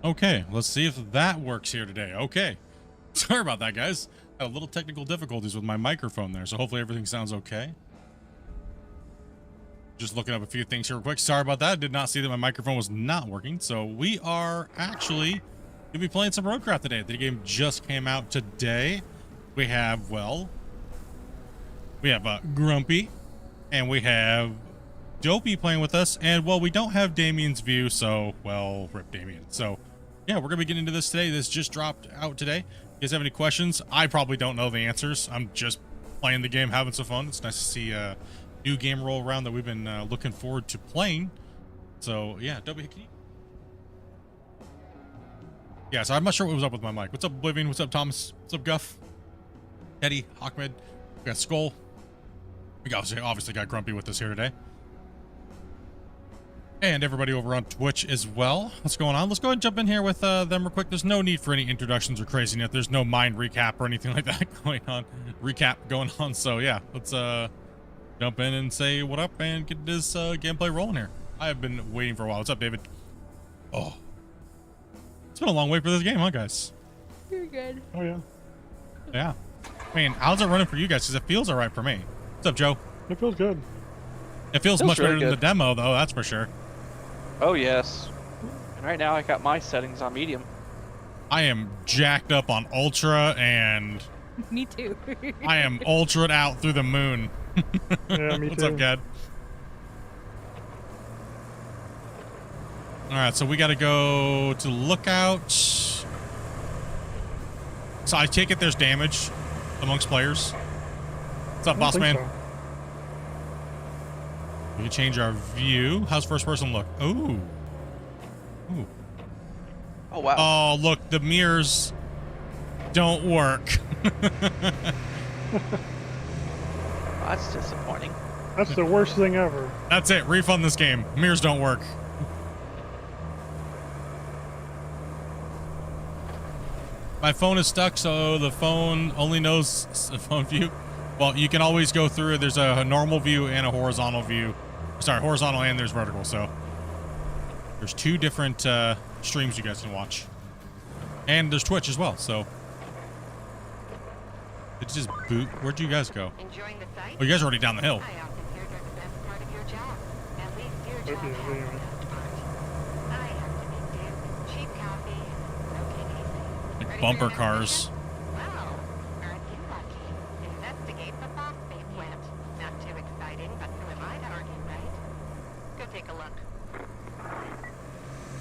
Okay, let's see if that works here today. Okay. Sorry about that, guys. Had a little technical difficulties with my microphone there, so hopefully everything sounds okay. Just looking up a few things here real quick. Sorry about that. I did not see that my microphone was not working. So we are actually going to be playing some Roadcraft today. The game just came out today. We have, well, we have Grumpy, and we have Dopey playing with us. And, well, we don't have Damien's view, so, well, rip Damien. So, yeah, we're going to be getting into this today. This just dropped out today. You guys have any questions? I probably don't know the answers. I'm just playing the game, having some fun. It's nice to see new game roll around that we've been looking forward to playing. So yeah, Dopey, can you... Yeah, so I'm not sure what was up with my mic. What's up, Oblivion? What's up, Thomas? What's up, Guff? Eddie, Ahmed, we got Skull. We got, obviously got Grumpy with us here today. And everybody over on Twitch as well. What's going on? Let's go ahead and jump in here with them real quick. There's no need for any introductions or craziness. There's no mind recap or anything like that going on. Recap going on. So yeah, let's jump in and say what up and get this gameplay rolling here. I have been waiting for a while. What's up, David? Oh, it's been a long wait for this game, huh, guys? You're good. Oh, yeah. Yeah. I mean, how's it running for you guys? Because it feels all right for me. What's up, Joe? It feels good. It feels much really better than the good. demo, though. That's for sure. Oh, yes. And right now I got my settings on medium. I am jacked up on ultra, and Me too. I am ultra'd out through the moon. Yeah, me What's too. up, Gad? All right, so we got to go to lookout. So I take it there's damage amongst players. What's up, I don't boss think man? so. We can change our view. How's first person look? Ooh. Ooh. Oh, wow. Oh, look, the mirrors don't work. That's disappointing. That's the worst thing ever. That's it. Refund this game. Mirrors don't work. My phone is stuck, so the phone only knows the phone view. Well, you can always go through. There's a normal view and a horizontal view. Sorry, horizontal and there's vertical. So there's two different streams you guys can watch. And there's Twitch as well. So it just boot. Where'd you guys go? Enjoying the site? Oh, you guys are already down the hill. I often hear that's the best part of your job. At least your job Okay, has the anyway. best part. I have to make do. Cheap coffee, no kidneys. Like Ready for bumper your next cars. mission? Well, aren't you lucky? Investigate the phosphate plant. Not too exciting, but who am I to argue, right? Go take a look.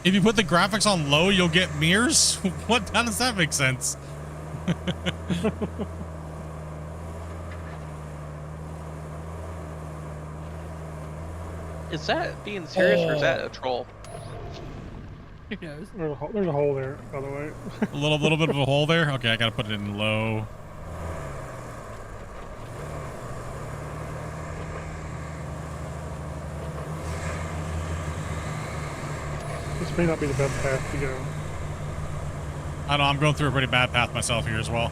If you put the graphics on low, you'll get mirrors? What? How does that make sense? Is that being serious or is that a troll? Who knows? There's a hole there, by the way. A little bit of a hole there. Okay, I gotta put it in low. This may not be the best path to go. I know I'm going through a pretty bad path myself here as well.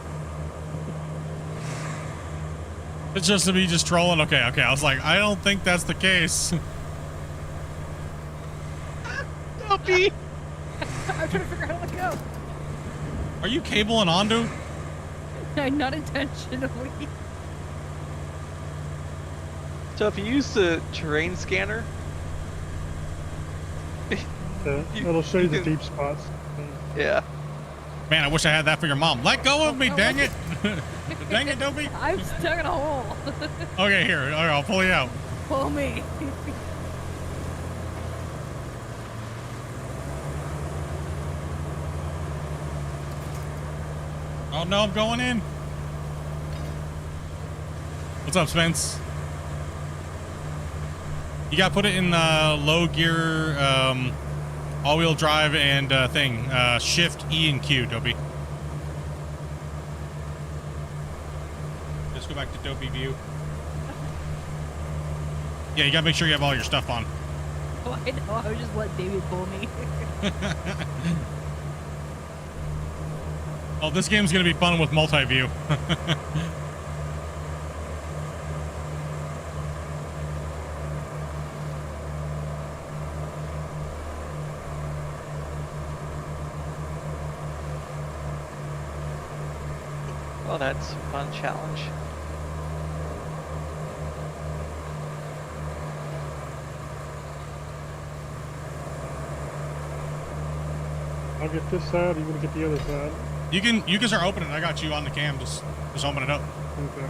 It's just to be just trolling. Okay. I was like, I don't think that's the case. Puppy! I'm trying to figure out how to go. Are you cabling onto? No, not intentionally. So if you use the terrain scanner, It'll show you the you can- deep spots. yeah. Man, I wish I had that for your mom. Let go of me, dang it. Dang it, Dopey. I'm stuck in a hole. Okay, here. All right, I'll pull you out. Pull me. Oh, no, I'm going in. What's up, Spence? You got to put it in low gear, all-wheel drive and shift E and Q, Dopey. Just go back to Dopey view. Yeah, you got to make sure you have all your stuff on. Oh, I know. I was just letting David pull me. Oh, this game's going to be fun with multi-view. Oh, that's a fun challenge. I'll get this side. You want to get the other side? You can start opening. I got you on the cam. Just open it up. Okay.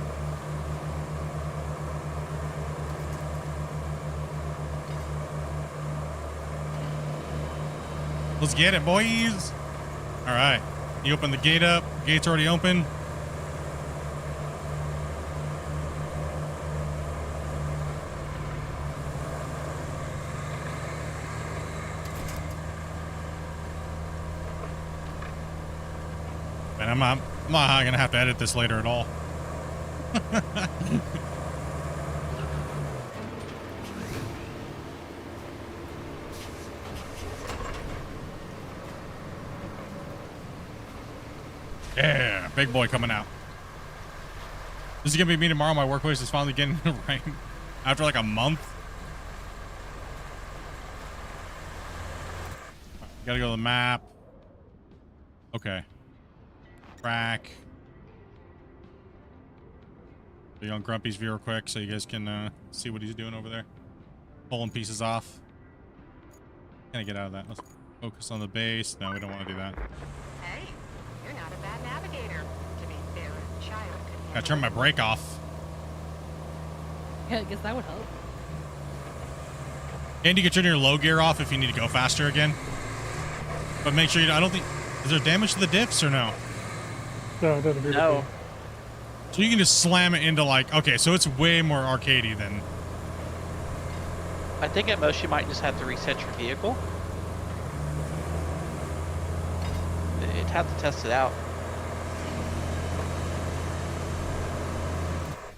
Let's get it, boys. All right. You open the gate up. Gate's already open. And I'm not gonna have to edit this later at all. Yeah, big boy coming out. This is gonna be me tomorrow. My workplace is finally getting rain after like a month. Gotta go to the map. Okay. Track. Be on Grumpy's view real quick so you guys can see what he's doing over there. Pulling pieces off. Can I get out of that? Let's focus on the base. No, we don't want to do that. Hey, you're not a bad navigator. To be fair, a child could Gotta turn my brake off. Yeah, I guess that would help. And you can turn your low gear off if you need to go faster again. But make sure you, I don't think, is there damage to the diffs or no? No, it doesn't appear to No. be. So you can just slam it into like, okay, so it's way more arcadey than. I think at most you might just have to reset your vehicle. You'd have to test it out.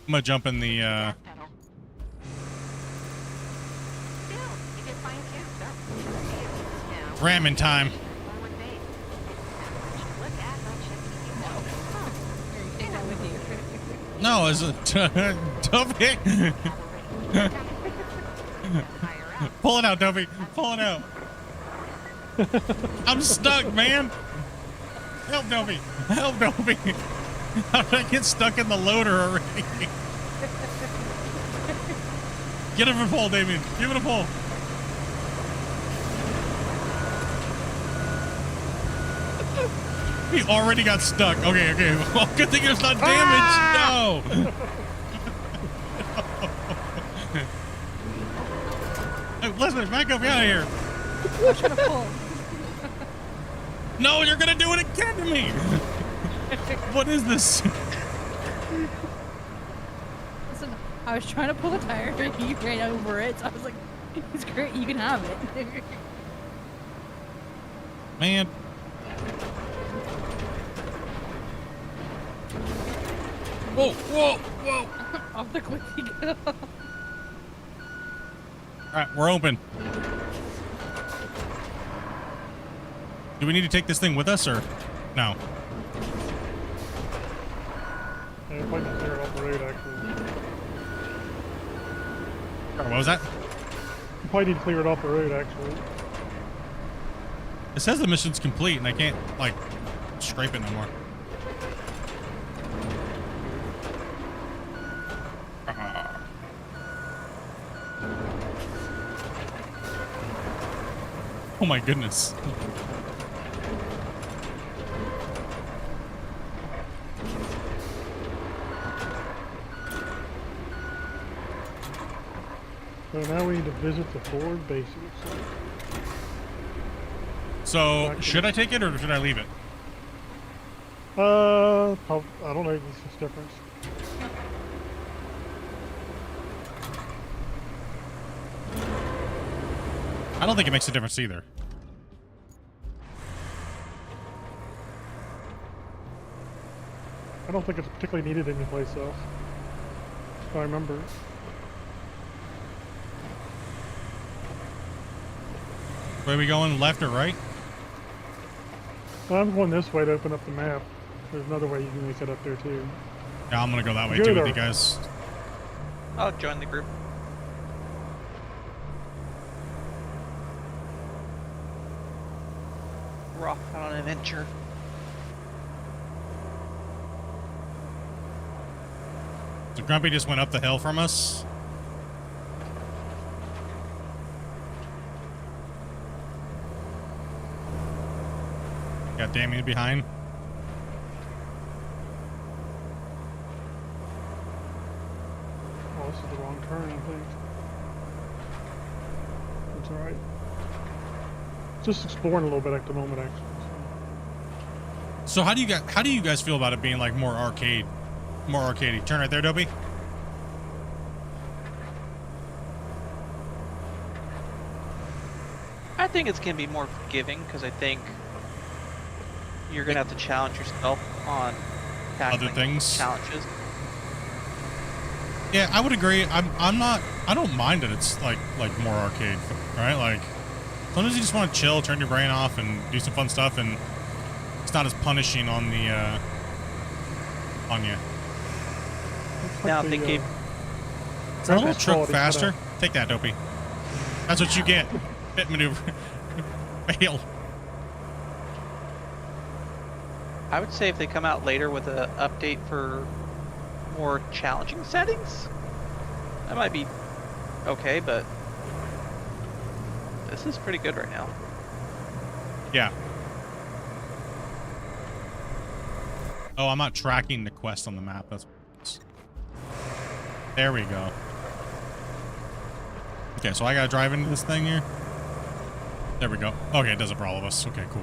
I'm gonna jump in the, gas pedal. Still, you did fine too, sir. Now, ramming time. forward base. Not much to look at, but should keep you huh. Here, you take that with you. No, is it, Toby? Higher up. Pull it out, Toby. Pull it out. I'm stuck, man. Help, Toby. Help, Toby. How did I get stuck in the loader already? Get it a pull, Damien. Give it a pull. He already got stuck. Okay, okay. Well, good thing it's not damaged. No. Hey, listen, back up out of here. I'm trying to pull. No, you're gonna do it again to me. What is this? Listen, I was trying to pull the tire and he ran over it, so I was like, it's great, you can have it. Man. Whoa, whoa, whoa. Off the cliff you go. All right, we're open. Do we need to take this thing with us or no? Yeah, if I can clear it off the road, actually. What was that? You probably need to clear it off the road, actually. It says the mission's complete and I can't, like, scrape it no more. Oh my goodness. So now we need to visit the forward bases. So, should I take it or should I leave it? I don't know if this is different. I don't think it makes a difference either. I don't think it's particularly needed anyplace else. If I remember. Where are we going, left or right? Well, I'm going this way to open up the map. There's another way you can make it up there too. Yeah, I'm gonna go that way Good, too with or- you guys. I'll join the group. We're off on an adventure. So Grumpy just went up the hill from us. Got Damien behind. Oh, this is the wrong turn, I think. That's alright. Just exploring a little bit at the moment, actually. So how do you guys feel about it being like more arcadey? Turn right there, Dopey. I think it's gonna be more forgiving because I think you're gonna have to challenge yourself on tackling Other things. challenges. Yeah, I would agree. I don't mind that it's like more arcade, right? Like sometimes you just want to chill, turn your brain off, and do some fun stuff, and it's not as punishing on the on you. Looks Now like they gave Is that little graphics truck quality cut faster? out. Take that, Dopey. That's what you get. Pit maneuver. Fail. I would say if they come out later with an update for more challenging settings, that might be okay, but this is pretty good right now. Yeah. Oh, I'm not tracking the quest on the map. That's what it is. There we go. Okay, so I gotta drive into this thing here. There we go. Okay, it does it for all of us. Okay, cool.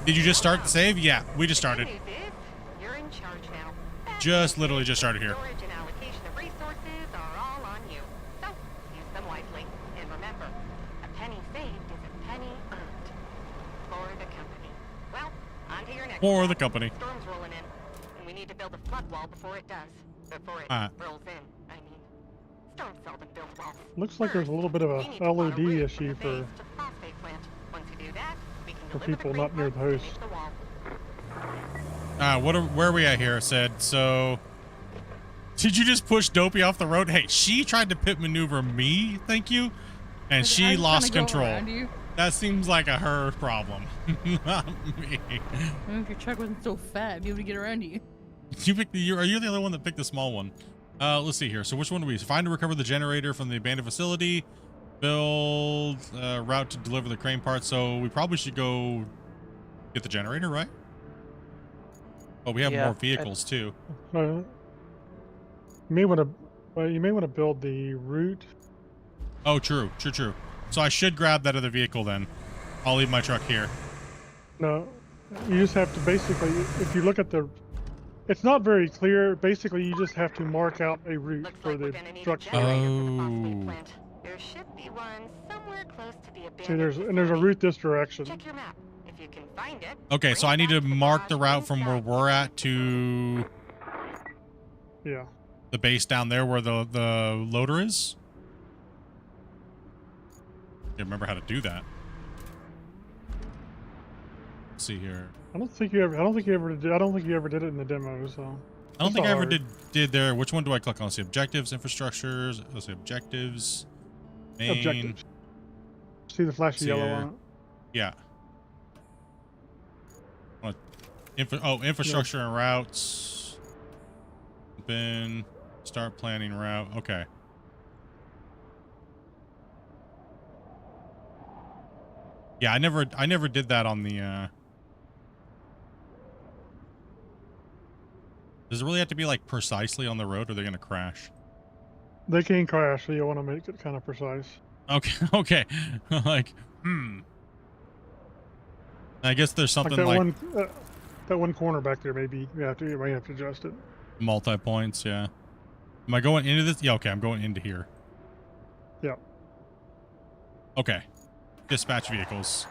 Did you just start the save? Yeah, we just started. The good news is, you're in charge now. Just literally just started here. Storage and allocation of resources are all on you. So, use them wisely. And remember, a penny saved is a penny earned. For the company. Well, on to your next For job. the company. Storm's rolling in, and we need to build a flood wall before it does. Before it rolls in, I mean. Storm seldom builds walls. Looks like there's a little bit of We a need to put a LOD route issue from the for base to the phosphate plant. Once you do that, we can for deliver the people green not near the parts host. to the wall. Where are we at here? It said, so did you just push Dopey off the road? Hey, she tried to pit maneuver me, thank you, and I was she trying lost to go control. around you. That seems like a her problem, not me. If your truck wasn't so fat, I'd be able to get around you. You picked the, are you the other one that picked the small one? Let's see here. So which one do we find to recover the generator from the abandoned facility? Build route to deliver the crane parts. So we probably should go get the generator, right? Oh, we have Yeah, more vehicles too. You may want to build the route. Oh, true. So I should grab that other vehicle then. I'll leave my truck here. No, you just have to basically, if you look at the, it's not very clear. Basically, you just have to mark out a route Looks for like we're the gonna need a truck. generator for the Oh. phosphate plant. There should be one somewhere close to the abandoned See, there's a facility. route this direction. Check your map. If you can find it. Okay, so bring I it need to back the mark the garage route from where inside. we're at to Yeah. the base down there where the loader is. I remember how to do that. Let's see here. I don't think you ever did it in the demo. So. I don't That's think I not ever hard. did there. Which one do I click on? Let's see, objectives, infrastructures. Let's see, objectives, main. Objectives. See the flashy See yellow here. on it. Yeah. What? Infrastructure and routes. Open. Start planning route. Okay. Yeah, I never did that on the. Does it really have to be like precisely on the road, or are they gonna crash? They can crash, so you want to make it kind of precise. Okay, okay. Like, I guess there's something like that one corner back there. Maybe you might have to adjust it. multi-points, yeah. Am I going into this? Yeah, okay, I'm going into here. Yeah. Okay. Dispatch vehicles.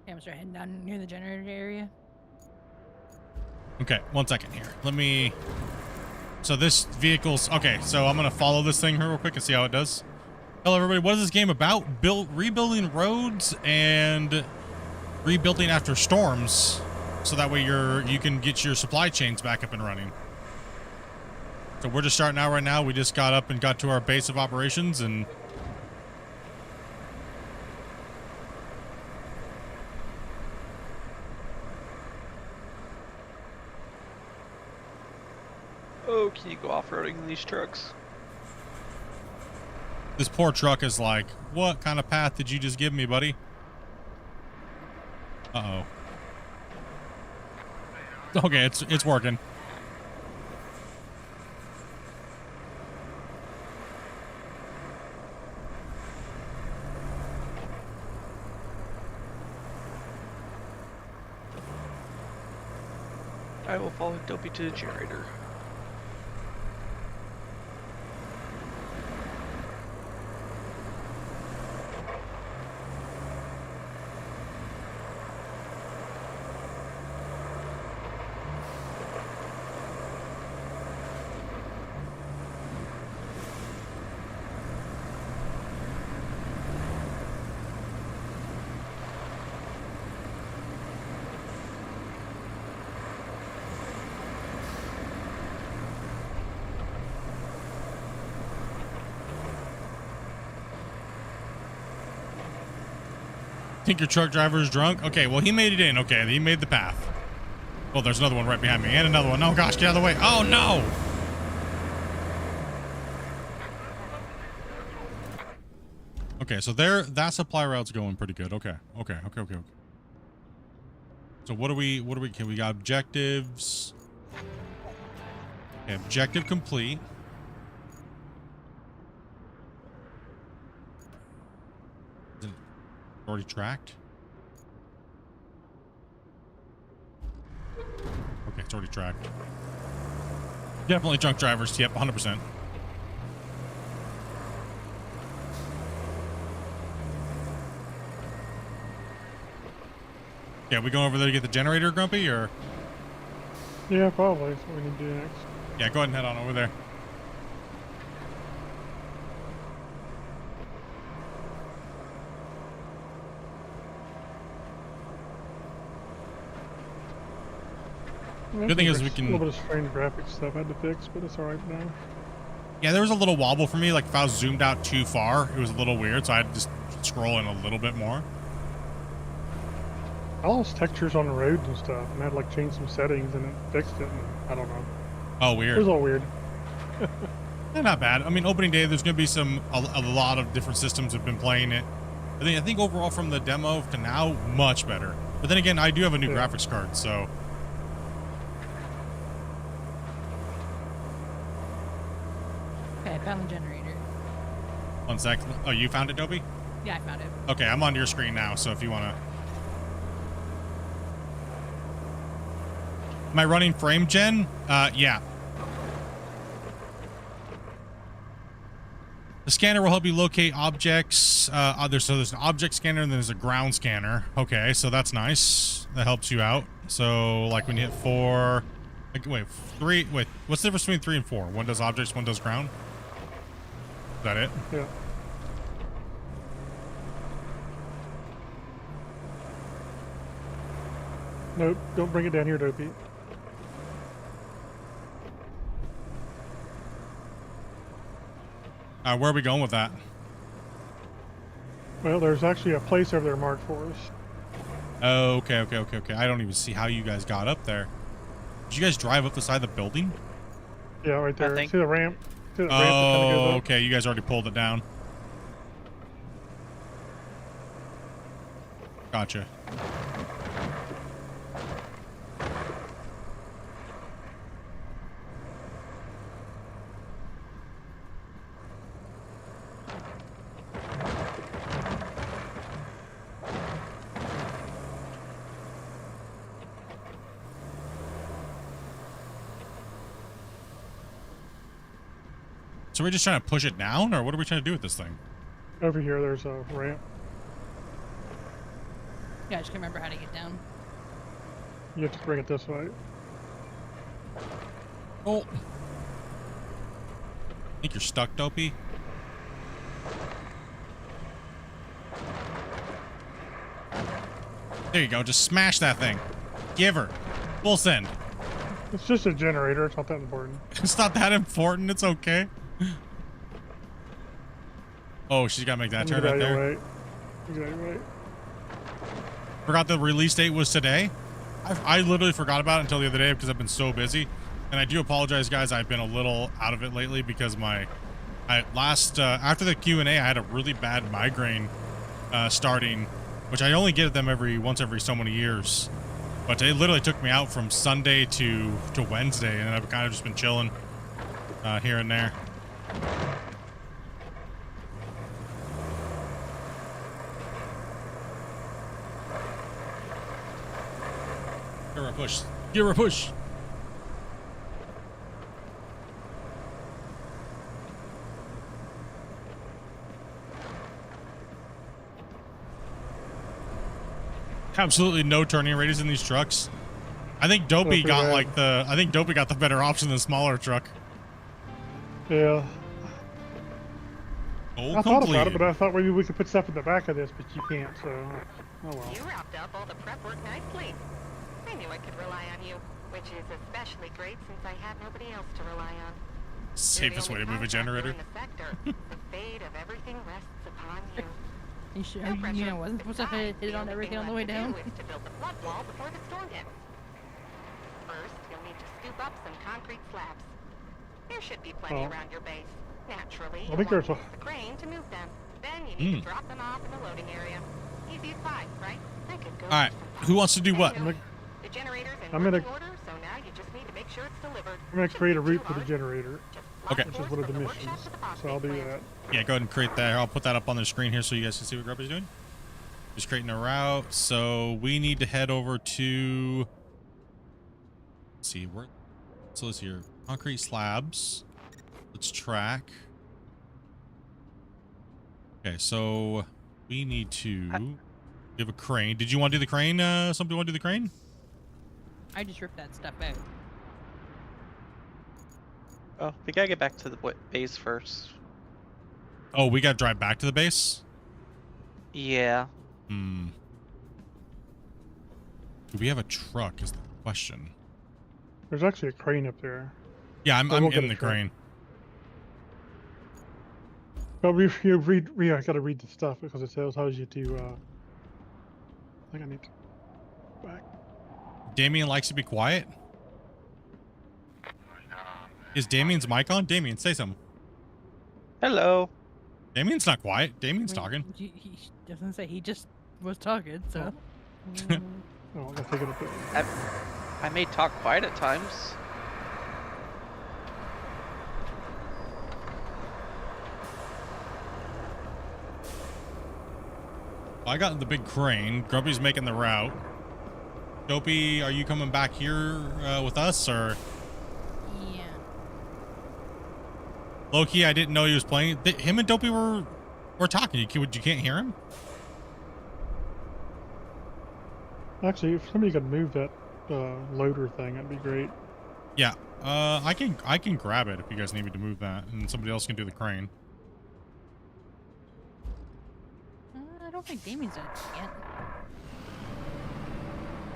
Yeah, I'm start heading down near the generator area. Okay, 1 second here. Let me... So this vehicle's... Okay, so I'm going to follow this thing here real quick and see how it does. Hello, everybody. What is this game about? Rebuilding roads and rebuilding after storms. So that way you can get your supply chains back up and running. So we're just starting out right now. We just got up and got to our base of operations and... Oh, can you go off-roading in these trucks? This poor truck is like, what kind of path did you just give me, buddy? Uh-oh. Okay, it's working. I will follow Dopey to the generator. Think your truck driver is drunk? Okay, well, he made it in. Okay, he made the path. Well, there's another one right behind me, and another one. Oh, gosh, get out of the way. Oh, no! Okay, so that supply route's going pretty good. Okay. So what do we, okay, we got objectives. Okay, objective complete. Is it already tracked? Okay, it's already tracked. Definitely drunk drivers. Yep, 100%. Yeah, we going over there to get the generator, Grumpy, or? Yeah, probably. That's what we need to do next. Yeah, go ahead and head on over there. Good thing is we can- A little bit of strange graphics stuff I had to fix, but it's alright now. Yeah, there was a little wobble for me. Like if I was zoomed out too far, it was a little weird, so I had to just scroll in a little bit more. I lost textures on the roads and stuff, and I had to like change some settings, and it fixed it. And I don't know. Oh, It weird. was all weird. Yeah, not bad. I mean, opening day, there's going to be a lot of different systems have been playing it. I think overall from the demo to now, much better. But then again, I do have a new graphics card, so. Okay, I found the generator. 1 sec. Oh, you found it, Dopey? Yeah, I found it. Okay, I'm on your screen now, so if you want to. Am I running frame gen? Yeah. The scanner will help you locate objects. There's an object scanner and then there's a ground scanner. Okay, so that's nice. That helps you out. So, like when you hit 4... Like, wait, 3... Wait, what's the difference between 3 and 4? One does objects, one does ground? Is that it? Yeah. Nope, don't bring it down here, Dopey. Where are we going with that? Well, there's actually a place over there marked for us. Oh, okay. I don't even see how you guys got up there. Did you guys drive up the side of the building? Yeah, right there. think- See the ramp? See the ramp that kinda goes Oh, up? okay. You guys already pulled it down. Gotcha. So we're just trying to push it down, or what are we trying to do with this thing? Over here, there's a ramp. Yeah, I just can't remember how to get down. You have to bring it this way. Oh. I think you're stuck, Dopey. There you go. Just smash that thing. Give her. Full send. It's just a generator. It's not that important. It's not that important. It's okay. Oh, she's got to make that turn right there. Exactly right. Forgot the release date was today. I literally forgot about it until the other day because I've been so busy. And I do apologize, guys. I've been a little out of it lately because after the Q&A, I had a really bad migraine starting, which I only get them once every so many years. But it literally took me out from Sunday to Wednesday, and I've kind of just been chilling here and there. Give her a push. Give her a push. Absolutely no turning radius in these trucks. I think Dopey got the better option than the smaller truck. Yeah. Goal I thought about it, completed. but I thought maybe we could put stuff in the back of this, but you can't, so oh well. You wrapped up all the prep work nicely. I knew I could rely on you, which is especially great since I had nobody else to rely on. Safest way to move a generator. In the sector. The fate of everything rests upon you. You sure No pressure. you know wasn't supposed to hit it on everything on the way down? Is to build the flood wall before the storm hits. First, you'll need to scoop up some concrete slabs. There should be plenty around your base. Naturally, I think you'll there's want to use the crane to move them. Then you need to drop them off in the loading area. Easy as pie, right? I could go. All right, who wants to do what? Anyway, the generator's in I'm gonna- working order, so now you just need to make sure it's delivered. I'm gonna create a route for the generator, Just Okay. which is one of the missions, so I'll do that. Yeah, go ahead and create that. I'll put that up on the screen here so you guys can see what Grubby's doing. Just creating a route. So we need to head over to. Let's see where. So let's see here. Concrete slabs. Let's track. Okay, so we need to give a crane. Did you want to do the crane? Somebody want to do the crane? I just ripped that stuff out. Oh, we gotta get back to the base first. Oh, we got to drive back to the base? Yeah. Hmm. Do we have a truck is the question. There's actually a crane up there. Yeah, I'm we'll get in a the truck. crane. But I gotta read the stuff because it tells you to. I think I need to back. Damien likes to be quiet. Is Damien's mic on? Damien, say something. Hello. Damien's not quiet. Damien's I mean, talking. He doesn't say he just was talking, so. Oh, I gotta take it up there. I may talk quiet at times. I got the big crane. Grubby's making the route. Dopey, are you coming back here with us, or Yeah. Loki? I didn't know he was playing. Him and Dopey were talking. You can't hear him? Actually, if somebody could move that loader thing, that'd be great. Yeah. I can grab it if you guys need me to move that, and somebody else can do the crane. I don't think Damien's done it yet.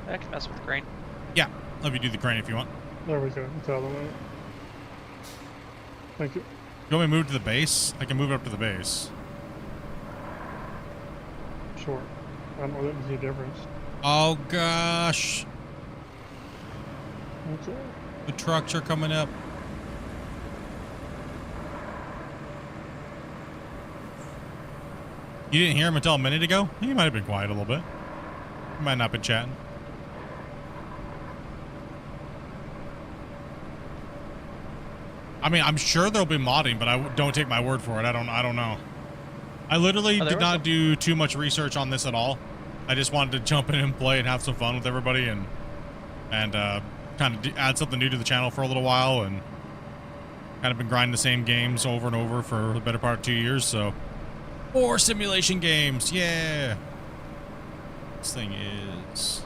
I can mess with the crane. Yeah, let me do the crane if you want. There we go. It's out of the way. Thank you. You want me to move to the base? I can move it up to the base. Sure. I don't know that makes any difference. Oh gosh, Okay. the trucks are coming up. You didn't hear him until a minute ago? He might have been quiet a little bit. He might not have been chatting. I mean, I'm sure there'll be modding, but don't take my word for it. I don't know. I literally did not do too much research on this at all. I just wanted to jump in and play and have some fun with everybody and kind of add something new to the channel for a little while, and kind of been grinding the same games over and over for the better part of 2 years. So, more simulation games, yeah. This thing is.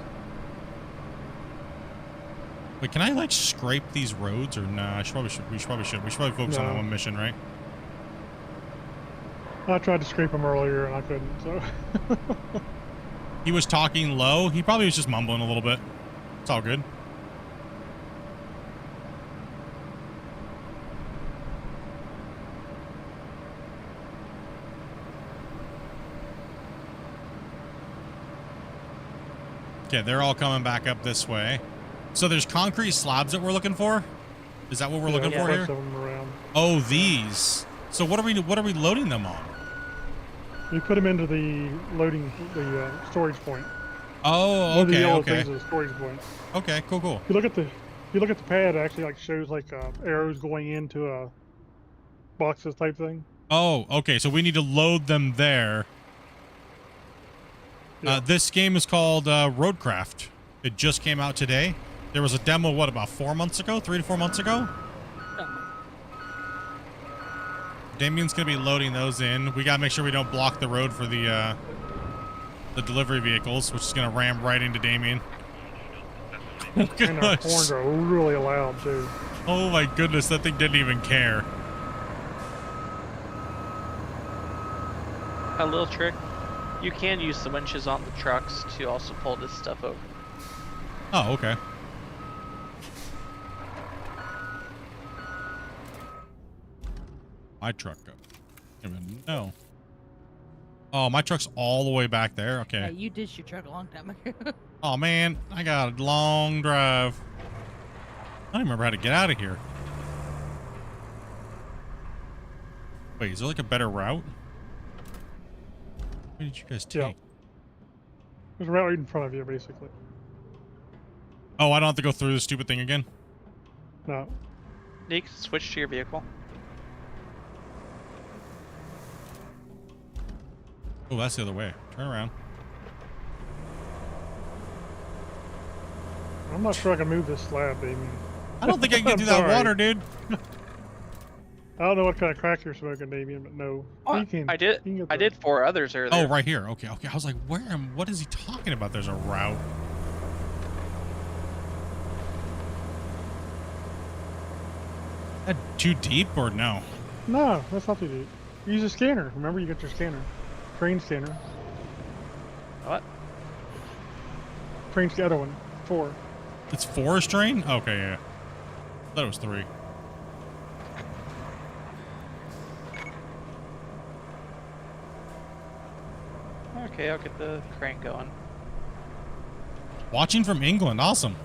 Wait, can I like scrape these roads or nah? We should probably focus on that one mission, right? I tried to scrape him earlier and I couldn't, so. He was talking low. He probably was just mumbling a little bit. It's all good. Okay, they're all coming back up this way. So there's concrete slabs that we're looking for. Is that what we're Yeah, looking there's for a here? bunch of them around. Oh, these. So what are we loading them on? You put them into the storage point. Oh, One of the okay, yellow okay. things is a storage point. Okay, cool. If you look at the pad, it actually like shows like arrows going into boxes type thing. Oh, okay. So we need to load them there. Yeah. This game is called Roadcraft. It just came out today. There was a demo, what, about 4 months ago? 3 to 4 months ago? Damien's going to be loading those in. We got to make sure we don't block the road for the delivery vehicles, which is going to ram right into Damien. And our horns are really loud too. Oh my goodness, that thing didn't even care. A little trick. You can use the winches on the trucks to also pull this stuff over. Oh, okay. My truck go. No. Oh, my truck's all the way back there. Okay. Yeah, you ditched your truck a long time ago. Oh man, I got a long drive. I don't remember how to get out of here. Wait, is there like a better route? Where did you guys take? Yeah. There's a route right in front of you, basically. Oh, I don't have to go through this stupid thing again? No. Nick, switch to your vehicle. Oh, that's the other way. Turn around. I'm not sure I can move this slab, Damien. I don't think I can get I'm through that sorry. water, dude. I don't know what kind of crack you're smoking, Damien, but no. Oh, You can- I did. you can get I there. did 4 others earlier. Oh, right here. Okay. I was like, what is he talking about? There's a route. That too deep or no? No, that's not too deep. Use a scanner. Remember, you got your scanner. Train scanner. What? Train's the other one. 4. It's 4 strain? Okay, yeah. Thought it was 3. Okay, I'll get the crank going. Watching from England. Awesome.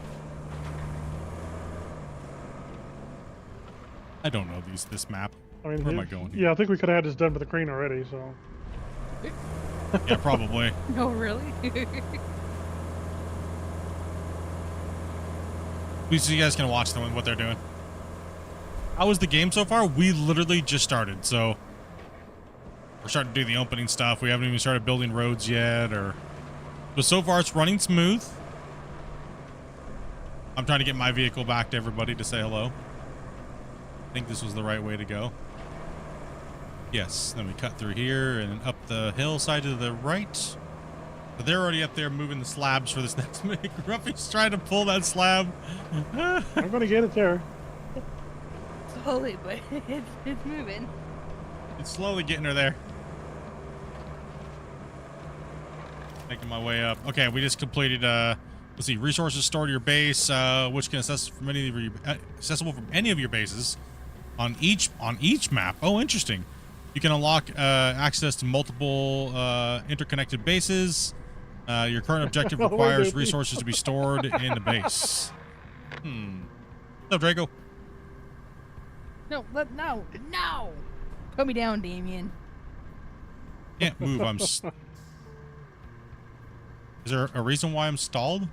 I don't know this map. I mean, Where am I going here? Yeah, I think we could have had this done with the crane already, so. Yeah, probably. No, really? So you guys can watch them and what they're doing. How was the game so far? We literally just started, so we're starting to do the opening stuff. We haven't even started building roads yet, but so far it's running smooth. I'm trying to get my vehicle back to everybody to say hello. I think this was the right way to go. Yes, then we cut through here and up the hillside to the right. But they're already up there moving the slabs for this next make. Ruffy's trying to pull that slab. I'm going to get it there. Slowly, but it's moving. It's slowly getting her there. Making my way up. Okay, we just completed, let's see, resources stored at your base, which can accessible from any of your bases on each map. Oh, interesting. You can unlock access to multiple interconnected bases. Your current objective requires resources to be stored in the base. What's up, Draco? No, no! Put me down, Damien. Can't move. Is there a reason why I'm stalled?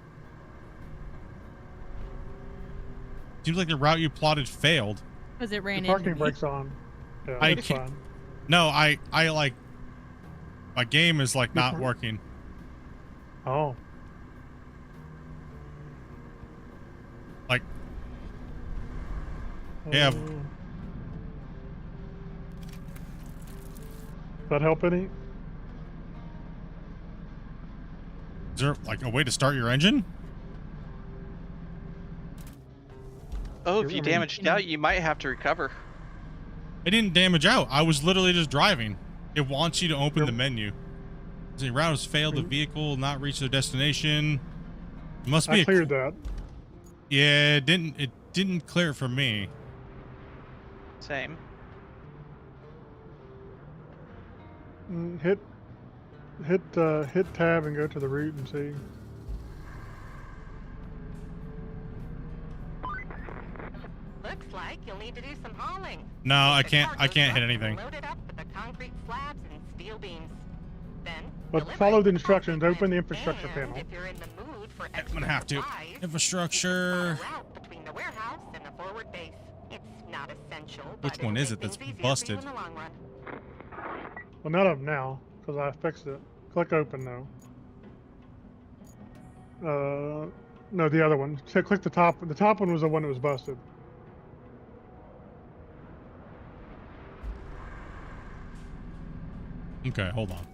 Seems like the route you plotted failed. Because it ran The parking into me. brake's on. Yeah, I that's can't- fine. No, I like my game is like not working. Oh. Like, yeah. Does that help any? Is there like a way to start your engine? Oh, if you damaged out, you might have to recover. It didn't damage out. I was literally just driving. It wants you to open the menu. The route has failed. The vehicle will not reach their destination. It must be. I cleared that. Yeah, it didn't clear it for me. Same. Hit tab and go to the route and see. Looks like you'll need to do some hauling. No, I Take the can't. I cargo can't hit truck anything. and load it up with the concrete slabs and steel beams. Then But deliver follow it the to instructions. concrete Open the plant. infrastructure And panel. if you're in the mood for I'm extra gonna have to. supplies, you can Infrastructure. spot a route between the warehouse and the forward base. It's not essential, Which but one it'll is make it that's things easier for you busted? in the long run. Well, none of them now, because I fixed it. Click open though. No, the other one. So click the top. The top one was the one that was busted. Okay, hold on.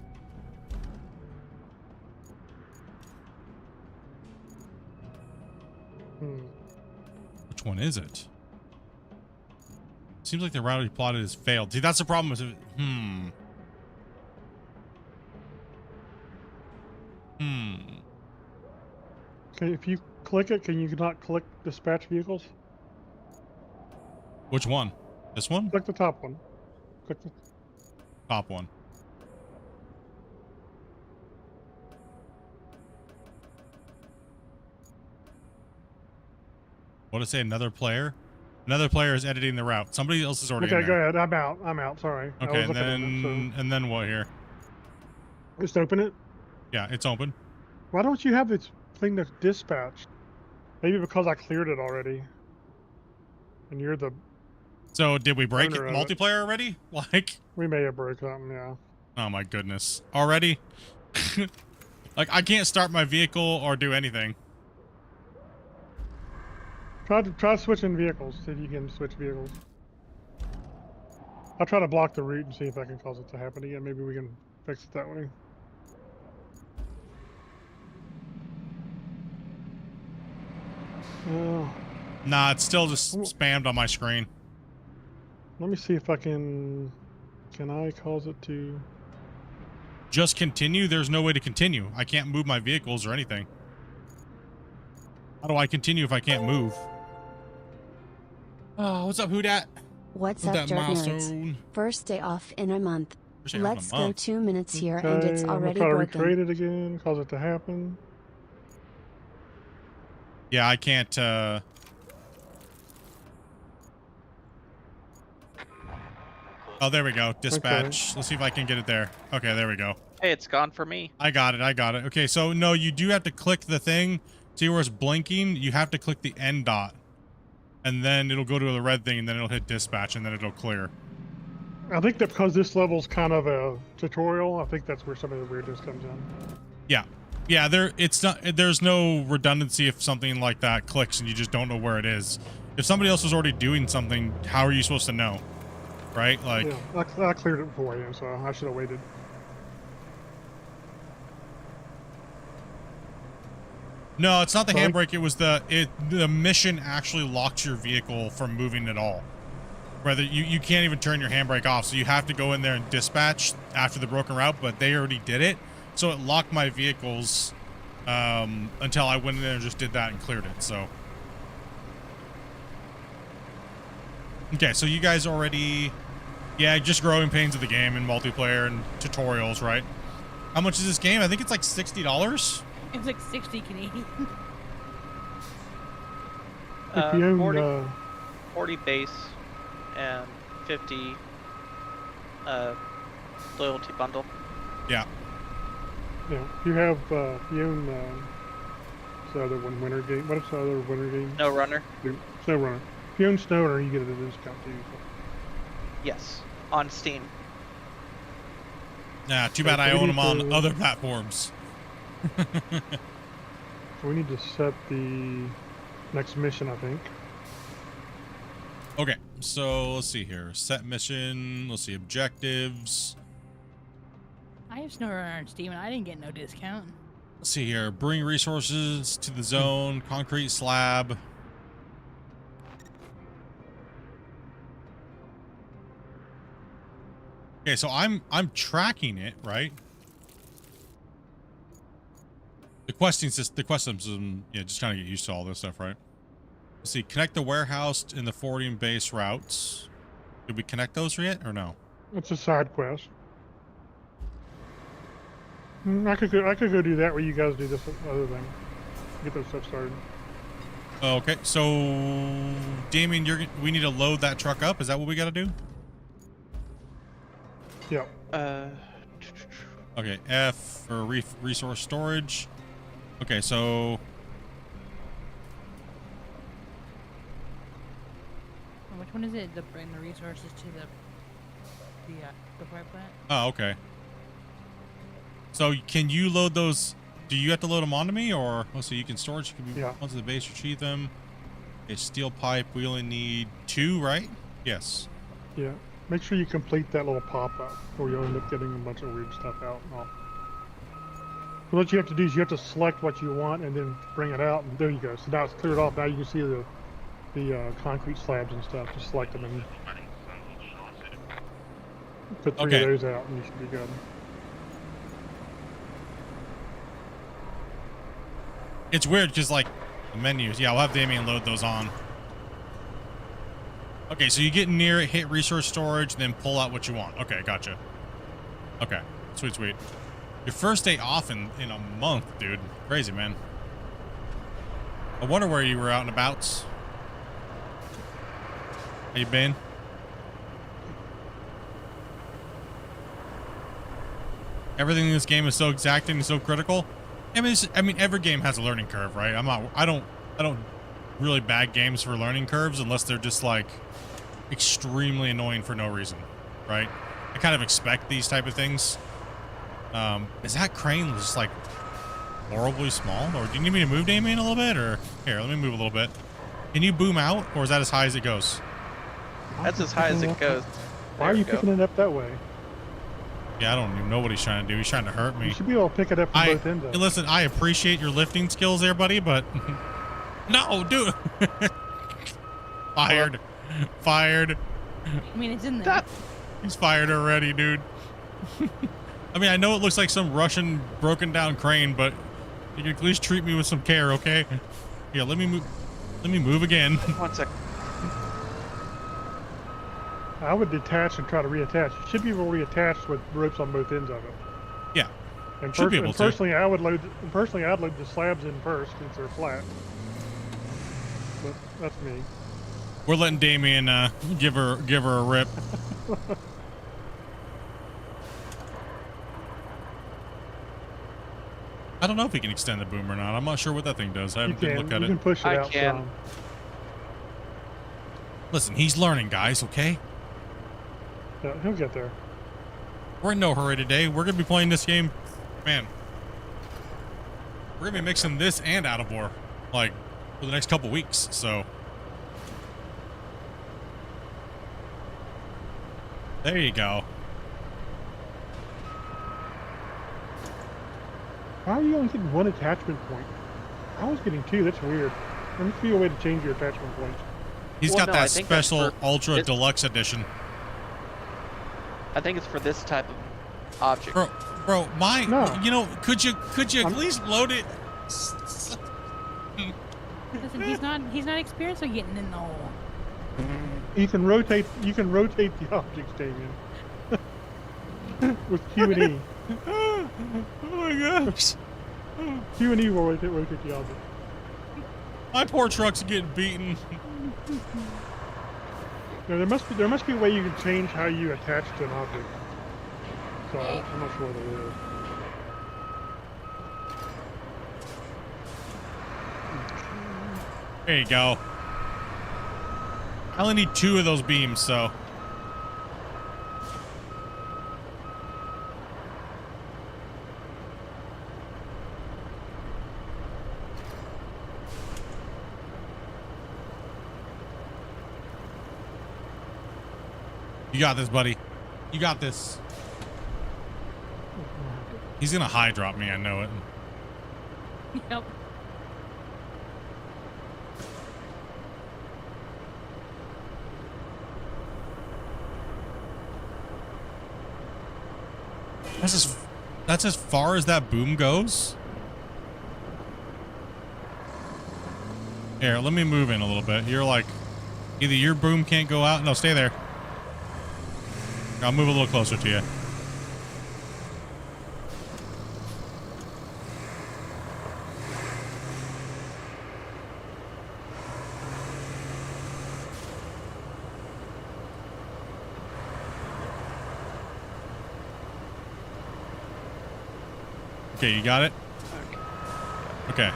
Which one is it? Seems like the route he plotted has failed. See, that's the problem with it. Okay, if you click it, can you not click dispatch vehicles? Which one? This one? Click the top one. Click the... Top one. What did it say? Another player? Another player is editing the route. Somebody else is already Okay, in go there. ahead. I'm out. I'm out. Sorry. I Okay, was looking at it, and then what here? so just open it. Yeah, it's open. Why don't you have this thing to dispatch? Maybe because I cleared it already. And you're the... So did we break Owner of it. multiplayer already? Like, We may have broke something, yeah. oh my goodness. Already? Like, I can't start my vehicle or do anything. Try switching vehicles. See if you can switch vehicles. I'll try to block the route and see if I can cause it to happen again. Maybe we can fix it that way. Nah, it's still just spammed on my screen. Let me see if I can... Can I cause it to... Just continue? There's no way to continue. I can't move my vehicles or anything. How do I continue if I can't move? Oh, what's up, Who Dat? What's Who up, Dat Dirt milestone? Nerds? First day off in a month. First day off in a Let's go month. 2 minutes here and Okay, it's I'm gonna already try to broken. recreate it again, cause it to happen. Yeah, I can't, Oh, there we go. Dispatch. Let's see if I can get it there. Okay, there we go. Hey, it's gone for me. I got it. I got it. Okay, so no, you do have to click the thing. See where it's blinking? You have to click the end dot. And then it'll go to the red thing, and then it'll hit dispatch, and then it'll clear. I think that because this level's kind of a tutorial, I think that's where some of the weirdness comes in. Yeah. Yeah, there's no redundancy if something like that clicks and you just don't know where it is. If somebody else was already doing something, how are you supposed to know? Right? Like, Yeah, I cleared it for you, so I should have waited. no, it's not the Sorry? handbrake. It was the mission actually locks your vehicle from moving at all. Whether you can't even turn your handbrake off, so you have to go in there and dispatch after the broken route, but they already did it. So it locked my vehicles until I went in there and just did that and cleared it. So, okay, so you guys already, yeah, just growing pains of the game and multiplayer and tutorials, right? How much is this game? I think it's like $60. It's like 60 Canadian. If you own, 40 base and 50 loyalty bundle. Yeah. yeah, if you have, if you own, what's the other one, Winter Game? What is the other Winter Game? No runner. Snow Runner. If you own Snow Runner, you get a discount too. Yes, on Steam. Nah, too bad I we own need them on to- other platforms. So we need to set the next mission, I think. Okay, so let's see here. Set mission. Let's see objectives. I have SnowRunner on Steam and I didn't get no discount. Let's see here. Bring resources to the zone. Concrete slab. Okay, so I'm tracking it, right? The questing system, yeah, just kind of get used to all this stuff, right? Let's see. Connect the warehouse and the forwarding base routes. Did we connect those yet or no? It's a side quest. I could go do that where you guys do this other thing. Get those stuff started. Okay, so Damien, we need to load that truck up. Is that what we got to do? Yeah. Okay, F for resource storage. Okay, so Which one is it? To bring the resources to the power plant? oh, okay. So can you load those? Do you have to load them onto me, or so you can storage? Can be onto the base, retrieve them. Okay, steel pipe. We only need 2, right? Yes. Yeah. Make sure you complete that little pop-up, or you'll end up getting a bunch of weird stuff out and all. So what you have to do is you have to select what you want and then bring it out, and there you go. So now it's cleared off. Now you can see the concrete slabs and stuff. Just select them and put 3 of those out, and you should be good. It's weird because like the menus. Yeah, I'll have Damien load those on. Okay, so you get near it, hit resource storage, then pull out what you want. Okay, gotcha. Okay, sweet, sweet. Your first day off in a month, dude. Crazy, man. I wonder where you were out and about. How you been? Everything in this game is so exacting and so critical. I mean, every game has a learning curve, right? I don't really bag games for learning curves unless they're just like extremely annoying for no reason, right? I kind of expect these type of things. Is that crane just like horribly small, or do you need me to move Damien a little bit, or here, let me move a little bit. Can you boom out, or is that as high as it goes? That's as high as it goes. Why are you picking it up that way? Yeah, I don't even know what he's trying to do. He's trying to hurt me. You should be able to pick it up from both ends of it. Listen, I appreciate your lifting skills there, buddy, but no, dude. Fired. Fired. I mean, it's in there. He's fired already, dude. I mean, I know it looks like some Russian broken down crane, but you can at least treat me with some care, okay? Yeah, let me move. Let me move again. 1 sec. I would detach and try to reattach. You should be able to reattach with ropes on both ends of it. Yeah. And should be able to. Personally, I'd load the slabs in first since they're flat. But that's me. We're letting Damien give her a rip. I don't know if we can extend the boom or not. I'm not sure what that thing does. I haven't looked at it. You can push it out. I can. Listen, he's learning, guys, okay? Yeah, he'll get there. We're in no hurry today. We're going to be playing this game. Man. We're going to be mixing this and Out of War, like, for the next couple weeks, so. There you go. Why are you only getting 1 attachment point? I was getting 2. That's weird. There must be a way to change your attachment points. He's got that special Ultra Deluxe Edition. I think it's for this type of object. Bro, you know, could you at least load it? Listen, he's not experienced with getting in the hole. You can rotate the objects, Damien. With Q and E. Oh my gosh. Q and E will rotate the object. My poor truck's getting beaten. No, there must be a way you can change how you attach to an object. So I'm not sure what it is. There you go. I only need 2 of those beams, so. You got this, buddy. You got this. He's gonna high drop me, I know it. Yep. That's as far as that boom goes. Here, let me move in a little bit. You're like, either your boom can't go out. No, stay there. I'll move a little closer to you. Okay, you got it? Okay. Okay.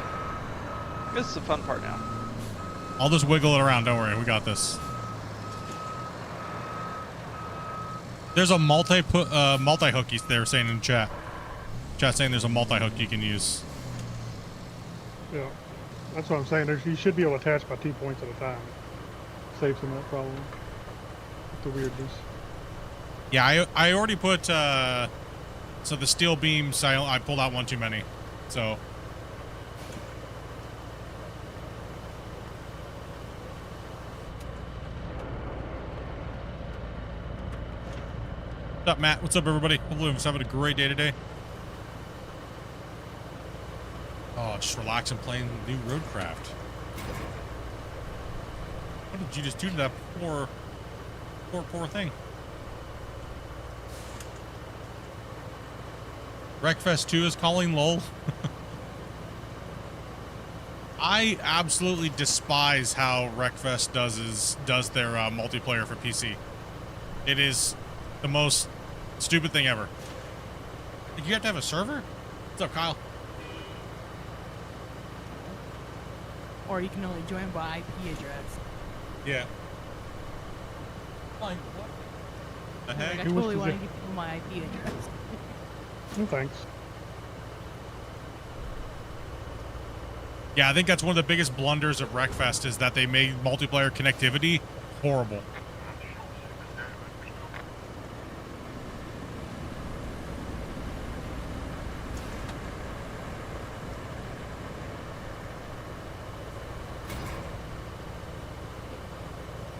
This is the fun part now. I'll just wiggle it around. Don't worry. We got this. There's a multi-hook they're saying in chat. Chat saying there's a multi-hook you can use. Yeah, that's what I'm saying. You should be able to attach by 2 points at a time. Saves them that problem. The weirdness. Yeah, I already put so the steel beams. I pulled out one too many. So. What's up, Matt? What's up, everybody? Hopefully everyone's having a great day today. Oh, just relaxing playing the new Roadcraft. What did you just do to that poor thing? Wreckfest 2 is calling, lol. I absolutely despise how Wreckfest does their multiplayer for PC. It is the most stupid thing ever. Did you have to have a server? What's up, Kyle? Or you can only join by IP address. Yeah. Like, what the Like, heck? I Who was totally the want to zi- give people my IP address. No thanks. Yeah, I think that's one of the biggest blunders of Wreckfest is that they made multiplayer connectivity horrible.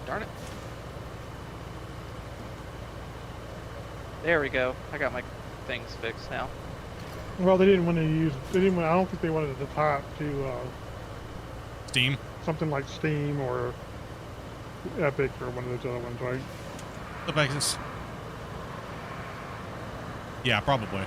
Darn it. There we go. I got my things fixed now. Well, they didn't want to use. They didn't. I don't think they wanted to tie it to Steam? something like Steam or Epic or one of those other ones, right? The Texas. Yeah, probably.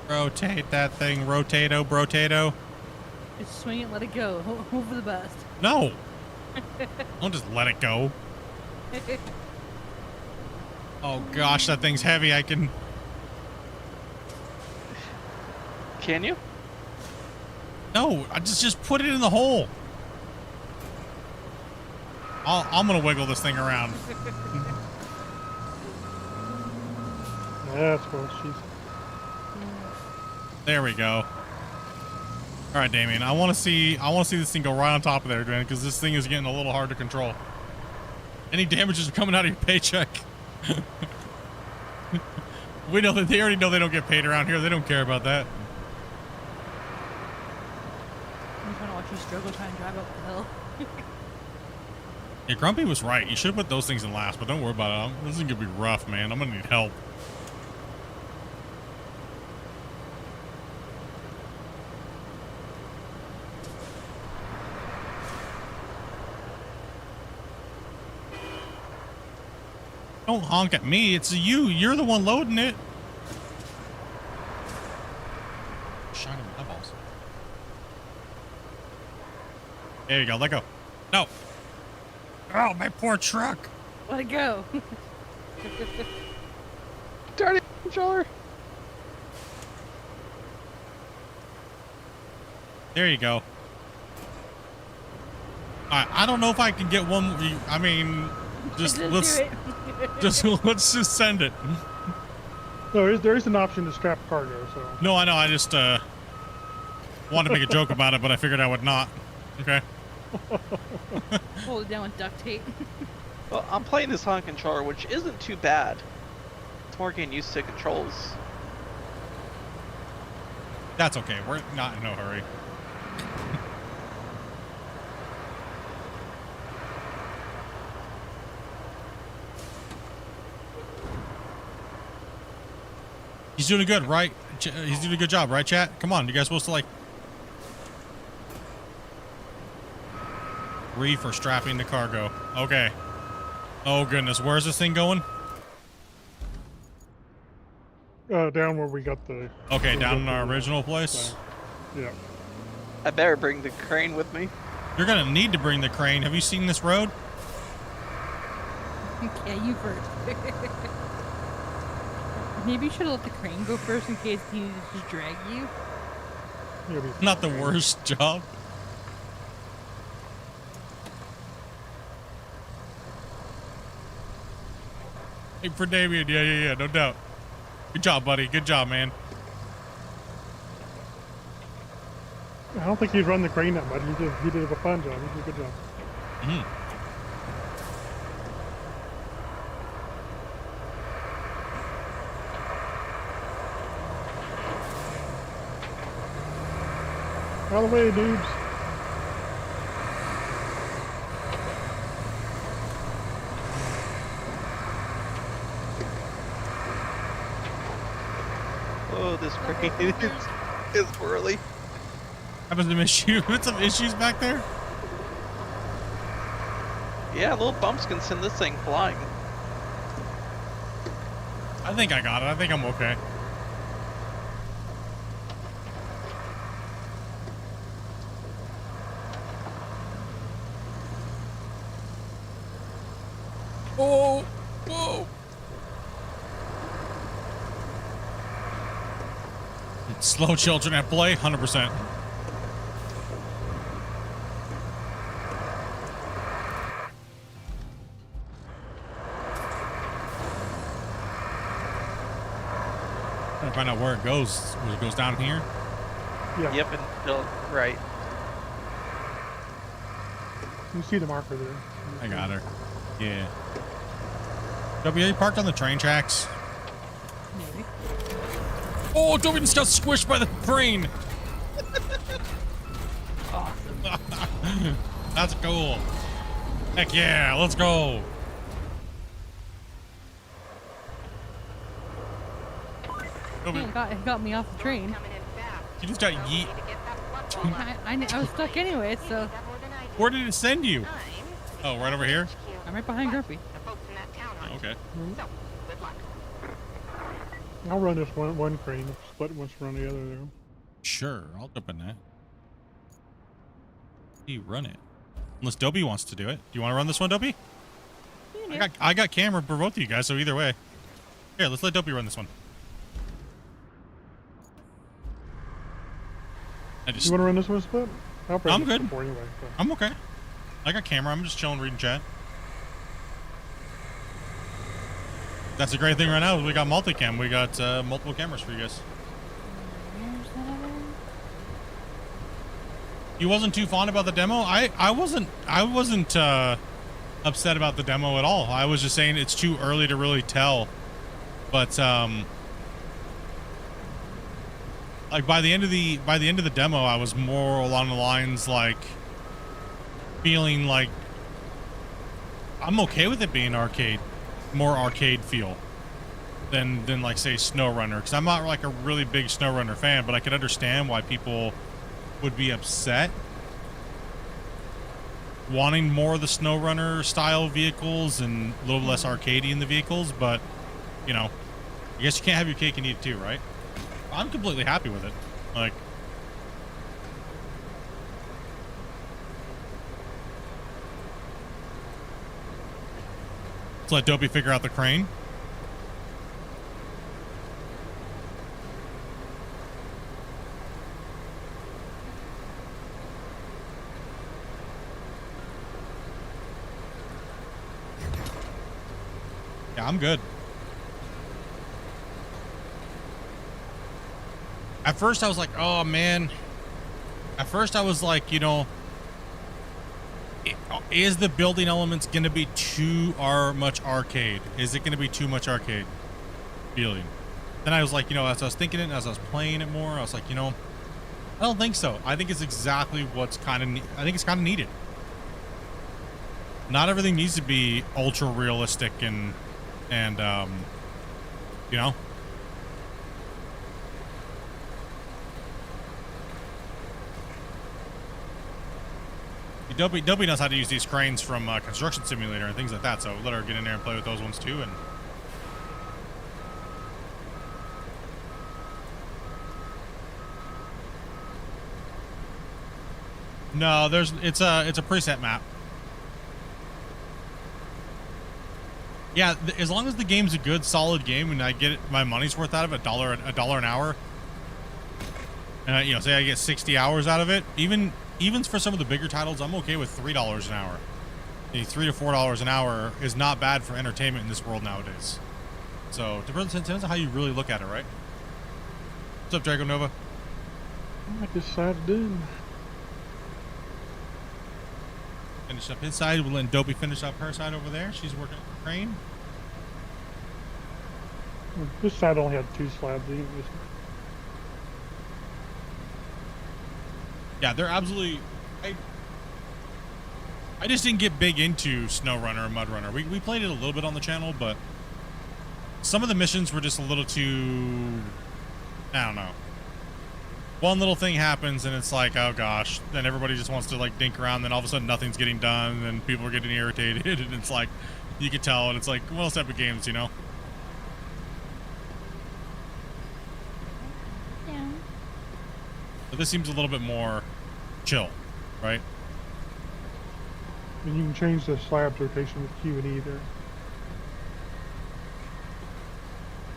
Rotate that thing, rotato, brotato. Just swing it, let it go. Hope for the best. No! Don't just let it go. Oh gosh, that thing's heavy. I can... Can you? No, I just put it in the hole. I'm gonna wiggle this thing around. Yeah, that's what she's. There we go. All right, Damien. I want to see this thing go right on top of there, man, because this thing is getting a little hard to control. Any damages are coming out of your paycheck. We know that they already know they don't get paid around here. They don't care about that. I'm trying to watch you struggle trying to drive up the hill. Yeah, Grumpy was right. You should have put those things in last, but don't worry about it. This is gonna be rough, man. I'm gonna need help. Don't honk at me. It's you. You're the one loading it. Shining eyeballs. There you go. Let go. No. Oh, my poor truck. Let it go. Darn it, controller. There you go. I don't know if I can get one. I mean, just do let's it. let's just send it. No, there is an option to strap cargo. So No, I know. I just wanted to make a joke about it, but I figured I would not. Okay. Hold it down with duct tape. Well, I'm playing this on controller, which isn't too bad. It's more getting used to controls. That's okay. We're not in no hurry. He's doing good, right? He's doing a good job, right, chat? Come on, you guys supposed to like... for strapping the cargo. Okay. Oh, goodness. Where's this thing going? down where we got the. Okay, down in our original place. Yeah. I better bring the crane with me. You're gonna need to bring the crane. Have you seen this road? Yeah, you first. Maybe you should have let the crane go first in case he just drag you. You'll be Not the fine. worst job. Hey, for Damien. Yeah, no doubt. Good job, buddy. Good job, man. I don't think he'd run the crane that much. He did a fun job. He did a good job. Mhm. Out of the way, dudes. Oh, this crane is whirly. Having some issue with some issues back there. Yeah, little bumps can send this thing flying. I think I got it. I think I'm okay. Oh, whoa. Slow children at play, 100%. Trying to find out where it goes. It goes down here. Yeah. Yep, and right. You see the marker there. I got her. Yeah. W, are you parked on the train tracks? Maybe. Oh, Dobby just got squished by the crane. Awesome. That's cool. Heck yeah, let's go. Dobby, It got me off the train. Coming in fast. you just got yeet. Need to get that flood water. I was stuck anyway, so That more than I do. Where did it send you? Times Oh, right over here? HQ. I'm right behind Grumpy. The folks in that town aren't. Okay. So, good luck. I'll run this one crane. If Split wants to run the other there. Sure, I'll jump in that. You run it. Unless Dobby wants to do it. Do you want to run this one, Dobby? I got camera for both of you guys, so either way. Here, let's let Dobby run this one. You want to run this one, Split? I'll run I'm this good. before anyway. So. I'm okay. I got camera. I'm just chilling, reading chat. That's a great thing right now. We got multicam. We got multiple cameras for you guys. You wasn't too fond about the demo? I wasn't upset about the demo at all. I was just saying it's too early to really tell. But like by the end of the demo, I was more along the lines like feeling like I'm okay with it being arcade, more arcade feel than like say SnowRunner, because I'm not like a really big SnowRunner fan, but I could understand why people would be upset wanting more of the SnowRunner style vehicles and a little less arcadey in the vehicles. But you know, I guess you can't have your cake and eat it too, right? I'm completely happy with it. Like, let's let Dopey figure out the crane. Yeah, I'm good. At first I was like, oh man. At first I was like, you know, is the building elements going to be too much arcade? Is it going to be too much arcade feeling? Then I was like, you know, as I was thinking it, as I was playing it more, I was like, you know, I don't think so. I think it's exactly what's kind of, I think it's kind of needed. Not everything needs to be ultra realistic and you know. Dopey knows how to use these cranes from Construction Simulator and things like that, so let her get in there and play with those ones too. And No, it's a preset map. Yeah, as long as the game's a good, solid game, and I get my money's worth out of it, a dollar an hour, and you know, say I get 60 hours out of it, even for some of the bigger titles, I'm okay with $3 an hour. $3 to $4 an hour is not bad for entertainment in this world nowadays. So it depends on how you really look at it, right? What's up, Drago Nova? I decided to. Finish up his side. We'll let Dopey finish up her side over there. She's working at the crane. This side only had 2 slabs. Yeah, they're absolutely. I just didn't get big into SnowRunner and MudRunner. We played it a little bit on the channel, but some of the missions were just a little too. I don't know. One little thing happens and it's like, oh gosh, then everybody just wants to like dink around, then all of a sudden nothing's getting done and people are getting irritated and it's like, you can tell, and it's like, well, it's Epic Games, you know? Yeah. But this seems a little bit more chill, right? And you can change the slabs rotation with Q and E there.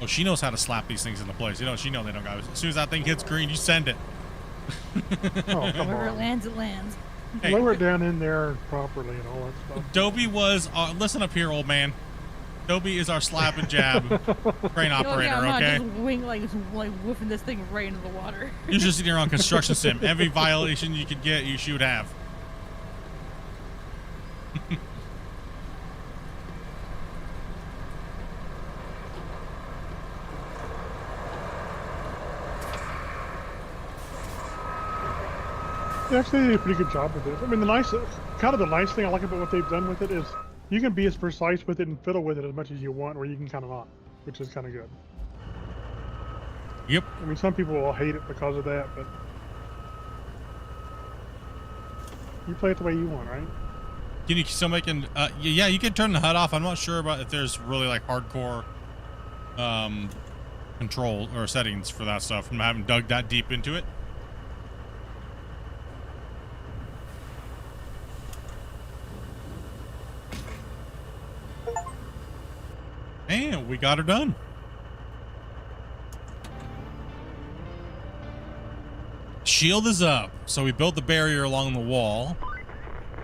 Oh, she knows how to slap these things into place. You know, she knows they don't got it. As soon as that thing hits green, you send it. Oh, come Wherever it on. lands, it lands. Hey. Lower it down in there properly and all that stuff. Dobie was, listen up here, old man. Dobie is our slap and jab crane operator, yeah, I'm not okay? just like whiffing this thing right into the water. You're just sitting here on construction sim. Every violation you could get, you should have. They actually did a pretty good job with it. I mean, the nice thing I like about what they've done with it is you can be as precise with it and fiddle with it as much as you want, or you can kind of not, which is kind of good. Yep. I mean, some people will hate it because of that, but you play it the way you want, right? Can you still make an, yeah, you can turn the HUD off. I'm not sure about if there's really like hardcore control or settings for that stuff. I haven't dug that deep into it. And we got her done. Shield is up. So we built the barrier along the wall.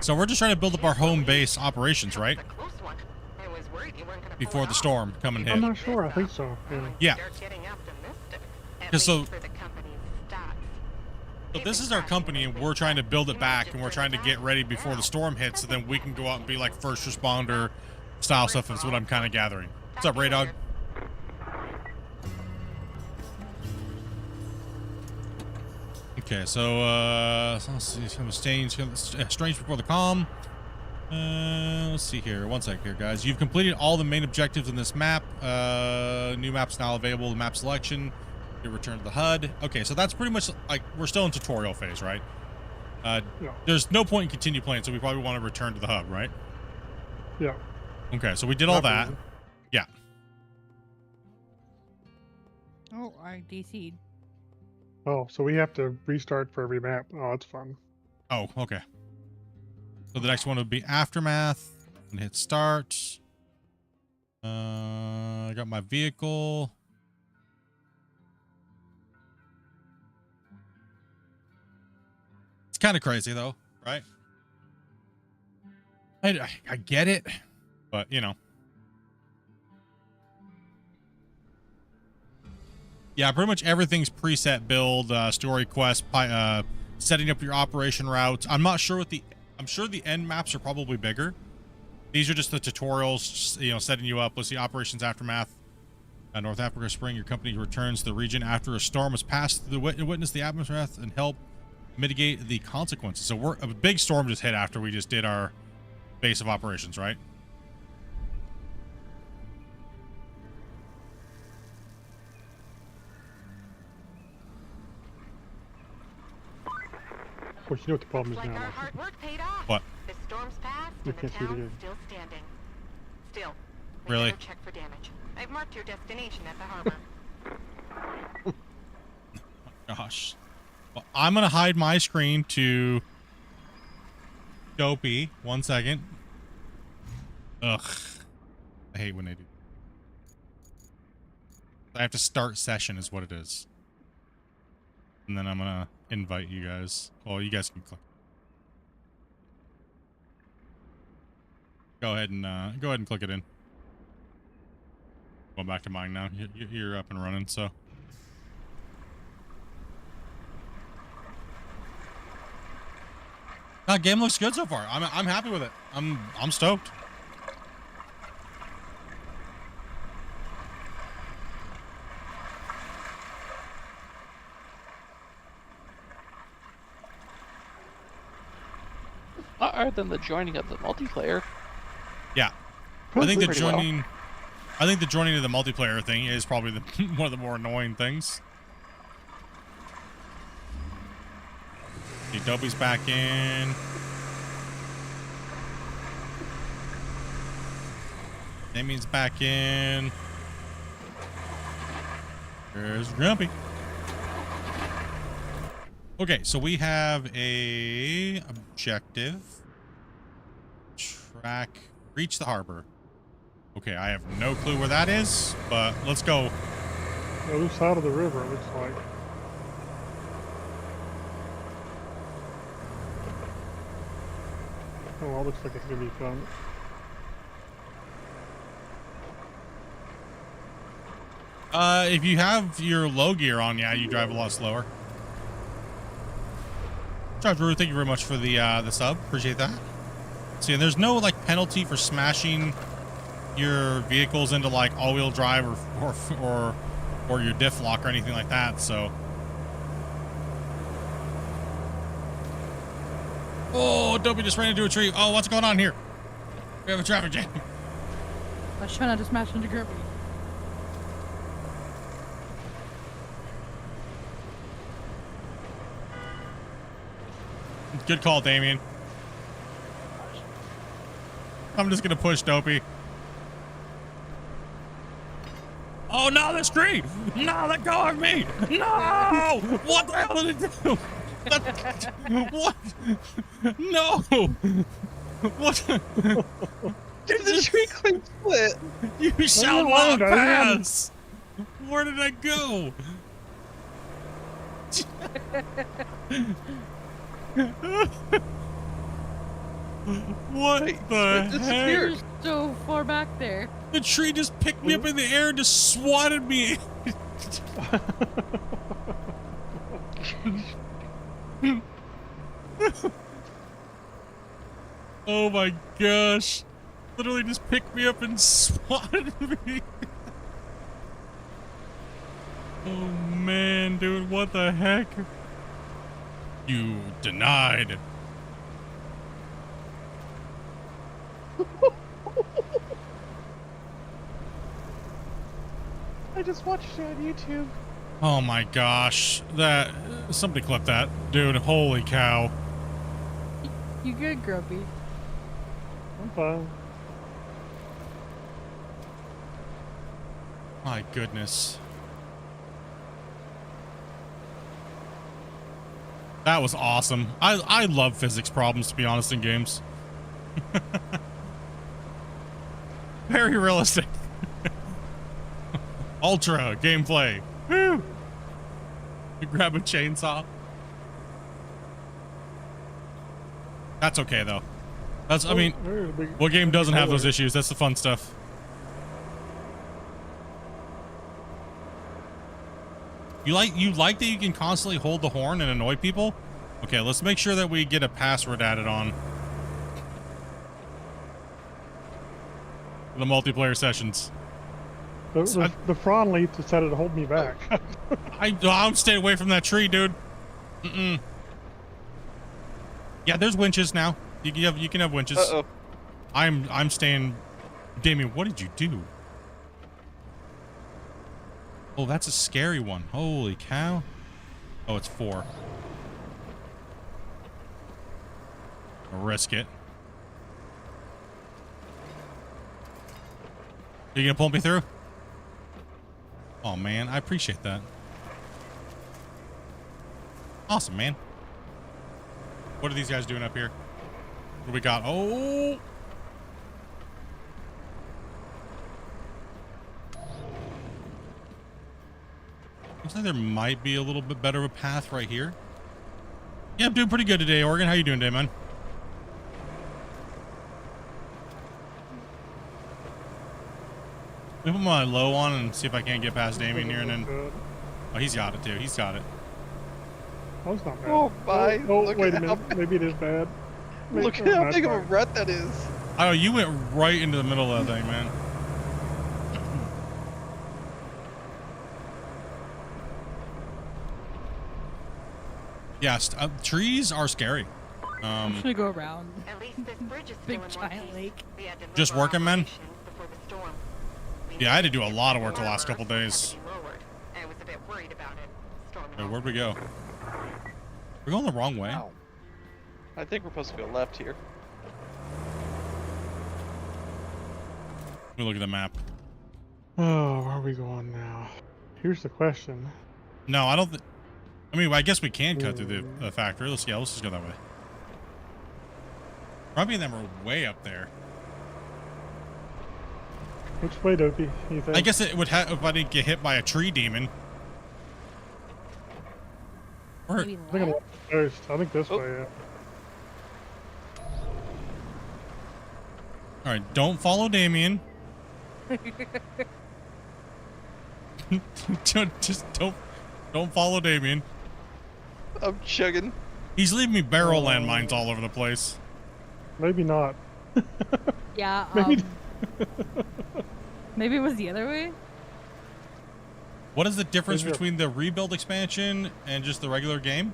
So we're just trying to build up our home base operations, right? Before the storm come and hit. I'm not sure. I think so. Yeah. Yeah. So this is our company, and we're trying to build it back, and we're trying to get ready before the storm hits, so then we can go out and be like first responder style stuff. That's what I'm kind of gathering. What's up, Ray Dog? Okay, so let's see. Some strange before the calm. Let's see here. One sec here, guys. You've completed all the main objectives in this map. New map's now available. The map selection. You return to the HUD. Okay, so that's pretty much like we're still in tutorial phase, right? Yeah. There's no point in continue playing, so we probably want to return to the hub, right? Yeah. Okay, so we did all that. Yeah. Oh, I DC'd. Oh, so we have to restart for every map. Oh, that's fun. Oh, okay. So the next one would be Aftermath. And hit start. I got my vehicle. It's kind of crazy though, right? I get it, but you know. Yeah, pretty much everything's preset build, story quest, setting up your operation routes. I'm not sure what I'm sure the end maps are probably bigger. These are just the tutorials, you know, setting you up. Let's see, Operations Aftermath. North Africa Spring, your company returns to the region after a storm has passed through witness the atmosphere and help mitigate the consequences. So a big storm just hit after we just did our base of operations, right? Of course, you know what the problem is Like now. our hard work paid off. What? The storm's passed You and the can't see the town's game. still standing. Still, we Really? better check for damage. I've marked your destination at the harbor. Gosh. Well, I'm going to hide my screen to Dopey. 1 second. Ugh. I hate when they do. I have to start session is what it is. And then I'm gonna invite you guys. Well, you guys can click. Go ahead and click it in. Going back to mine now. You're up and running, so. That game looks good so far. I'm happy with it. I'm stoked. Other than the joining of the multiplayer. Yeah. I think the Pretty well. joining I think the joining of the multiplayer thing is probably the one of the more annoying things. See, Dopey's back in. Amy's back in. There's Grumpy. Okay, so we have a objective. Reach the harbor. Okay, I have no clue where that is, but let's go. The other side of the river, it looks like. Oh, well, it looks like it's gonna be fun. If you have your low gear on, yeah, you drive a lot slower. Drew, thank you very much for the sub. Appreciate that. See, there's no like penalty for smashing your vehicles into like all-wheel drive or your diff lock or anything like that. So, oh, Dopey just ran into a tree. Oh, what's going on here? We have a traffic jam. I was trying not to smash into Grumpy. Good call, Damien. I'm just gonna push Dopey. Oh no, this tree! No, let go of me! No! What the hell did it do? What? No! What? Dude, the tree clean split. You shall not pass! Where did I go? What the heck? You're so far back there. The tree just picked me up in the air and just swatted me. Oh my gosh. Literally just picked me up and swatted me. Oh man, dude, what the heck? You denied. I just watched it on YouTube. Oh my gosh. Somebody clip that. Dude, holy cow. You good, Grumpy? I'm fine. My goodness. That was awesome. I love physics problems, to be honest, in games. Very realistic. Ultra gameplay. Woo! You grab a chainsaw. That's okay though. I mean, what game doesn't have those issues? That's the fun stuff. You like that you can constantly hold the horn and annoy people? Okay, let's make sure that we get a password added on the multiplayer sessions. The frond leaf decided to hold me back. I'm staying away from that tree, dude. Yeah, there's winches now. You can have winches. Uh-oh. I'm staying. Damien, what did you do? Oh, that's a scary one. Holy cow. Oh, it's 4. I'll risk it. You gonna pull me through? Oh man, I appreciate that. Awesome, man. What are these guys doing up here? What do we got? Oh! Looks like there might be a little bit better of a path right here. Yeah, I'm doing pretty good today, Oregon. How you doing today, man? Let me put my low on and see if I can't get past Damien here, and then... Oh, he's got it, too. He's got it. Oh, it's not bad. Oh my! Oh, Look wait at a minute. Maybe it is bad. Look at Oh, how that's big of a fine. rut that is. I know, you went right into the middle of that thing, man. Yes, trees are scary. I'm just gonna go around. At least this bridge is still Big in one giant piece. lake. We had to move Just our working, man? operations before the storm. We Yeah, I had to needed do a get lot of work the armor last couple so it had days. to be lowered. I was a bit worried about it. Storming Okay, all where'd we go? We're going the wrong way. Wow. I think we're supposed to go left here. Let me look at the map. Oh, where are we going now? Here's the question. No, I don't. I mean, I guess we can cut through the factory. Let's just go that way. Probably them are way up there. Which way, Dopey, you think? I guess it would have if I didn't get hit by a tree demon. Or, Maybe I think I'm left? coast. I think this Oh. way, yeah. all right, don't follow Damien. Don't follow Damien. I'm chugging. He's leaving me barrel Oh. landmines all over the place. Maybe not. Yeah. Maybe- Maybe it was the other way. What is the difference Is there- between the rebuild expansion and just the regular game?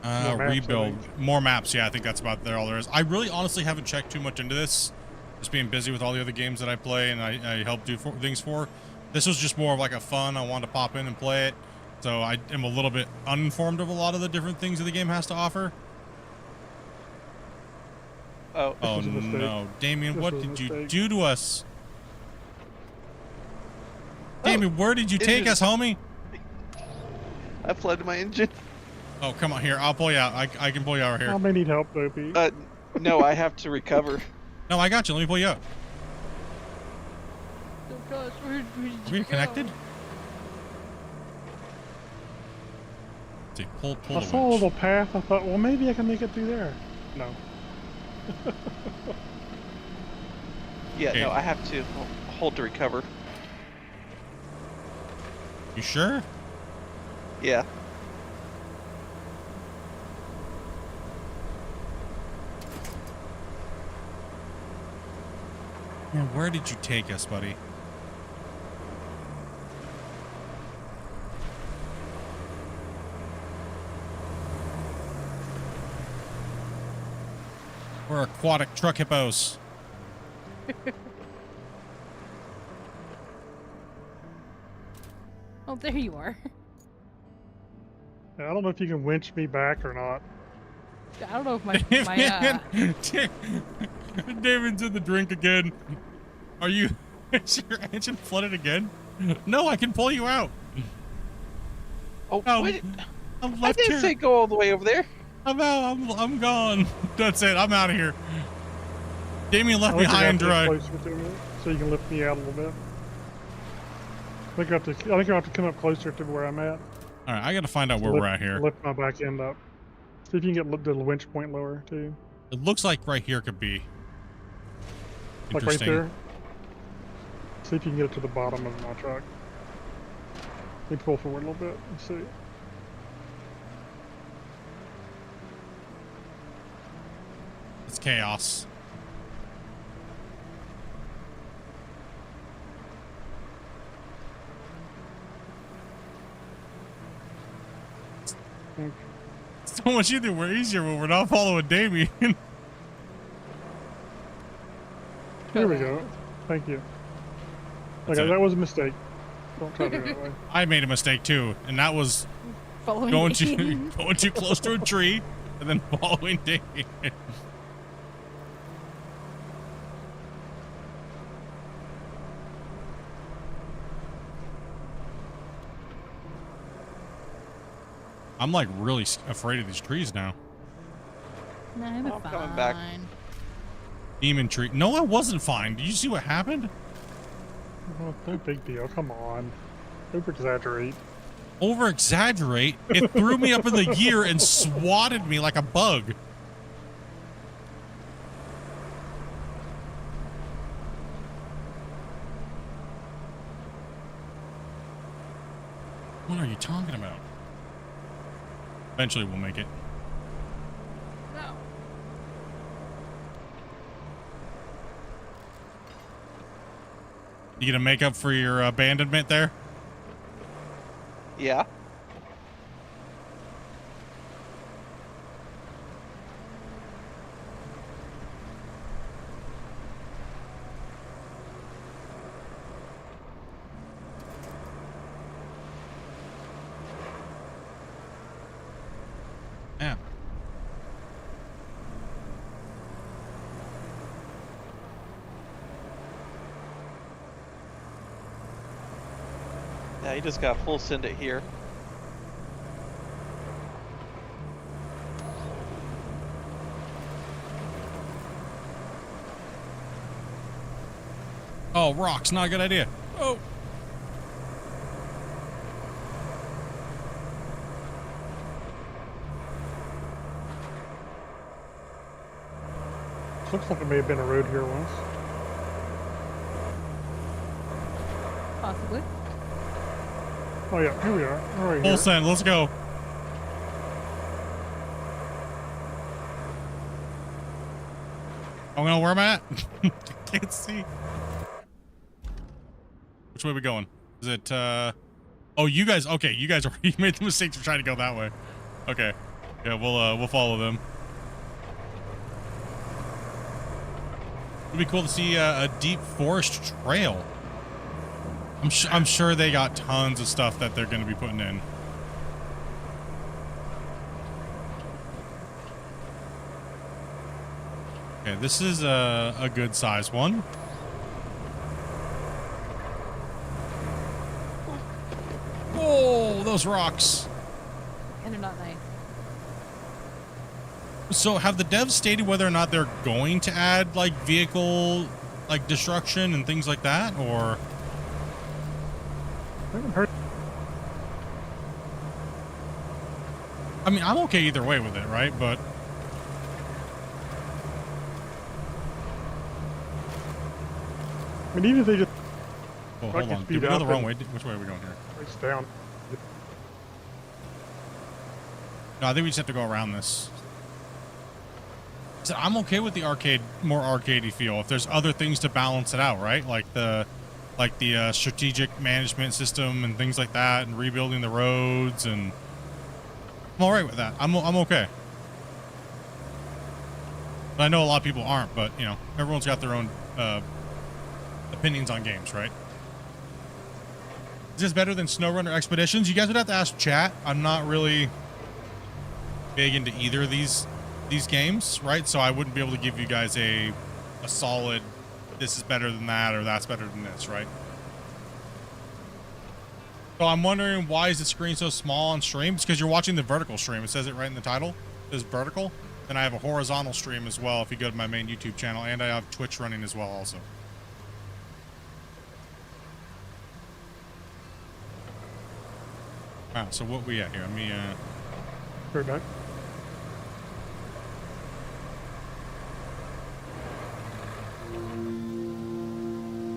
More maps, I Rebuild. think. More maps. Yeah, I think that's about all there is. I really honestly haven't checked too much into this. Just being busy with all the other games that I play and I help do things for. This was just more of like a fun. I wanted to pop in and play it. So I am a little bit uninformed of a lot of the different things that the game has to offer. Oh. Oh was a mistake. no. Damien, This what was a did you mistake. do to us? Damien, where did you take engine. us, homie? I flooded my engine. Oh, come on here. I'll pull you out. I can pull you out right I here. may need help, Dopey. No, I have to recover. No, I got you. Let me pull you up. Oh gosh, where did Are we you connected? go? Let's see, pull I the saw a winch. little path. I thought, well, maybe I can make it through there. No. Yeah, Okay. no, I have to hold to recover. You sure? Yeah. Man, where did you take us, buddy? We're aquatic truck hippos. Oh, there you are. I don't know if you can winch me back or not. I don't know if my David's in the drink again. Are you? Is your engine flooded again? No, I can pull you out. Oh, No, wait. I'm I left didn't here. say go all the way over there. I'm out. I'm gone. That's it. I'm out of here. Damien left I me think you're high and gonna have dry. to get closer to me so you can lift me out a little bit. I think you have to come up closer to where I'm at. All right, I got to find out where lift, we're at here. Lift my back end up. See if you can get the winch point lower too. It looks like right here could be Like right interesting. there. See if you can get it to the bottom of my truck. Let me pull forward a little bit and see. It's chaos. Okay. So much easier when we're not following Damien. Here we go. Thank you. That's Okay, it. that was a mistake. Don't try to do it that way. I made a mistake too, and that was following going Damien. going too close to a tree and then following Damien. I'm like really afraid of these trees now. No, I'm I'm fine. coming back. Demon tree. No, I wasn't fine. Did you see what happened? Oh, no big deal. Come on. Over exaggerate. Over exaggerate. It threw me up in the gear and swatted me like a bug. What are you talking about? Eventually we'll make it. No. You gonna make up for your abandonment there? Yeah. Yeah. Yeah, you just got full send it here. Oh, rocks, not a good idea. Oh. Looks like it may have been a road here once. Possibly. Oh yeah, here we are. All right. Full send, let's go. I don't know where I'm at. Can't see. Which way are we going? Is it, oh, you guys, okay, you guys already made the mistake of trying to go that way. Okay. Yeah, we'll follow them. It'd be cool to see a deep forest trail. I'm sure they got tons of stuff that they're going to be putting in. Okay, this is a good size one. Oh, those rocks. And they're not nice. So have the devs stated whether or not they're going to add like vehicle like destruction and things like that, or? I haven't heard. I mean, I'm okay either way with it, right? But I mean, even if they just oh, Rocket hold on, speed did we go up the wrong and- way? Which way are we going here? race down. No, I think we just have to go around this. So I'm okay with the arcade, more arcadey feel. If there's other things to balance it out, right? Like the strategic management system and things like that, and rebuilding the roads, and I'm all right with that. I'm okay. But I know a lot of people aren't. But you know, everyone's got their own opinions on games, right? Is this better than SnowRunner Expeditions? You guys would have to ask chat. I'm not really big into either of these games, right? So I wouldn't be able to give you guys a solid, this is better than that, or that's better than this, right? So I'm wondering, why is the screen so small on stream? It's because you're watching the vertical stream. It says it right in the title. It says vertical. Then I have a horizontal stream as well if you go to my main YouTube channel, and I have Twitch running as well also. Alright, so what we at here? Let me Right back.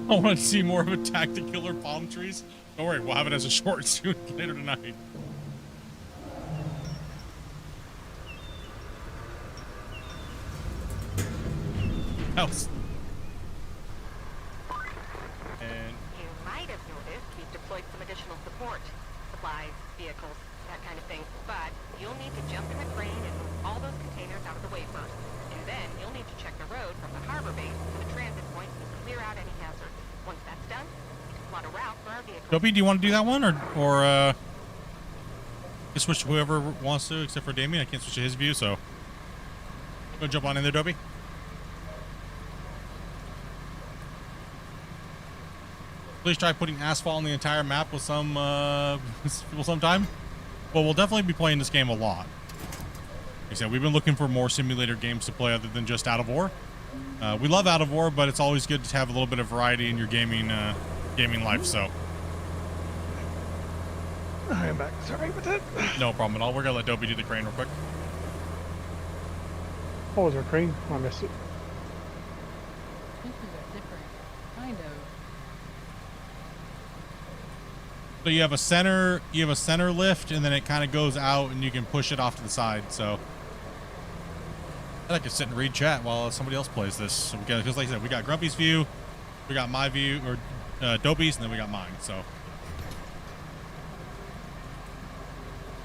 I want to see more of Attack the Killer palm trees. Don't worry, we'll have it as a short soon later tonight. Else. And You might have noticed we've deployed some additional support. Supplies, vehicles, that kind of thing. But you'll need to jump in the crane and move all those containers out of the way first. And then you'll need to check the road from the harbor base to the transit point and clear out any hazards. Once that's done, you can plot a route for our vehicles. Dopey, do you want to do that one, or just switch to whoever wants to, except for Damien? I can't switch to his view, so go jump on in there, Dopey. Please try putting asphalt on the entire map with some sometime. Well, we'll definitely be playing this game a lot. I said, we've been looking for more simulator games to play other than just Out of War. We love Out of War, but it's always good to have a little bit of variety in your gaming life. So I am back. Sorry about that. no problem at all. We're gonna let Dopey do the crane real quick. Oh, was there a crane? I missed it. This is a different kind of. So you have a center lift, and then it kind of goes out, and you can push it off to the side. So I like to sit and read chat while somebody else plays this. So because like I said, we got Grumpy's view, we got my view, or Dopey's, and then we got mine. So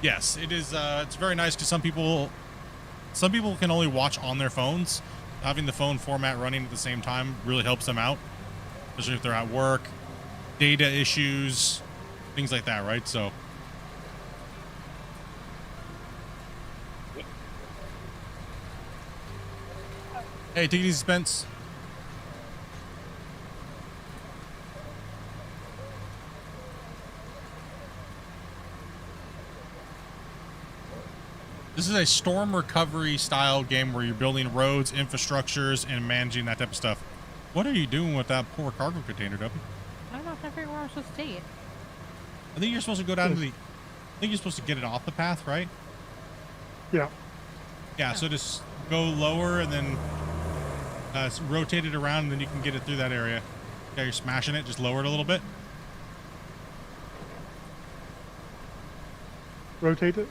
yes, it is. It's very nice because some people can only watch on their phones. Having the phone format running at the same time really helps them out, especially if they're at work, data issues, things like that, right? So hey, take it easy, Spence. This is a storm recovery style game where you're building roads, infrastructures, and managing that type of stuff. What are you doing with that poor cargo container, Duppy? I don't know if I figure where I'm supposed to take it. I think you're supposed to go down to the... I think you're supposed to get it off the path, right? Yeah. Yeah, so just go lower and then rotate it around, and then you can get it through that area. Yeah, you're smashing it. Just lower it a little bit. Rotate it.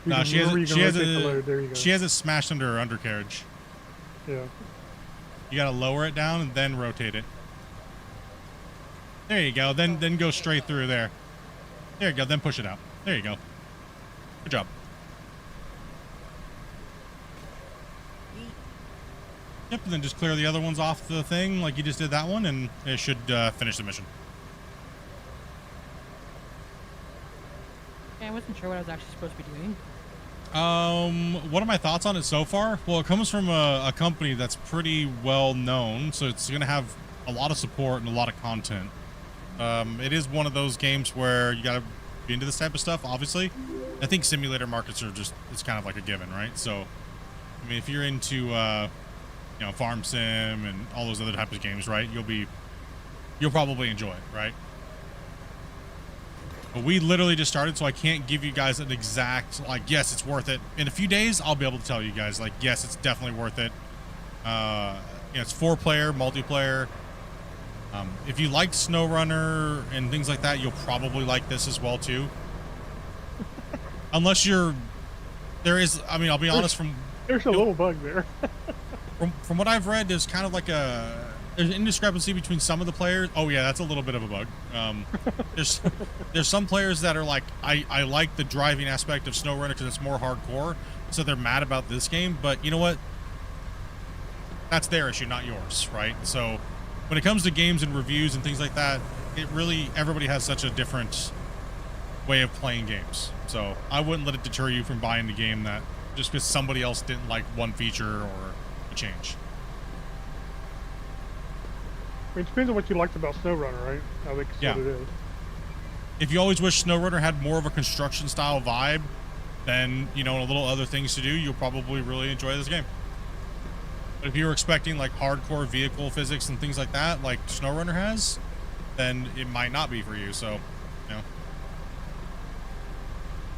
No, she has There you go. she has it smashed under her undercarriage. Yeah. You gotta lower it down and then rotate it. There you go. Then go straight through there. There you go. Then push it out. There you go. Good job. Yep, and then just clear the other ones off the thing like you just did that one, and it should finish the mission. Yeah, I wasn't sure what I was actually supposed to be doing. What are my thoughts on it so far? Well, it comes from a company that's pretty well known, so it's going to have a lot of support and a lot of content. It is one of those games where you got to be into this type of stuff, obviously. I think simulator markets are just, it's kind of like a given, right? So, I mean, if you're into, farm sim and all those other types of games, right? You'll probably enjoy it, right? But we literally just started, so I can't give you guys an exact, like, yes, it's worth it. In a few days, I'll be able to tell you guys, like, yes, it's definitely worth it. It's 4-player, multiplayer. If you liked SnowRunner and things like that, you'll probably like this as well, too. Unless I'll be honest, There's a little bug there. From what I've read, there's kind of like there's an indiscrepancy between some of the players. Oh yeah, that's a little bit of a bug. There's some players that are like, I like the driving aspect of SnowRunner because it's more hardcore, so they're mad about this game. But you know what? That's their issue, not yours, right? So when it comes to games and reviews and things like that, everybody has such a different way of playing games. So I wouldn't let it deter you from buying the game that just because somebody else didn't like one feature or a change. It depends on what you liked about SnowRunner, right? I think that's what it is. If you always wish SnowRunner had more of a construction style vibe, then, and a little other things to do, you'll probably really enjoy this game. But if you were expecting like hardcore vehicle physics and things like that, like SnowRunner has, then it might not be for you. So,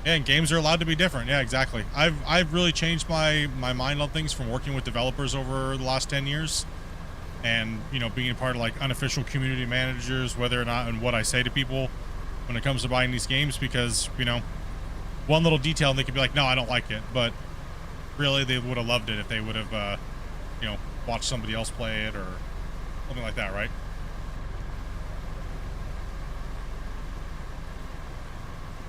Yeah, and games are allowed to be different. Yeah, exactly. I've really changed my mind on things from working with developers over the last 10 years. And, being a part of like unofficial community managers, whether or not and what I say to people when it comes to buying these games, because, one little detail and they could be like, no, I don't like it. But really they would have loved it if they would have, watched somebody else play it or something like that, right?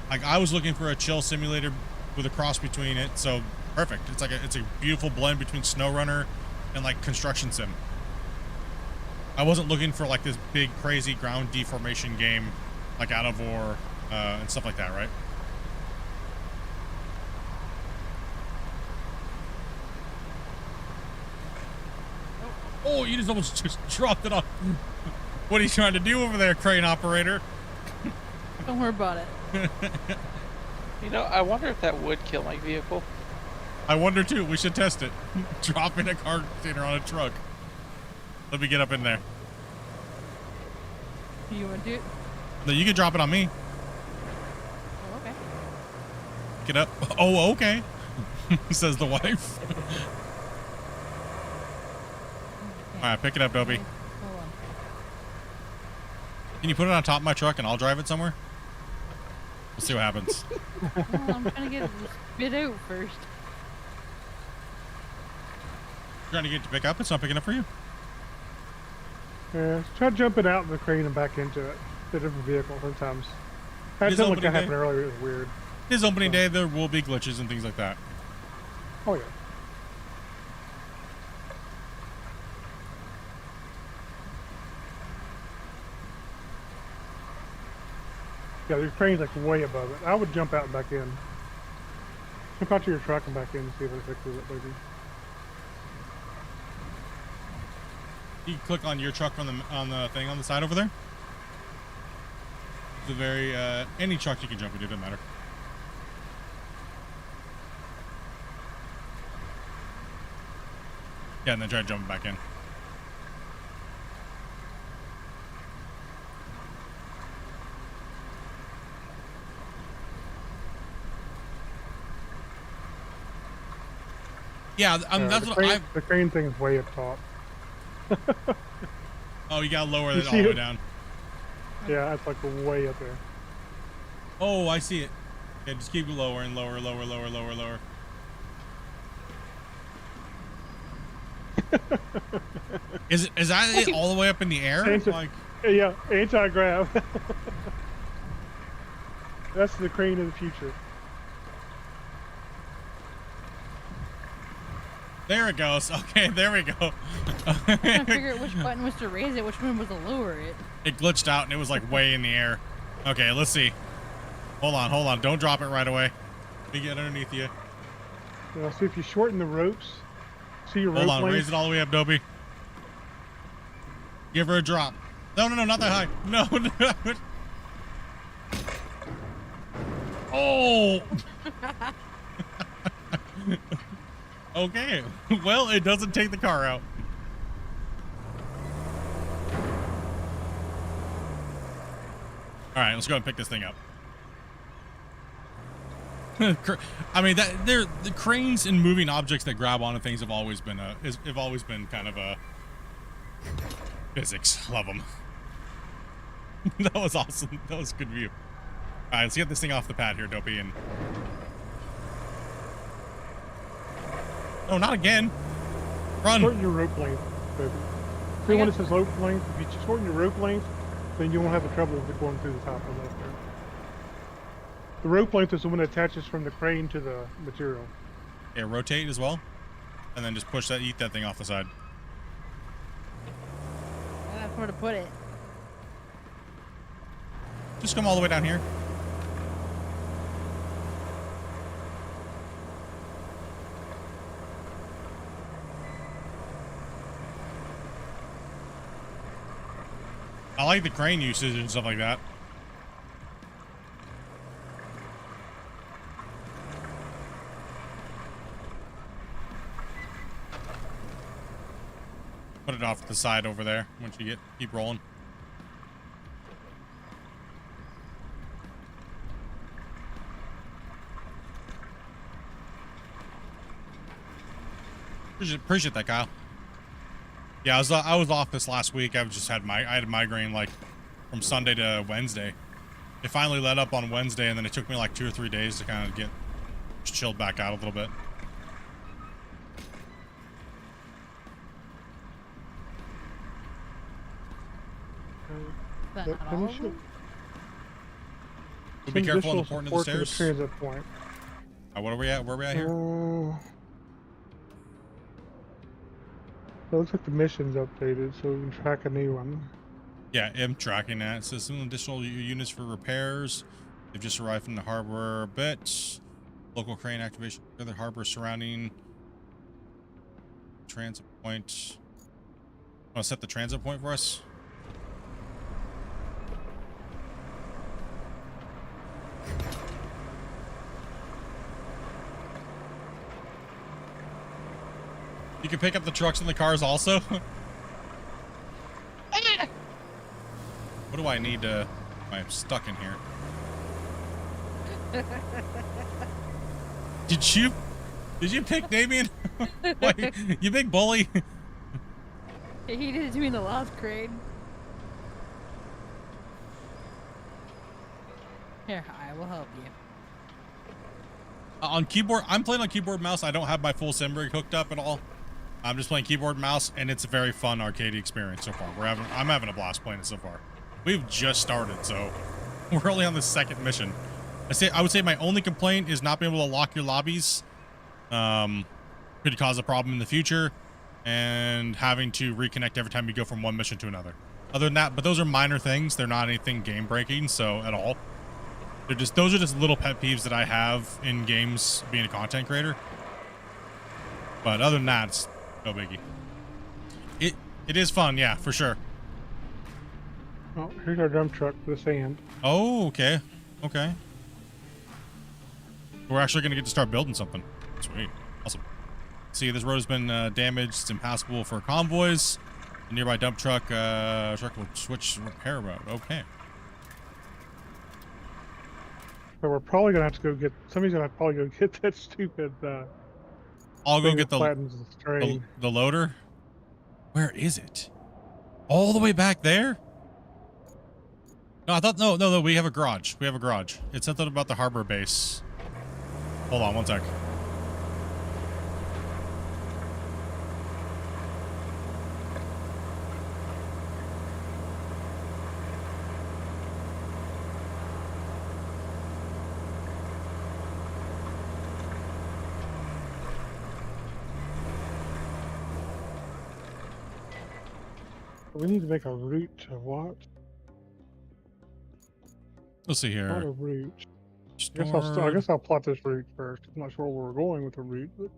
Like I was looking for a chill simulator with a cross between it. So perfect. It's a beautiful blend between SnowRunner and like construction sim. I wasn't looking for like this big crazy ground deformation game like Out of War and stuff like that, right? Oh, you just almost just dropped it off. What are you trying to do over there, crane operator? Don't worry about it. I wonder if that would kill my vehicle. I wonder too. We should test it. Dropping a car container on a truck. Let me get up in there. You want to do it? No, you can drop it on me. Oh, okay. Get up. Oh, okay. Says the wife. All right, pick it up, Dopey. Hold on. Can you put it on top of my truck and I'll drive it somewhere? We'll see what happens. Well, I'm trying to get it spit out first. Trying to get it to pick up. It's not picking up for you. Yeah, try jumping out of the crane and back into it. It's a different vehicle sometimes. That It is didn't look opening that happened day. earlier. It was weird. It is opening day. There will be glitches and things like that. Oh yeah. Yeah, the crane's like way above it. I would jump out and back in. Jump out to your truck and back in and see if it fixes it, maybe. You can click on your truck on the thing on the side over there. The very any truck you can jump into, doesn't matter. Yeah, and then try jumping back in. Yeah, that's the what crane, I. the crane thing's way up top. Oh, you gotta lower You it all see the way it? down. Yeah, it's like way up there. Oh, I see it. Yeah, just keep it lower and lower, lower, lower, lower, lower. Is that it all the way up in the air? Anti- Like, Yeah, anti-grav. That's the crane of the future. there it goes. Okay, there we go. I'm trying to figure out which button was to raise it, which one was to lower it. It glitched out and it was like way in the air. Okay, let's see. Hold on. Don't drop it right away. Let me get underneath you. Now, see if you shorten the ropes. See your rope Hold on, length? raise it all the way up, Dobie. Give her a drop. No, not that high. No. Oh. Okay. Well, it doesn't take the car out. All right, let's go and pick this thing up. I mean, the cranes and moving objects that grab onto things have always been kind of a physics. Love them. That was awesome. That was a good view. All right, let's get this thing off the pad here, Dopey. And no, not again. Run. Shorten your rope length, baby. See when it says rope length? If you shorten your rope length, then you won't have the trouble with it going through the top of that there. The rope length is the one that attaches from the crane to the material. Yeah, rotate as well, and then just push that, eat that thing off the side. That's where to put it. Just come all the way down here. I like the crane usage and stuff like that. Put it off to the side over there once you keep rolling. Appreciate that, Kyle. Yeah, I was off this last week. I had a migraine like from Sunday to Wednesday. It finally let up on Wednesday, and then it took me like 2 or 3 days to kind of get chilled back out a little bit. Is that not Let all me of show- them? So be careful on the Some porting of the additional stairs. support to the transit point. What are we at? Where are we at here? It looks like the mission's updated, so we can track a new one. Yeah, I'm tracking that. It says some additional units for repairs. They've just arrived from the harbor a bit. Local crane activation. Other harbor surrounding transit point. Want to set the transit point for us? You can pick up the trucks and the cars also. What do I need to? I'm stuck in here. Did you pick Damien? Why, you big bully. He did it to me in the last grade. Here, I will help you. On keyboard, I'm playing on keyboard mouse. I don't have my full sim rig hooked up at all. I'm just playing keyboard mouse, and it's a very fun arcade experience so far. I'm having a blast playing it so far. We've just started, so we're only on the second mission. I would say my only complaint is not being able to lock your lobbies. Could cause a problem in the future, and having to reconnect every time you go from one mission to another. Other than that, but those are minor things. They're not anything game breaking, so at all. Those are just little pet peeves that I have in games being a content creator. But other than that, it's no biggie. It is fun, yeah, for sure. Oh, here's our dump truck for the sand. Oh, okay. Okay. We're actually going to get to start building something. Sweet. Awesome. See, this road has been damaged. It's impassable for convoys. The nearby dump truck will switch repair mode. Okay. So we're probably gonna have to go get. Somebody's gonna probably go get that stupid. I'll go thing get that flattens the train. the loader. Where is it? All the way back there? No, I thought no. We have a garage. We have a garage. It's something about the harbor base. Hold on, one sec. We need to make a route to what? Let's see Not a here. route. I guess I'll plot this route first. I'm not sure where we're going with the route, but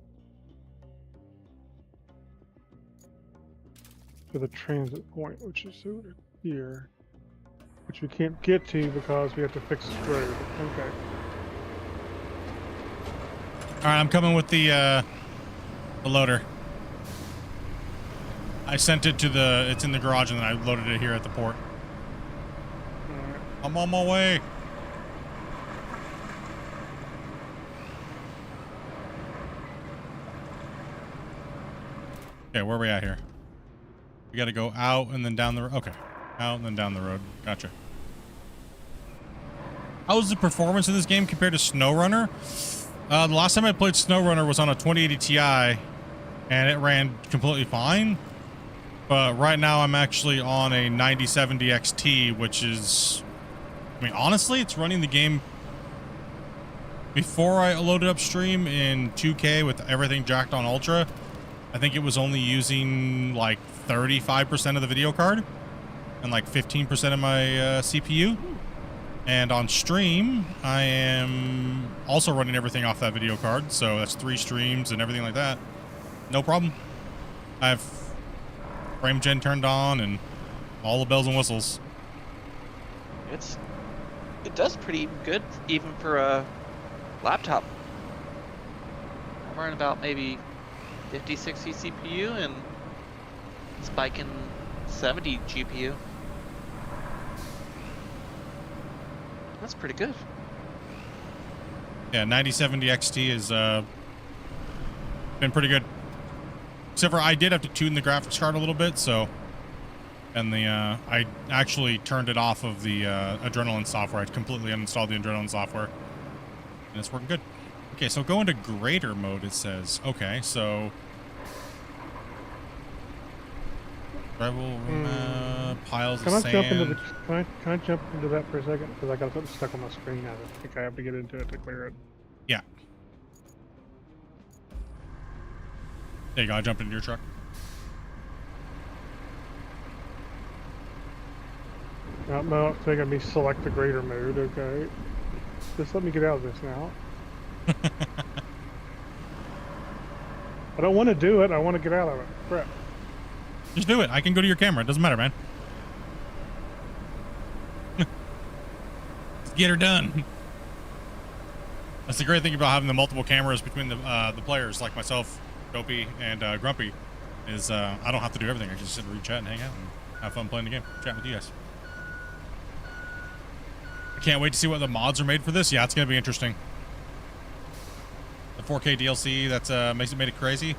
to the transit point, which is over here, which we can't get to because we have to fix the road. Okay. All right, I'm coming with the loader. I sent it to it's in the garage, and then I loaded it here at the port. Alright. I'm on my way. Okay, where are we at here? We got to go out and then down the road. Okay, out and then down the road. Gotcha. How was the performance of this game compared to SnowRunner? The last time I played SnowRunner was on a 2080 Ti, and it ran completely fine. But right now I'm actually on a 9070 XT, which is, I mean, honestly, it's running the game before I loaded up stream in 2K with everything jacked on Ultra. I think it was only using like 35% of the video card and like 15% of my CPU. And on stream, I am also running everything off that video card. So that's 3 streams and everything like that. No problem. I have frame gen turned on and all the bells and whistles. It does pretty good even for a laptop. I'm running about maybe 50, 60 CPU and spiking 70 GPU. That's pretty good. Yeah, 9070 XT has been pretty good. Except for I did have to tune the graphics card a little bit, so, and I actually turned it off of the Adrenaline software. I completely uninstalled the Adrenaline software, and it's working good. Okay, so go into grader mode, it says. Okay, so gravel piles of sand. Can I jump into that for a second? Because I got something stuck on my screen. I think I have to get into it to clear it. Yeah. There you go. I jumped into your truck. No, it's making me select the grader mode. Okay. Just let me get out of this now. I don't want to do it. I want to get out of it. Crap. Just do it. I can go to your camera. It doesn't matter, man. Let's get her done. That's the great thing about having the multiple cameras between the players like myself. Dopey, and Grumpy is I don't have to do everything. I can just sit and read chat and hang out and have fun playing the game, chat with you guys. I can't wait to see what the mods are made for this. Yeah, it's gonna be interesting. The 4K DLC that's made it crazy.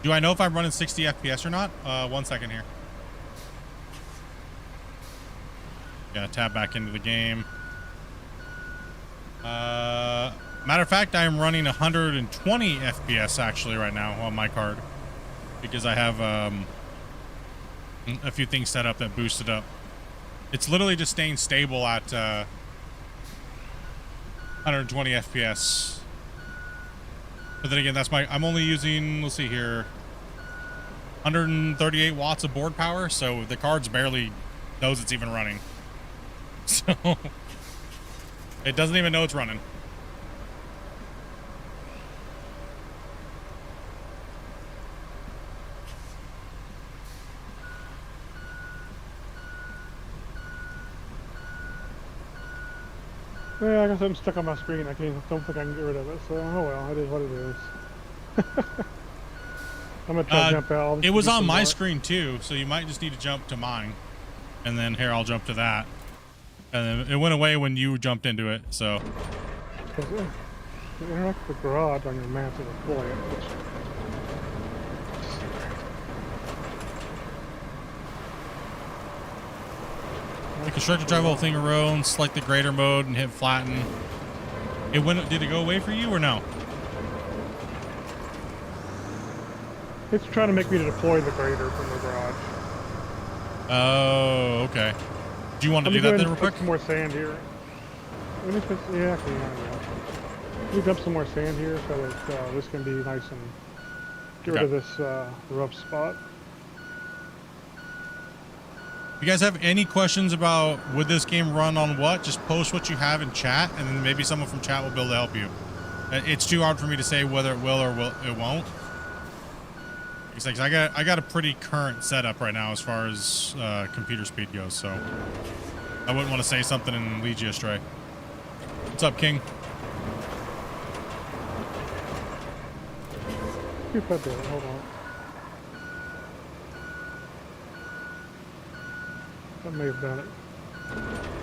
Do I know if I'm running 60 FPS or not? 1 second here. Gotta tab back into the game. Matter of fact, I am running 120 FPS actually right now on my card because I have a few things set up that boost it up. It's literally just staying stable at 120 FPS. But then again, that's I'm only using, let's see here, 138 watts of board power, so the card's barely knows it's even running. So it doesn't even know it's running. Yeah, I guess I'm stuck on my screen. Don't think I can get rid of it. So, oh well, it is what it is. I'm gonna try to jump out. It was on my screen too, so you might just need to jump to mine. And then here, I'll jump to that. And then it went away when you jumped into it, so. Interact with the garage on your map to deploy it. The constructor drive the whole thing around, select the grader mode, and hit flatten. It went. Did it go away for you or no? It's trying to make me to deploy the grader from the garage. Oh, okay. Do you want to do that then real quick? Put some more sand here. Yeah, actually, Let me dump some more sand here so that this can be nice and get rid of this rough spot. If you guys have any questions about would this game run on what, just post what you have in chat, and then maybe someone from chat will be able to help you. It's too hard for me to say whether it will or it won't. It's like I got a pretty current setup right now as far as computer speed goes, so I wouldn't want to say something and lead you astray. What's up, King? Hold on. That may have done it.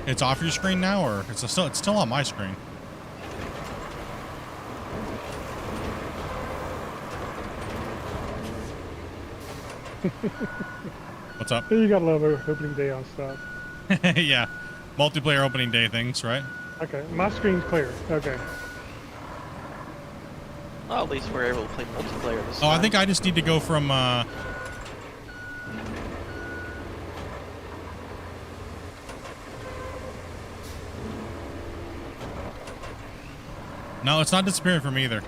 It's off your screen now, or it's still on my screen? What's up? You gotta love opening day on stuff. Yeah, multiplayer opening day things, right? Okay, my screen's clear. Okay. Well, at least we're able to play multiplayer this Oh, time. I think I just need to go from No, it's not disappearing from me either.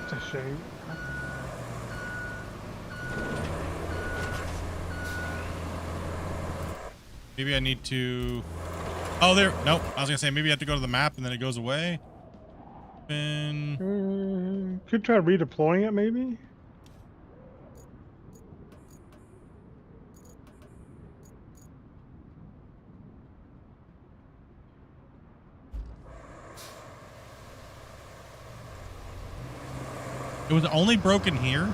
It's a shame. Maybe I need to... Oh, there. Nope. I was going to say, maybe I have to go to the map and then it goes away. Could try redeploying it, maybe? It was only broken here?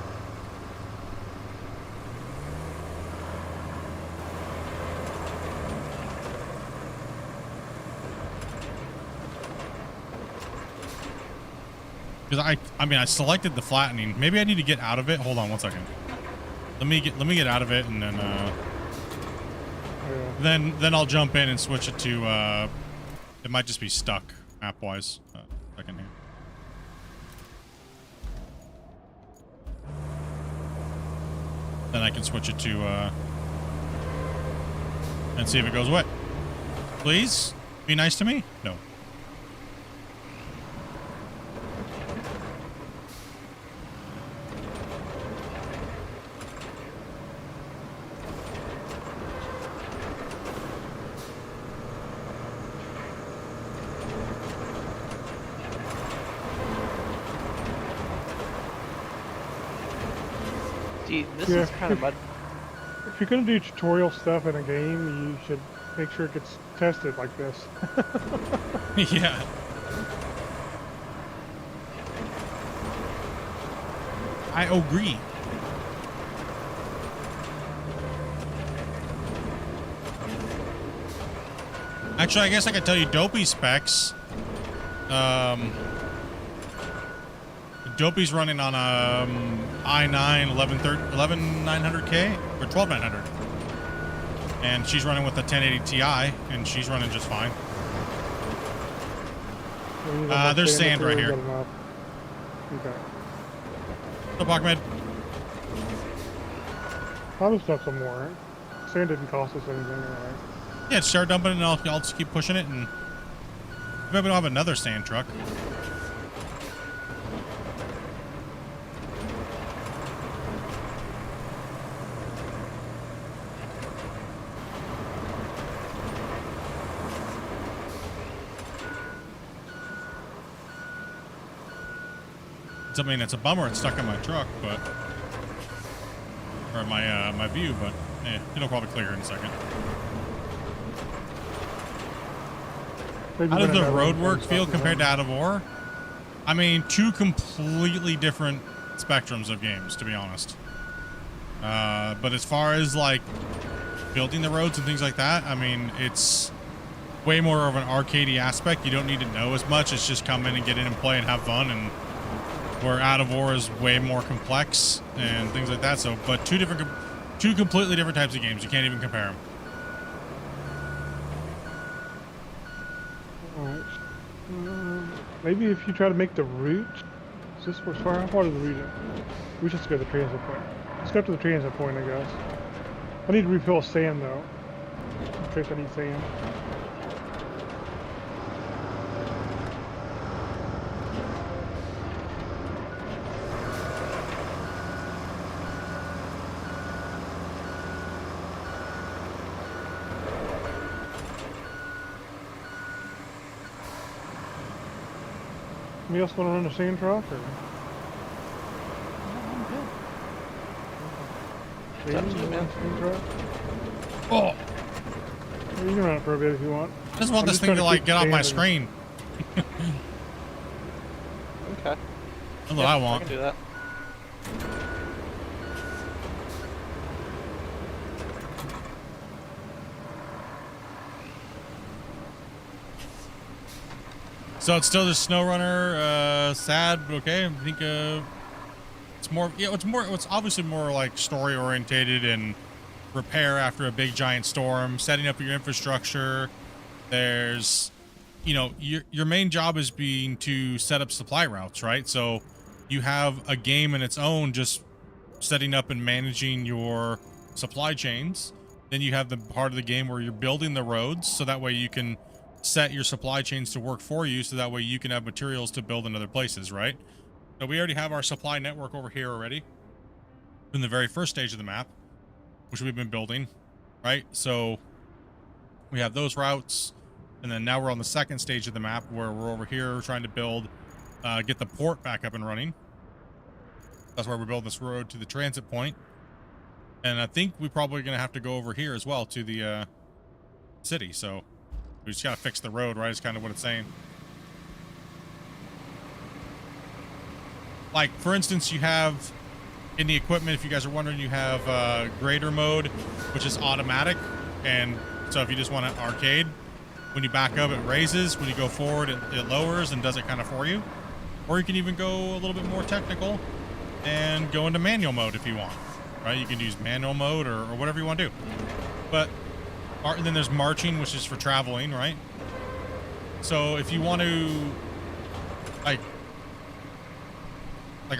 Because I mean, I selected the flattening. Maybe I need to get out of it. Hold on 1 second. Let me get out of it, and then then I'll jump in and switch it to it might just be stuck map wise. Second here. Then I can switch it to and see if it goes away. Please be nice to me. No. This is kind of mud. if you're gonna do tutorial stuff in a game, you should make sure it gets tested like this. Yeah. I agree. Actually, I guess I could tell you Dopey specs. Dopey's running on a i9 11900K or 12900, and she's running with a 1080 Ti, and she's running just fine. There's sand right here. Okay. So, Ahmed. Probably stuff some more, right? Sand didn't cost us anything, right? Yeah, start dumping it, and I'll just keep pushing it, and maybe we'll have another sand truck. I mean, it's a bummer it's stuck in my truck, but or my my view, but it'll probably clear in a second. How does the road work feel compared to Out of War? I mean, two completely different spectrums of games, to be honest. But as far as like building the roads and things like that, I mean, it's way more of an arcadey aspect. You don't need to know as much. It's just come in and get in and play and have fun. And where Out of War is way more complex and things like that. So, but two completely different types of games. You can't even compare them. Maybe if you try to make the route, is this what's far? How far is the route? We should go to the transit point. Let's go up to the transit point, I guess. I need to refill sand though, in case I need sand. Anybody else want to run a sand truck? Or? It's up to you, man. Sand truck? Oh, Well, you can run it for a bit if you want. I just want this thing to like get off my screen. Okay. That's what I want. I can do that. So it's still just SnowRunner, sad, but okay. I think it's more, yeah, it's obviously more like story orientated and repair after a big giant storm, setting up your infrastructure. There's, you know, your main job is being to set up supply routes, right? So you have a game in its own, just setting up and managing your supply chains. Then you have the part of the game where you're building the roads, so that way you can set your supply chains to work for you, so that way you can have materials to build in other places, right? So we already have our supply network over here already in the very first stage of the map, which we've been building, right? So we have those routes, and then now we're on the second stage of the map where we're over here trying to build, get the port back up and running. That's where we're building this road to the transit point. And I think we're probably going to have to go over here as well to the city, so we just gotta fix the road, right? Is kind of what it's saying. Like, for instance, you have in the equipment, if you guys are wondering, you have grader mode, which is automatic. And so if you just want to arcade, when you back up, it raises. When you go forward, it lowers and does it kind of for you. Or you can even go a little bit more technical and go into manual mode if you want, right? You can use manual mode or whatever you want to do. But and then there's marching, which is for traveling, right? So if you want to, like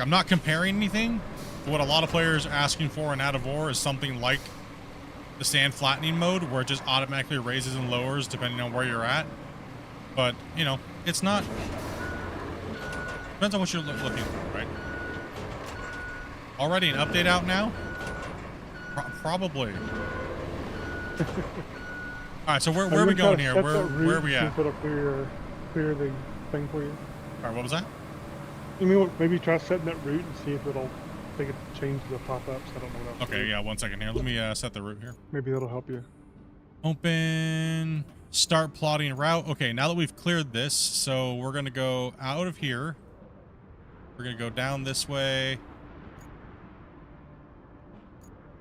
I'm not comparing anything, but what a lot of players are asking for in Out of War is something like the sand flattening mode, where it just automatically raises and lowers depending on where you're at. But, you know, it's not, depends on what you're looking for, right? Already an update out now? Probably. All right, so where are we going here? Where are we at? Put up clear the thing for you. All right, what was that? You mean maybe try setting that route and see if it'll they could change the pop-ups. I don't know what else. Okay, yeah, 1 second here. Let me set the route here. Maybe that'll help you. Open, start plotting route. Okay, now that we've cleared this, so we're going to go out of here. We're going to go down this way.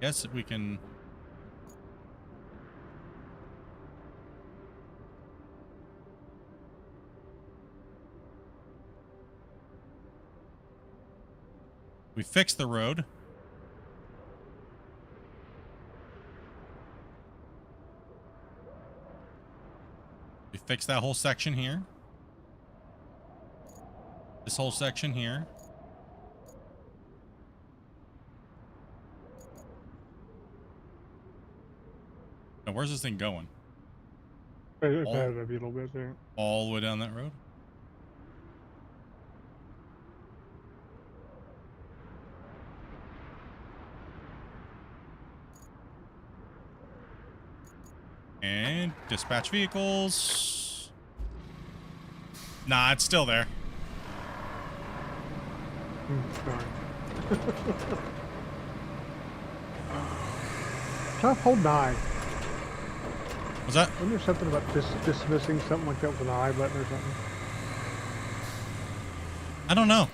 Yes, we can. We fixed the road. We fixed that whole section here. This whole section here. Now, where's this thing going? I've had it a little bit there. All the way down that road? And dispatch vehicles. Nah, it's still there. Sorry. Try to hold an eye. Was that? Wasn't there something about dismissing something like that with an eye button or something? I don't know.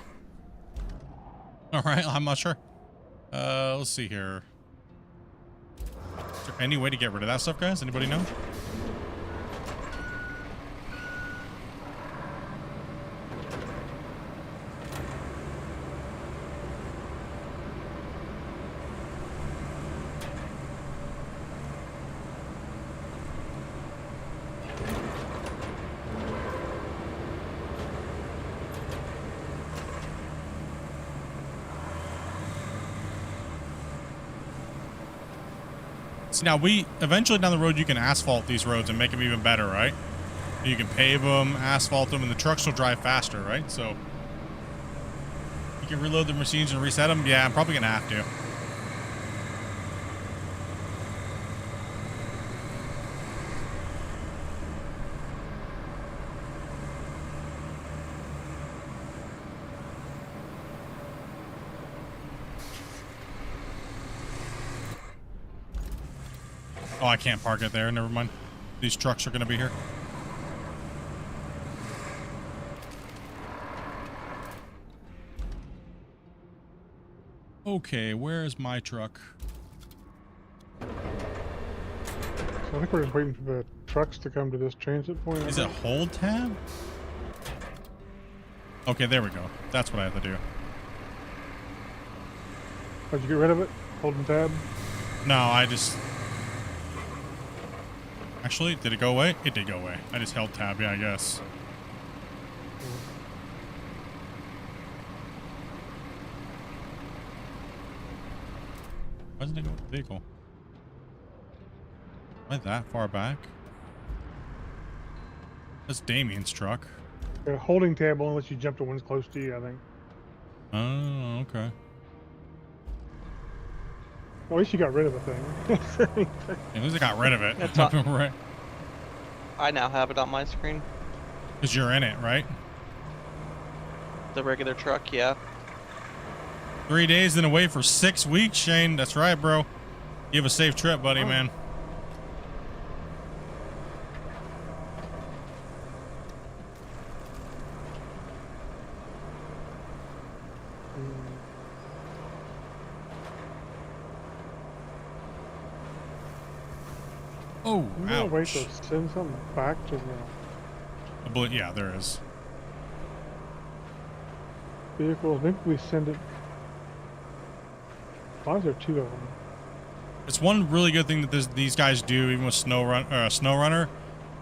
All right, I'm not sure. Let's see here. Is there any way to get rid of that stuff, guys? Anybody know? Now, eventually down the road, you can asphalt these roads and make them even better, right? You can pave them, asphalt them, and the trucks will drive faster, right? So you can reload the machines and reset them. Yeah, I'm probably going to have to. Oh, I can't park it there. Never mind. These trucks are going to be here. Okay, where is my truck? So I think we're just waiting for the trucks to come to this transit point. Is it hold tab? Okay, there we go. That's what I have to do. Did you get rid of it? Holding tab? No, I just... Actually, did it go away? It did go away. I just held tab, yeah, I guess. Why doesn't it go with the vehicle? Am I that far back? That's Damien's truck. Yeah, holding tab only lets you jump to one's close to you, I think. Oh, okay. Well, at least you got rid of the thing. At least I got rid of it. That's not- Right. I now have it on my screen. Because you're in it, right? The regular truck, yeah. 3 days and away for 6 weeks, Shane. That's right, bro. You have a safe trip, buddy, man. Oh, No, wait ouch. to send something back to the A bullet, yeah, there is. vehicle. Maybe we send it. Why is there two of them? It's one really good thing that these guys do, even with SnowRunner,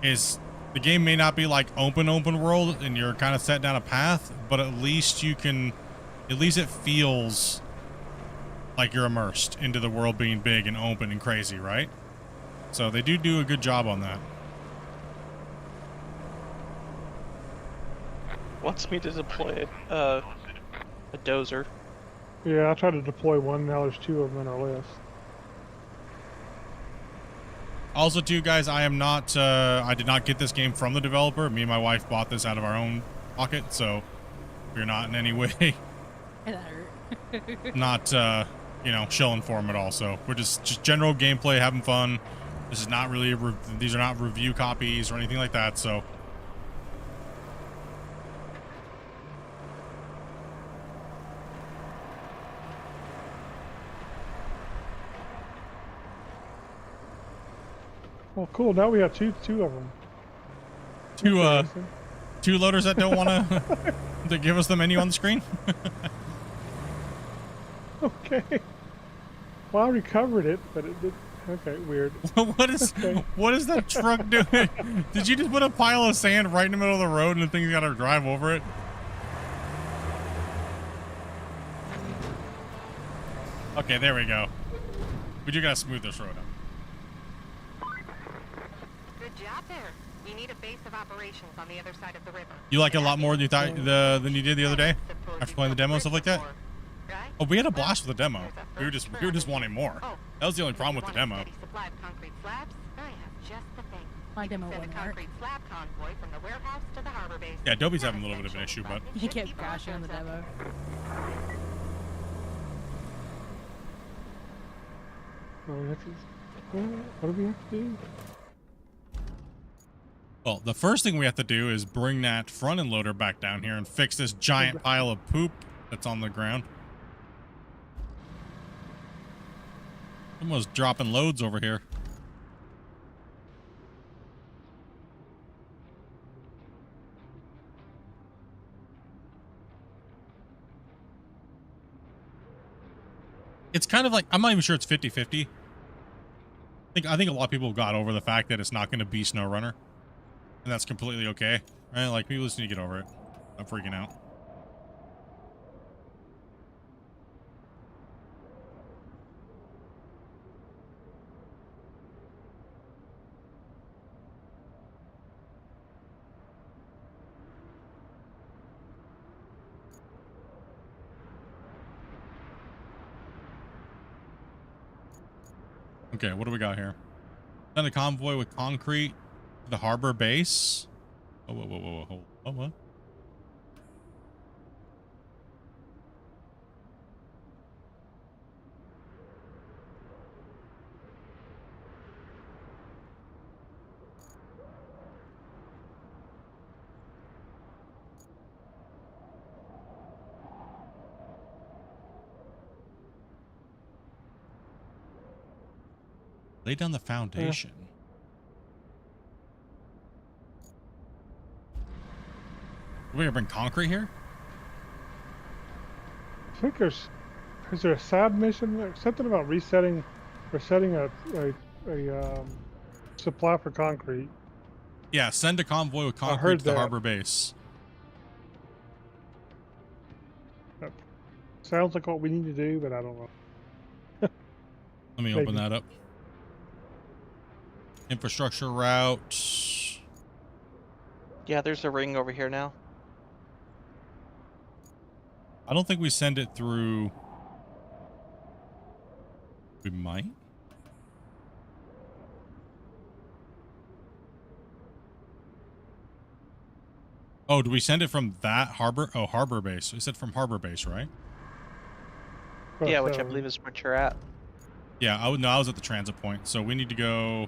is the game may not be like open world and you're kind of set down a path, but at least you can, at least it feels like you're immersed into the world being big and open and crazy, right? So they do a good job on that. Wants me to deploy a dozer. Yeah, I tried to deploy one. Now there's two of them in our list. Also, too, guys, I am not, I did not get this game from the developer. Me and my wife bought this out of our own pocket, so you're not in any way. And that hurt. not you know, shilling for them at all. So we're just general gameplay, having fun. This is not really these are not review copies or anything like that. So Well, cool. Now we have two of them. two loaders that don't want to give us the menu on the screen. Okay. Well, I recovered it, but it did. Okay, weird. What is that truck doing? Did you just put a pile of sand right in the middle of the road and the thing's got to drive over it? Okay, there we go. We do gotta smooth this road up. Good job there. We need a base of operations on the other side of the river. You like it a lot more than you thought than you did the other day after playing the demo and stuff like that? Right? Oh, we had a blast with the demo. We were just wanting more. Oh, That was the only problem with the demo. steady supply of concrete slabs? I have just the thing. My You can demo send a wouldn't work. concrete slab convoy from the warehouse to the harbor base. Yeah, Adobe's Not having a little bit of an issue, essential, but it He should kept keep our crashing on the roads up. demo. What do we have to do? well, the first thing we have to do is bring that front end loader back down here and fix this giant pile of poop that's on the ground. Almost dropping loads over here. It's kind of like, I'm not even sure it's 50-50. I think a lot of people got over the fact that it's not going to be SnowRunner. And that's completely okay. Right? Like, people just need to get over it. I'm freaking out. Okay, what do we got here? Send a convoy with concrete to the harbor base. Oh, whoa. Oh, what? Lay down the foundation. We're gonna bring concrete here? I think is there a sab mission? Something about resetting a supply for concrete. Yeah, send a convoy with concrete heard to the that. harbor base. That sounds like what we need to do, but I don't know. Let me open that up. Infrastructure route. Yeah, there's a ring over here now. I don't think we send it through. We might. Oh, do we send it from that harbor? Oh, harbor base. We said from harbor base, right? Yeah, which I believe is where you're at. Yeah, I was at the transit point. So we need to go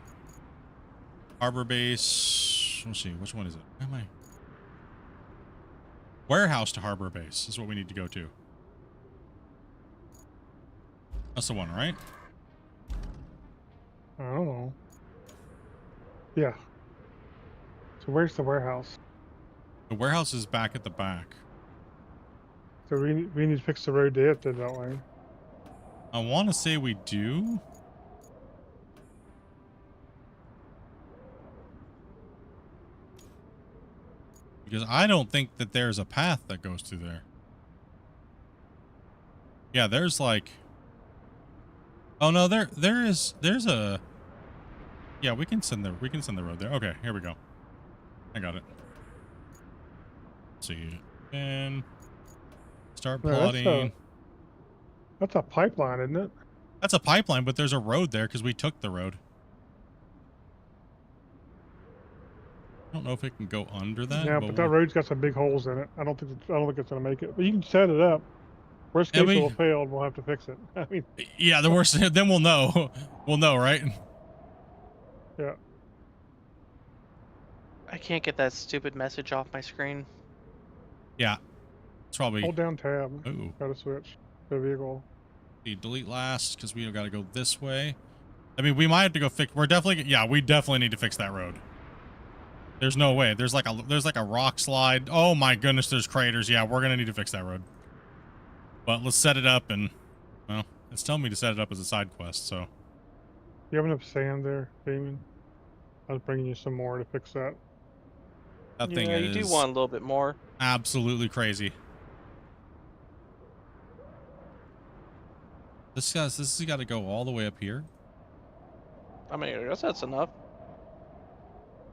harbor base. Let's see, which one is it? Where am I? Warehouse to harbor base is what we need to go to. That's the one, right? I don't know. Yeah. So where's the warehouse? The warehouse is back at the back. So we need to fix the road to it, then, don't we? I want to say we do. Because I don't think that there's a path that goes through there. Yeah, there's like... Oh no, there's a... Yeah, we can send the road there. Okay, here we go. I got it. Let's see. And start No, plotting. That's a pipeline, isn't it? That's a pipeline, but there's a road there because we took the road. I don't know if it can go under that. Yeah, but that road's got some big holes in it. I don't think it's gonna make it. But you can set it up. Worst And case, we- it'll fail. We'll have to fix it. I mean, Yeah, the worst. Then we'll know. We'll know, right? yeah. I can't get that stupid message off my screen. Yeah. It's probably. Hold down tab. Ooh. Try to switch the vehicle. Delete last because we got to go this way. I mean, we might have to go fix. We're definitely. Yeah, we definitely need to fix that road. There's no way. There's like a rock slide. Oh my goodness, there's craters. Yeah, we're gonna need to fix that road. But let's set it up and, well, it's telling me to set it up as a side quest. So You have enough sand there, Damon? I was bringing you some more to fix that. that thing Yeah, is you do want a little bit more. absolutely crazy. This has got to go all the way up here. I mean, I guess that's enough.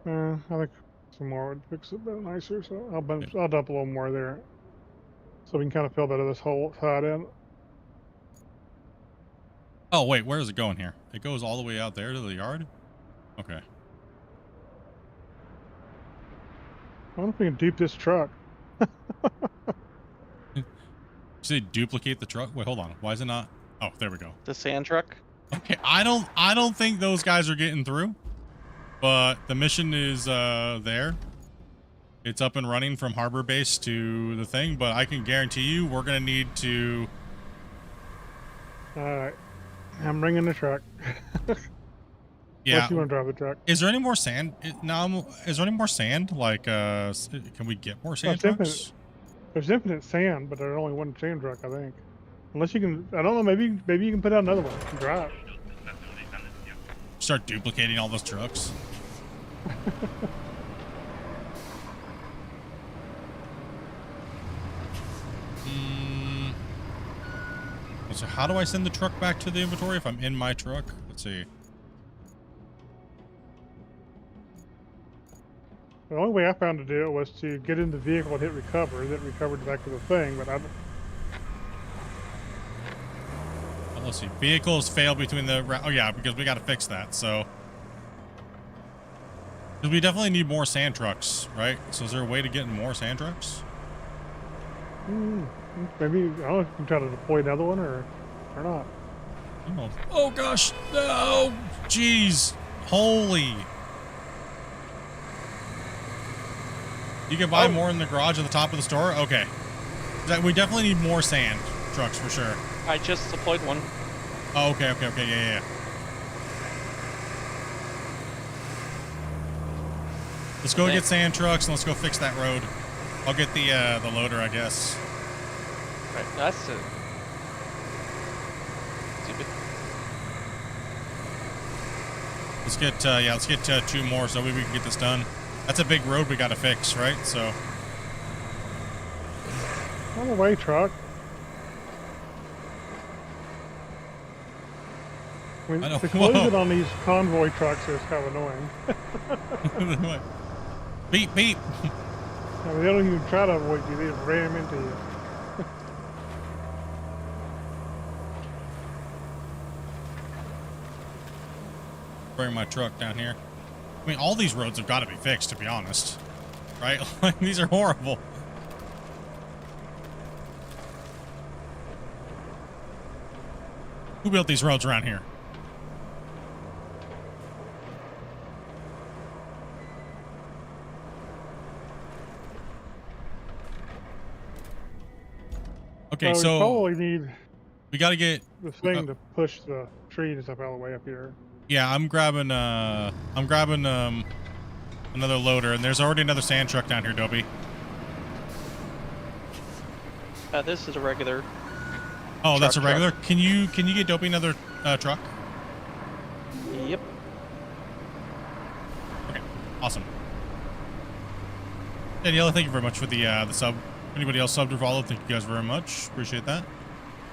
I think some more would fix it a bit nicer, so I'll dump a little more there. So we can kind of fill that this whole side in. Oh wait, where is it going here? It goes all the way out there to the yard. Okay. I don't know if we can dupe this truck. You say duplicate the truck? Wait, hold on. Why is it not? Oh, there we go. The sand truck. Okay, I don't think those guys are getting through, but the mission is there. It's up and running from harbor base to the thing, but I can guarantee you we're gonna need to. All right, I'm bringing the truck. Yeah. Unless you want to drive the truck. Is there any more sand? No. Is there any more sand? Like, can we get more sand That's trucks? There's infinite sand, but there's only one sand truck, I think. Unless you can, I don't know. Maybe you can put out another one and drive. Start duplicating all those trucks. So how do I send the truck back to the inventory if I'm in my truck? Let's see. The only way I found to do it was to get in the vehicle and hit recover. Then it recovered back to the thing, but I. Oh, let's see. Vehicles fail between the. Oh yeah, because we got to fix that. So. Because we definitely need more sand trucks, right? So is there a way to get more sand trucks? Maybe I don't know if you can try to deploy another one or not. Oh, oh gosh! No! Jeez! Holy! You can buy more in the garage at the top of the store. Okay. We definitely need more sand trucks for sure. I just deployed one. Oh, okay, yeah. Let's go get sand trucks and let's go fix that road. I'll get the loader, I guess. Right, that's it. Stupid. Let's get two more so we can get this done. That's a big road we got to fix, right? So. On the way, truck. I mean, the collision on these convoy trucks is kind of annoying. Beep, beep. I mean, they don't even try to avoid you; they just ram into you. Bring my truck down here. I mean, all these roads have got to be fixed, to be honest. Right? Like, these are horrible. Who built these roads around here? Okay, We so probably need we got to get the thing to push the tree and stuff all the way up here. Yeah, I'm grabbing another loader, and there's already another sand truck down here, Dobie. This is a regular. Oh, that's a regular. Can you get Dobie another truck? Yep. Okay, awesome. Daniela, thank you very much for the sub. Anybody else subbed or followed? Thank you guys very much. Appreciate that.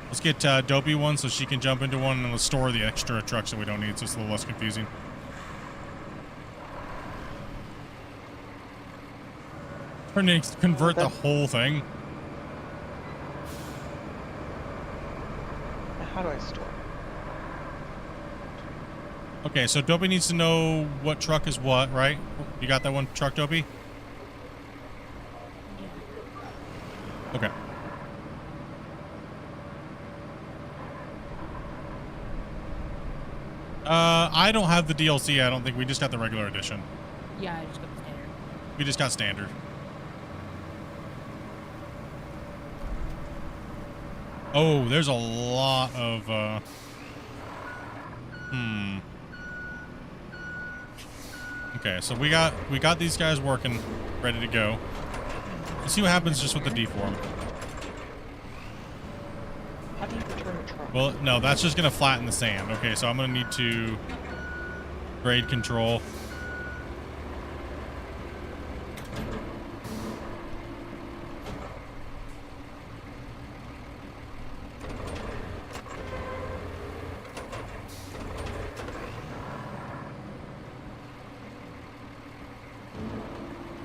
Let's get Dopey one so she can jump into one, and let's store the extra trucks that we don't need so it's a little less confusing. Trying to convert the whole thing. How do I store? Okay, so Dopey needs to know what truck is what, right? You got that one truck, Dopey? Okay. I don't have the DLC. I don't think we just got the regular edition. Yeah, I just got the standard. We just got standard. Oh, there's a lot of Okay, so we got these guys working, ready to go. Let's see what happens just with the deform. How do you return a truck? Well, no, that's just gonna flatten the sand. Okay, so I'm gonna need to grade control.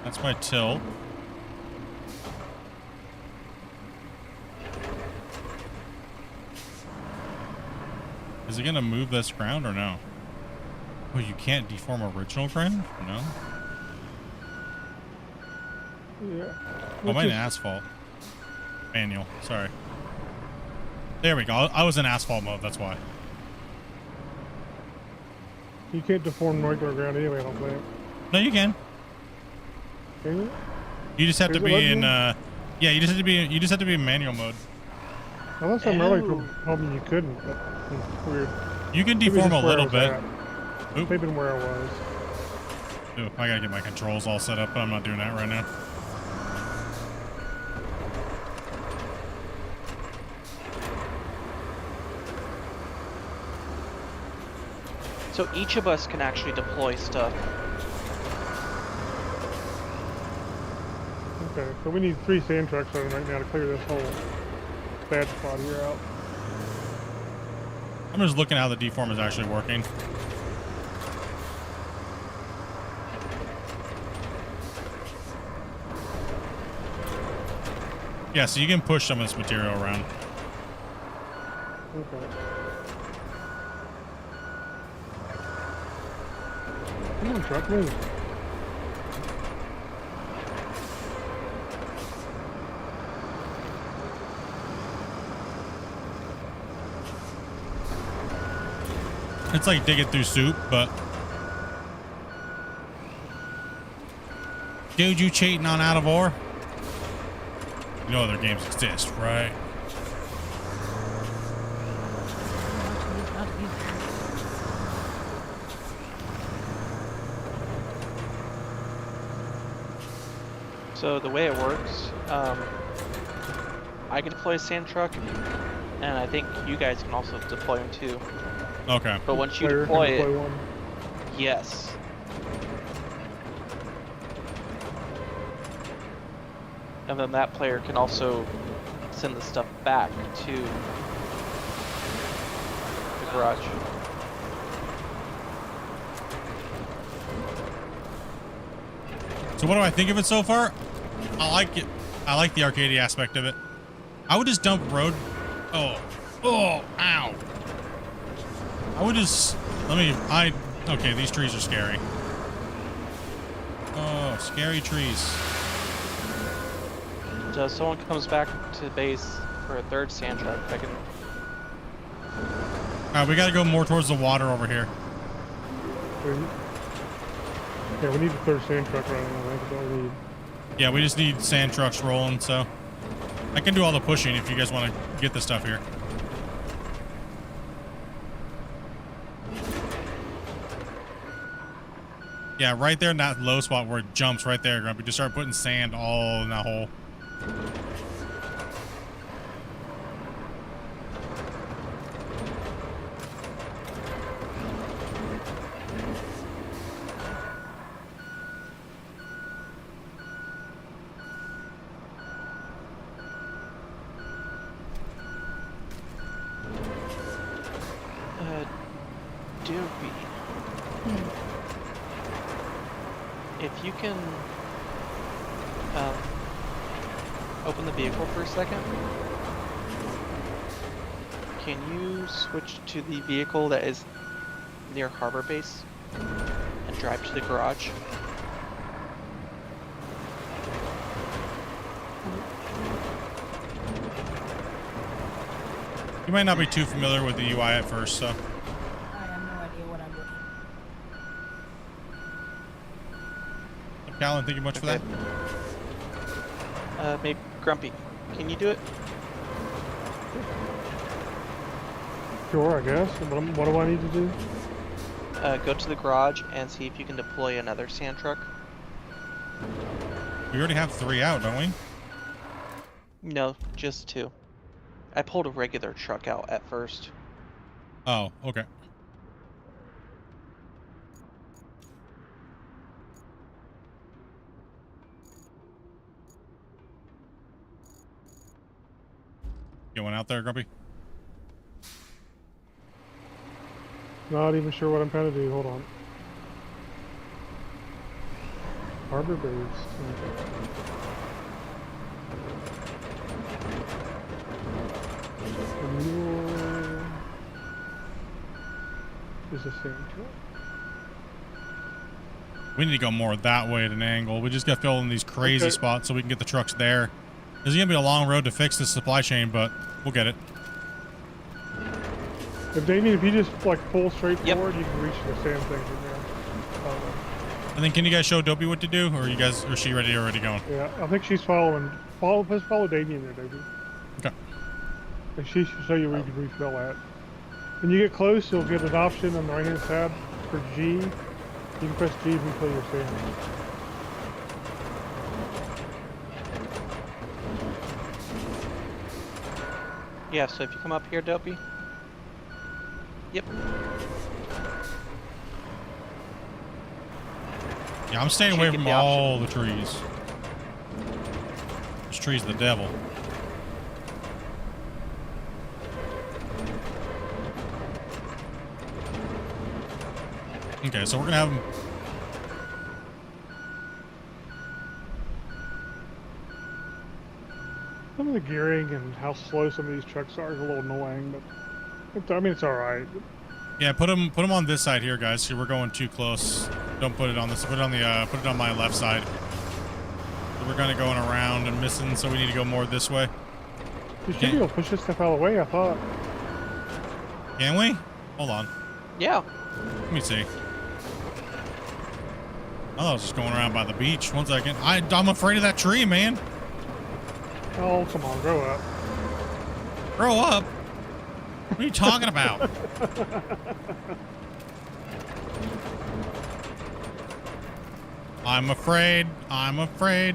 That's my till. Is it gonna move this ground or no? Oh, you can't deform original ground? No. Yeah. Oh, mine asphalt. Manual. Sorry. There we go. I was in asphalt mode. That's why. You can't deform regular ground anyway, I don't think. No, you can. Can you? You just have to Is it be letting in. you? Yeah, you just have to be in manual mode. Unless I'm really told me you couldn't, but weird. You can Maybe deform just a where I little was bit. at. Oop. Maybe where I was. Ooh, I gotta get my controls all set up, but I'm not doing that right now. So each of us can actually deploy stuff. Okay, so we need 3 sand trucks running right now to clear this whole bad spot here out. I'm just looking how the deform is actually working. Yeah, so you can push some of this material around. Okay. Come on, truck, move. It's like digging through soup, but... Dude, you cheating on out of ore? You know other games exist, right? So the way it works, I can deploy a sand truck, and I think you guys can also deploy them too. Okay. But once you Player deploy can it, deploy one. yes. And then that player can also send the stuff back to the garage. So what do I think of it so far? I like it. I like the arcadey aspect of it. I would just dump road. Oh, ow. I would just, okay, these trees are scary. Oh, scary trees. So if someone comes back to base for a third sand truck, I can... All right, we got to go more towards the water over here. Yeah, we need a third sand truck running, I think that's all we need. Yeah, we just need sand trucks rolling, so I can do all the pushing if you guys want to get the stuff here. Yeah, right there in that low spot where it jumps right there, Grumpy. Just start putting sand all in that hole. Doopy. If you can open the vehicle for a second, can you switch to the vehicle that is near harbor base and drive to the garage? You might not be too familiar with the UI at first, so. I have no idea what I'm looking Callan, thank you much for that. Maybe Grumpy. Can you do it? Sure, I guess. What do I need to do? Go to the garage and see if you can deploy another sand truck. We already have 3 out, don't we? No, just 2. I pulled a regular truck out at first. Oh, okay. Going out there, Grumpy? Not even sure what I'm trying to do. Hold on. Harbor base. The mule is a sand truck. We need to go more that way at an angle. We just got to fill in these crazy spots so we can get the trucks there. There's going to be a long road to fix the supply chain, but we'll get it. If Damien, if you just like pull straight forward, you can reach the sand thing from there. And then can you guys show Dopey what to do, or are is she already going? Yeah, I think she's following. Let's follow Damien there, Dopey. Okay. And she should show you where you can refill at. When you get close, you'll get an option on the right-hand tab for G. You can press G to refill your sand. Yeah, so if you come up here, Dopey. Yep. Yeah, I'm staying away from all the trees. This tree's the devil. Okay, so we're gonna have them. Some of the gearing and how slow some of these trucks are is a little annoying, but I mean it's all right. Yeah, put them on this side here, guys. See, we're going too close. Don't put it on this. Put it on the put it on my left side. So we're kind of going around and missing, so we need to go more this way. You should be able to push this stuff out of the way, I thought. Can we? Hold on. Yeah. Let me see. I thought I was just going around by the beach. 1 second. I'm afraid of that tree, man. Oh, come on, grow up. Grow up? What are you talking about? I'm afraid. I'm afraid.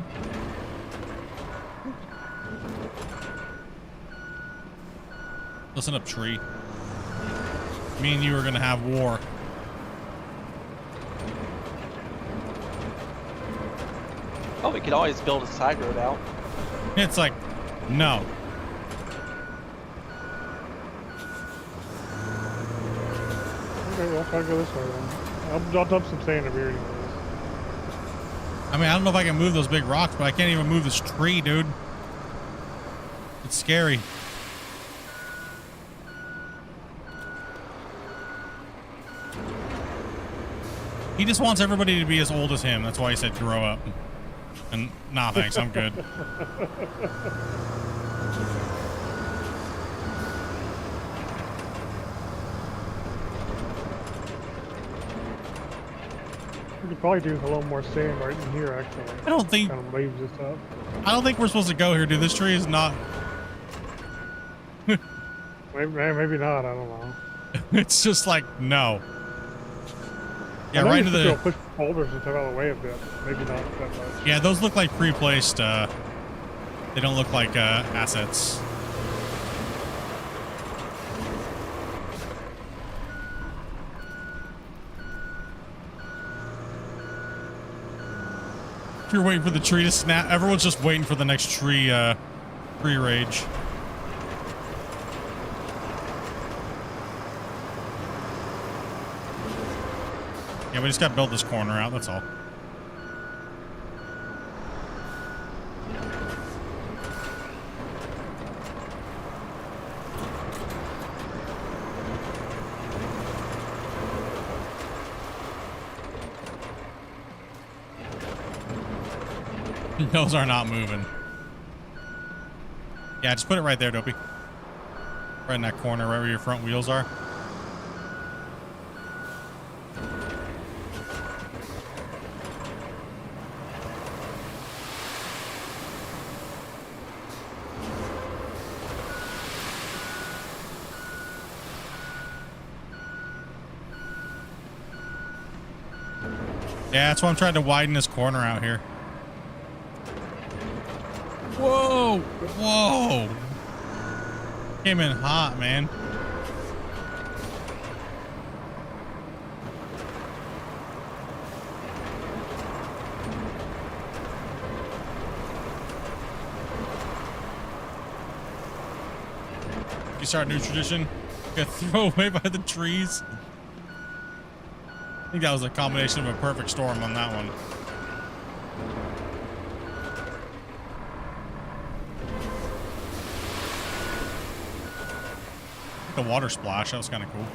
Listen up, tree. Me and you are gonna have war. Oh, we could always build a side road out. It's like, no. Okay, well, I'll try to go this way then. I'll dump some sand over here anyways. I mean, I don't know if I can move those big rocks, but I can't even move this tree, dude. It's scary. He just wants everybody to be as old as him. That's why he said grow up. And nah, thanks, I'm good. We could probably do a little more sand right in here, actually. I don't think. Kind of leaves this up. I don't think we're supposed to go here, dude. This tree is not. Maybe not. I don't know. It's just like no. Yeah, right into the. Push boulders and stuff out of the way a bit. Maybe not that much. Yeah, those look like pre-placed. They don't look like assets. You're waiting for the tree to snap. Everyone's just waiting for the next tree rage. Yeah, we just got to build this corner out, that's all. Those are not moving. Yeah, just put it right there, Dopey. Right in that corner, right where your front wheels are. Yeah, that's why I'm trying to widen this corner out here. Whoa! Whoa! Came in hot, man. You start a new tradition? Get thrown away by the trees. I think that was a combination of a perfect storm on that one. The water splash, that was kind of cool.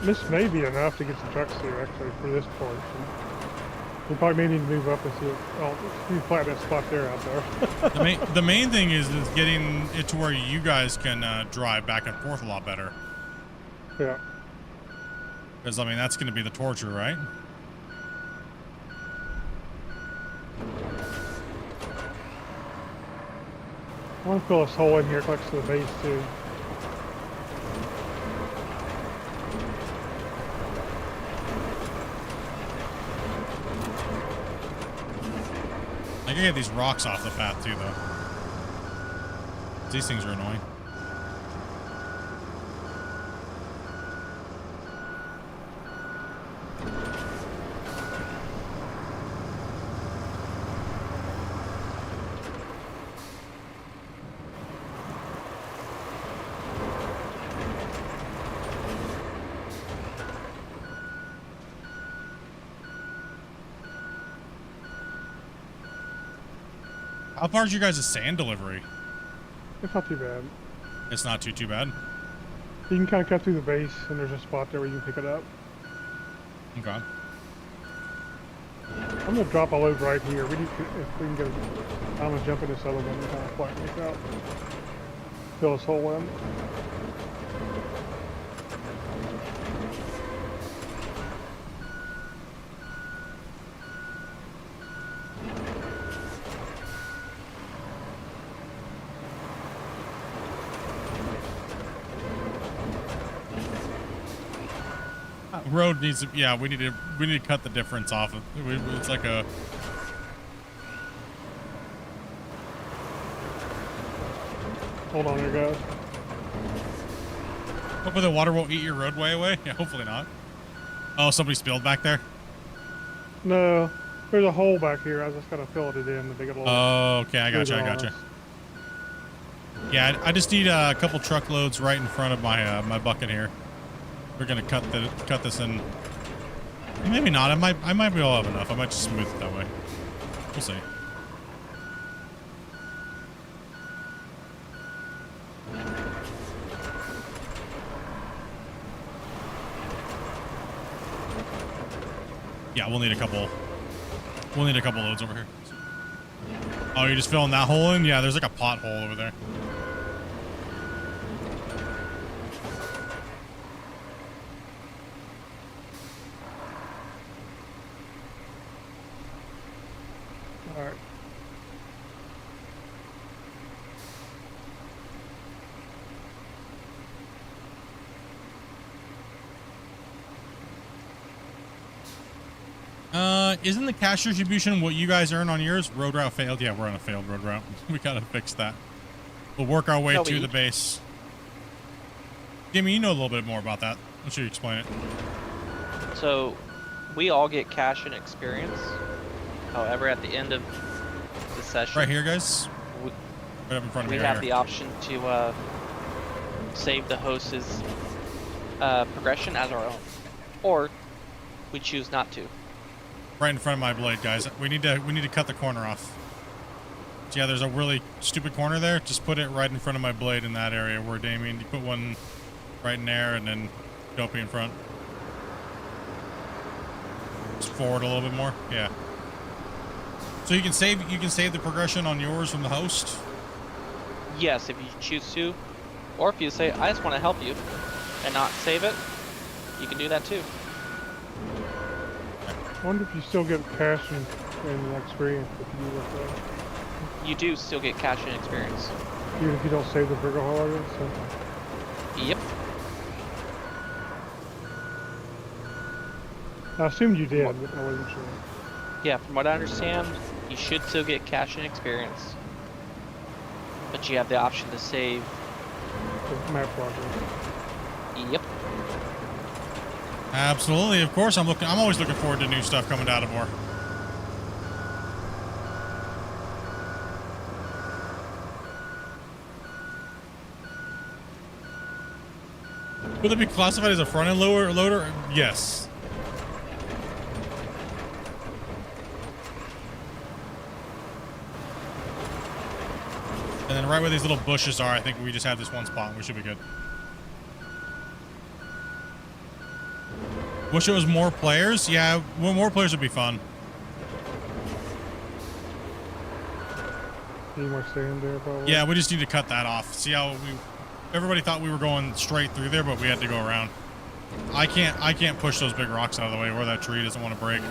This may be enough to get some trucks here, actually, for this portion. We probably may need to move up and see if, oh, you flat that spot there out there. The main thing is getting it to where you guys can drive back and forth a lot better. Yeah. Because, I mean, that's going to be the torture, right? I want to fill this hole in here close to the base, too. I can get these rocks off the path too, though. These things are annoying. How far is you guys' sand delivery? It's not too bad. It's not too bad. You can kind of cut through the base, and there's a spot there where you can pick it up. Okay. I'm gonna drop a load right here. We need to, if we can get, I'm gonna jump in this other one and kind of flatten this out. Fill this hole in. Road needs to, yeah, we need to cut the difference off of it's like a Hold on there, guys. hopefully the water won't eat your roadway away. Yeah, hopefully not. Oh, somebody spilled back there. No, there's a hole back here. I just gotta fill it in. The big little. Oh, okay, I gotcha. Yeah, I just need a couple truckloads right in front of my my bucket here. We're gonna cut this in. Maybe not. I might be able to have enough. I might just smooth it that way. We'll see. Yeah, we'll need a couple. We'll need a couple loads over here. Oh, you're just filling that hole in? Yeah, there's like a pothole over there. All right. Isn't the cash distribution what you guys earn on yours? Road route failed? Yeah, we're on a failed road route. We gotta fix that. We'll work our way to the base. Jimmy, you know a little bit more about that. Why don't you explain it? So, we all get cash and experience. However, at the end of the session, Right here, guys. Right up in front of we me. have Right the here. option to save the host's progression as our own, or we choose not to. Right in front of my blade, guys. We need to cut the corner off. So yeah, there's a really stupid corner there. Just put it right in front of my blade in that area where Damien. You put one right in there, and then Dopey in front. Just forward a little bit more. Yeah. So you can save the progression on yours from the host. Yes, if you choose to, or if you say, I just want to help you and not save it, you can do that too. I wonder if you still get cash and experience if you do that. You do still get cash and experience. Even if you don't save the bigger hauler. So. Yep. I assumed you did, but I wasn't sure. Yeah, from what I understand, you should still get cash and experience. But you have the option to save. The map project. Yep. Absolutely, of course. I'm always looking forward to new stuff coming out of more. Will it be classified as a front-end loader? Yes. And then right where these little bushes are, I think we just have this one spot and we should be good. Wish it was more players. Yeah, well, more players would be fun. Need more sand there, probably. Yeah, we just need to cut that off. See how everybody thought we were going straight through there, but we had to go around. I can't push those big rocks out of the way where that tree doesn't want to break.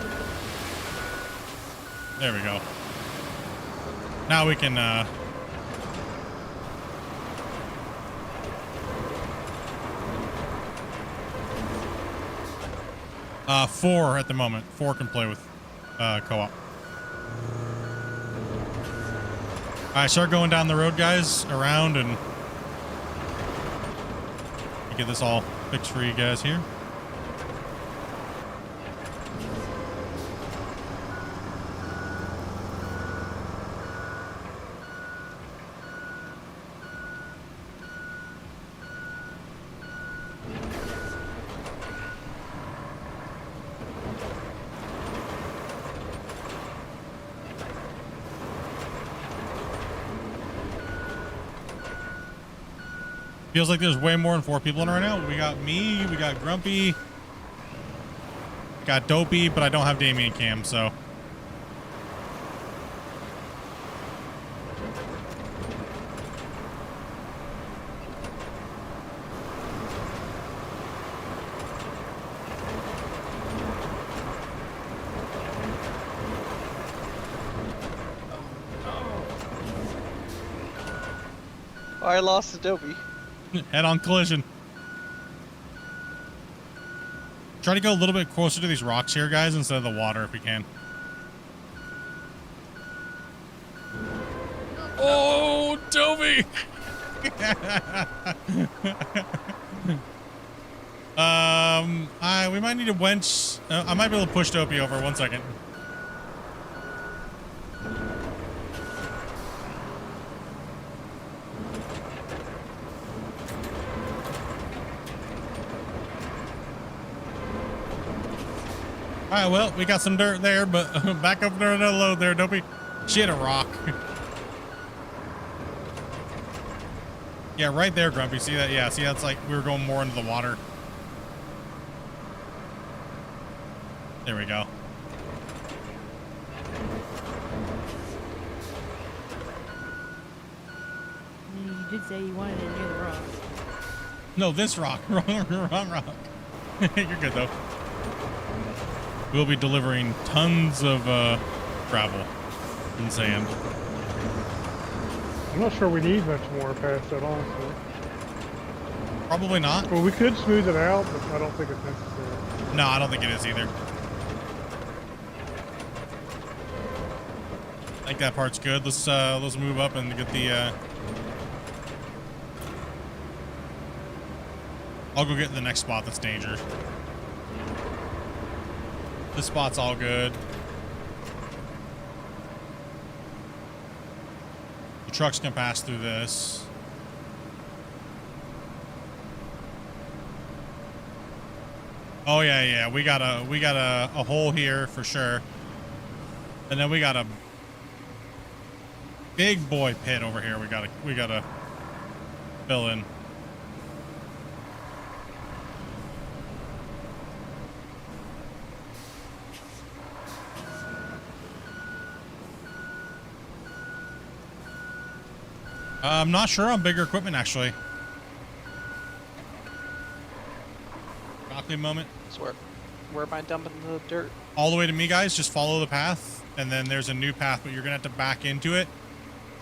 There we go. Now we can 4 at the moment. 4 can play with co-op. Alright, start going down the road, guys, around, and get this all fixed for you guys here. Feels like there's way more than 4 people in right now. We got me, we got Grumpy, got Dopey, but I don't have Damien Cam, so. I lost the Dopey. Head-on collision. Try to go a little bit closer to these rocks here, guys, instead of the water if we can. Oh, Toby! We might need a wench. I might be able to push Dopey over. 1 second. Alright, well, we got some dirt there, but back up there another load there, Dopey. She hit a rock. Yeah, right there, Grumpy. See that? Yeah, see, that's like we were going more into the water. There we go. You did say you wanted it near the rock. No, this rock. Wrong rock. You're good, though. We'll be delivering tons of gravel and sand. I'm not sure we need much more past that, honestly. Probably not. Well, we could smooth it out, but I don't think it's necessary. No, I don't think it is either. I think that part's good. Let's move up and get the. I'll go get in the next spot that's danger. This spot's all good. The trucks can pass through this. Oh yeah, we got a hole here for sure. And then we got a big boy pit over here. We gotta fill in. I'm not sure on bigger equipment, actually. Broccoli moment. So where am I dumping the dirt? All the way to me, guys. Just follow the path, and then there's a new path, but you're gonna have to back into it,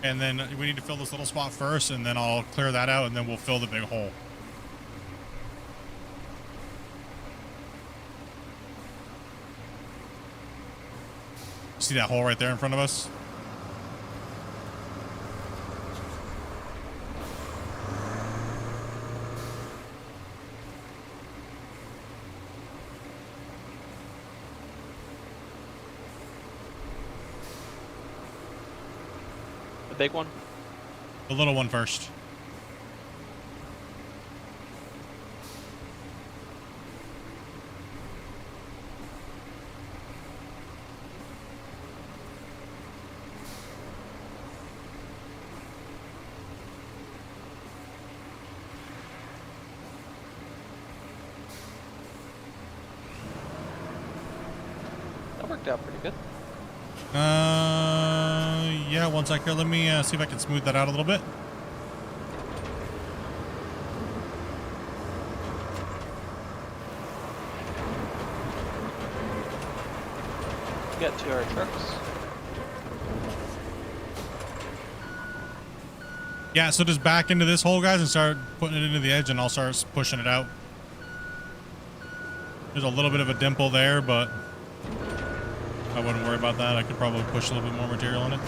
and then we need to fill this little spot first, and then I'll clear that out, and then we'll fill the big hole. See that hole right there in front of us? The big one? The little one first. That worked out pretty good. Yeah, one sec here. Let me see if I can smooth that out a little bit. Get to our trucks. Yeah, so just back into this hole, guys, and start putting it into the edge, and I'll start pushing it out. There's a little bit of a dimple there, but I wouldn't worry about that. I could probably push a little bit more material in it.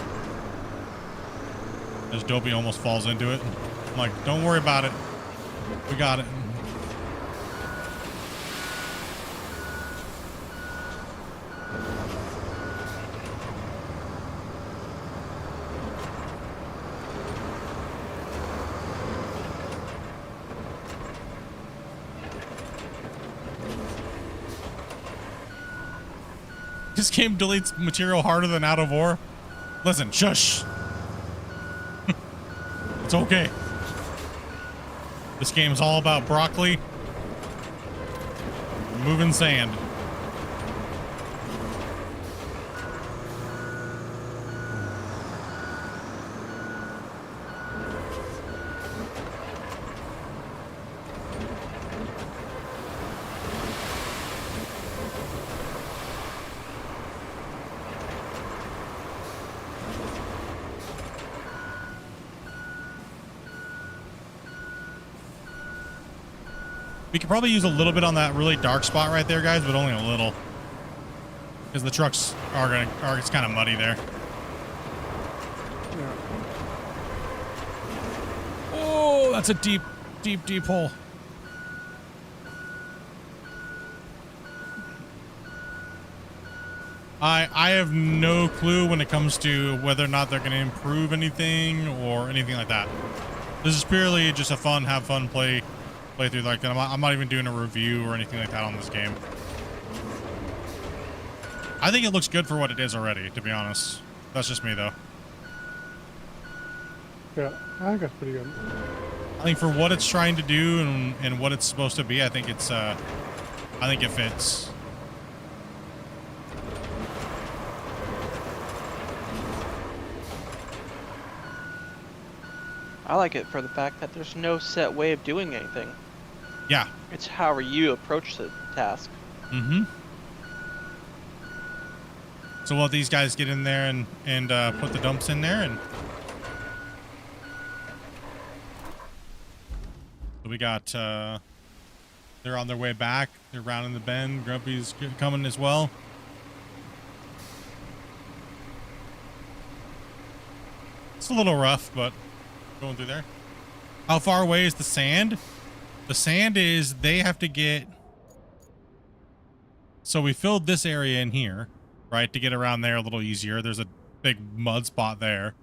As Dopey almost falls into it. I'm like, don't worry about it. We got it. This game deletes material harder than out of ore. Listen, shush. It's okay. This game is all about broccoli, moving sand. We could probably use a little bit on that really dark spot right there, guys, but only a little. Because the trucks it's kind of muddy there. Yeah. Oh, that's a deep, deep, deep hole. I have no clue when it comes to whether or not they're going to improve anything or anything like that. This is purely just a fun, have fun playthrough like that. I'm not even doing a review or anything like that on this game. I think it looks good for what it is already, to be honest. That's just me, though. Yeah, I think that's pretty good. I think for what it's trying to do and what it's supposed to be, I think it's I think it fits. I like it for the fact that there's no set way of doing anything. Yeah. It's however you approach the task. Mm-hmm. So we'll let these guys get in there and put the dumps in there, and so we got they're on their way back. They're rounding the bend. Grumpy's coming as well. It's a little rough, but going through there. How far away is the sand? The sand is, they have to get, so we filled this area in here, right, to get around there a little easier. There's a big mud spot there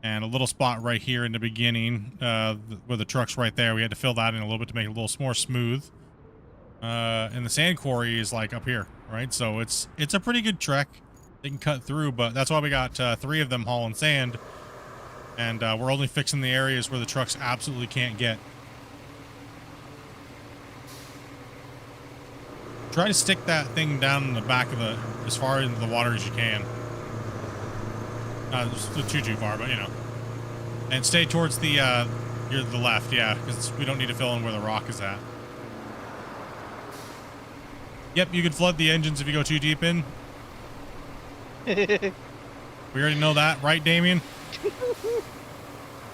and a little spot right here in the beginning where the truck's right there. We had to fill that in a little bit to make it a little more smooth. And the sand quarry is like up here, right? So it's a pretty good trek. They can cut through, but that's why we got 3 of them hauling sand. And we're only fixing the areas where the trucks absolutely can't get. Try to stick that thing down in the back of the, as far into the water as you can. Not too far, but you know. And stay towards the left, yeah, because we don't need to fill in where the rock is at. Yep, you can flood the engines if you go too deep in. We already know that, right, Damien?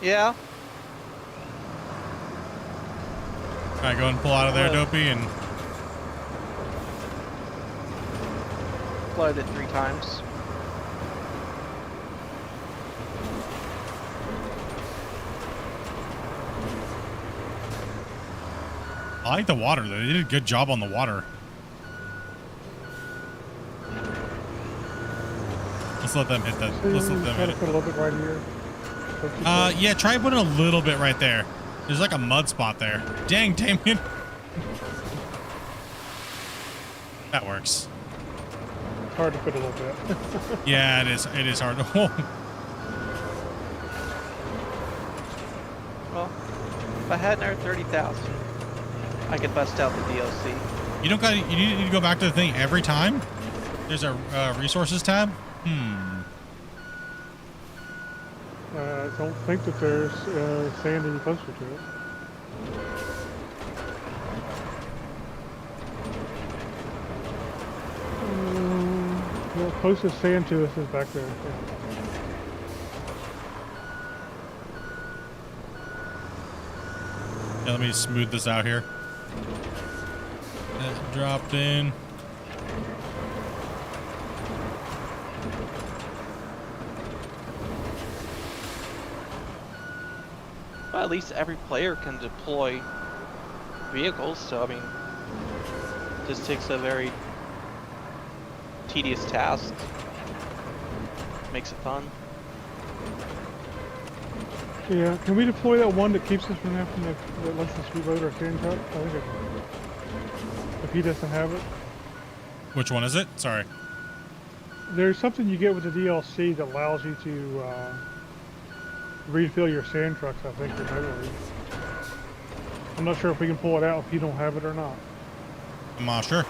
Yeah. All right, go ahead and pull out of there, Dopey, and Flooded it 3 times. I like the water, though. They did a good job on the water. Let's let them hit that. Let's let them Try hit to it. put a little bit right here. Yeah, try putting a little bit right there. There's like a mud spot there. Dang, Damien. That works. It's hard to put a little bit. Yeah, it is. It is hard to hold. Well, if I had another 30,000, I could bust out the DLC. You don't got. You need to go back to the thing every time. There's a resources tab. I don't think that there's sand any closer to it. The closest sand to us is back there. Yeah. Yeah, let me smooth this out here. That dropped in. Well, at least every player can deploy vehicles, so I mean, this takes a very tedious task. Makes it fun. Yeah, can we deploy that one that keeps us from having to, that lets us reload our sand truck? I think if he doesn't have it. Which one is it? Sorry. There's something you get with the DLC that allows you to refill your sand trucks, I think, remotely. I'm not sure if we can pull it out if you don't have it or not. I'm not sure.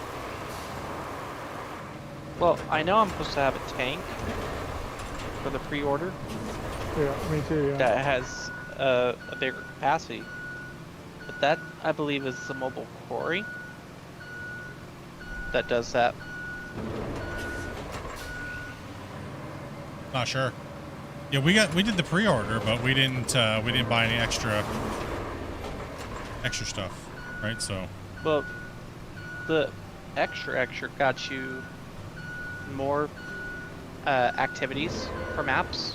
Well, I know I'm supposed to have a tank for the pre-order Yeah, me too, yeah. that has a bigger capacity. But that, I believe, is the mobile quarry that does that. Not sure. Yeah, we did the pre-order, but we didn't buy any extra stuff, right? So. Well, the extra got you more activities for maps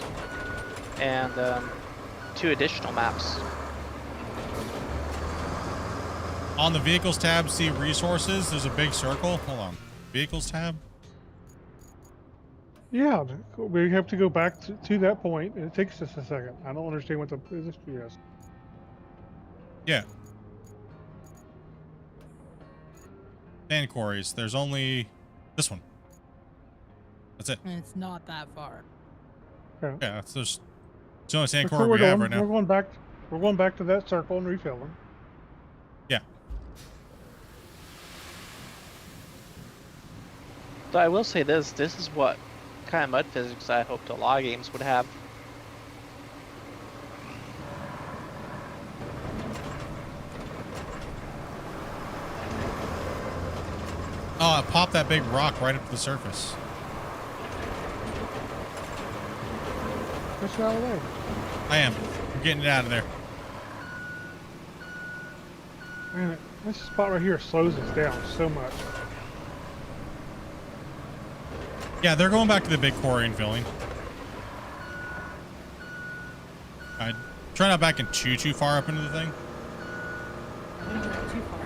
and 2 additional maps. On the vehicles tab, see resources. There's a big circle. Hold on. Vehicles tab. Yeah, we have to go back to that point. It takes us a second. I don't understand what the is. Yes. Yeah. Sand quarries. There's only this one. That's it. And it's not that far. Yeah. Yeah, it's the only sand That's quarry what we we're have doing. right now. We're going back to that circle and refilling. Yeah. So I will say this is what kind of mud physics I hoped a lot of games would have. Oh, it popped that big rock right up to the surface. Push it out of the way. I am. I'm getting it out of there. Man, this spot right here slows us down so much. Yeah, they're going back to the big quarry and filling. Try not backing too far up into the thing. I think we're too far.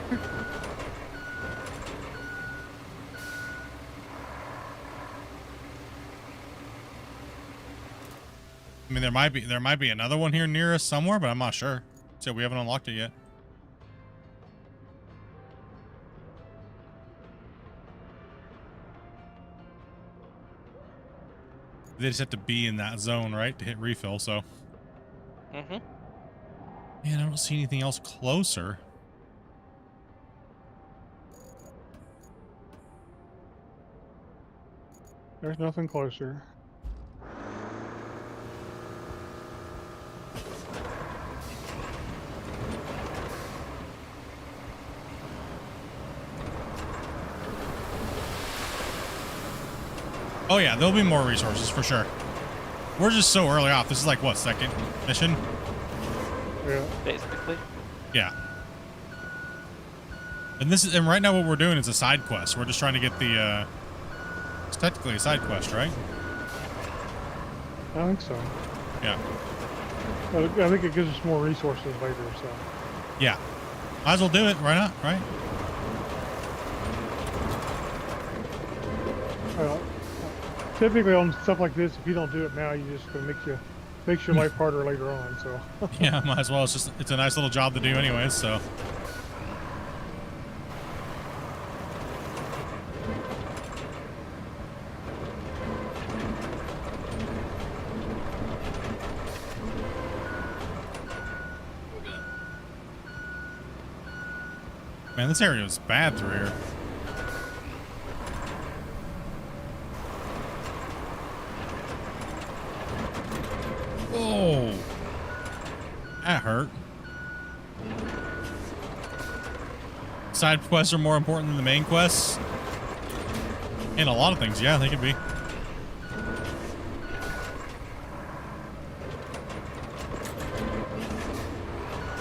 I mean, there might be another one here near us somewhere, but I'm not sure. So we haven't unlocked it yet. They just have to be in that zone, right, to hit refill. So. Mm-hmm. Man, I don't see anything else closer. There's nothing closer. Oh yeah, there'll be more resources for sure. We're just so early off. This is like what, second mission? Yeah. Basically. Yeah. And right now what we're doing is a side quest. We're just trying to get the it's technically a side quest, right? I think so. Yeah. I think it gives us more resources later, so. Yeah. Might as well do it. Why not? Right? Typically on stuff like this, if you don't do it now, you just gonna makes your life harder later on. So. Yeah, might as well. It's a nice little job to do anyways, so. Man, this area is bad through here. Whoa. That hurt. Side quests are more important than the main quests. In a lot of things, yeah, they could be.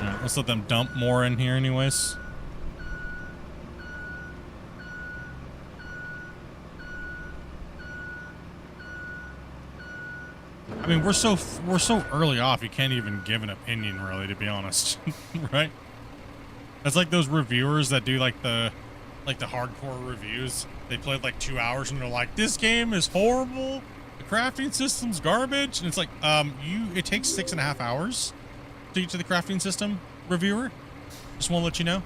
Alright, let's let them dump more in here anyways. I mean, we're so early off, you can't even give an opinion, really, to be honest. Right? That's like those reviewers that do like the hardcore reviews. They played like 2 hours and they're like, "This game is horrible. The crafting system's garbage." And it's like, it takes 6.5 hours to get to the crafting system, reviewer. Just want to let you know.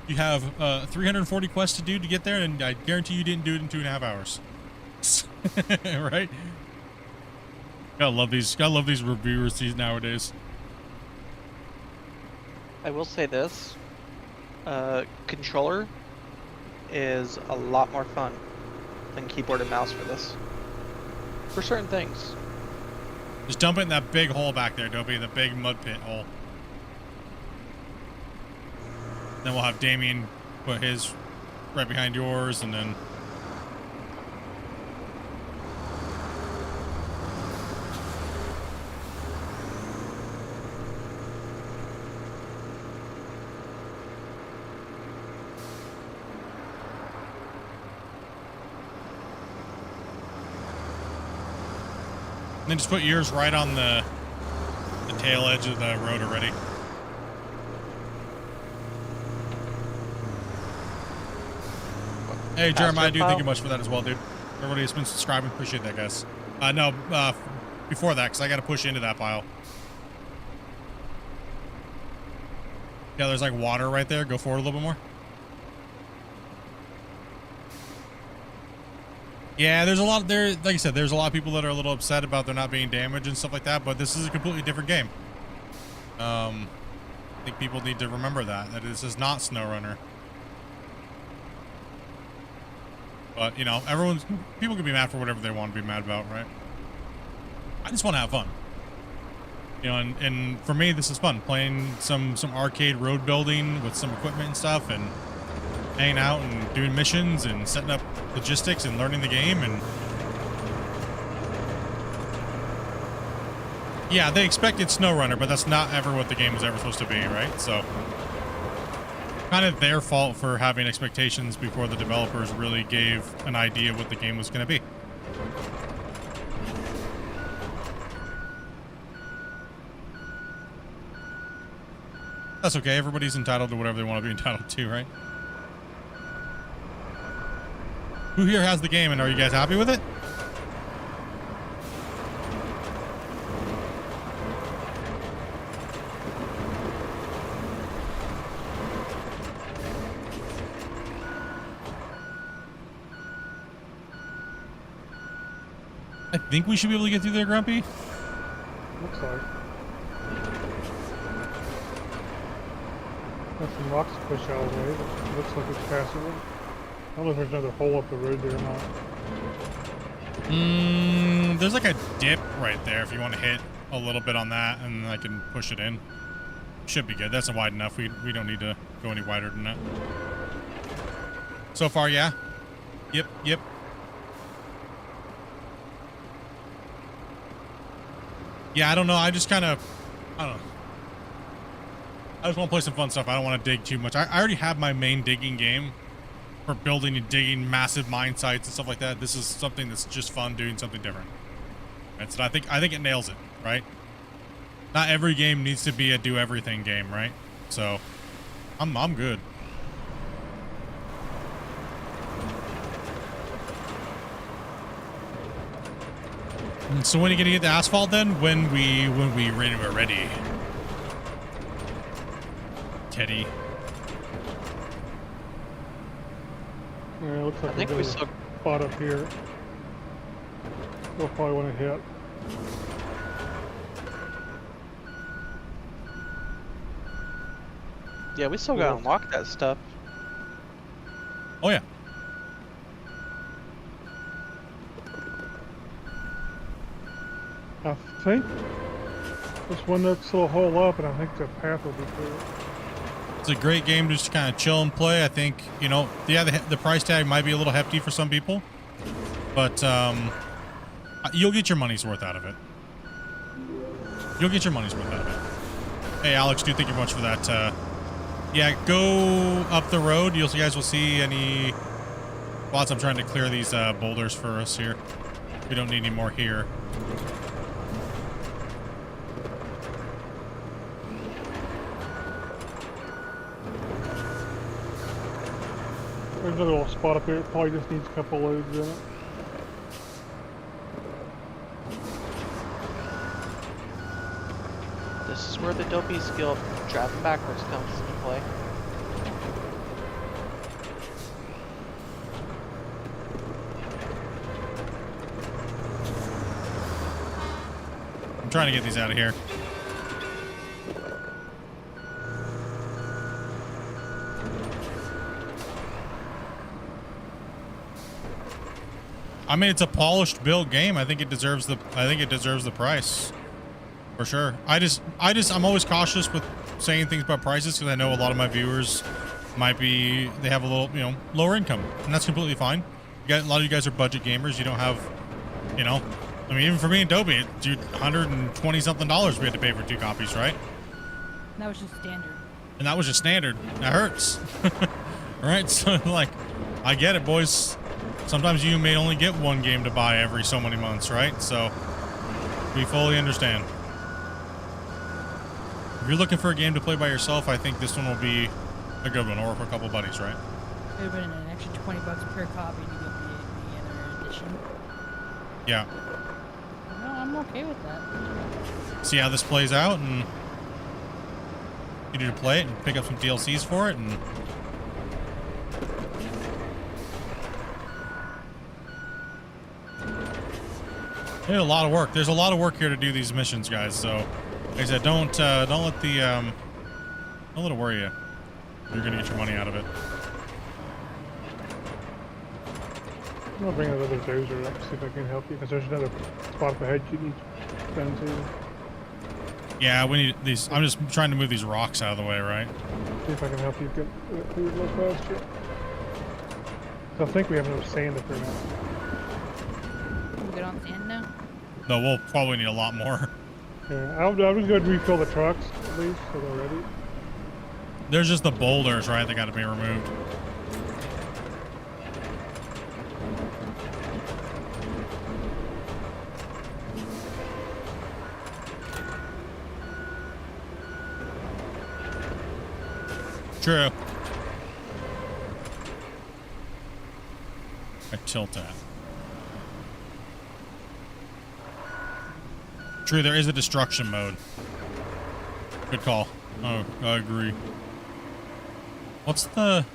You have 340 quests to do to get there, and I guarantee you didn't do it in 2.5 hours. Right? Gotta love these reviewers nowadays. I will say this. Controller is a lot more fun than keyboard and mouse for this. For certain things. Just dump it in that big hole back there, Dopey, the big mud pit hole. Then we'll have Damien put his right behind yours, and then... And then just put yours right on the tail edge of the road already. Hey, Jeremiah, dude, thank you much for that as well, dude. Everybody has been subscribing. Appreciate that, guys. No, before that, because I got to push into that pile. Yeah, there's like water right there. Go forward a little bit more. Yeah, there's a lot there. Like I said, there's a lot of people that are a little upset about there not being damage and stuff like that, but this is a completely different game. I think people need to remember that this is not SnowRunner. But, you know, people can be mad for whatever they want to be mad about, right? I just want to have fun. You know, and for me, this is fun. Playing some arcade road building with some equipment and stuff, and hanging out and doing missions and setting up logistics and learning the game. And yeah, they expected SnowRunner, but that's not ever what the game was ever supposed to be, right? So kind of their fault for having expectations before the developers really gave an idea what the game was going to be. That's okay. Everybody's entitled to whatever they want to be entitled to, right? Who here has the game, and are you guys happy with it? I think we should be able to get through there, Grumpy. Looks like. Got some rocks to push out of the way. It looks like it's passable. I don't know if there's another hole up the road there or not. There's like a dip right there if you want to hit a little bit on that, and I can push it in. Should be good. That's wide enough. We don't need to go any wider than that. So far, yeah. Yep. Yeah, I don't know. I just kind of, I don't know. I just want to play some fun stuff. I don't want to dig too much. I already have my main digging game for building and digging massive mine sites and stuff like that. This is something that's just fun doing something different. And so I think it nails it, right? Not every game needs to be a do everything game, right? So I'm good. And so when are you gonna get the asphalt then? When we're ready. Teddy. Yeah, looks like I think we there's a still. spot up here. We'll probably want to hit. Yeah, we still gotta unlock that stuff. Oh yeah. I think this one next little hole up, and I think the path will be clear. It's a great game to just kind of chill and play. I think, you know, yeah, the price tag might be a little hefty for some people, but you'll get your money's worth out of it. You'll get your money's worth out of it. Hey, Alex, dude, thank you much for that. Yeah, go up the road. You guys will see any spots. I'm trying to clear these boulders for us here. We don't need any more here. There's another little spot up here. It probably just needs a couple loads in it. This is where the dopey skill of driving backwards comes into play. I'm trying to get these out of here. I mean, it's a polished build game. I think it deserves the price. For sure. I'm always cautious with saying things about prices because I know a lot of my viewers they have a little, you know, lower income, and that's completely fine. A lot of you guys are budget gamers. You don't have, you know, I mean, even for me and Dobie, dude, $120 something we had to pay for 2 copies, right? That was just standard. And that was just standard. That hurts. All right, so like, I get it, boys. Sometimes you may only get one game to buy every so many months, right? So we fully understand. If you're looking for a game to play by yourself, I think this one will be a good one, or for a couple buddies, right? It would have been an extra $20 per copy to get the other edition. Yeah. No, I'm okay with that. See how this plays out, and you need to play it and pick up some DLCs for it, and there's a lot of work. There's a lot of work here to do these missions, guys. So, like I said, don't let it worry you. You're gonna get your money out of it. I'm gonna bring another dozer up, see if I can help you, because there's another spot up ahead you need to spend to. Yeah, we need these. I'm just trying to move these rocks out of the way, right? See if I can help you get through a little faster. So I think we have enough sand up there now. Can we get on sand now? No, we'll probably need a lot more. Yeah, I'll just go and refill the trucks at least so they're ready. There's just the boulders, right? They got to be removed. True. I tilt that. True, there is a destruction mode. Good call. Oh, I agree. What's the...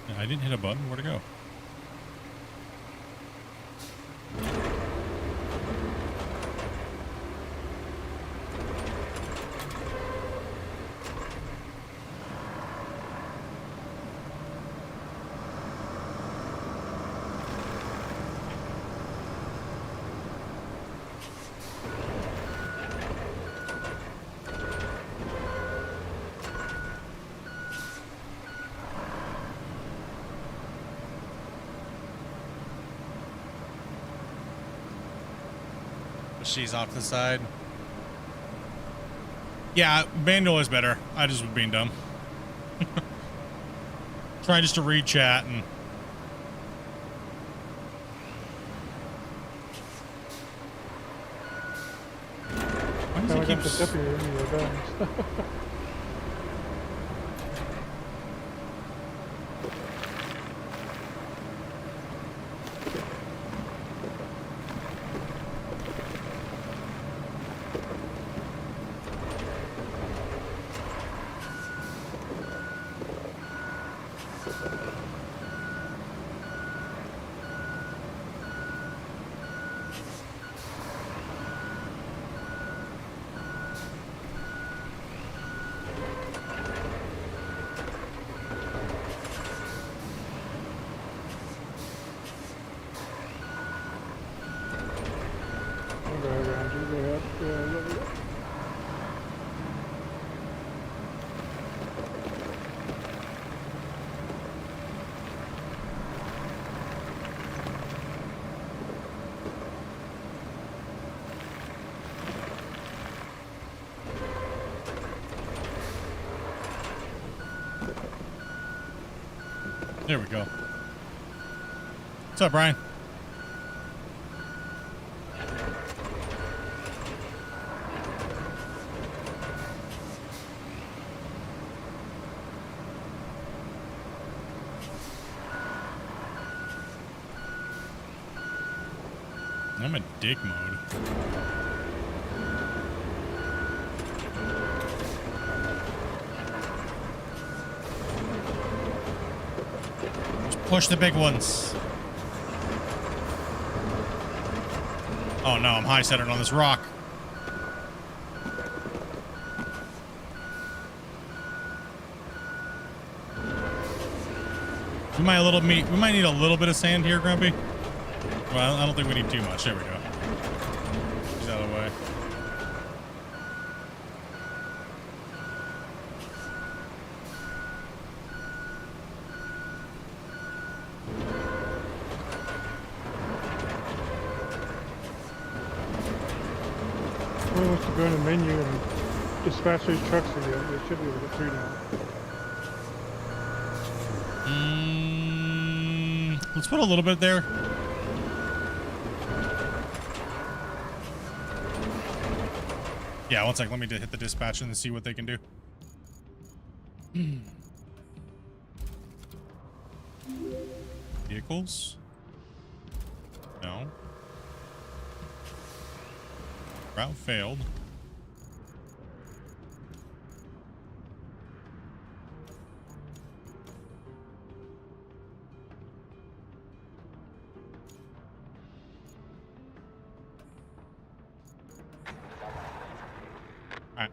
Yeah, I didn't hit a button. Where'd it go? She's off to the side. Yeah, manual is better. I just was being dumb. Trying just to read chat and... Why does Now I it got keep... the tip here anyway, guys. There we go. What's up, Brian? I'm in dick mode. Push the big ones. Oh no, I'm high centered on this rock. We might need a little bit of sand here, Grumpy. Well, I don't think we need too much. There we go. He's out of the way. Who wants to go in the menu and dispatch these trucks again? They should be able to get through now. Let's put a little bit there. Yeah, one sec. Let me hit the dispatch and see what they can do. Vehicles? No. Route failed.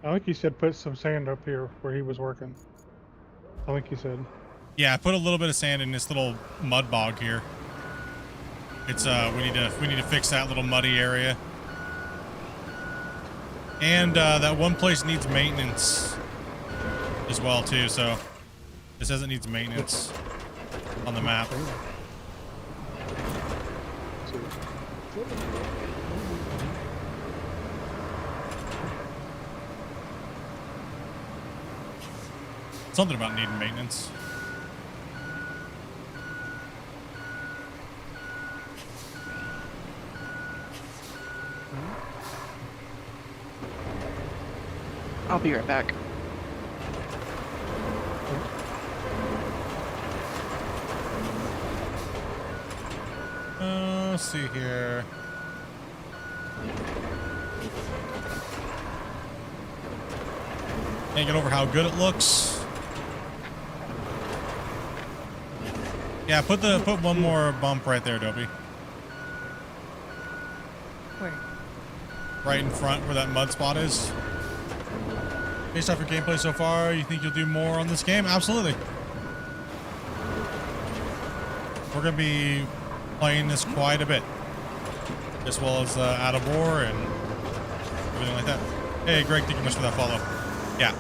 I think he said put some sand up here where he was working. I think he said. Yeah, I put a little bit of sand in this little mud bog here. It's we need to fix that little muddy area. And that one place needs maintenance as well too, so this says it needs maintenance on the map. Something about needing maintenance. I'll be right back. Let's see here. Can't get over how good it looks. Yeah, put one more bump right there, Dobie. Where? Right in front where that mud spot is. Based off your gameplay so far, you think you'll do more on this game? Absolutely. We're going to be playing this quite a bit. As well as Out of War and everything like that. Hey, Greg, thank you much for that follow. Yeah.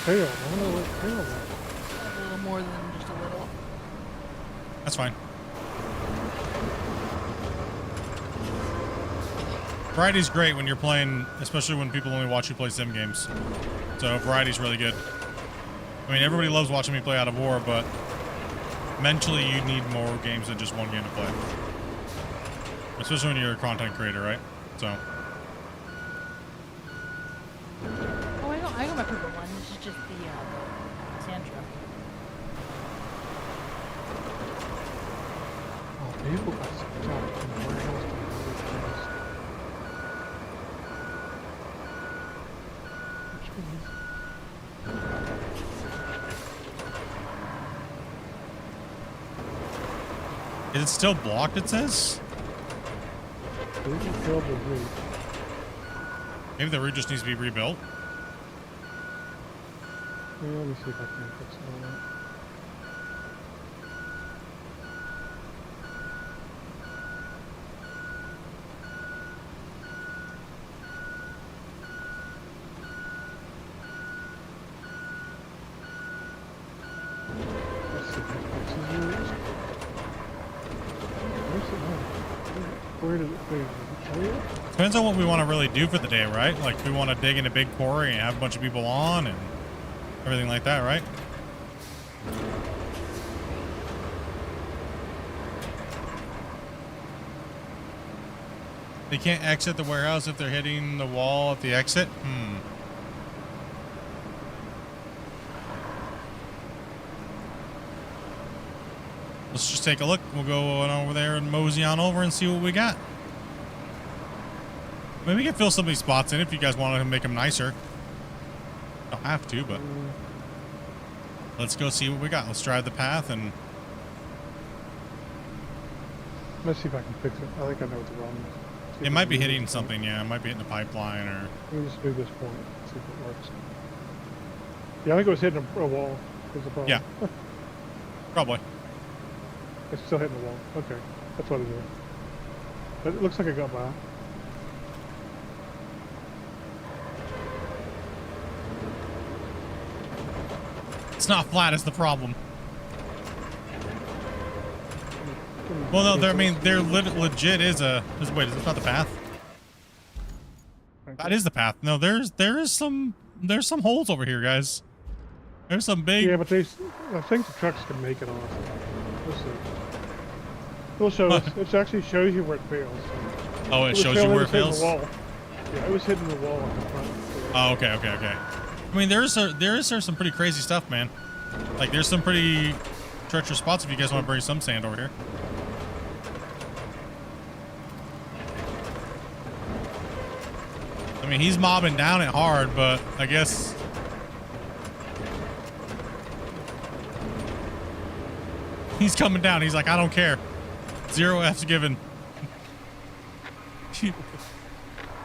Tail. I don't know what tail was. A little more than just a little. That's fine. Variety's great when you're playing, especially when people only watch you play sim games. So variety's really good. I mean, everybody loves watching me play Out of War, but mentally you need more games than just one game to play. Especially when you're a content creator, right? So. Oh, I got my purple one. This is just the sand truck. Oh, people got stuck in the warehouse. Is it still blocked, it says? Maybe the route just needs to be rebuilt. Yeah, let me see if I can fix it all that. Let's see if that fixes it. Where's it at? Where did it fail? Did it tell you? Depends on what we want to really do for the day, right? Like, we want to dig in a big quarry and have a bunch of people on and everything like that, right? They can't exit the warehouse if they're hitting the wall at the exit? Let's just take a look. We'll go on over there and mosey on over and see what we got. Maybe we can fill some of these spots in if you guys want to make them nicer. Don't have to, but let's go see what we got. Let's drive the path and Let's see if I can fix it. I think I know what the problem is. See it if I might can be move hitting this something. Yeah, it might be hitting the pipeline or. point. Let me just move this point. See if it works. Yeah, I think it was hitting a wall. Was the problem. Yeah. Probably. It's still hitting the wall. Okay, that's what it is. But it looks like it got by. It's not flat is the problem. Well, no, I mean, there legit is a. Wait, is this not the path? That is the path. No, there's some holes over here, guys. There's some big. Yeah, but I think the trucks can make it on. Let's see. It'll show us. It actually shows you where it fails. Oh, it shows you where it fails. The wall. Yeah, it was hitting the wall at the front. Oh, okay. I mean, there is some pretty crazy stuff, man. Like, there's some pretty treacherous spots if you guys want to bring some sand over here. I mean, he's mobbing down it hard, but I guess. He's coming down. He's like, I don't care. 0 F's given.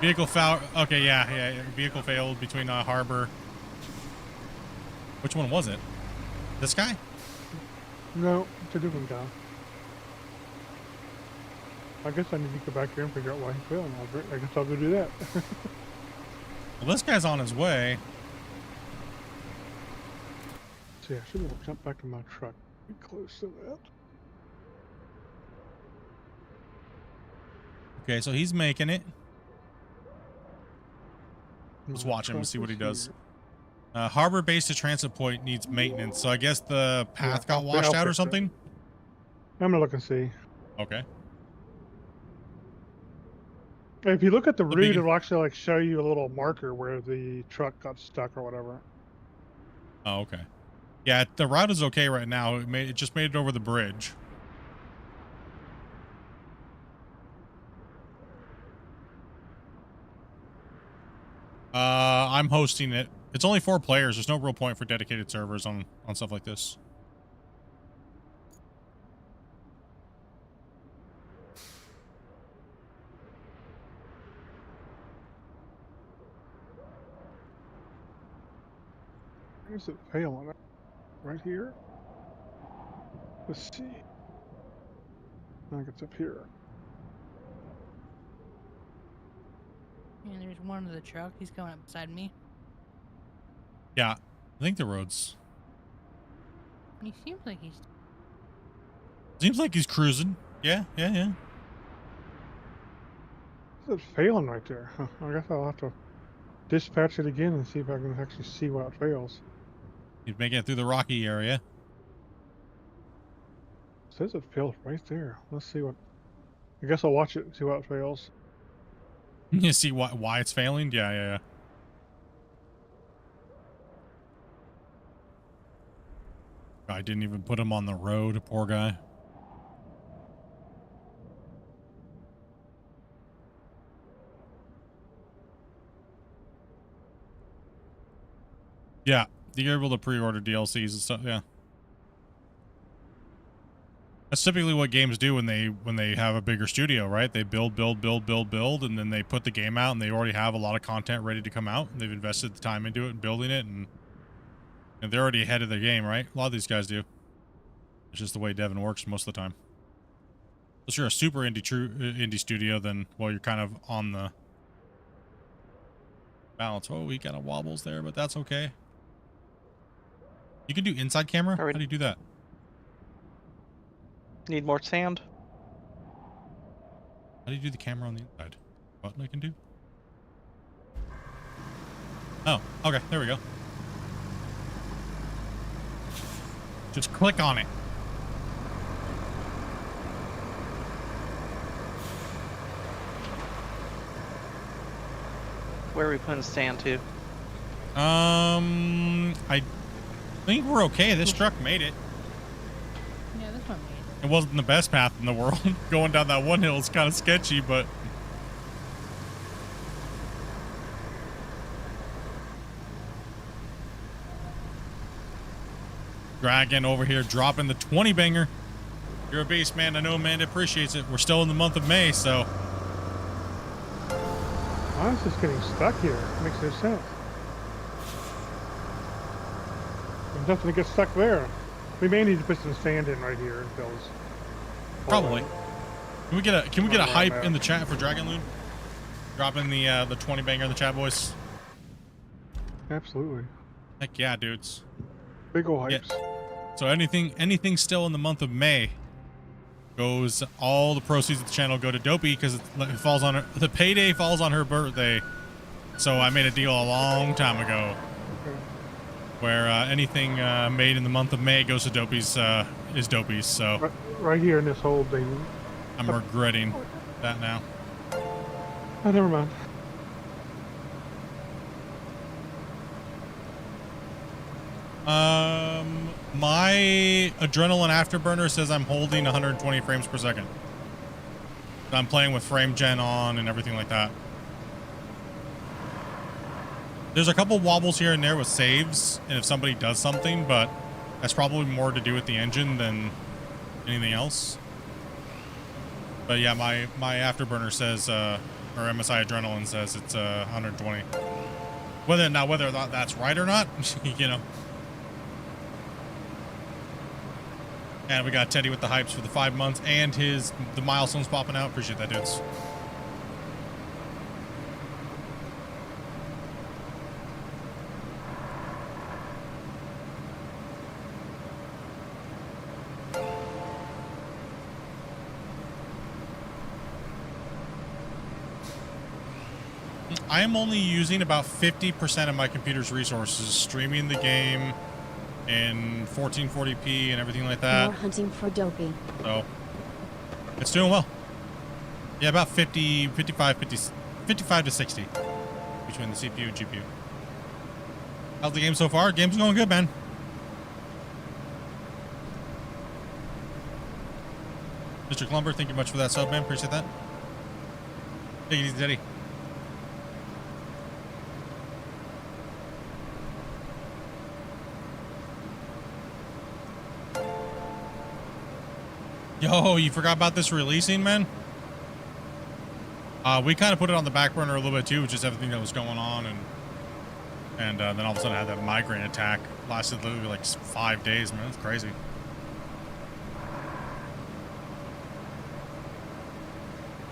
Vehicle foul. Okay, yeah. Vehicle failed between harbor. Which one was it? This guy? No, it's a different guy. I guess I need to go back here and figure out why he failed. I guess I'll go do that. Well, this guy's on his way. See, I should be able to jump back to my truck. Be close to that. Okay, so he's making it. Let's watch him and see what he does. Harbor base to transit point needs maintenance. So I guess the path got washed out or something? I'm gonna look and see. Okay. If you look at the route, it'll actually like show you a little marker where the truck got stuck or whatever. Oh, okay. Yeah, the route is okay right now. It just made it over the bridge. I'm hosting it. It's only 4 players. There's no real point for dedicated servers on stuff like this. Where's it fail on it? Right here? Let's see. I think it's up here. And there's one of the truck. He's coming up beside me. Yeah, I think the road's. He seems like he's. Seems like he's cruising. Yeah. There's it's failing right there. Huh. I guess I'll have to dispatch it again and see if I can actually see why it fails. He's making it through the rocky area. It says it failed right there. Let's see what. I guess I'll watch it and see why it fails. You see why it's failing? Yeah. I didn't even put him on the road, poor guy. Yeah, you're able to pre-order DLCs and stuff. Yeah, that's typically what games do when they have a bigger studio, right? They build, and then they put the game out, and they already have a lot of content ready to come out. And they've invested the time into it and building it, and they're already ahead of the game, right? A lot of these guys do. It's just the way Devin works most of the time. Unless you're a super indie studio, then well, you're kind of on the balance. Oh, we kind of wobbles there, but that's okay. You can do inside camera? How do you do that? Need more sand? How do you do the camera on the inside? Button I can do? Oh, okay, there we go. Just click on it. Where are we putting sand to? I think we're okay. This truck made it. Yeah, this one made It wasn't the best path in the world. Going down that one hill is kind of sketchy, but... Dragon over here dropping the 20 banger. You're a beast, man. I know Amanda appreciates it. We're still in the month of May, so... Mine's just getting stuck here. Makes no sense. There's nothing to get stuck there. We may need to put some sand in right here and fill this. Probably. Can we get a hype in the chat for Dragon Loon? Dropping the 20 banger in the chat, boys. Absolutely. Heck yeah, dudes. Big ol' hypes. Yeah. So anything still in the month of May goes, all the proceeds of the channel go to Dopey because it falls on her, the payday falls on her birthday. So I made a deal a long time ago where anything made in the month of May goes to Dopey's, is Dopey's. So right here in this whole thing. I'm regretting that now. Oh, never mind. My adrenaline afterburner says I'm holding 120 frames per second. I'm playing with frame gen on and everything like that. There's a couple wobbles here and there with saves, and if somebody does something, but that's probably more to do with the engine than anything else. But yeah, my afterburner says, or MSI adrenaline says it's 120. Whether or not that's right or not, you know. And we got Teddy with the hypes for the 5 months and the milestones popping out. Appreciate that, dudes. I am only using about 50% of my computer's resources, streaming the game in 1440p and everything like that. More hunting for Dopey. So it's doing well. Yeah, about 55 to 60 between the CPU and GPU. How's the game so far? Game's going good, man. Mr. Clumber, thank you much for that sub, man. Appreciate that. Take it easy, Teddy. Yo, you forgot about this releasing, man? We kind of put it on the back burner a little bit too, just everything that was going on, and then all of a sudden I had that migraine attack. Lasted literally like 5 days, man. It's crazy.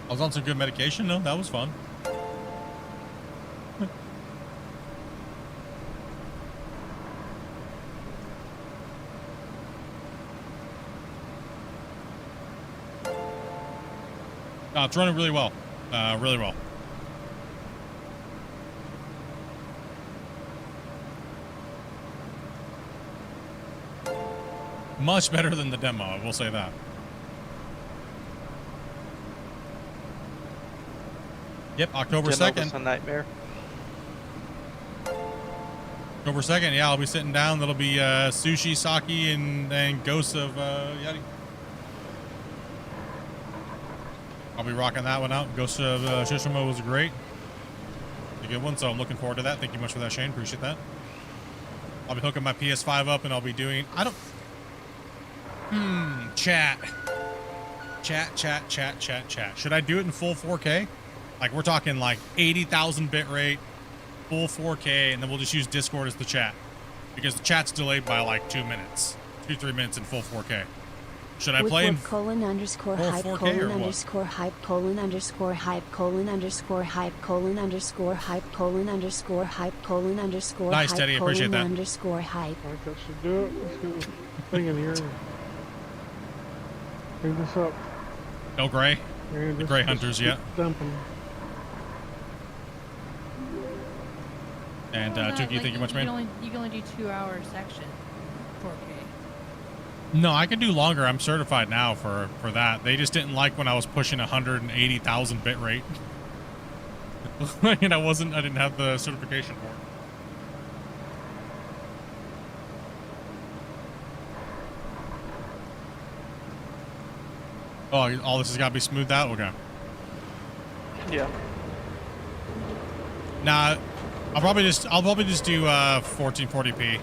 I was on some good medication, though. That was fun. It's running really well. Really well. Much better than the demo, I will say that. Yep, October Demo 2nd. was a nightmare. October 2nd, yeah, I'll be sitting down. That'll be sushi, sake, and ghosts of Yeti. I'll be rocking that one out. Ghost of Tsushima was great. A good one, so I'm looking forward to that. Thank you much for that, Shane. Appreciate that. I'll be hooking my PS5 up and I'll be doing... Chat. Should I do it in full 4K? Like, we're talking like 80,000 bit rate, full 4K, and then we'll just use Discord as the chat. Because the chat's delayed by like 2 minutes. 2-3 minutes in full 4K. Should I play in colon underscore full hype 4K colon or what? underscore hype colon underscore hype colon underscore hype colon underscore hype colon underscore hype colon underscore Nice, hype Teddy. I appreciate colon that. underscore hype. I think that should do it. Let's get this thing in here. Clean this up. No gray? And The just- Gray just Hunters keep yet? Dumping. And Well, Tuki, like, thank you much, man. You can only do 2-hour section, 4K. No, I can do longer. I'm certified now for that. They just didn't like when I was pushing 180,000 bit rate. And I didn't have the certification for it. Oh, all this has got to be smoothed out? Okay. Yeah. Nah, I'll probably just do 1440p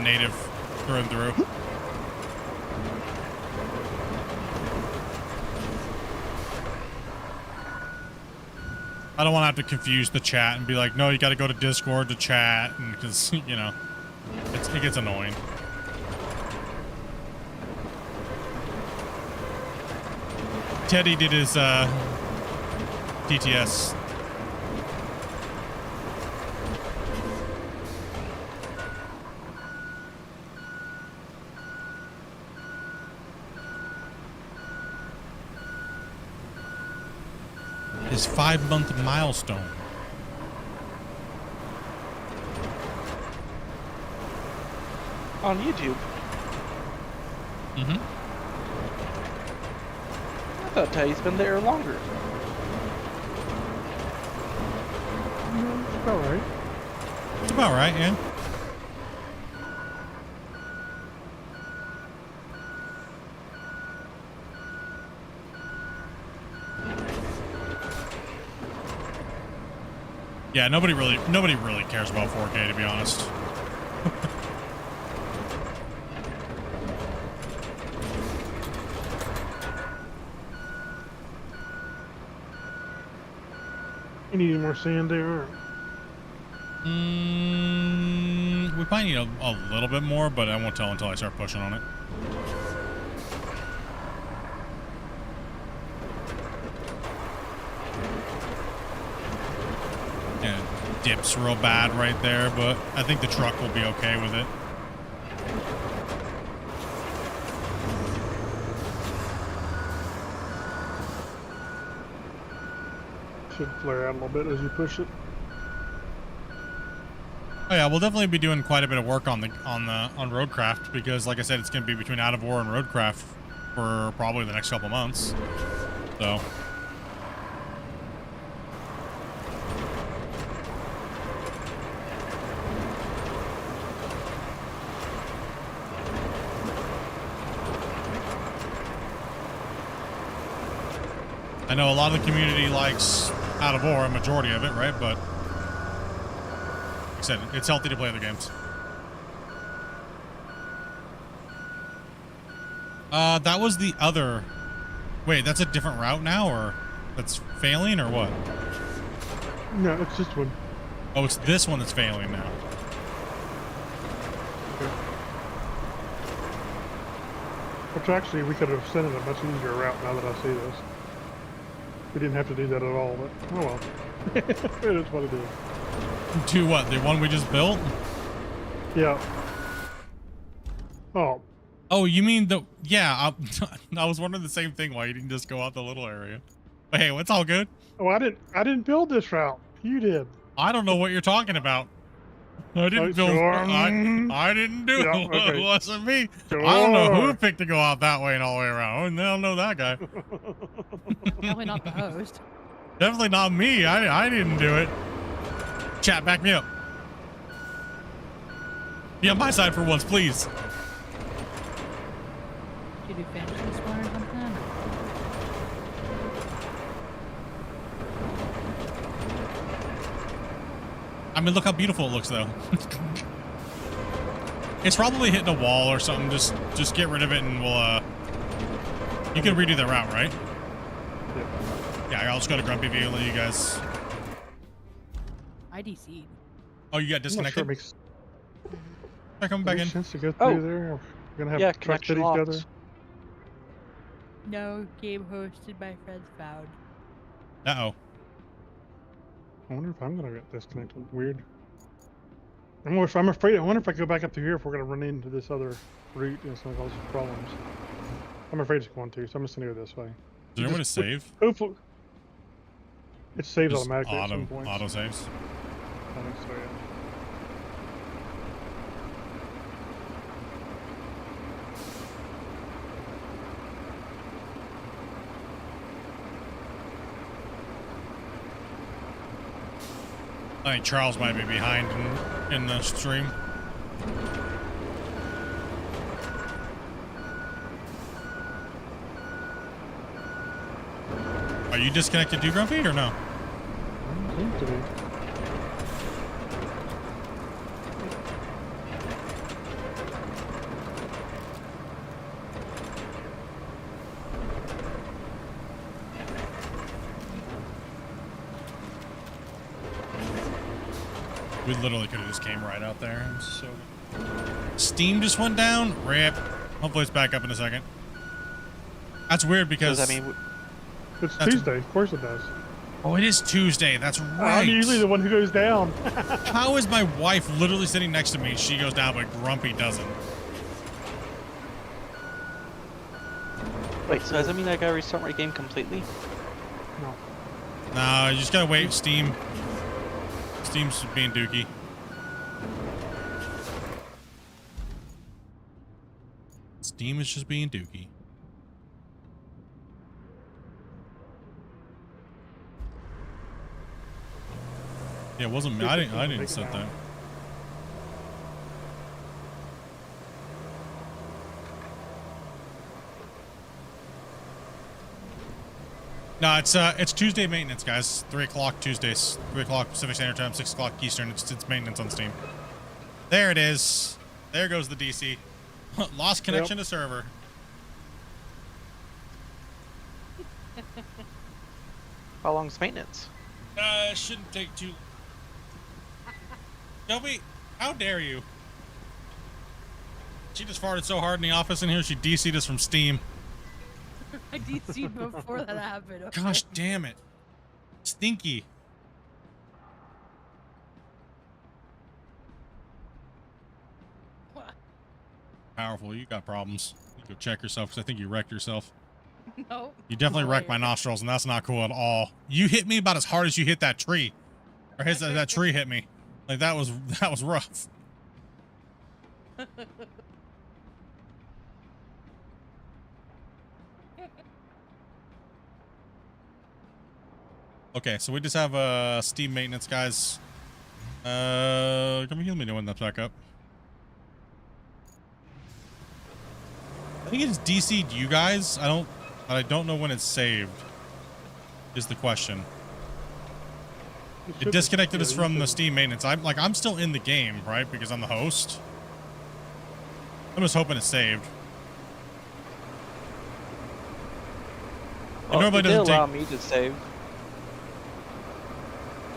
native through and through. I don't want to have to confuse the chat and be like, no, you got to go to Discord to chat, and because you know, it gets annoying. Teddy did his DTS. His 5-month milestone. On YouTube. Mm-hmm. I thought Teddy's been there longer. It's about right. It's about right, yeah. Yeah, nobody really cares about 4K, to be honest. You need any more sand there? Or? We probably need a little bit more, but I won't tell until I start pushing on it. Yeah, it dips real bad right there, but I think the truck will be okay with it. Should flare out a little bit as you push it. Oh yeah, we'll definitely be doing quite a bit of work on Roadcraft because, like I said, it's going to be between Out of War and Roadcraft for probably the next couple months. So. I know a lot of the community likes Out of War, a majority of it, right? But like I said, it's healthy to play other games. That was the other... Wait, that's a different route now, or that's failing, or what? No, it's this one. Oh, it's this one that's failing now. Okay. Which actually, we could have sent it a much easier route now that I see this. We didn't have to do that at all, but oh well. It is what it is. To what? The one we just built? Yeah. Oh. Oh, you mean the... Yeah, I was wondering the same thing, why you didn't just go out the little area. But hey, it's all good. Oh, I didn't build this route. You did. I don't know what you're talking about. I didn't feel. Sure. I didn't do Yeah, it. okay. It wasn't me. I don't know who Sure. picked to go out that way and all the way around. I don't know that guy. Probably not the host. Definitely not me. I didn't do it. Chat, back me up. Be on my side for once, please. Did you do fantasy score or something? I mean, look how beautiful it looks, though. It's probably hitting a wall or something. Just get rid of it, and we'll. You can redo that route, right? Yeah, I'll just go to Grumpy View and let you guys. I DC'd. Oh, you got I'm not disconnected? sure it makes They're coming back in. sense to go Oh. through there. We're gonna have Yeah, trucks connection at each locked. other. No game hosted by Fred's found. Uh-oh. I wonder if I'm gonna get disconnected. Weird. I'm afraid. I wonder if I go back up to here if we're gonna run into this other route and it's gonna cause problems. I'm afraid it's going to, so I'm just gonna go this way. Is there a way to save? Hopefully, it saves Just automatically at some point. auto saves. I think so. Yeah. I think Charles might be behind in the stream. Are you disconnected too, Grumpy, or no? I don't seem to be. We literally could have just came right out there. So Steam just went down. Rip. Hopefully it's back up in a second. That's weird because Does that mean It's That's- Tuesday. Of course it does. oh, it is Tuesday. That's right. I'm usually the one who goes down. How is my wife literally sitting next to me? She goes down, but Grumpy doesn't. wait? So does that mean I gotta restart my game completely? No. No, you just gotta wait. Steam's being dookie. Steam is just being dookie. Yeah, it wasn't me. I didn't set that. No, it's Tuesday maintenance, guys. 3 o'clock Tuesdays. 3 o'clock Pacific Standard Time, 6 o'clock Eastern. It's maintenance on Steam. There it is. There goes the DC. Lost connection to server. How long's maintenance? Shouldn't take too. Shelby, how dare you? She just farted so hard in the office in here, she DC'd us from Steam. I DC'd before that happened. Okay? Gosh damn it. Stinky. Powerful, you got problems. You go check yourself because I think you wrecked yourself. No. You definitely No wrecked way. my nostrils, and that's not cool at all. You hit me about as hard as you hit that tree. Or that tree hit me. Like that was rough. Okay, so we just have Steam maintenance, guys. Come heal me to when that's back up. I think it's DC'd you guys. I don't know when it's saved. Is the question. It disconnected us from the Steam maintenance. I'm still in the game, right? Because I'm the host. I'm just hoping it's saved. It normally it did doesn't allow take. me to save.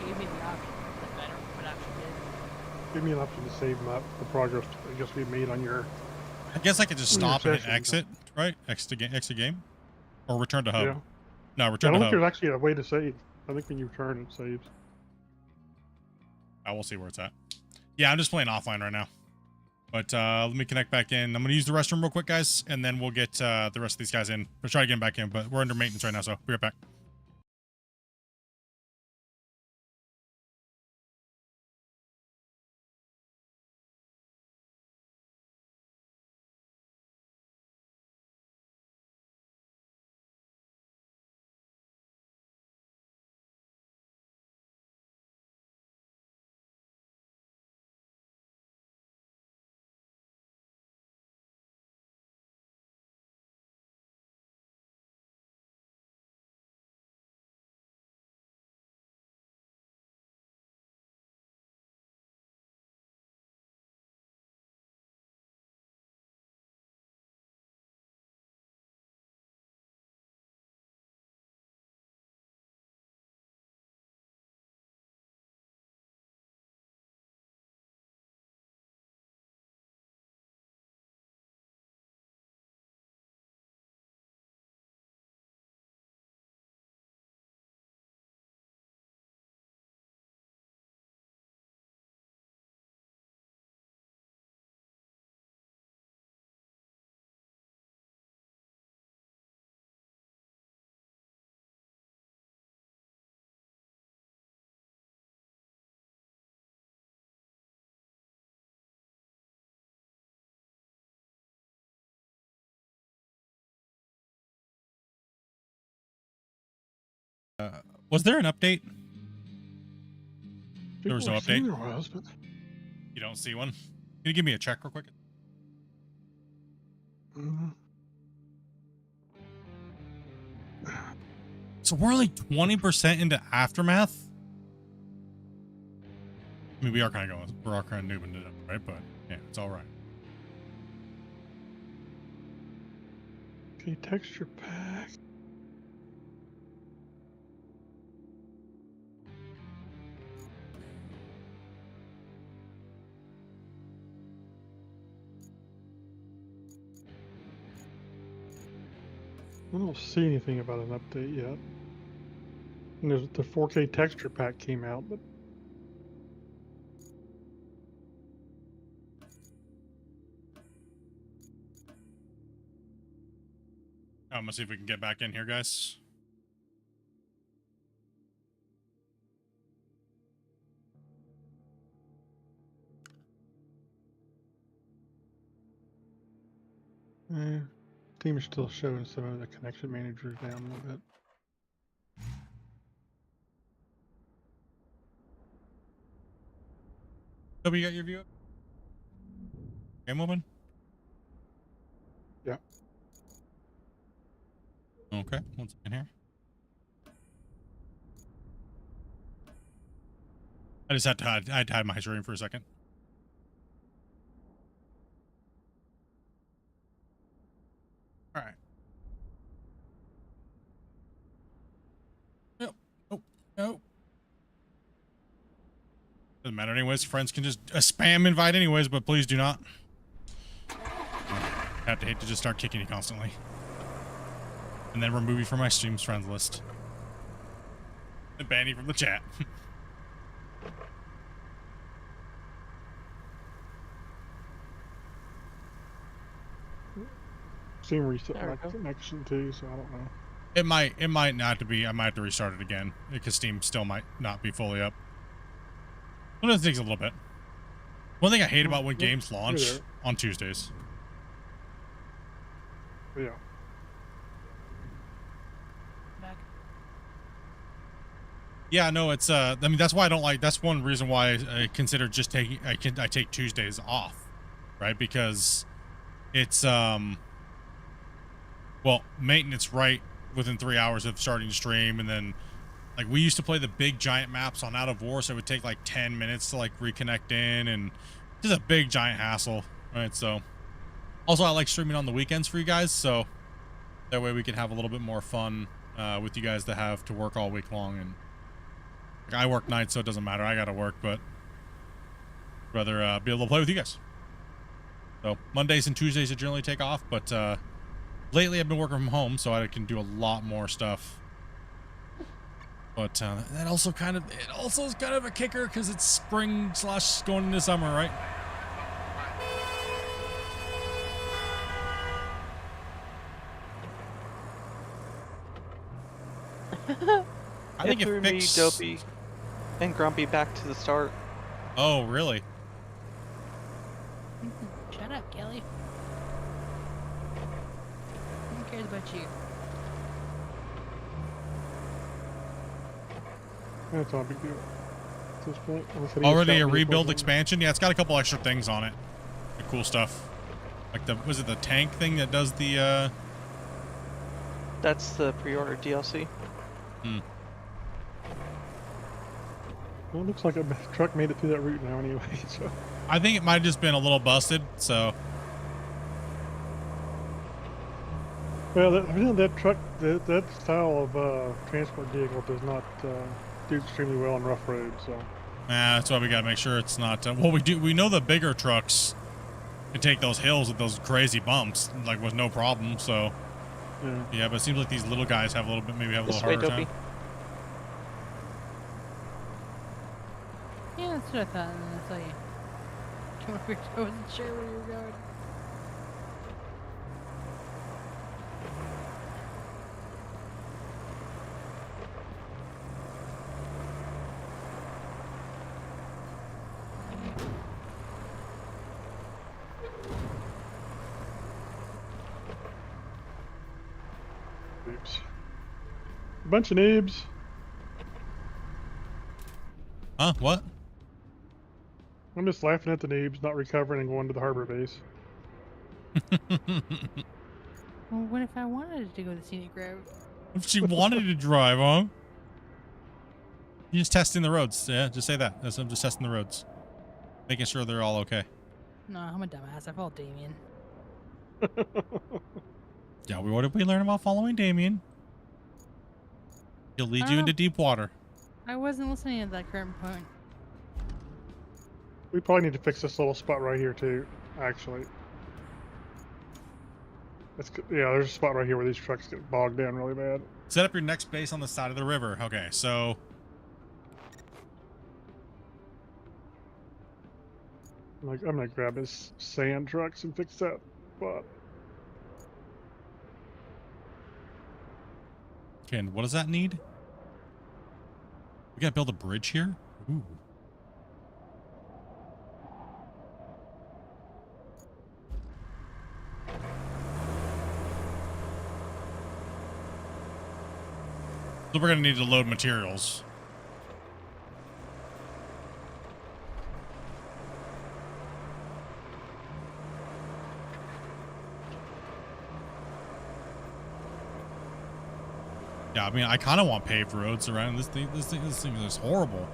Gave me the option. I don't know what option it Give me an option to save the progress I guess we made on your. I guess I could just in your stop and hit session. exit, right? Exit game, or return to hub. Yeah. No, I return don't to think there's hub. actually a way to save. I think when you return, it saves. I will see where it's at. Yeah, I'm just playing offline right now. But let me connect back in. I'm going to use the restroom real quick, guys, and then we'll get the rest of these guys in. We'll try to get them back in, but we're under maintenance right now, so be right back. Was there an update? People There was no were saying update? There was, but You don't see one? Can you give me a check real quick? Mhm. So we're only 20% into Aftermath? I mean, we are kind of going, we're all kind of noobing it up, right? But yeah, it's all right. Okay, texture pack. I don't see anything about an update yet. And the 4K texture pack came out, but I'm gonna see if we can get back in here, guys. Steam is still showing some of the connection managers down a little bit. Toby, you got your view up? Game open? Yeah. Okay, one second here. I just had to hide my screen for a second. All right. Nope. Nope. Nope. Doesn't matter anyways. Friends can just spam invite anyways, but please do not. I have to hate to just start kicking you constantly. And then remove you from my stream's friends list. And ban you from the chat. Steam reset There we my go. connection too, so I don't know. It might not to be. I might have to restart it again because Steam still might not be fully up. Sometimes it takes a little bit. One thing I hate about when games launch on Tuesdays. But yeah. Back. Yeah, no, it's I mean that's why I don't like. That's one reason why I consider just taking. I take Tuesdays off, right? Because it's well, maintenance right within 3 hours of starting to stream, and then like we used to play the big giant maps on Out of War, so it would take like 10 minutes to like reconnect in, and just a big giant hassle, right? So also I like streaming on the weekends for you guys, so that way we can have a little bit more fun with you guys that have to work all week long. And like, I work nights, so it doesn't matter. I gotta work, but rather be able to play with you guys. So Mondays and Tuesdays I generally take off, but lately I've been working from home, so I can do a lot more stuff. But that also kind of is kind of a kicker because it's spring / going into summer, right? I think it threw me, fixed. Dopey, and Grumpy back to the start. Oh, really? Shut up, Kelly. Who cares about you? That's not a big deal at this point. Unless it is Already a something rebuild equivalent. expansion? Yeah, it's got a couple extra things on it. The cool stuff. Like was it the tank thing that does the That's the pre-order DLC. Well, it looks like a truck made it through that route now anyway, so. I think it might have just been a little busted, so Well, that truck, that style of transport vehicle does not do extremely well on rough roads, so. that's why we gotta make sure it's not well, we know the bigger trucks can take those hills with those crazy bumps like with no problem, so yeah, but it seems like these little guys have a little bit, maybe have a This little way, harder Dopey. time. Yeah, that's what I thought, and I saw you. I wasn't sure where you were going. Oops. Bunch of noobs. Huh? What? I'm just laughing at the noobs not recovering and going to the harbor base. Well, what if I wanted to go the scenic route? If she wanted to drive, huh? You're just testing the roads. Yeah, just say that. I'm just testing the roads. Making sure they're all okay. No, I'm a dumbass. I followed Damien. Yeah, what did we learn about following Damien? He'll lead you into deep water. I wasn't listening at that current point. We probably need to fix this little spot right here too, actually. Yeah, there's a spot right here where these trucks get bogged down really bad. Set up your next base on the side of the river. Okay, so... I'm gonna grab his sand trucks and fix that spot. Okay, and what does that need? We gotta build a bridge here? Ooh. So we're gonna need to load materials. Yeah, I mean, I kind of want paved roads around this thing. This thing is horrible.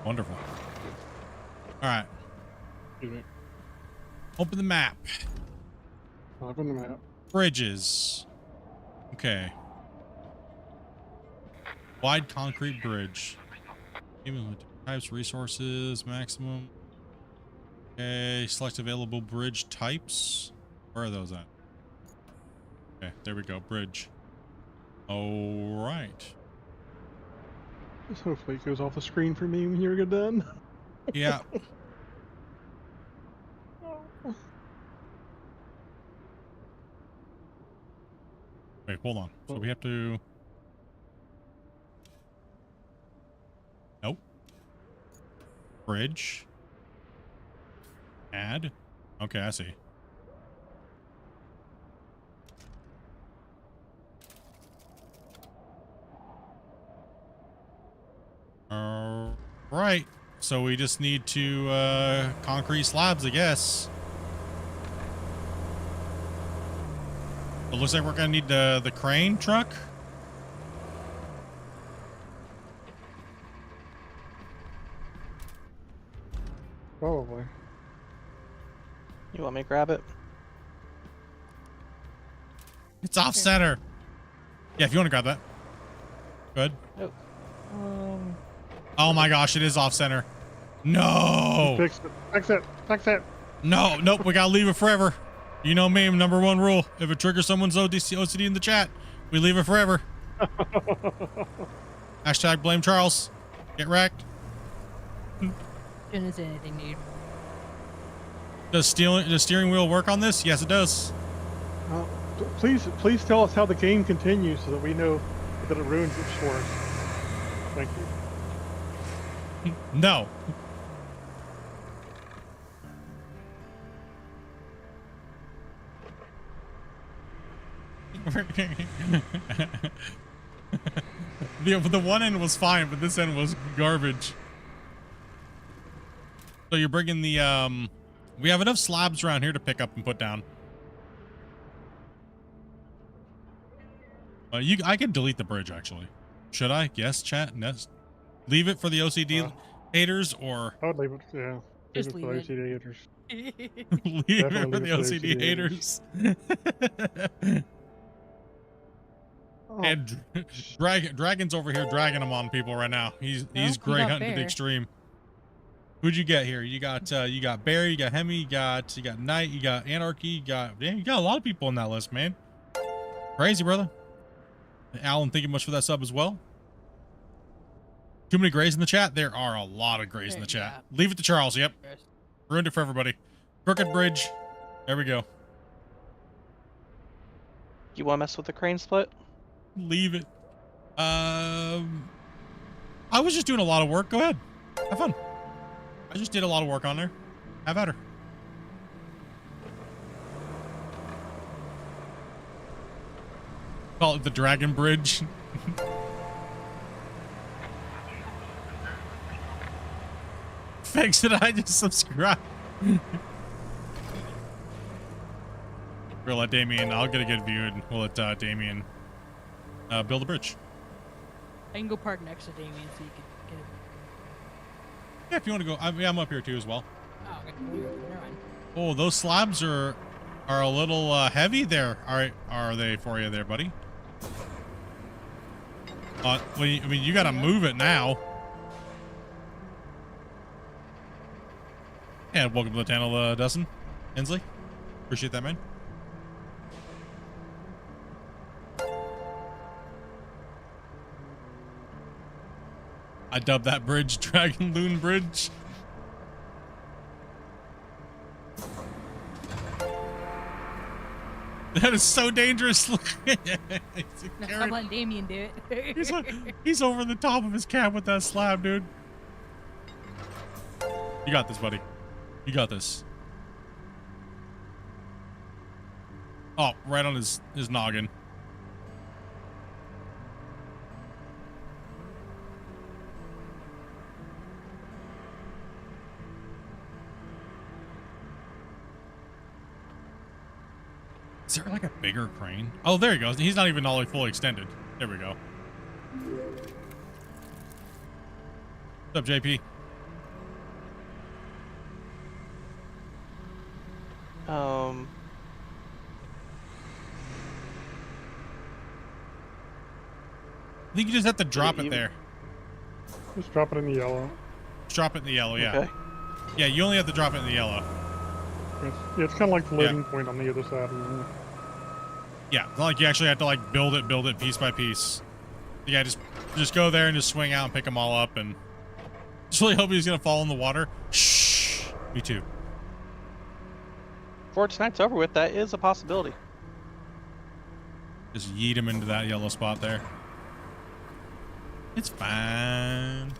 Wonderful. All right. Open the map. Open the map. Bridges. Okay. Wide concrete bridge. Types, resources, maximum. Okay, select available bridge types. Where are those at? Okay, there we go, bridge. All right. This hopefully goes off the screen for me when you're done. Yeah. Wait, hold on. So we have to... Nope. Bridge. Add. Okay, I see. Right. So we just need to concrete slabs, I guess. It looks like we're gonna need the crane truck. Probably. You want me to grab it? It's off center. Yeah, if you want to grab that. Good. Nope. Oh my gosh, it is off center. No. Fix it. Fix it. Fix it. No, nope, we gotta leave it forever. You know me, number one rule. If it triggers someone's OCD in the chat, we leave it forever. Hashtag blame Charles. Get wrecked. Didn't say anything, dude. Does steering wheel work on this? Yes, it does. Please tell us how the game continues so that we know that it ruins it for us. Thank you. No. The one end was fine, but this end was garbage. So you're bringing the we have enough slabs around here to pick up and put down. I could delete the bridge actually. Should I? Yes, chat. Yes. Leave it for the OCD haters, or I would leave it. Yeah. Just leave it for leave OCD haters. leave it for the OCD haters. Oh, And Dragon's over here dragging them on people right now. He's gray got hunting to the Bear. extreme. Who'd you get here? You got Barry, you got Hemi, you got Knight, you got Anarchy, you got a lot of people on that list, man. Crazy, brother. Alan, thank you much for that sub as well. Too many grays in the chat? There are a lot of grays in the chat. Yeah. Leave it to Charles. Yep. Ruined it for everybody. Crooked bridge. There we go. You want to mess with the crane split? Leave it. I was just doing a lot of work. Go ahead. Have fun. I just did a lot of work on there. Have at her. Call it the Dragon Bridge. Thanks, did I just subscribe? We'll let Damien, I'll get a good view and we'll let Damien build a bridge. I can go park next to Damien so you can get it. Yeah, if you want to go, I'm up here too as well. Oh, okay. Never mind. Oh, those slabs are a little heavy there. All right, are they for you there, buddy? Well, I mean, you got to move it now. And welcome to the channel, Dustin Hensley. Appreciate that, man. I dubbed that bridge Dragon Loon Bridge. That is so dangerous. No, I'm letting Damien do it. He's over the top of his cab with that slab, dude. You got this, buddy. You got this. Oh, right on his noggin. Is there like a bigger crane? Oh, there he goes. He's not even all fully extended. There we go. What's up, JP? I think you just have to drop it there. Just drop it in the yellow. Just drop it in the yellow, yeah. Okay. Yeah, you only have to drop it in the yellow. It's kind of like the loading point on the other side. Yeah, it's not like you actually have to like build it piece by piece. Yeah, just go there and just swing out and pick them all up, and just really hope he's gonna fall in the water. Shh. Me too. Before tonight's over with, that is a possibility. Just yeet him into that yellow spot there. It's fine.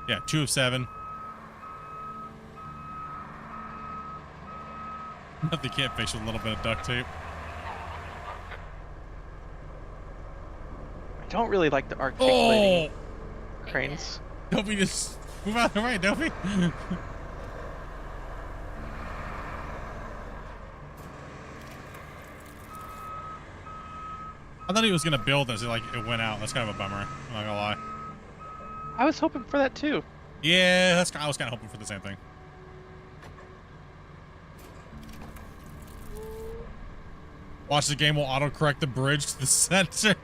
Yeah, 2 of 7. Nothing can't fix with a little bit of duct tape. I don't really like the articulating cranes. Dopey, just move out of the way, Dopey. I thought he was gonna build this. It went out. That's kind of a bummer. I'm not gonna lie. I was hoping for that too. Yeah, I was kind of hoping for the same thing. Watch the game will autocorrect the bridge to the center.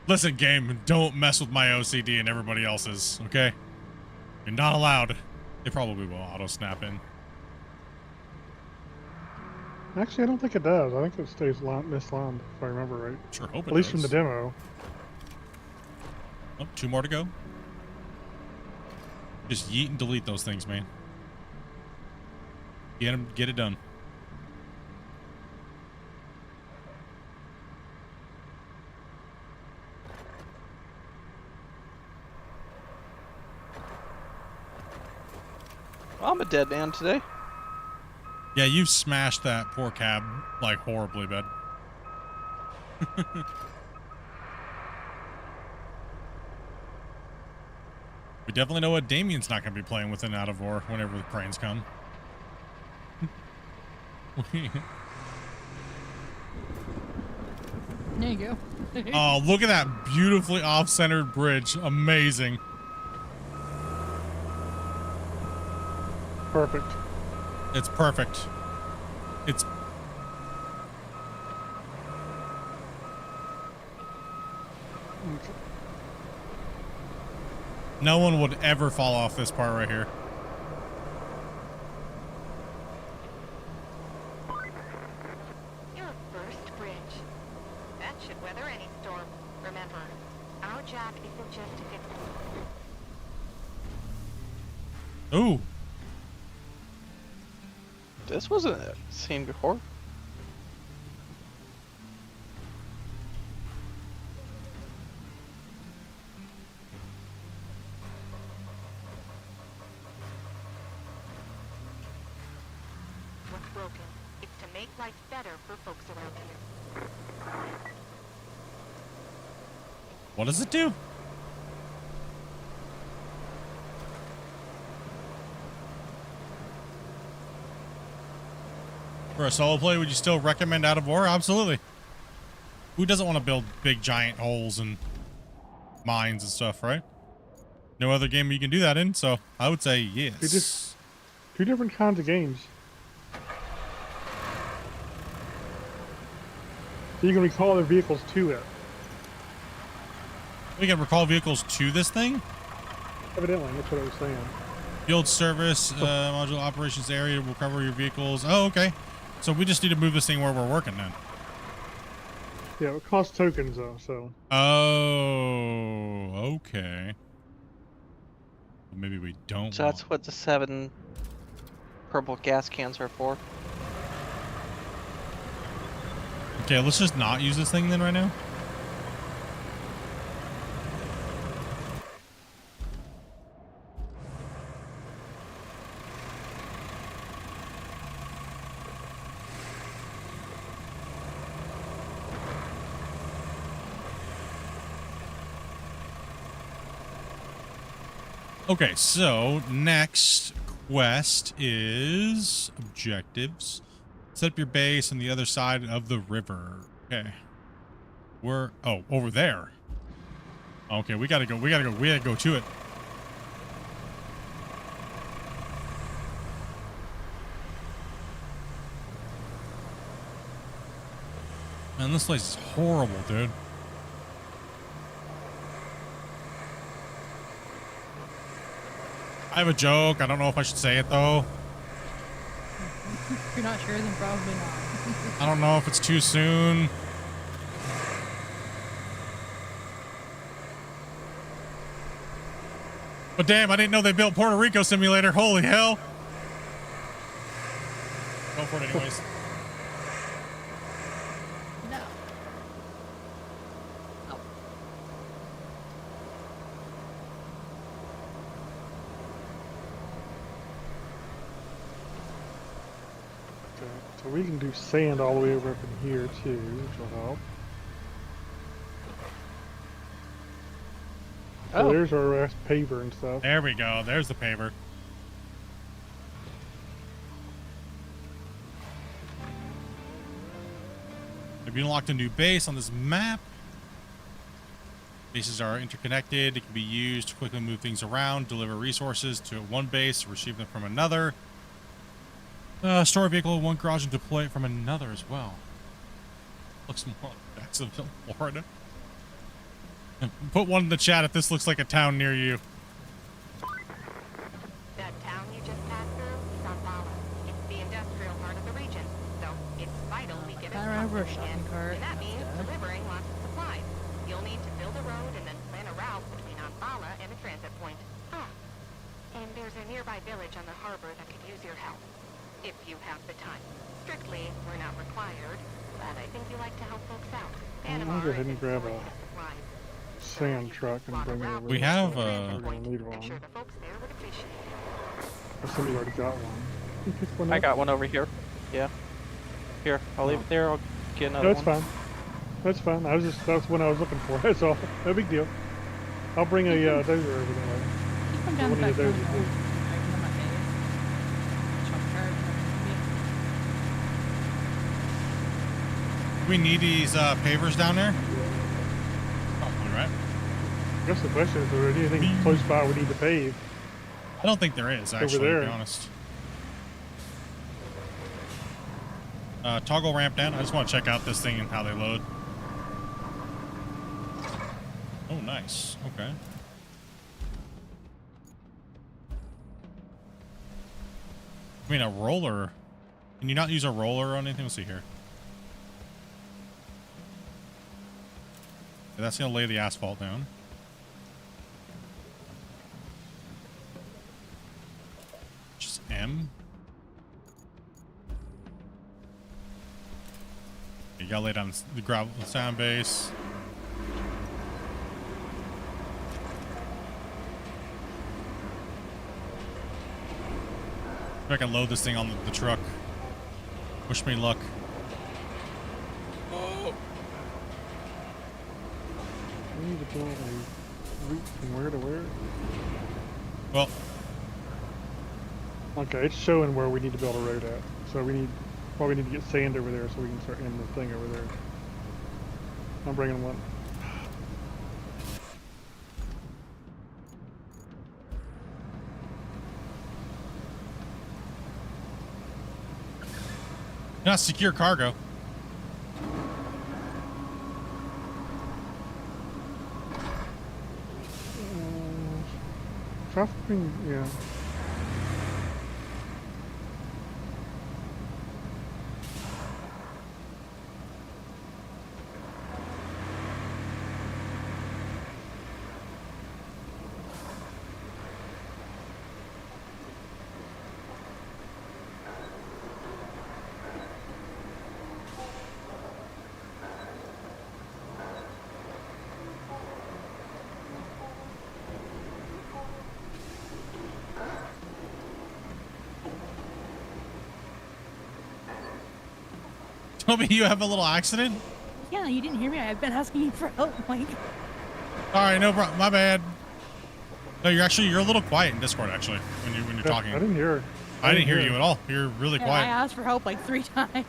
Listen, game, don't mess with my OCD and everybody else's, okay? You're not allowed. It probably will auto snap in. Actually, I don't think it does. I think it stays mislined, if I remember right. Sure hope it At least does. from the demo. Oh, 2 more to go. Just yeet and delete those things, man. Get it done. Well, I'm a dead man today. Yeah, you've smashed that poor cab, like, horribly, bud. We definitely know what Damien's not going to be playing with in Out of War whenever the cranes come. There you go. Oh, look at that beautifully off-centered bridge. Amazing. Perfect. It's perfect. It's... Okay. No one would ever fall off this part right here. Your first bridge. That should weather any storm. Remember, our job isn't just to fix Ooh. This wasn't seen before. what's broken. It's to make life better for folks around here. What does it do? For a solo play, would you still recommend Out of War? Absolutely. Who doesn't want to build big giant holes and mines and stuff, right? No other game you can do that in, so I would say yes. Two different kinds of games. You can recall their vehicles to it. We can recall vehicles to this thing? Evidently, that's what I was saying. Field service, module operations area will cover your vehicles. Oh, okay. So we just need to move this thing where we're working then. Yeah, it costs tokens though, so. Oh, okay. Maybe we don't. So that's what the 7 purple gas cans are for. Okay, let's just not use this thing then right now. Okay, so next quest is objectives. Set up your base on the other side of the river. Okay. We're over there. Okay, we gotta go to it. Man, this place is horrible, dude. I have a joke. I don't know if I should say it though. If you're not sure, then probably not. I don't know if it's too soon. But damn, I didn't know they built Puerto Rico Simulator. Holy hell. Go for it anyways. No. Okay, so we can do sand all the way over up in here too, which will help. So Oh. there's our last paver and stuff. There we go. There's the paver. Have you unlocked a new base on this map? Bases are interconnected. It can be used to quickly move things around, deliver resources to one base, receive them from another. Store a vehicle in one garage and deploy it from another as well. Looks more like Jacksonville, Florida. Put one in the chat if this looks like a town near you. That town you just passed through is Zavala. It's the industrial part of the region, so it's vital we get it I remember a functioning shopping again. cart. And that means Yeah. delivering lots of supplies. You'll need to build a road and then plan a route between Zavala and a transit point. Ah, and there's a nearby village on the harbor that could use your help, if you have the time. Strictly, we're not required, but I think you like to help folks out. I'll go ahead and grab a sand truck and bring it over. We have, We're gonna need one. I'm sure the folks there would appreciate it. Or somebody already got one. You pick one I up? got one over here. Yeah. Here, I'll leave it there. I'll get another No, it's one. fine. That's fine. That's what I was looking for. That's all. No big deal. I'll bring a dozer over there. You come down the One back of the road. dozers, Right please. in my face. Shopping cart. Do we need these pavers down there? Probably, right? I guess the question is, is there anything close by we need to pave? I don't think there is, actually, to there. be honest. Toggle ramp down. I just want to check out this thing and how they load. Oh, nice. Okay. I mean, a roller. Can you not use a roller or anything? Let's see here. Okay, that's going to lay the asphalt down. Just M. You gotta lay down the gravel, the sand base. If I can load this thing on the truck. Wish me luck. Oh. We need to build a route from where to where. Well, Okay, it's showing where we need to build a road at. So we need to get sand over there so we can start ending the thing over there. I'm bringing one. not secure cargo. Trafficking, yeah. Tell me you have a little accident? Yeah, you didn't hear me. I've been asking you for help, Mike. All right, no problem. My bad. No, you're a little quiet in Discord actually when you're talking. I didn't hear. I didn't hear you at all. You're really Yeah, I quiet. asked for help like 3 times.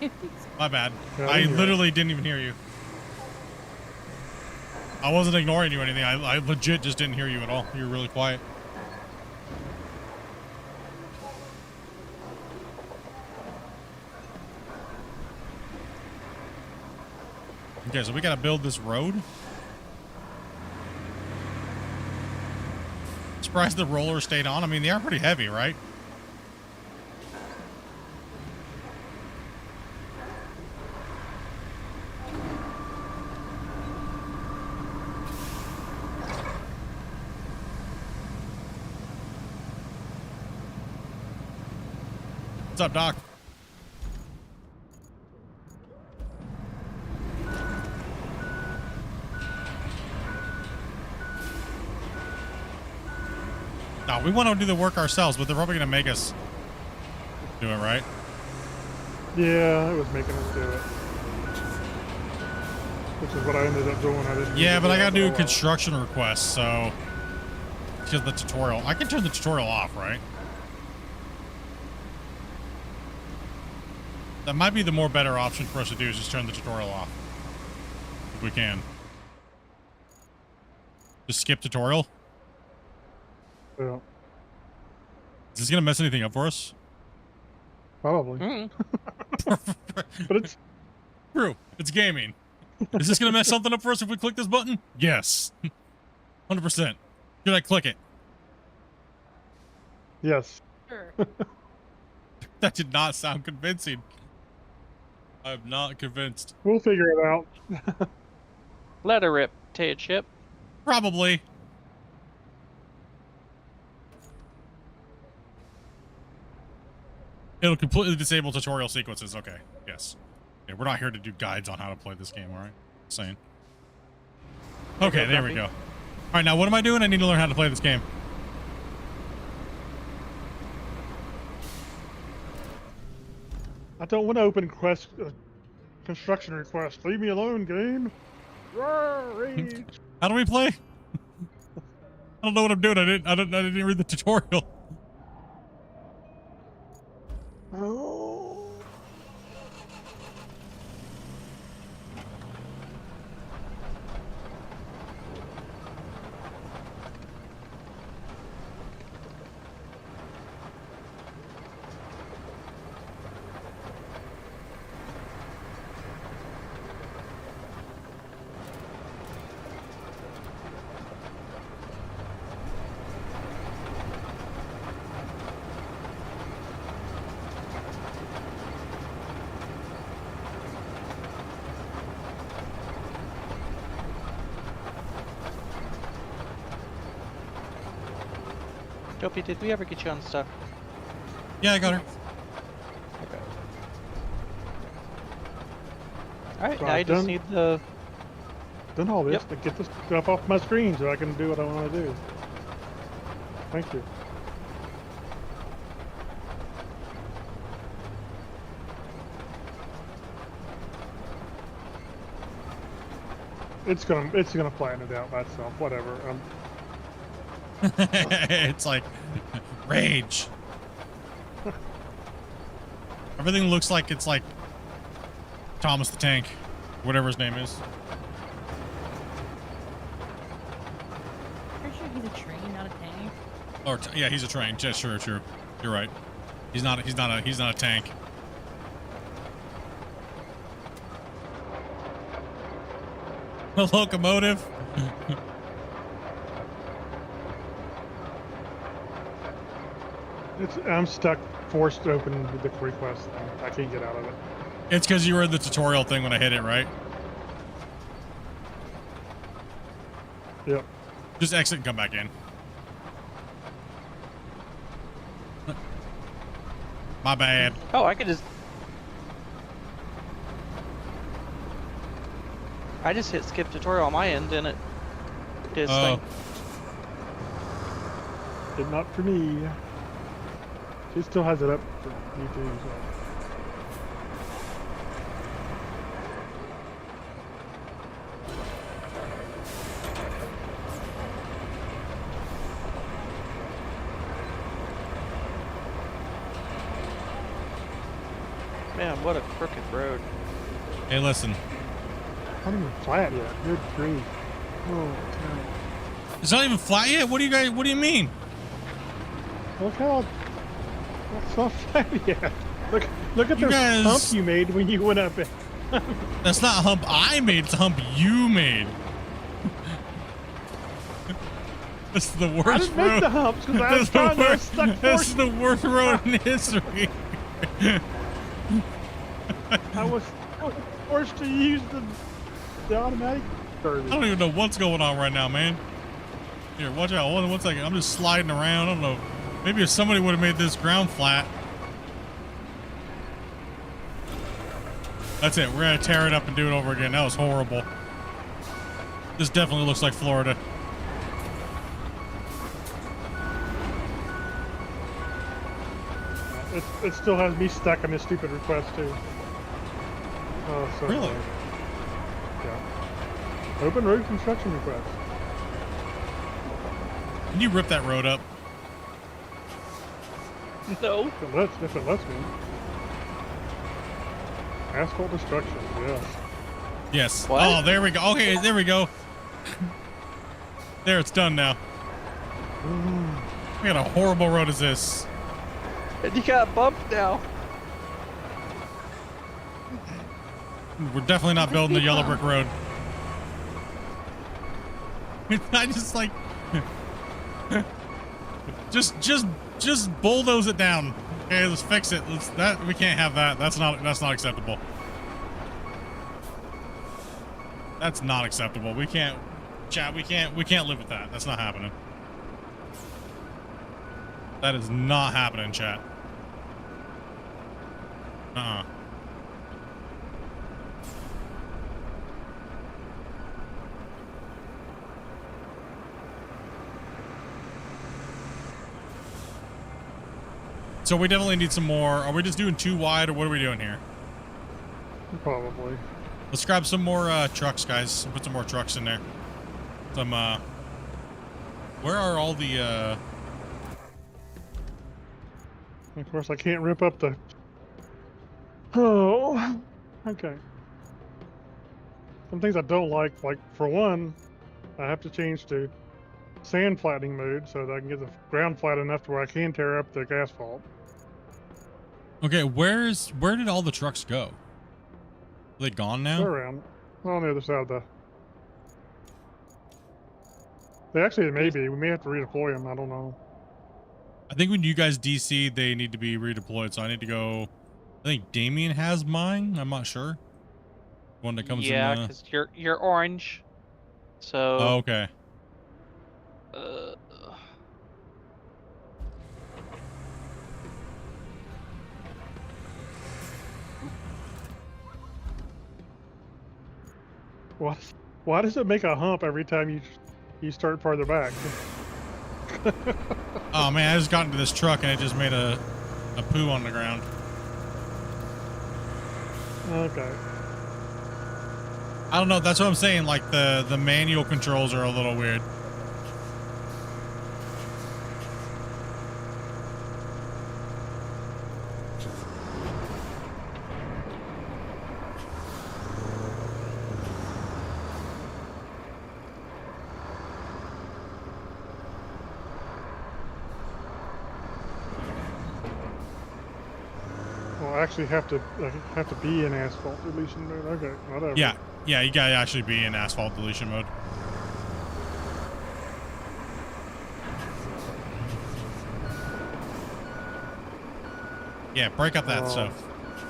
My bad. Yeah, I I didn't hear literally didn't even hear you. I wasn't ignoring you or anything. I legit just didn't hear you at all. You're really quiet. Okay, so we gotta build this road. Surprised the rollers stayed on. I mean, they are pretty heavy, right? What's up, Doc? No, we want to do the work ourselves, but they're probably going to make us do it, right? Yeah, it was making us do it. Which is what I ended up doing. I didn't. Yeah, but I got to do a construction request, so because the tutorial, I can turn the tutorial off, right? That might be the more better option for us to do is just turn the tutorial off. If we can. Just skip tutorial. Yeah, Is this going to mess anything up for us? probably. But it's True. It's gaming. Is this going to mess something up for us if we click this button? Yes. 100%. Should I click it? yes. Sure. That did not sound convincing. I'm not convinced. We'll figure it out. Let her rip, Ted Chip. Probably. It'll completely disable tutorial sequences. Okay. Yes. Yeah, we're not here to do guides on how to play this game, all right? Saying. Okay, there we go. All right, now what am I doing? I need to learn how to play this game. I don't want to open construction request. Leave me alone, game. Roar, rage. How do we play? I don't know what I'm doing. I didn't read the tutorial. Oh. Dopey, did we ever get you unstuck? Yeah, I got her. Okay. Alright, Right, now you just done. need the... Done all this Yep. to get this stuff off my screen so I can do what I want to do. Thank you. It's gonna flatten it out by itself. Whatever. It's like rage. Everything looks like it's like Thomas the Tank, whatever his name is. Pretty sure he's a train, not a tank. Or yeah, he's a train. Yeah, sure. You're right. He's not a tank. A locomotive. I'm stuck, forced to open the request thing. I can't get out of it. It's because you were in the tutorial thing when I hit it, right? Yep. Just exit and come back in. My bad. Oh, I could just... I just hit skip tutorial on my end and it did its thing. Did not for me. She still has it up for you too, so. Man, what a crooked road. Hey, listen. Not even flat yet. Good grief. Oh, God. It's not even flat yet. What do you mean? Look how it's not flat yet. Look at You the guys- hump you made when you went up it. That's not a hump I made. It's a hump you made. This is the I worst didn't make road. the humps because I This was is the trying to worst- stuck This force. is the worst road in history. I was forced to use the automatic curve. I don't even know what's going on right now, man. Here, watch out. One second. I'm just sliding around. I don't know. Maybe if somebody would have made this ground flat. That's it. We're going to tear it up and do it over again. That was horrible. This definitely looks like Florida. It still has me stuck on this stupid request too. Oh, so Really? annoying. Yeah. Open road construction request. Can you rip that road up? No. If it lets me. Asphalt destruction. Yes. Yes. What? Oh, there we go. Okay, there we go. There, it's done now. What kind of horrible road is this? And you got bumped now. We're definitely not building the yellow brick road. I just like just bulldoze it down. Okay, let's fix it. We can't have that. That's not acceptable. That's not acceptable. We can't, chat. We can't live with that. That's not happening. That is not happening, chat. So we definitely need some more. Are we just doing 2 wide, or what are we doing here? Probably. Let's grab some more trucks, guys. Put some more trucks in there. Some where are all the Of course, I can't rip up the. Oh. Okay. Some things I don't like for one, I have to change to sand flattening mode so that I can get the ground flat enough to where I can tear up the asphalt. Okay, where did all the trucks go? Are they gone now? They're around on the other side of the. They actually may be. We may have to redeploy them. I don't know. I think when you guys DC, they need to be redeployed. So I need to go. I think Damien has mine. I'm not sure. One that comes Yeah, in. because you're orange. So. Oh, okay. What? Why does it make a hump every time you start farther back? Oh man, I just got into this truck and it just made a poo on the ground. Okay. I don't know. That's what I'm saying. Like the manual controls are a little weird. Well, I actually have to be in asphalt deletion mode. Okay, whatever. Yeah, yeah. You gotta actually be in asphalt deletion mode. Yeah, break up that stuff.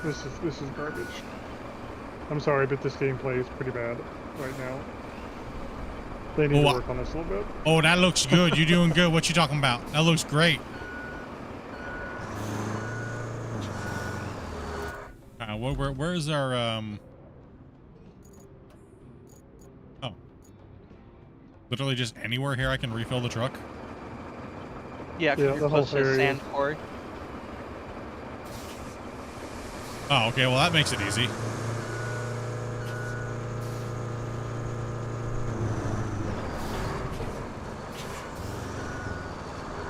This is garbage. I'm sorry, but this gameplay is pretty bad right now. They need to work on this a little bit. Oh, that looks good. You're doing good. What you talking about? That looks great. Where is our Oh, literally just anywhere here I can refill the truck. Yeah, Yeah, you're the whole close to a area. sand quarry. Oh, okay. Well, that makes it easy.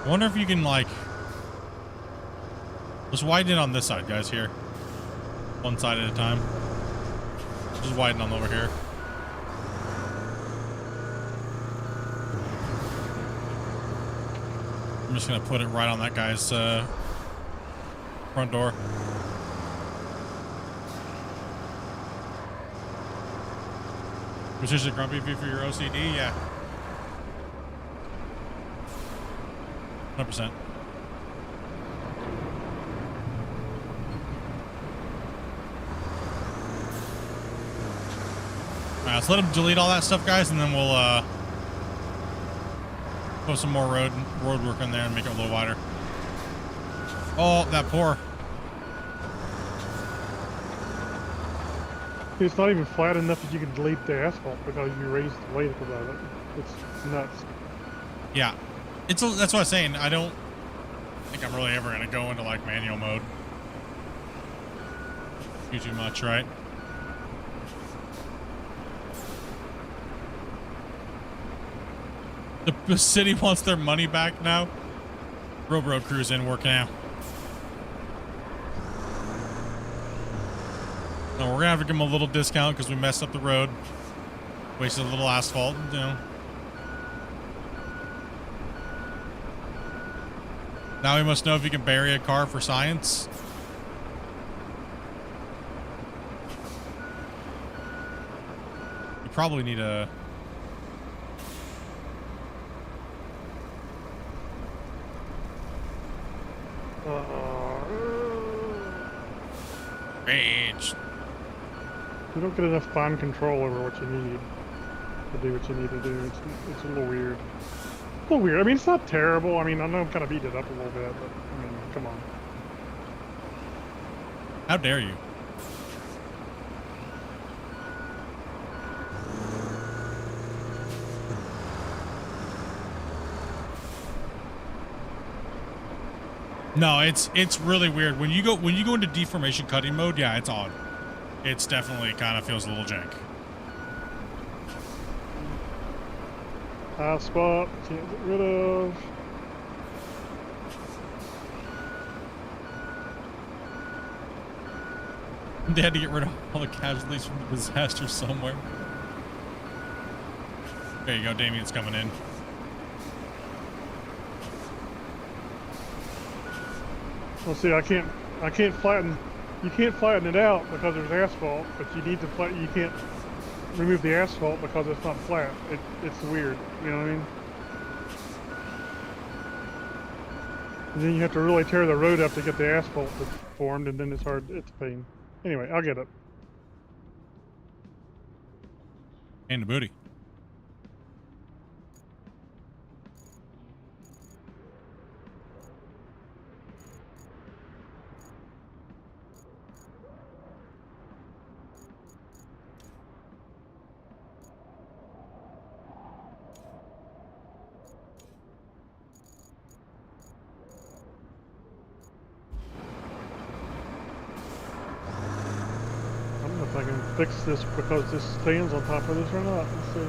I wonder if you can like let's widen it on this side, guys. Here, one side at a time. Just widen on over here. I'm just gonna put it right on that guy's front door. Was this a grumpy view for your OCD? Yeah. 100%. Alright, let's let him delete all that stuff, guys, and then we'll put some more road work in there and make it a little wider. Oh, that poor. It's not even flat enough that you can delete the asphalt because you raised the weight above it. It's nuts. Yeah. That's what I'm saying. I don't think I'm really ever going to go into like manual mode. Too much, right? The city wants their money back now. Road crew's in work now. No, we're gonna have to give them a little discount because we messed up the road. Wasted a little asphalt, you know. Now we must know if you can bury a car for science. You probably need a... Rage. You don't get enough fine control over what you need to do what you need to do. It's a little weird. A little weird. I mean, it's not terrible. I mean, I know I'm kind of beat it up a little bit, but I mean, come on. How dare you? No, it's really weird when you go into deformation cutting mode. Yeah, it's odd. It's definitely kind of feels a little jank. High spot, can't get rid of. They had to get rid of all the casualties from the disaster somewhere. There you go, Damien's coming in. Well, see, I can't flatten. You can't flatten it out because there's asphalt, but you need to flatten. You can't remove the asphalt because it's not flat. It's weird. You know what I mean? And then you have to really tear the road up to get the asphalt formed, and then it's hard. It's a pain. Anyway, I'll get it. And the booty. I don't know if I can fix this because this stands on top of this or not. Let's see.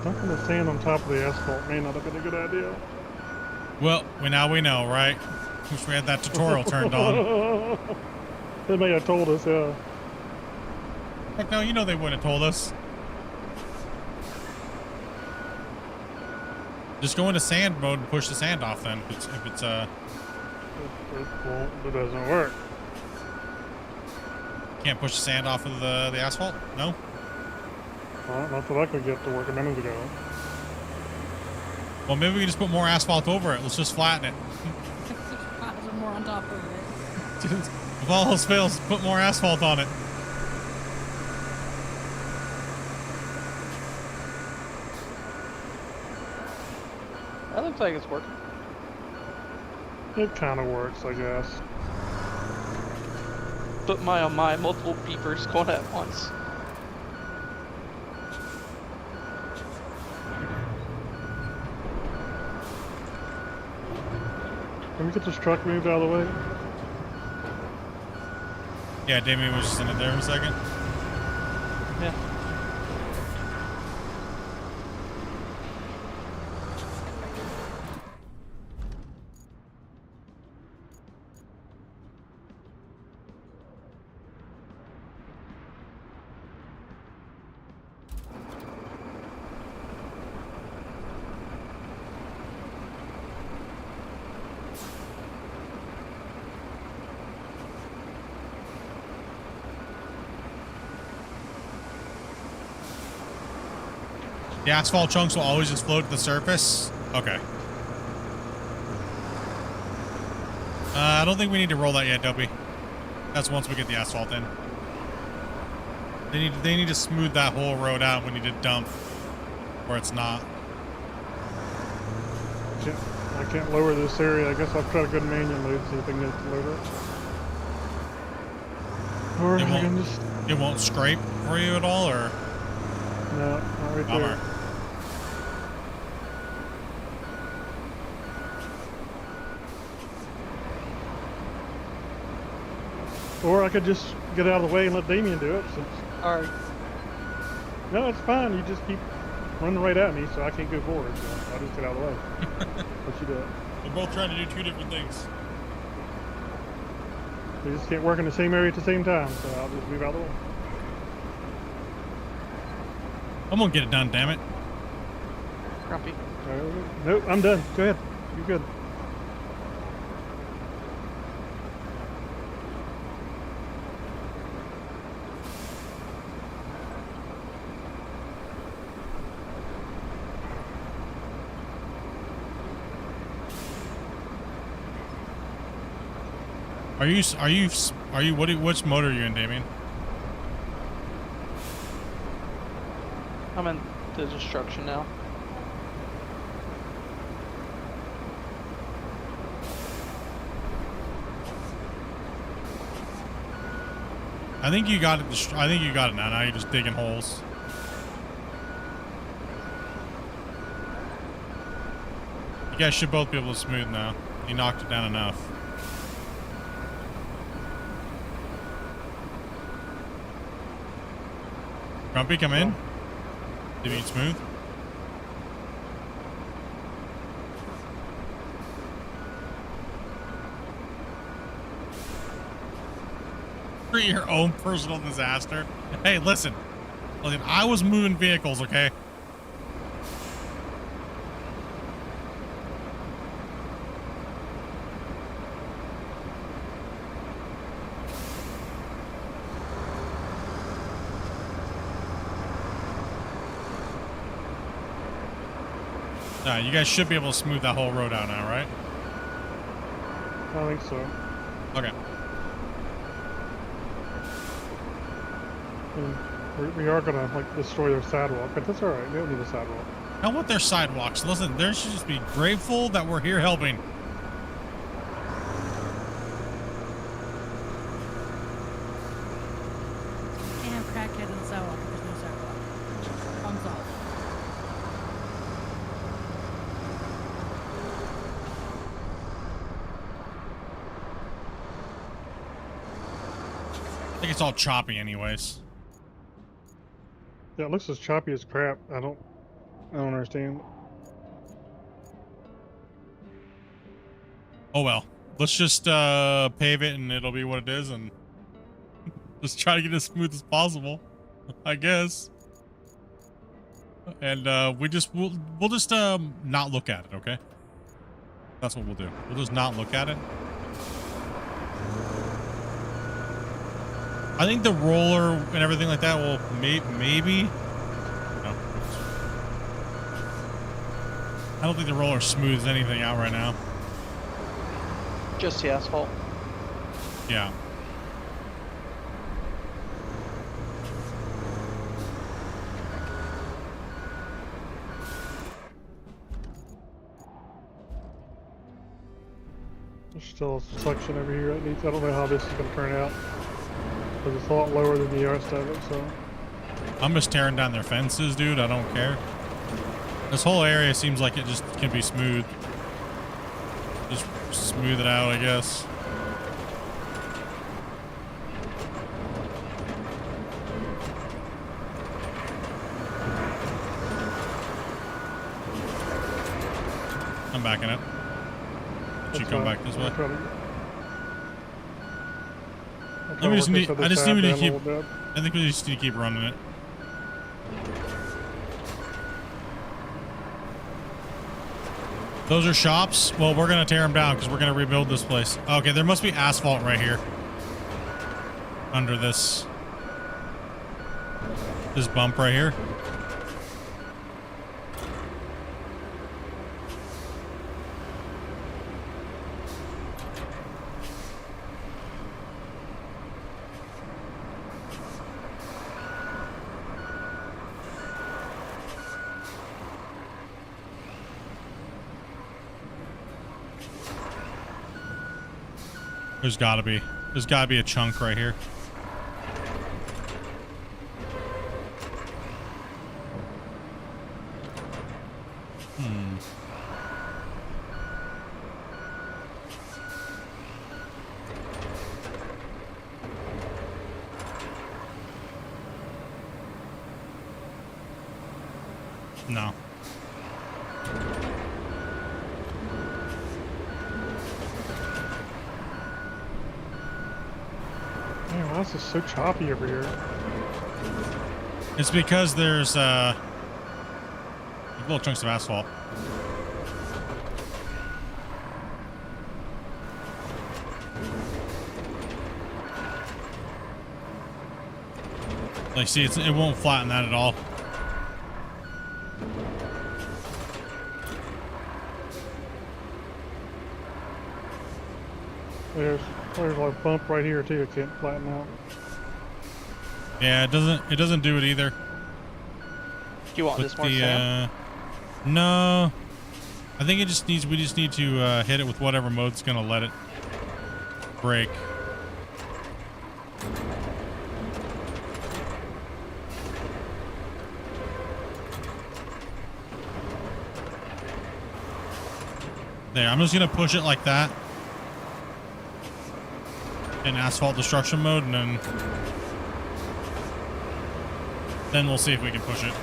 Dumping the sand on top of the asphalt may not have been a good idea. Well, now we know, right? Wish we had that tutorial turned on. They may have told us, yeah. Heck no, you know they wouldn't have told us. Just go into sand mode and push the sand off then. If It doesn't work. can't push the sand off of the asphalt? No? Well, not that I could get to work a minute ago. Well, maybe we can just put more asphalt over it. Let's just flatten it. Put more on top of it. If all else fails, put more asphalt on it. That looks like it's working. It kind of works, I guess. But my multiple beepers going at once. Can we get this truck moved out of the way? Yeah, Damien was just in it there in a second. Yeah. The asphalt chunks will always just float to the surface? Okay. I don't think we need to roll that yet, Dopey. That's once we get the asphalt in. They need to smooth that whole road out when you need to dump where it's not. I can't lower this area. I guess I'll try to go to manual mode, see if I can get it to lower it. Or I can just... It won't scrape for you at all, or? No, not right Bummer. there. Or I could just get out of the way and let Damien do it. Since... Alright. No, it's fine. You just keep running right at me, so I can't go forward. So I'll just get out of the way. Let you do it. We're both trying to do two different things. They just can't work in the same area at the same time, so I'll just move out of the way. I'm gonna get it done, damn it. Grumpy. Nope, I'm done. Go ahead. You're good. Which motor are you in, Damien? I'm in the destruction now. I think you got it. I think you got it now. Now you're just digging holes. You guys should both be able to smooth now. You knocked it down enough. Grumpy, come in. Did you smooth? For your own personal disaster. Hey, listen. I was moving vehicles, okay? You guys should be able to smooth that whole road out now, right? I think so. Okay. And we are gonna like destroy their sidewalk, but that's all right. They don't need a sidewalk. Now what their sidewalks? Listen, they should just be grateful that we're here helping. Can't have crackheads on the sidewalk if there's no sidewalk. Problem solved. I think it's all choppy anyways. Yeah, it looks as choppy as crap. I don't understand. Oh well. Let's just pave it and it'll be what it is and just try to get it as smooth as possible, I guess. And we'll just not look at it, okay? That's what we'll do. We'll just not look at it. I think the roller and everything like that will maybe. No. I don't think the roller smooths anything out right now. Just the asphalt. Yeah. There's still a section over here that needs. I don't know how this is going to turn out because it's a lot lower than the rest of it. So I'm just tearing down their fences, dude. I don't care. This whole area seems like it just can be smooth. Just smooth it out, I guess. I'm backing up. Should you come back this way? I just need to keep. I think we just need to keep running it. Those are shops. Well, we're gonna tear them down because we're gonna rebuild this place. Okay, there must be asphalt right here. Under this bump right here. There's gotta be a chunk right here. No. Man, why is this so choppy over here? It's because there's little chunks of asphalt. Like, see, it won't flatten that at all. There's a bump right here too. It can't flatten out. Yeah, it doesn't do it either. Do you want With this more sand? No. I think we just need to hit it with whatever mode's gonna let it break. There, I'm just gonna push it like that in asphalt destruction mode, and then we'll see if we can push it.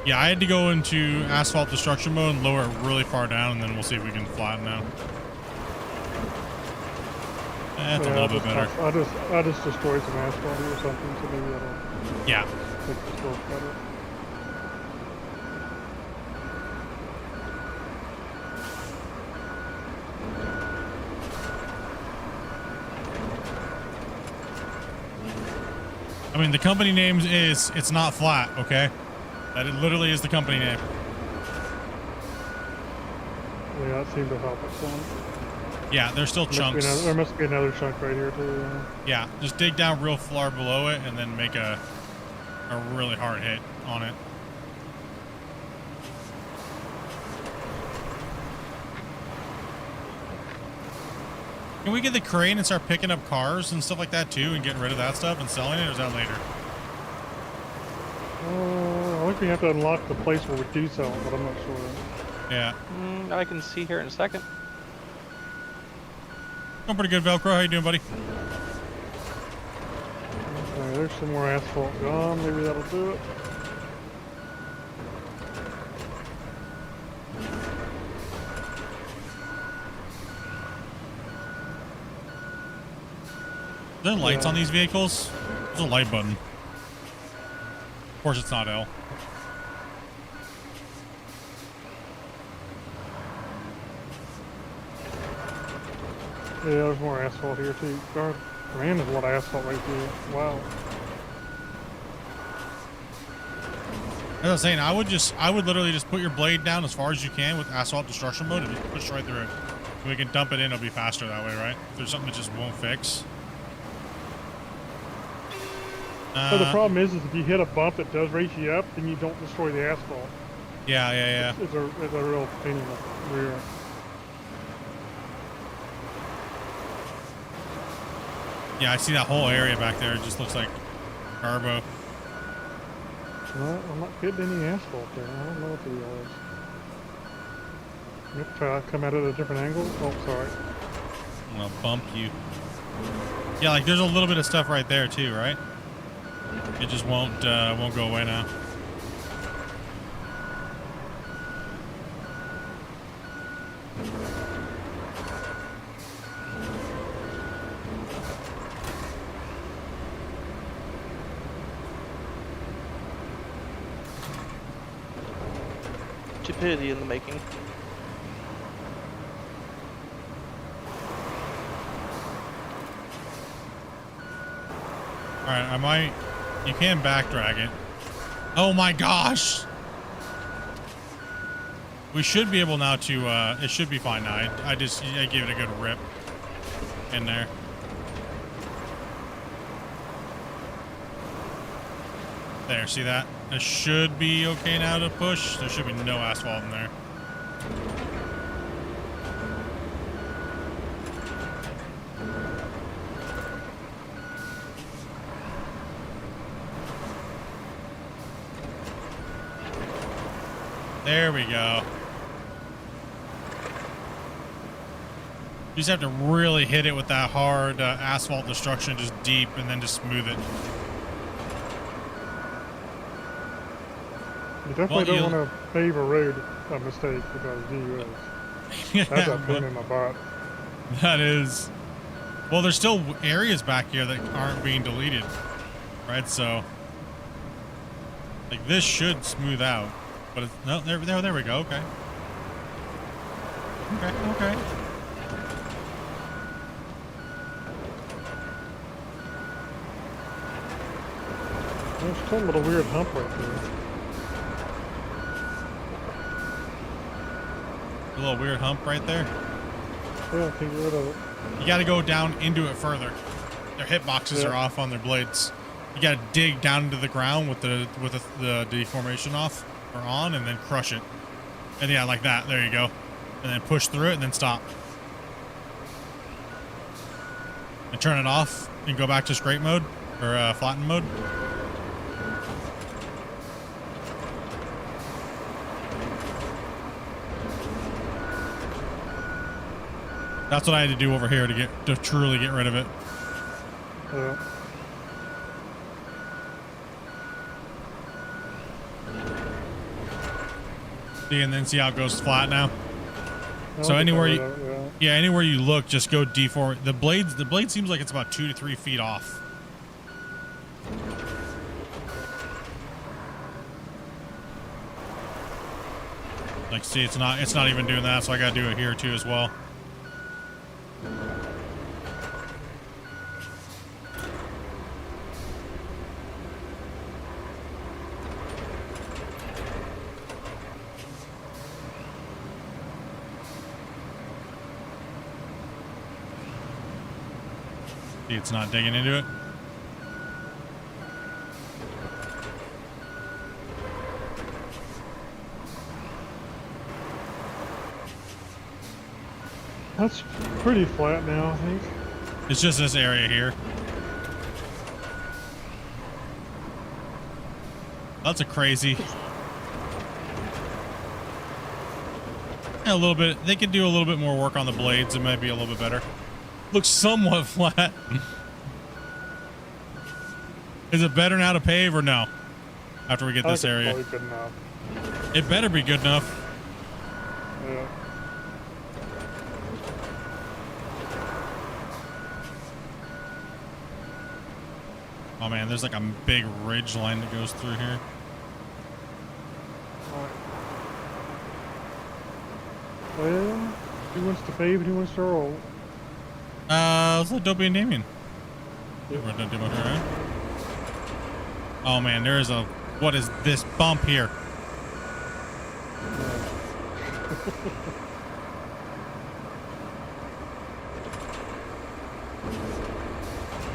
Yeah, I had to go into asphalt destruction mode and lower it really far down, and then we'll see if we can flatten out. That's a little bit better. I just destroyed some asphalt here or something, so maybe that'll make this work better. I mean, the company name is It's Not Flat, okay? That it literally is the company name. Yeah, that seemed to help it some. Yeah, there's still chunks. There must be another chunk right here too. Yeah, just dig down real far below it and then make a really hard hit on it. Can we get the crane and start picking up cars and stuff like that too and getting rid of that stuff and selling it, or is that later? I think we have to unlock the place where we do sell it, but I'm not sure. Yeah. I can see here in a second. Doing pretty good, Velcro. How you doing, buddy? Okay, there's some more asphalt gone. Maybe that'll do it. Are there lights on these vehicles? There's a light button. Of course, it's not L. Yeah, there's more asphalt here too. God, man, there's a lot of asphalt right here. Wow. As I was saying, I would literally just put your blade down as far as you can with asphalt destruction mode and just push right through it. We can dump it in, it'll be faster that way, right? If there's something that just won't fix. But the problem is if you hit a bump that does race you up, then you don't destroy the asphalt. Yeah. It's a real pain in the rear. Yeah, I see that whole area back there. It just looks like carbo. No, I'm not getting any asphalt there. I don't know what the deal is. Yep, try to come at it at a different angle. Oh, sorry. I'm gonna bump you. Yeah, like there's a little bit of stuff right there too, right? It just won't go away now. Stupidity in the making. All right, you can back drag it. Oh my gosh! We should be able now to, it should be fine now. I gave it a good rip in there. There, see that? It should be okay now to push. There should be no asphalt in there. There we go. You just have to really hit it with that hard asphalt destruction, just deep, and then just smooth it. You definitely don't want to pave a road a mistake because GUS. That's a pain in the butt. That is. Well, there's still areas back here that aren't being deleted, right? So, like this should smooth out, but it's, no, there we go. Okay. Okay. There's still a little weird hump right there. A little weird hump right there. Yeah, can't get rid of it. You got to go down into it further. Their hitboxes are off on their blades. You got to dig down into the ground with the deformation off or on, and then crush it. And yeah, like that. There you go. And then push through it, and then stop. And turn it off, and go back to scrape mode or flatten mode. That's what I had to do over here to truly get rid of it. See, and then see how it goes flat now. So anywhere anywhere you look, just go deform. The blade seems like it's about 2 to 3 feet off. Like, see, it's not even doing that, so I gotta do it here too as well. See, it's not digging into it. That's pretty flat now, I think. It's just this area here. That's a crazy. A little bit. They could do a little bit more work on the blades. It might be a little bit better. Looks somewhat flat. Is it better now to pave or no? After we get I this think it's area, probably good enough. it better be good enough. Yeah. Oh man, there's like a big ridge line that goes through here. Alright. Well, who wants to pave and who wants to roll? Let's let Dopey and Damien. Yep. We're done doing it, right? Oh man, there is a, what is this bump here?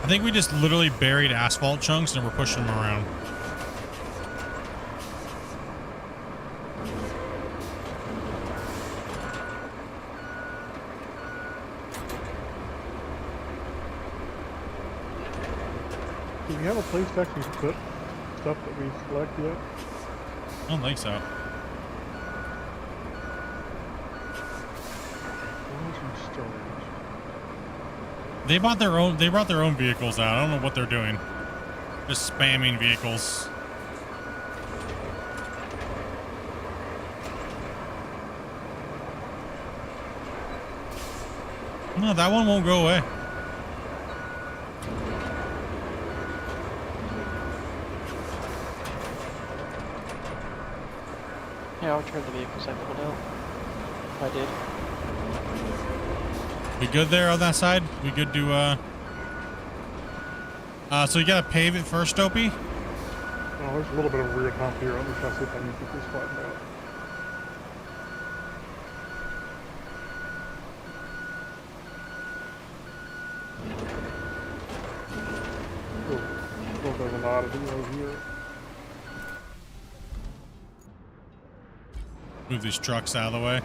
I think we just literally buried asphalt chunks and we're pushing them around. Do we have a place to actually put stuff that we select yet? I don't think so. Storage and storage. They brought their own vehicles out. I don't know what they're doing. Just spamming vehicles. No, that one won't go away. Yeah, I'll turn the vehicles I pulled out. If I did. We good there on that side? We good to, so you gotta pave it first, Dopey? Oh, there's a little bit of a weird hump here. Let me try to see if I can get this flattened out. Oh, a little bit of an oddity over here. Move these trucks out of the way.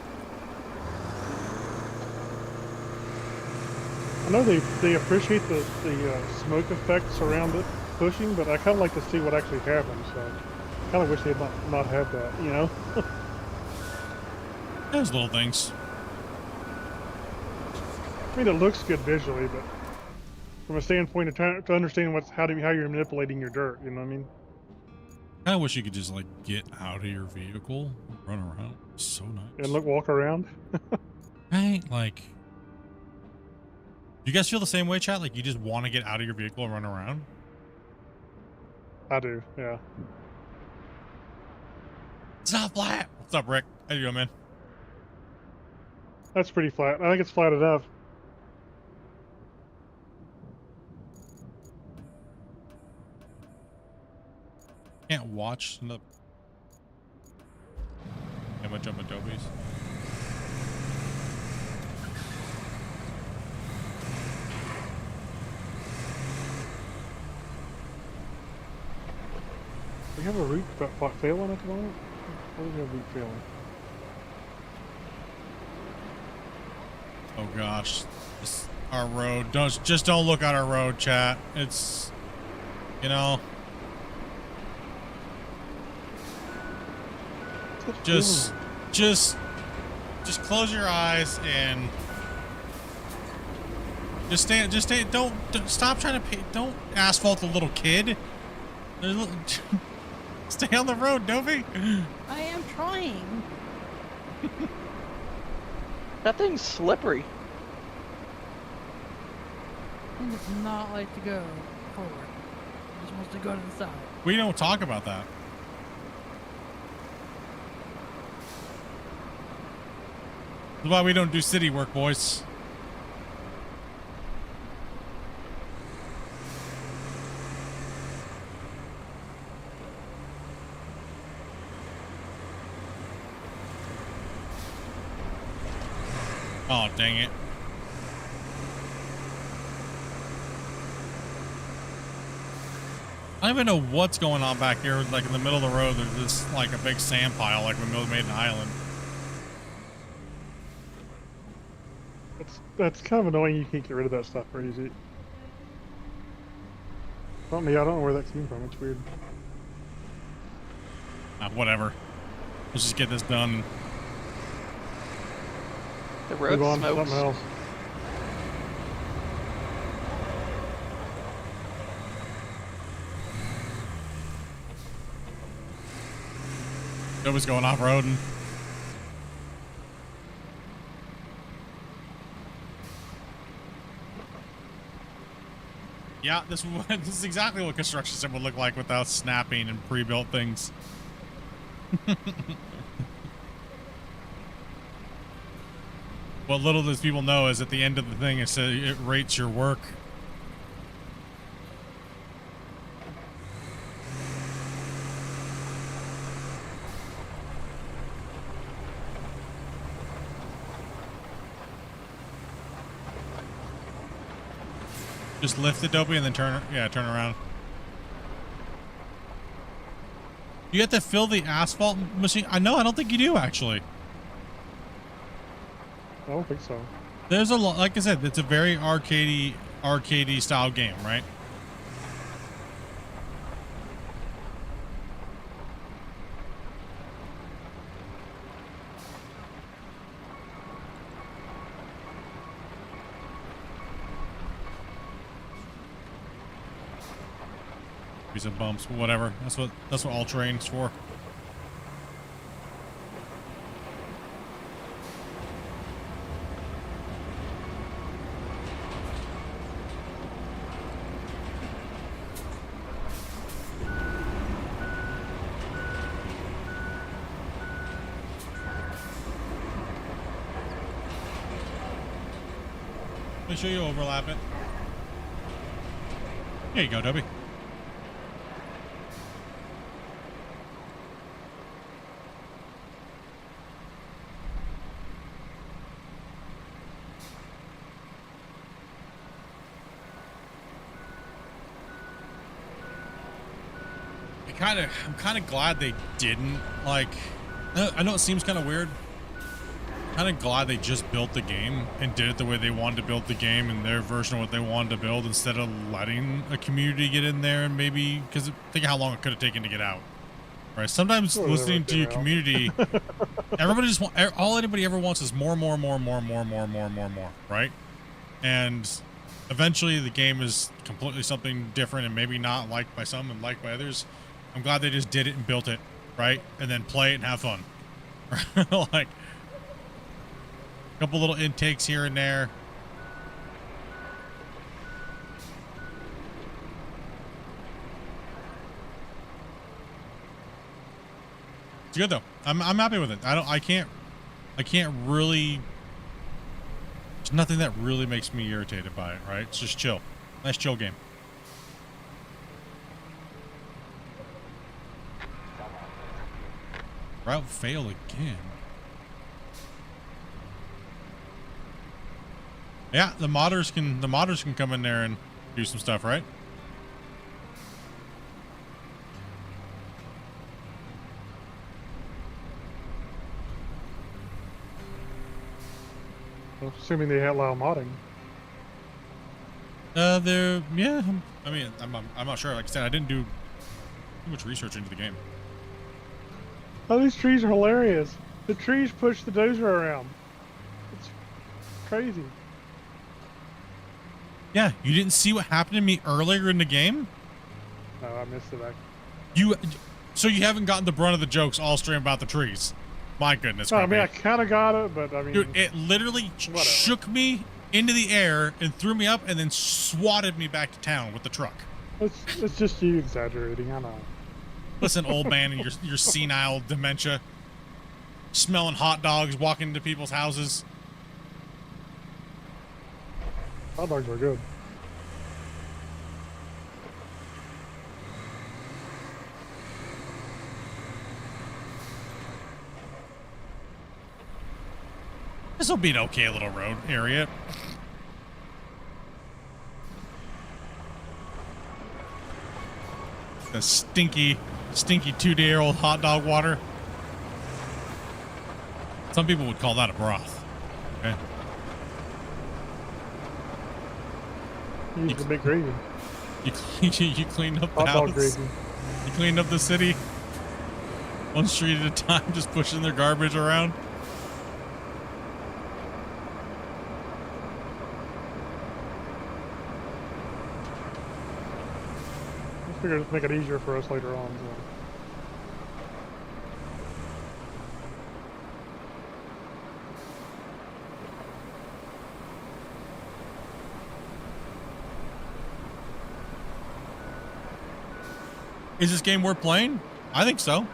I know they appreciate the smoke effects around it pushing, but I kind of like to see what actually happens. So I kind of wish they'd not have that, you know? Those little things. I mean, it looks good visually, but from a standpoint of trying to understand how you're manipulating your dirt, you know what I mean? I wish you could just like get out of your vehicle, run around. It's so nice. And walk around. Right? Like, you guys feel the same way, chat? Like you just want to get out of your vehicle and run around? I do, yeah. It's not flat. What's up, Rick? How you doing, man? That's pretty flat. I think it's flat enough. Can't watch the. I'm gonna jump Adobe's. We have a route failing at the moment? What do we have route failing? Oh gosh, our road. Just don't look at our road, chat. It's, you know, just close your eyes and just stay. Don't stop trying to don't asphalt a little kid. Stay on the road, Dovey. I am trying. That thing's slippery. He does not like to go forward. He just wants to go to the side. We don't talk about that. That's why we don't do city work, boys. Oh, dang it. I don't even know what's going on back here. Like in the middle of the road, there's this like a big sand pile, like we made an island. That's kind of annoying. You can't get rid of that stuff very easy. Not me. I don't know where that came from. It's weird. Whatever. Let's just get this done. The road Move on to smokes. something else. Nobody's going off-roading. Yeah, this is exactly what construction sim would look like without snapping and pre-built things. What little does people know is at the end of the thing it rates your work. Just lift it, Dopey, and then turn around. You have to fill the asphalt machine? I don't think you do, actually. I don't think so. There's a lot, like I said, it's a very arcadey style game, right? Of bumps, whatever. That's what all terrain's for. Make sure you overlap it. There you go, Dobby. I'm kind of glad they didn't, like, I know it seems kind of weird. Kind of glad they just built the game and did it the way they wanted to build the game and their version of what they wanted to build instead of letting a community get in there and maybe, because think of how long it could have taken to get out. Right? Sometimes listening to your community, everybody just all anybody ever wants is more, right? And eventually the game is completely something different and maybe not liked by some and liked by others. I'm glad they just did it and built it, right? And then play it and have fun. Like, a couple little intakes here and there. It's good though. I'm happy with it. I can't really, there's nothing that really makes me irritated by it, right? It's just chill. Nice chill game. Route fail again. Yeah, the modders can come in there and do some stuff, right? Well, assuming they allow modding. Yeah. I mean, I'm not sure. Like I said, I didn't do too much research into the game. Oh, these trees are hilarious. The trees push the dozer around. It's crazy. Yeah, you didn't see what happened to me earlier in the game? No, I missed it. So you haven't gotten the brunt of the jokes all straight about the trees. My goodness. No, I mean, I kind of got it, but I mean... Dude, it literally shook me into the air and threw me up and then swatted me back to town with the truck. It's just you exaggerating, I know. Listen, old man, and your senile dementia. Smelling hot dogs, walking into people's houses. Hot dogs are good. This will be an okay little road area. The stinky 2-day-old hot dog water. Some people would call that a broth. Okay. Use the big gravy. You cleaned up the Hot dog house. gravy. You cleaned up the city. One street at a time, just pushing their garbage around. I figured it'd make it easier for us later on. So. Is this game worth playing? I think so.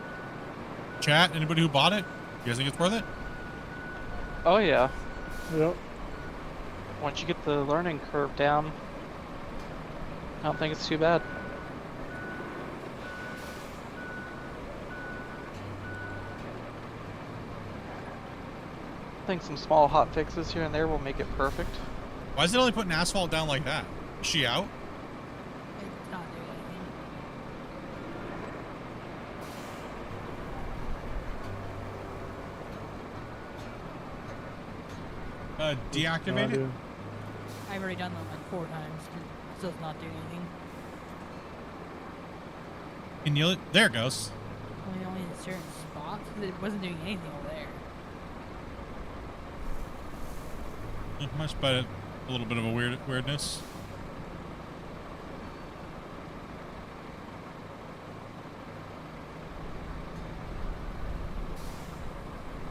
Chat, anybody who bought it, you guys think it's worth it? Oh yeah. Yep. Once you get the learning curve down, I don't think it's too bad. I think some small hot fixes here and there will make it perfect. Why is it only putting asphalt down like that? Is she out? It's not doing anything. Deactivate it? I've already done them like 4 times. It still not doing anything. Can you? There it goes. Only in certain spots. It wasn't doing anything over there. Much better. A little bit of a weirdness.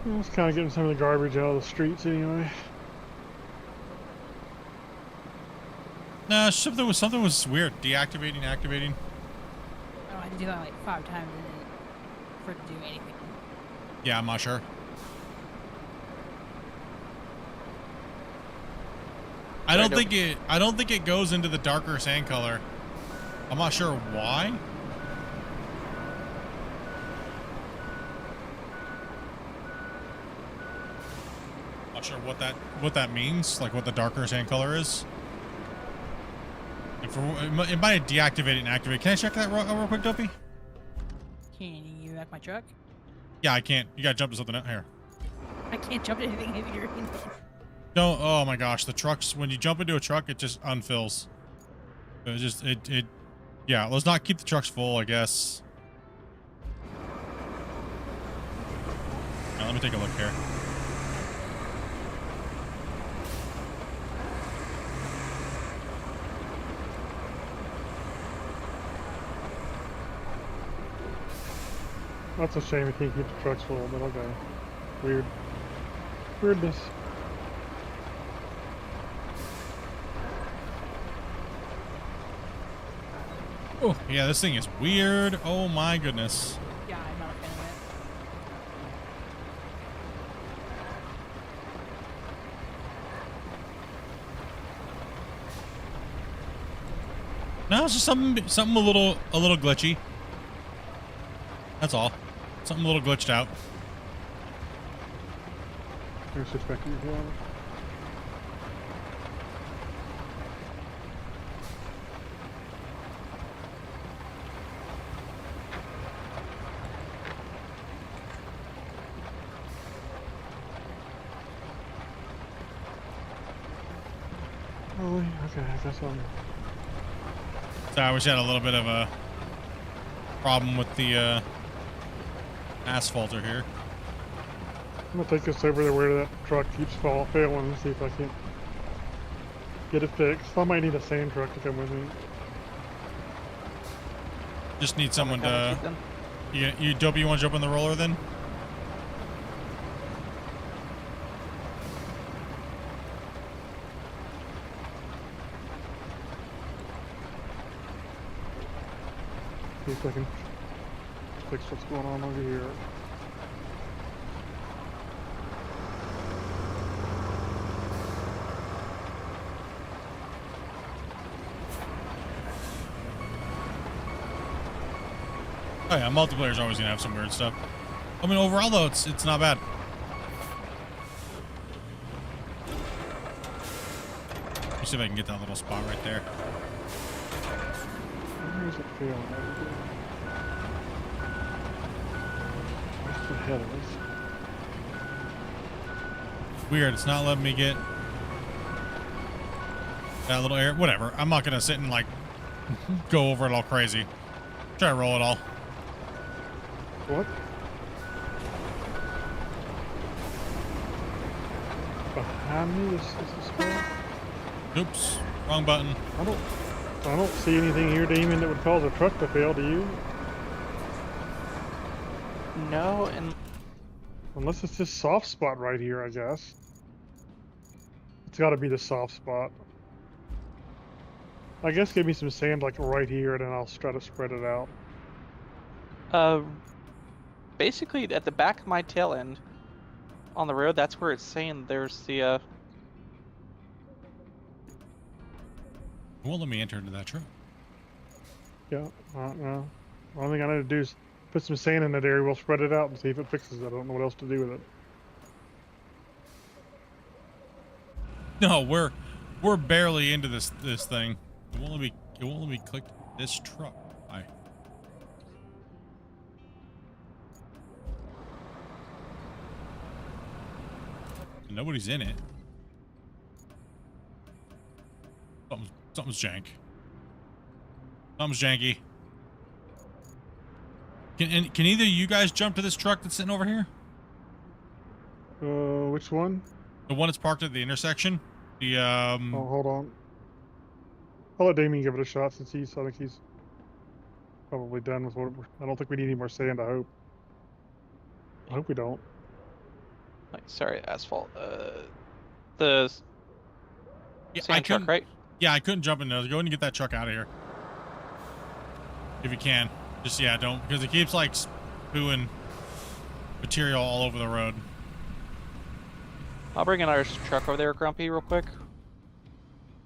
I was kind of getting some of the garbage out of the streets anyway. Nah, something was weird. Deactivating, activating. I had to do that like 5 times for it to do anything. Yeah, I'm not sure. I don't think it goes into the darker sand color. I'm not sure why. Not sure what that means, like what the darker sand color is. It might have deactivated and activated. Can I check that real quick, Dopey? Can you back my truck? Yeah, I can't. You gotta jump to something out here. I can't jump to anything if you're in it. Don't. Oh my gosh, the trucks. When you jump into a truck, it just unfills. It just it. Yeah, let's not keep the trucks full, I guess. Now, let me take a look here. That's a shame we can't keep the trucks full, but okay. Weird. Weirdness. Oh, yeah, this thing is weird. Oh my goodness. Yeah, I'm not a fan of it. No, it's just something a little glitchy. That's all. Something a little glitched out. Here's switch back to your phone. Oh, okay, I guess I'm... So I wish I had a little bit of a problem with the asphalter here. I'm gonna take this over to where that truck keeps failing and see if I can get it fixed. I might need a sand truck to come with me. Just need someone to... You Dopey, you want to jump on the roller then? See if I can fix what's going on over here. Oh yeah, multiplayer's always gonna have some weird stuff. I mean, overall though, it's not bad. Let me see if I can get that little spot right there. Where is it failing over here? Where's the hell is it? Weird, it's not letting me get that little area. Whatever. I'm not gonna sit and like go over it all crazy. Try to roll it all. What? Behind me is this spot? Oops, wrong button. I don't see anything here, Demon, that would cause a truck to fail, do you? No, and Unless it's this soft spot right here, I guess. It's gotta be the soft spot. I guess give me some sand like right here and then I'll try to spread it out. Basically at the back of my tail end on the road, that's where it's saying there's the It won't let me enter into that truck. Yeah, no. The only thing I need to do is put some sand in that area. We'll spread it out and see if it fixes it. I don't know what else to do with it. No, we're barely into this thing. It won't let me click this truck. Nobody's in it. Something's jank. Something's janky. Can either of you guys jump to this truck that's sitting over here? Which one? The one that's parked at the intersection? The Oh, hold on. I'll let Damien give it a shot since I think he's probably done with what. I don't think we need any more sand. I hope we don't. sorry, asphalt. The sand truck, right? Yeah, I couldn't jump in those. Go ahead and get that truck out of here. If you can. Just, yeah, don't, because it keeps, like, spewing material all over the road. I'll bring another truck over there, Grumpy, real quick.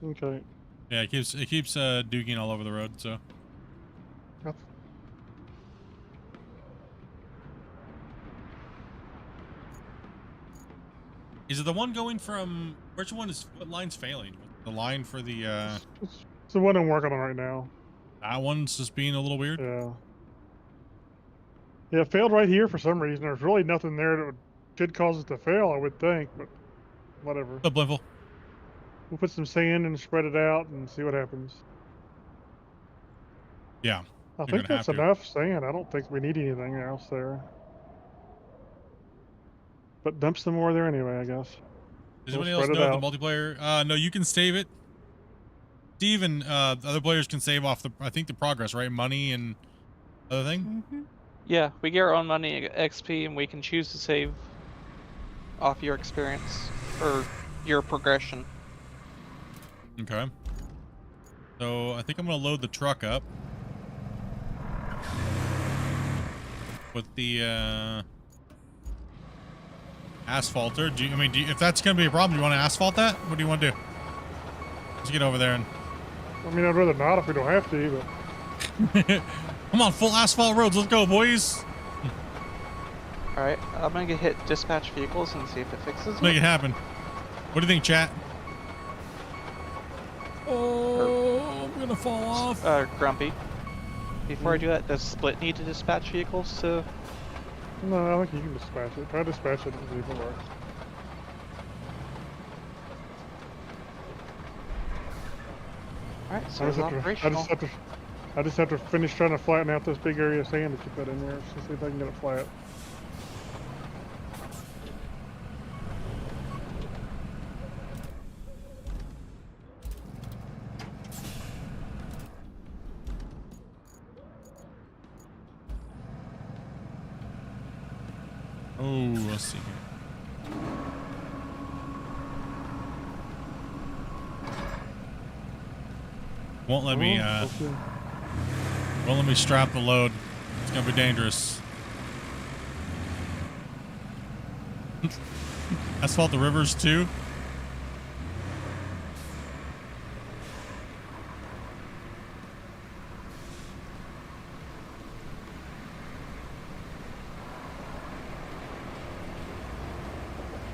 Okay. Yeah, it keeps duking all over the road, so. That's- Is it the one going from, which one is, what line's failing? The line for the, It's the one I'm working on right now. that one's just being a little weird? Yeah. Yeah, it failed right here for some reason. There's really nothing there that should cause it to fail, I would think, but whatever. The Blimple. We'll put some sand and spread it out and see what happens. Yeah. I You're think gonna that's have to. enough sand. I don't think we need anything else there. But dump some more there anyway, I guess. Does We'll anybody else spread know it if the multiplayer? No, you can save it. Steve and the other players can save off I think the progress, right? Money and other thing. Mm-hmm. Yeah, we get our own money XP, and we can choose to save off your experience or your progression. Okay. So I think I'm gonna load the truck up with the asphalter. If that's gonna be a problem, do you want to asphalt that? What do you want to do? Let's get over there and. I mean, I'd rather not if we don't have to, but Come on, full asphalt roads. Let's go, boys. Alright, I'm gonna get hit dispatch vehicles and see if it fixes Let's make it happen. What do you think, chat? Oh, I'm gonna fall off. Grumpy. Before I do that, does Split need to dispatch vehicles to... no, I think you can dispatch it. Try to dispatch it and see if it works. Alright, so it's operational. I just have to finish trying to flatten out this big area of sand that you put in there. So see if I can get it flat. Oh, let's see here. Won't let me strap the load. It's gonna be dangerous. Asphalt the rivers too.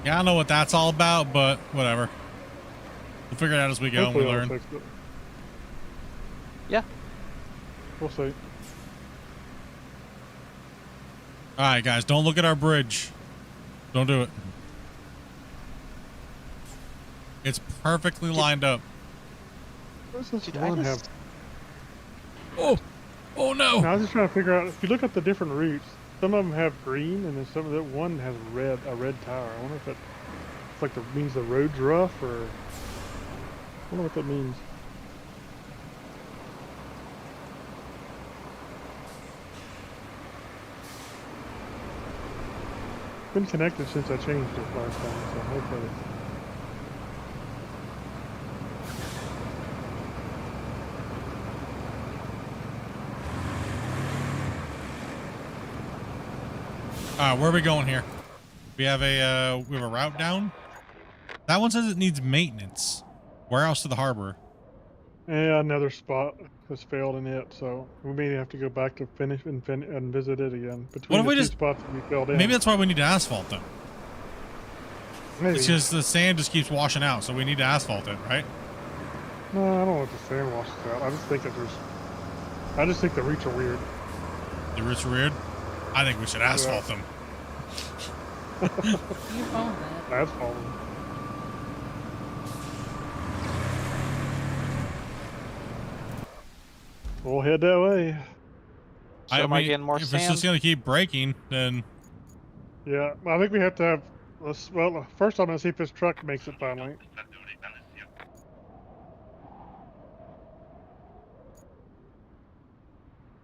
Yeah, I don't know what that's all about, but whatever. We'll figure it out as we go and we Hopefully learn. that'll fix it. Yeah. We'll see. All right, guys, don't look at our bridge. Don't do it. It's perfectly lined up. What does this Dude, I one just- have? Oh no! Now, I was just trying to figure out, if you look at the different routes, some of them have green, and then some of that one has a red tire. I wonder if it's like means the road's rough, or I wonder what that means. Been connected since I changed it last time, so hopefully. All right, where are we going here? We have a route down. That one says it needs maintenance. Where else to the harbor? Yeah, another spot has failed in it, so we may have to go back to finish and visit it again. What Between if the we two just- spots that we failed in. Maybe that's why we need to asphalt them. Maybe. It's just the sand just keeps washing out, so we need to asphalt it, right? No, I don't know what the sand washes out. I just think that I just think the roots are weird. The roots are weird. I think we should asphalt them. You found that. Asphalt them. We'll head that way. So am I getting more if it's sand? just gonna keep breaking, then Yeah, I think we have to have. Well, first I'm gonna see if this truck makes it finally.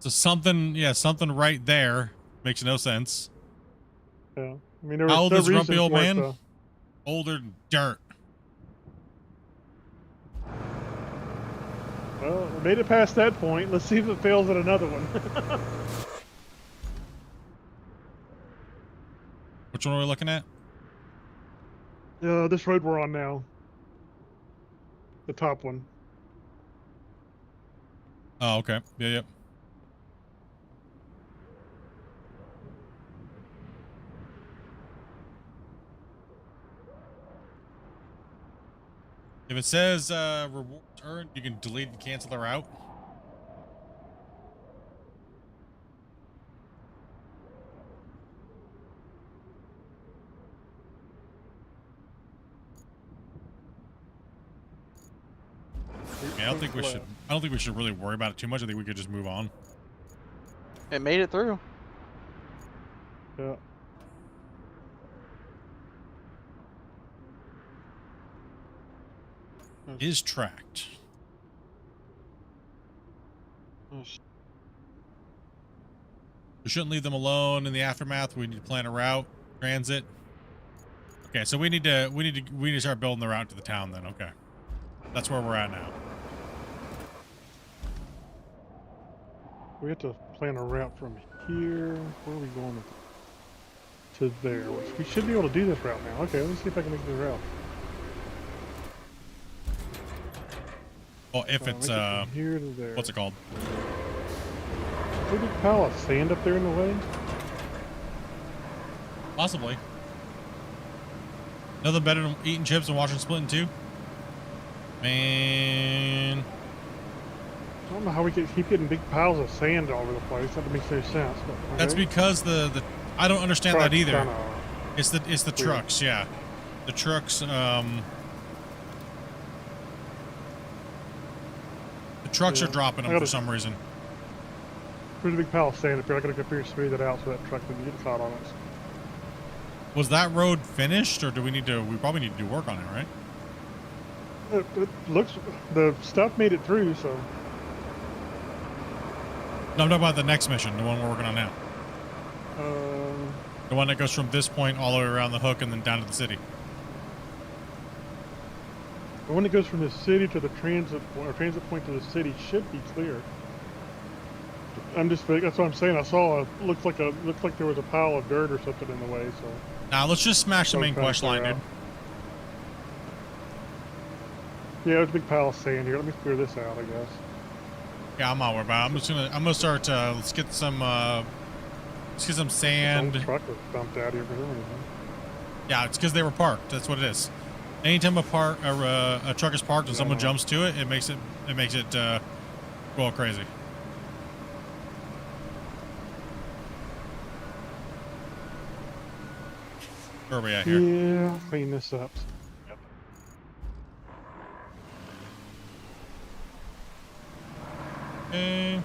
so something, yeah, something right there makes no sense. Yeah, I mean there was How old no is grumpy reason old for it man? to- Older than dirt. Well, we made it past that point. Let's see if it fails at another one. Which one are we looking at? This road we're on now. The top one. Oh, okay. Yeah, yep. If it says rewards earned, you can delete and cancel the route. I don't think we should. I don't think we should really worry about it too much. I think we could just move on. It made it through. Yeah. Is tracked. Oh, We shouldn't leave them alone in the aftermath. We need to plan a route, transit. Okay, so we need to start building the route to the town then. Okay, that's where we're at now. We have to plan a route from here. Where are we going? To there. Which we should be able to do this route now. Okay, let me see if I can make this route. Well, if So it's make it from here to there. what's it called? Is there a big pile of sand up there in the way? Possibly. Nothing better than eating chips and watching Splitintwo Tee. Man, I don't know how we keep getting big piles of sand all over the place. That makes no sense. But, that's okay. because the I don't understand that Truck's either. kinda- It's the weird. trucks, yeah. The trucks, the trucks Yeah. are dropping I them for gotta- some reason. There's a big pile of sand up here. I gotta go up here and smooth it out so that truck doesn't get caught on us. Was that road finished, or do we need to? We probably need to do work on it, right? It looks, the stuff made it through, so. No, I'm talking about the next mission, the one we're working on now. The one that goes from this point all the way around the hook and then down to the city. The one that goes from the city to the transit point, or transit point to the city should be clear. That's what I'm saying. I saw looked like there was a pile of dirt or something in the way, so. Now let's just smash the I'm main trying to quest line, figure dude. out. Yeah, there's a big pile of sand here. Let me clear this out, I guess. Yeah, I'm not worried about it. I'm gonna start. Let's get some sand. Some truck was dumped out here for some reason. Yeah, it's because they were parked. That's what it is. Anytime a truck is parked and someone Yeah. jumps to it, it makes it go all crazy. Where are we at here? Yeah, I'll clean this up. Okay.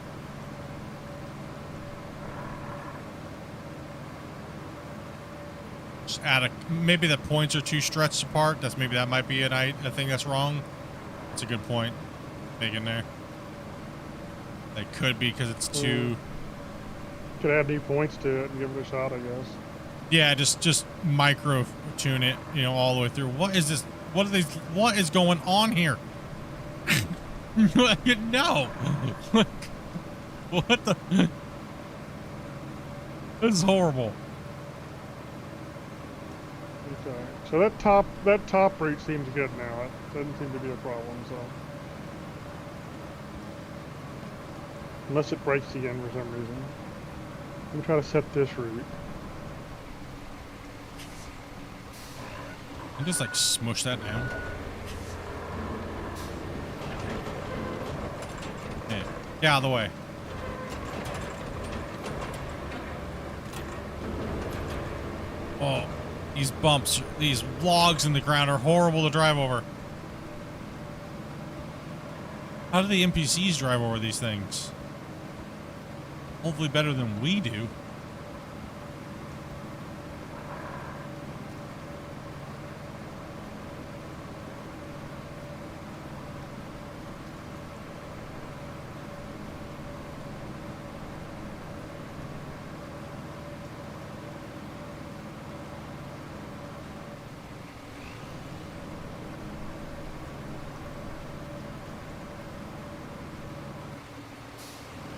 Just add maybe the points are too stretched apart. That might be a thing that's wrong. That's a good point. Make in there. They could be because it's too. Could add new points to it and give it a shot, I guess. Yeah, just micro tune it, all the way through. What is this? What are these? What is going on here? No. What the? This is horrible. Okay. So that top route seems good now. It doesn't seem to be a problem. So unless it breaks again for some reason, let me try to set this route. And just like smush that down. Yeah, get out of the way. Oh, these bumps, these logs in the ground are horrible to drive over. How do the NPCs drive over these things? Hopefully better than we do.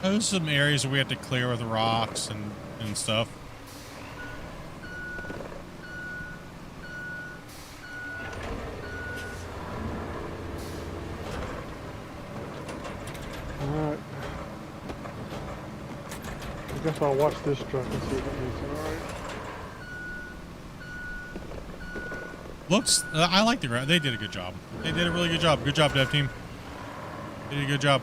There's some areas where we have to clear with rocks and stuff. Alright. I guess I'll watch this truck and see if it needs it. Alright. Looks, I like the ground. They did a good job. They did a really good job. Good job, dev team. They did a good job.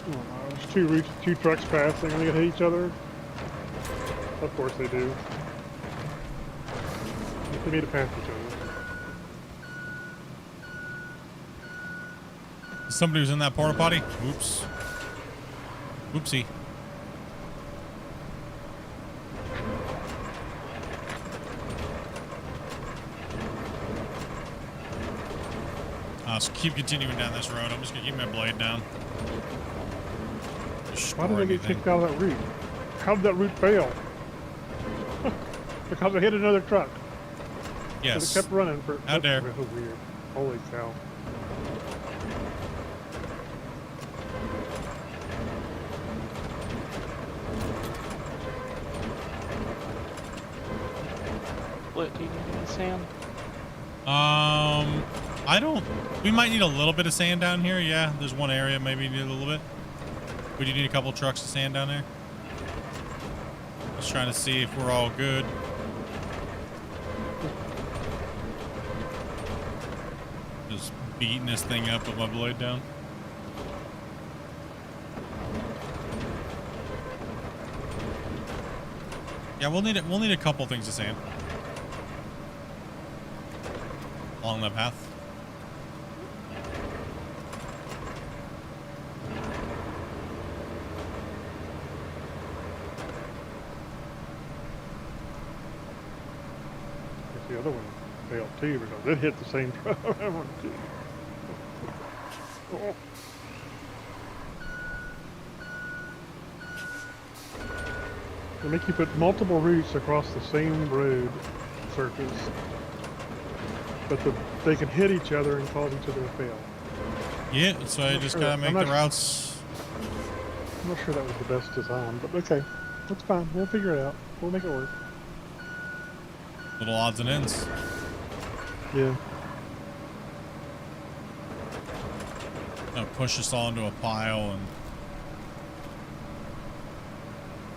There's two routes, two trucks passing. Are they gonna hit each other? Of course they do. They need to pass each other. Somebody was in that porta potty. Oops. Oopsie. I'll just keep continuing down this road. I'm just gonna keep my blade down. Why did they get kicked out of that route? How did that route fail? Because I hit another truck. Yes. So they kept running for. How dare. That's real weird. Holy cow. What, do you need any sand? I don't. We might need a little bit of sand down here. Yeah, there's one area maybe need a little bit. We do need a couple trucks of sand down there. Just trying to see if we're all good. Just beating this thing up with my blade down. Yeah, we'll need it. We'll need a couple things of sand along the path. The other one failed too because it hit the same truck. Oh. They make you put multiple routes across the same road surface, but they can hit each other and cause each other to fail. Yeah, so I just gotta make the routes. I'm not sure that was the best design, but okay, that's fine. We'll figure it out. We'll make it work. Little odds and ends. Yeah. Gonna push us all into a pile and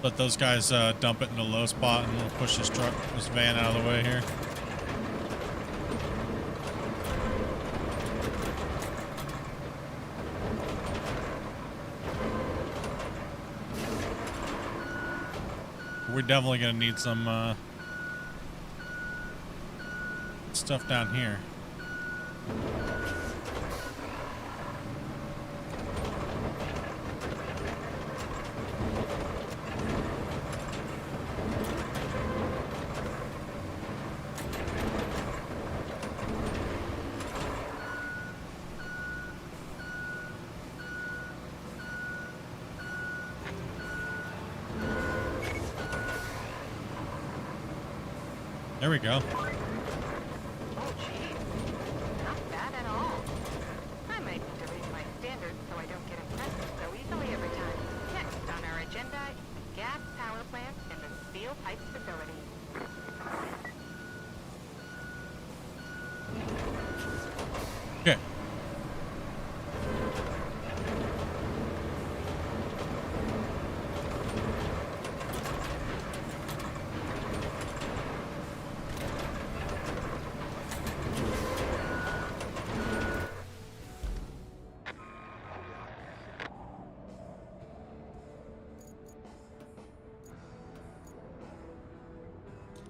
let those guys dump it in a low spot, and we'll push this van out of the way here. We're definitely gonna need some stuff down here. There we go. Oh, geez. Not bad at all. I might need to raise my standards so I don't get impressed so easily every time. Next on our agenda is the gas power plant and the steel pipe facility. Okay.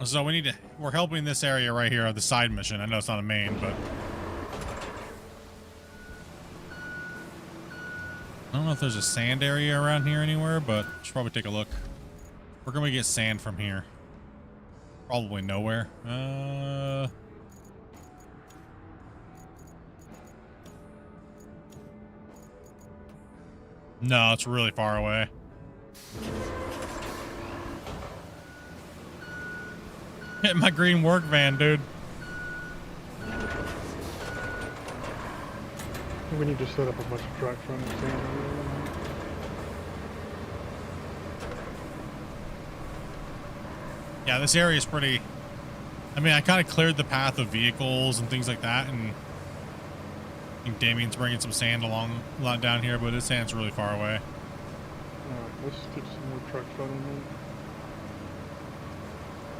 So we're helping this area right here of the side mission. I know it's not a main, but I don't know if there's a sand area around here anywhere, but should probably take a look. Where can we get sand from here? Probably nowhere. No, it's really far away. Hit my green work van, dude. We need to set up a bunch of trucks running sand. Yeah, this area is pretty... I mean, I kind of cleared the path of vehicles and things like that, and I think Damien's bringing some sand along a lot down here, but his sand's really far away. Alright, let's get some more trucks running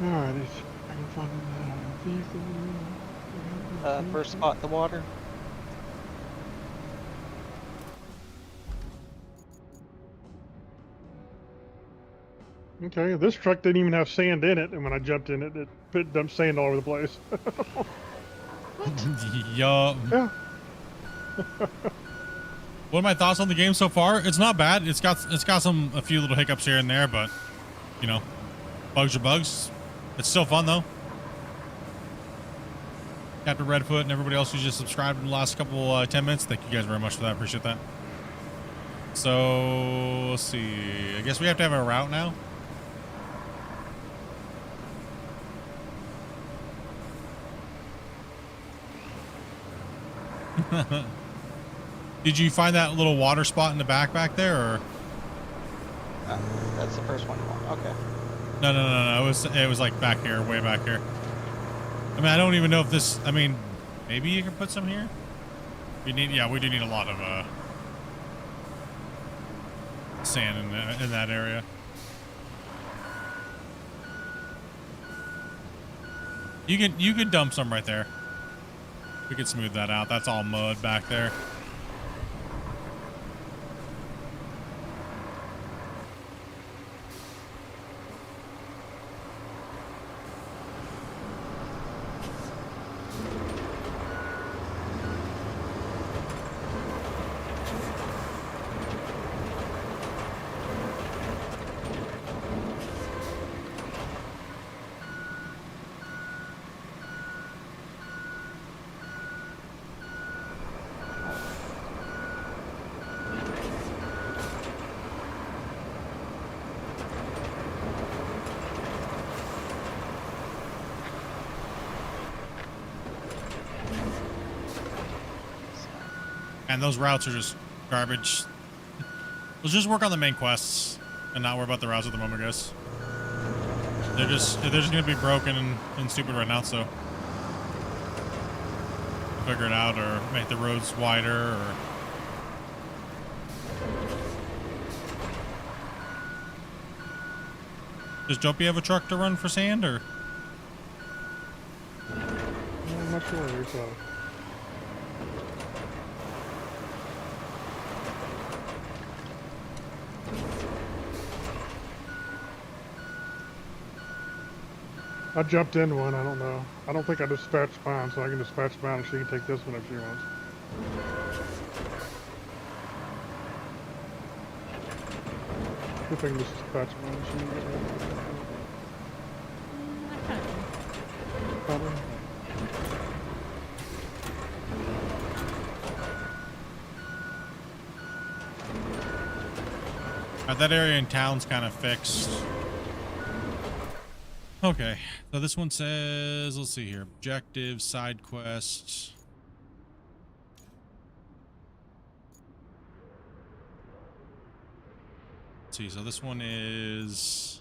then. Alright, I can find a vehicle. First spot in the water. Okay, this truck didn't even have sand in it, and when I jumped in it, it dumped sand all over the place. Yup. Yeah. What are my thoughts on the game so far? It's not bad. It's got a few little hiccups here and there, but you know, bugs are bugs. It's still fun though. Captain Redfoot and everybody else who just subscribed in the last couple 10 minutes, thank you guys very much for that. Appreciate that. So let's see. I guess we have to have a route now. Did you find that little water spot in the back there, or? That's the first one you want. Okay. No. It was like back here, way back here. I mean, I don't even know if this. I mean, maybe you can put some here. We do need a lot of sand in that area. You can dump some right there. We could smooth that out. That's all mud back there. And those routes are just garbage. Let's just work on the main quests and not worry about the routes at the moment, guys. They're just gonna be broken and stupid right now, so figure it out or make the roads wider or does Dopey have a truck to run for sand or? I'm not sure. So. I jumped in one, I don't know. I don't think I dispatched mine, so I can dispatch mine and she can take this one if she wants. If I can just dispatch mine, she can get one. Probably. That area in town's kind of fixed. Okay, so this one says, let's see here, objective, side quest. Let's see, so this one is...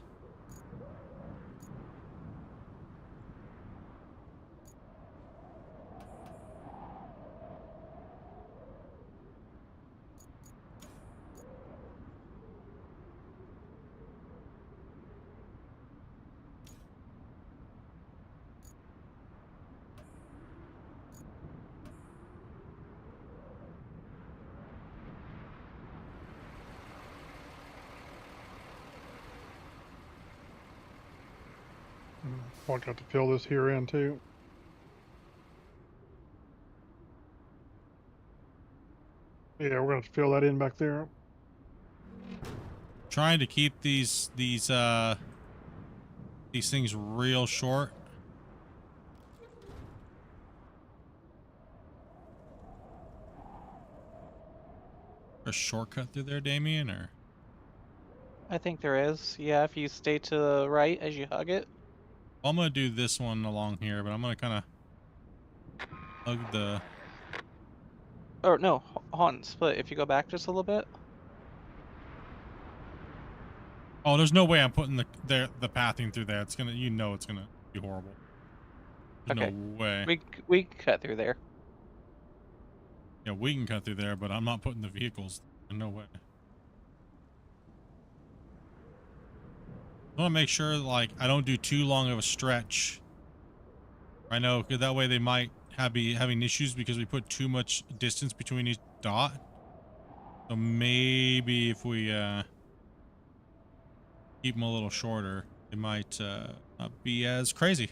I'll got to fill this here in too. Yeah, we're gonna have to fill that in back there. Trying to keep these things real short. A shortcut through there, Damien, or? I think there is. Yeah, if you stay to the right as you hug it. I'm gonna do this one along here, but I'm gonna kind of hug the... Or no, hold on, Split. If you go back just a little bit. Oh, there's no way I'm putting the pathing through there. It's gonna, you know, it's gonna be horrible. There's Okay. no way. We can cut through there. Yeah, we can cut through there, but I'm not putting the vehicles. No way. I want to make sure, like, I don't do too long of a stretch. I know, because that way they might be having issues because we put too much distance between each dot. So maybe if we keep them a little shorter, it might not be as crazy.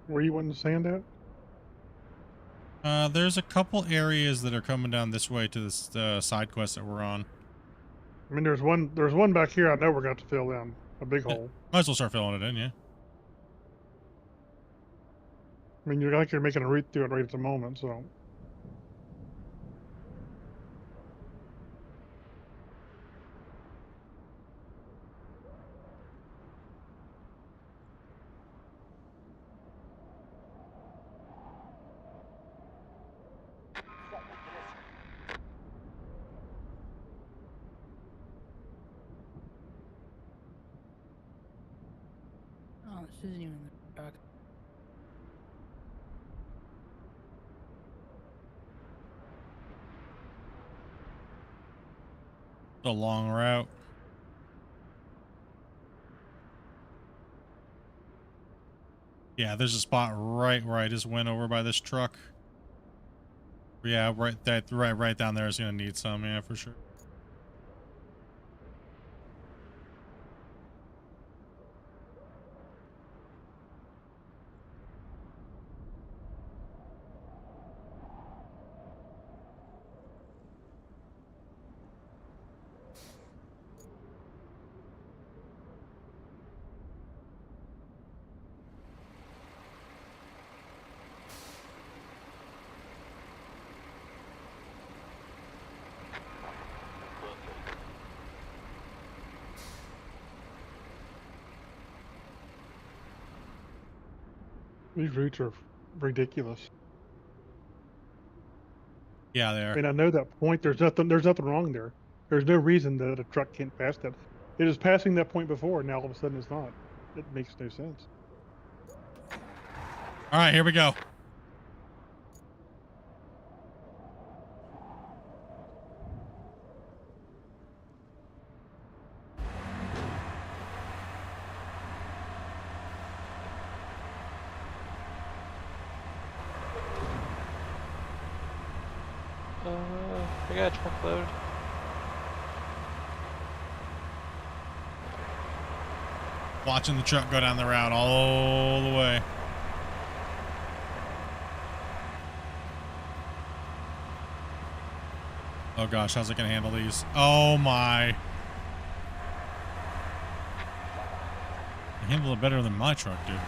Where you wanting to sand at? There's a couple areas that are coming down this way to this side quest that we're on. I mean, there's one back here. I know we're going to fill in a big hole. Might as well start filling it in, yeah. I mean, you're making a route through it right at the moment, so. Oh, this isn't even the truck. It's a long route. Yeah, there's a spot right where I just went over by this truck. Yeah, right down there is gonna need some, yeah, for sure. These routes are ridiculous. Yeah, they I are. mean, I know that point. There's nothing wrong there. There's no reason that a truck can't pass that. It was passing that point before, and now all of a sudden it's not. It makes no sense. All right, here we go. We got a truckload. Watching the truck go down the route all the way. Oh gosh, how's it gonna handle these? Oh my. They handle it better than my truck did.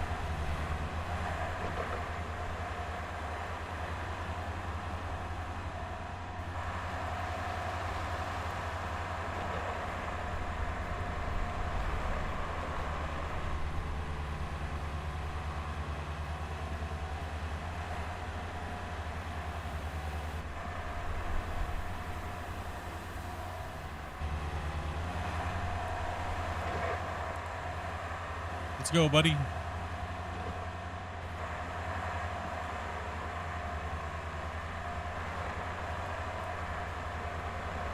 Let's go, buddy.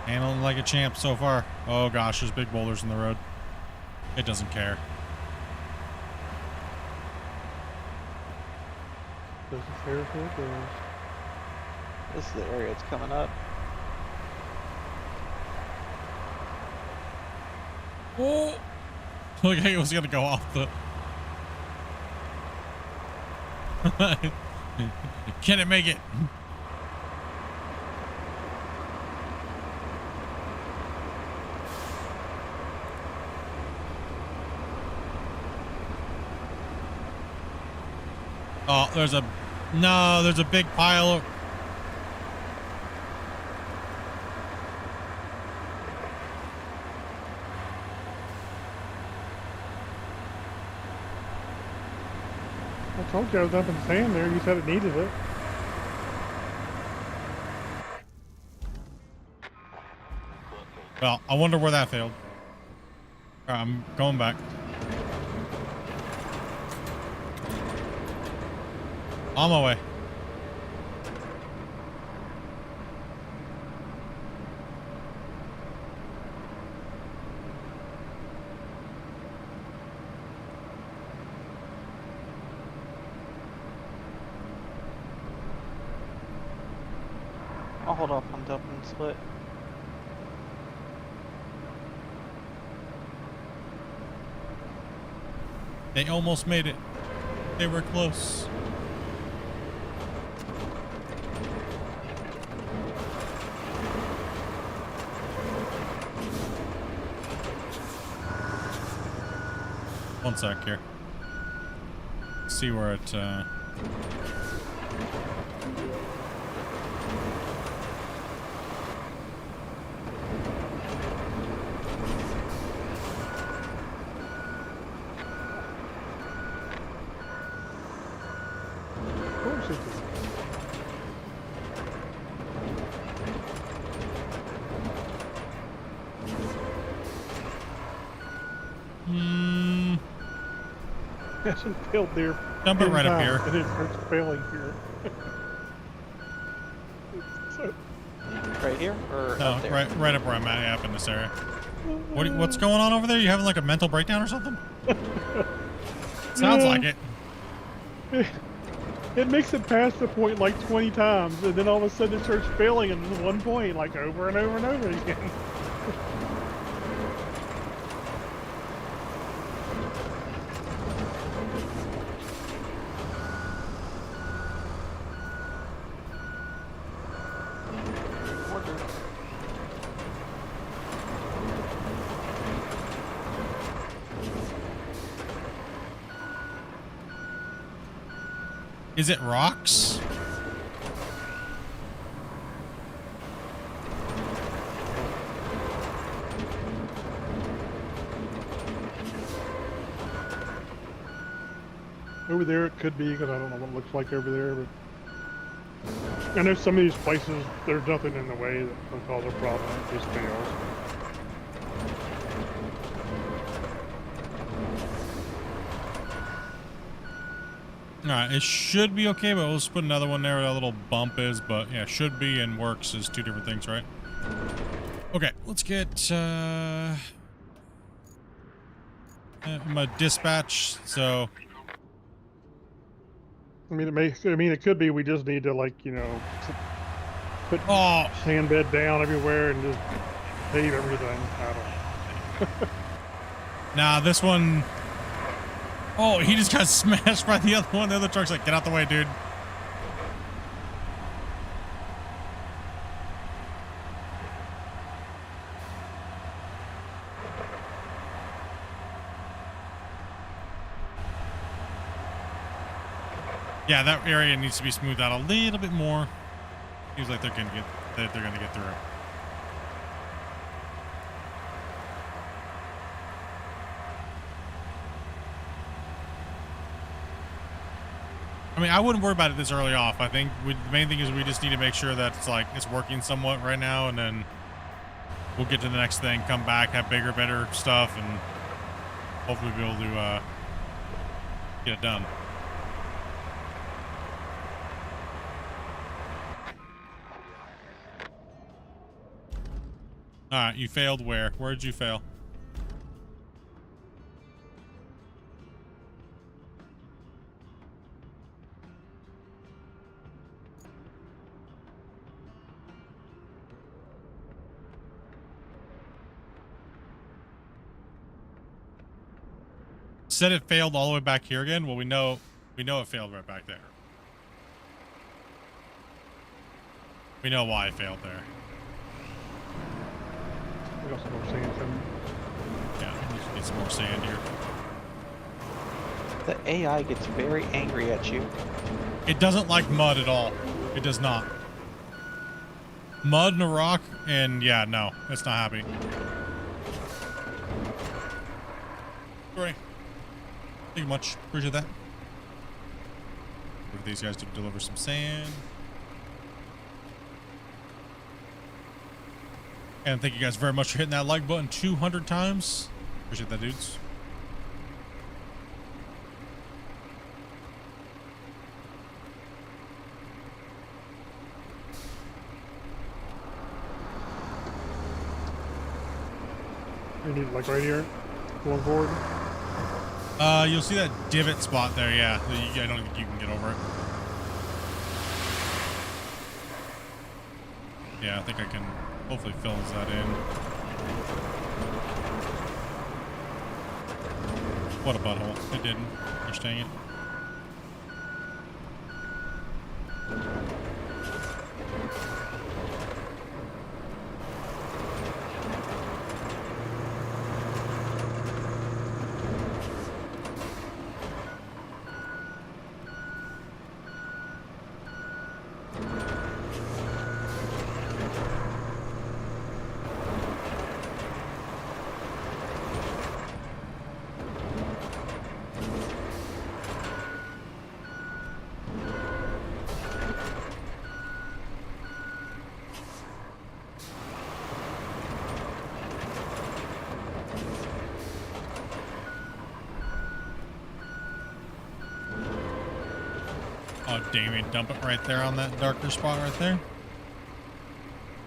Handling like a champ so far. Oh gosh, there's big boulders in the road. It doesn't care. Doesn't care if it goes. This is the area it's coming up. Oh! Look like it was gonna go off the... Can it make it? Oh, there's a... No, there's a big pile of... I told you I was dumping sand there. You said it needed it. Well, I wonder where that failed. I'm going back. On my way. I'll hold off on dumping split. They almost made it. They were close. One sec here. See where it, Of course it did. Hasn't failed there. Dump it 10 right up times, here. And it starts failing here. So, Right here or no, up there? right up where I'm at, yeah, up in this area. What's going on over there? You having like a mental breakdown or something? Sounds Yeah. like it. it makes it past the point like 20 times, and then all of a sudden it starts failing at this one point, like over and over and over again. Is it rocks? Over there it could be, because I don't know what it looks like over there, but I know some of these places, there's nothing in the way that will cause a problem. It just fails. Alright, it should be okay, but let's put another one there where that little bump is. But yeah, should be and works is two different things, right? Okay, let's get my dispatch. So I mean, it could be we just need to, like, you know, put oh, sand bed down everywhere and just pave everything. I don't know. nah, this one. Oh, he just got smashed by the other one. The other truck's like, get out the way, dude. Yeah, that area needs to be smoothed out a little bit more. Seems like they're gonna get through. I mean, I wouldn't worry about it this early off. I think the main thing is we just need to make sure that it's working somewhat right now, and then we'll get to the next thing, come back, have bigger, better stuff, and hopefully be able to Get it done. All right, you failed where? Where did you fail? Said it failed all the way back here again. Well, we know it failed right back there. We know why it failed there. We got some more sand coming. Yeah, let's get some more sand here. The AI gets very angry at you. It doesn't like mud at all. It does not. Mud and a rock, and yeah, no, it's not happy. Sorry. Thank you much. Appreciate that. Wait for these guys to deliver some sand. And thank you guys very much for hitting that like button 200 times. Appreciate that, dudes. You need like right here, going forward. You'll see that divot spot there. Yeah, I don't think you can get over it. Yeah, I think I can hopefully fill that in. What a butthole. It didn't. Gosh dang it. Oh, Damien, dump it right there on that darker spot right there.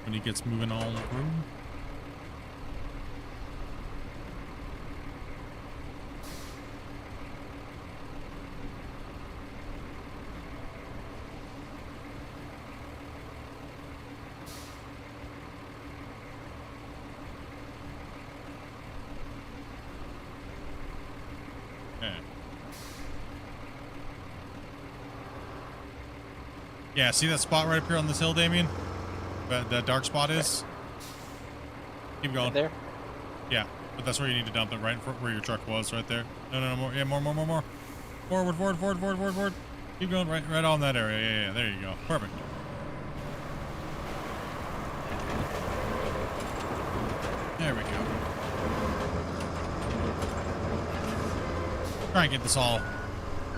When he gets moving all through. Yeah, see that spot right up here on this hill, Damien? That dark spot is? Keep going. Right there? Yeah, but that's where you need to dump it, right where your truck was, right there. No, more. Yeah, more. Forward. Keep going, right on that area. Yeah, there you go. Perfect. There we go. Try and get this all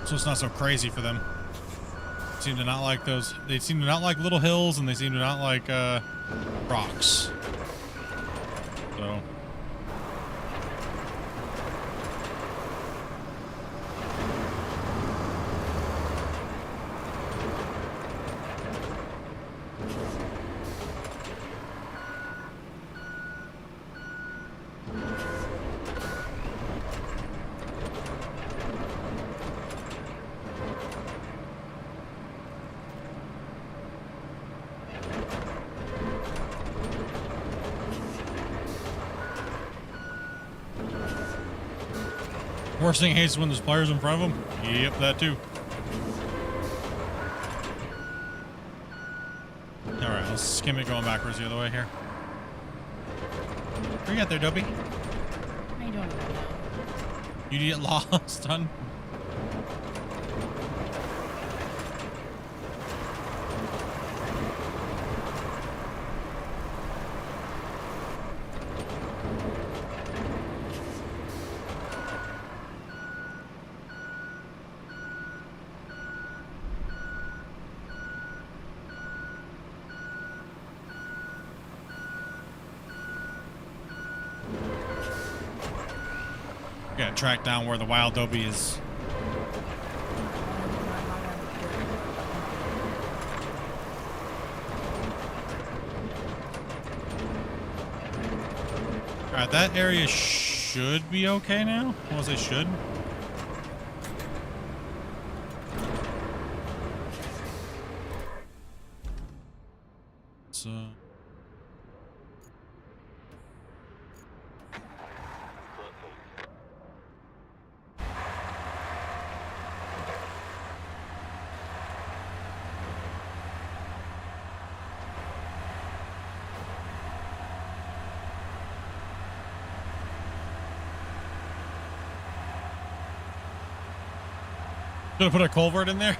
so it's not so crazy for them. Seem to not like those. They seem to not like little hills, and they seem to not like rocks. So. Worst thing he hates is when there's players in front of him. Yep, that too. Alright, let's skim it going backwards the other way here. Where you at there, Dopey? I don't know. You get lost, son. Gotta track down where the wild Dobie is Alright, that area should be okay now. Well, I say should. So... Should have put a culvert in there.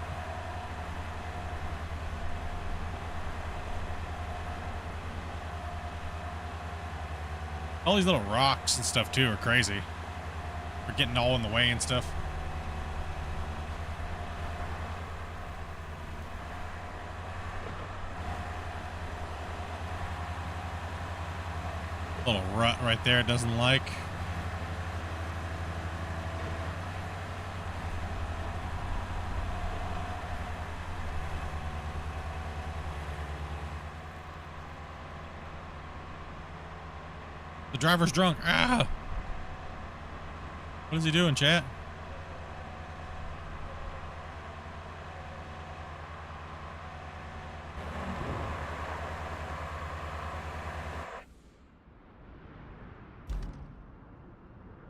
All these little rocks and stuff too are crazy. They're getting all in the way and stuff. Little rut right there it doesn't like. The driver's drunk. Ah! What is he doing, chat?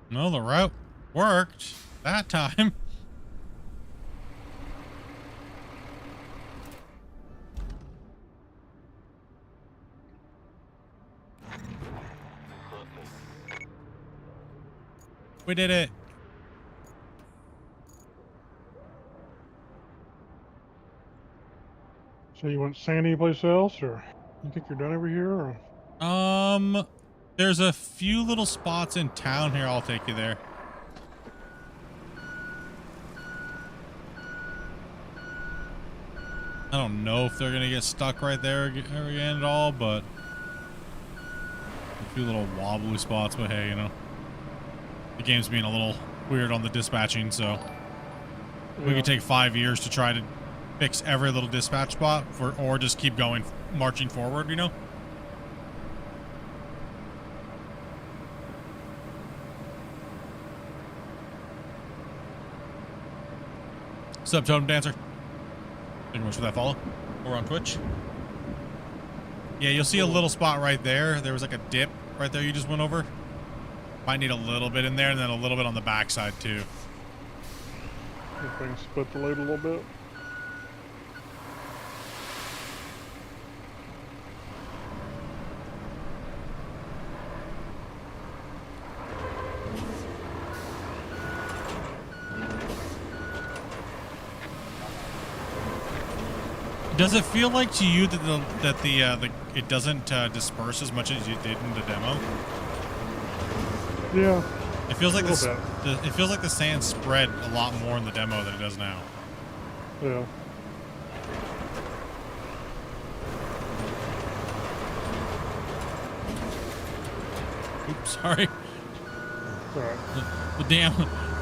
No, the route worked that time. We did it. So you want sand anyplace else, or you think you're done over here? Or? There's a few little spots in town here. I'll take you there. I don't know if they're gonna get stuck right there again at all, but a few little wobbly spots. But hey, you know. The game's being a little weird on the dispatching, so we could take 5 years to try to fix every little dispatch spot or just keep going, marching forward, you know? Sub Totem Dancer. Thank you much for that follow. Or on Twitch. Yeah, you'll see a little spot right there. There was like a dip right there you just went over. Might need a little bit in there and then a little bit on the backside too. If I can split the load a little bit. Does it feel like to you that it doesn't disperse as much as you did in the demo? Yeah. It feels like it feels like the sand spread a lot more in the demo than it does now. Yeah. Oops, sorry. All right. The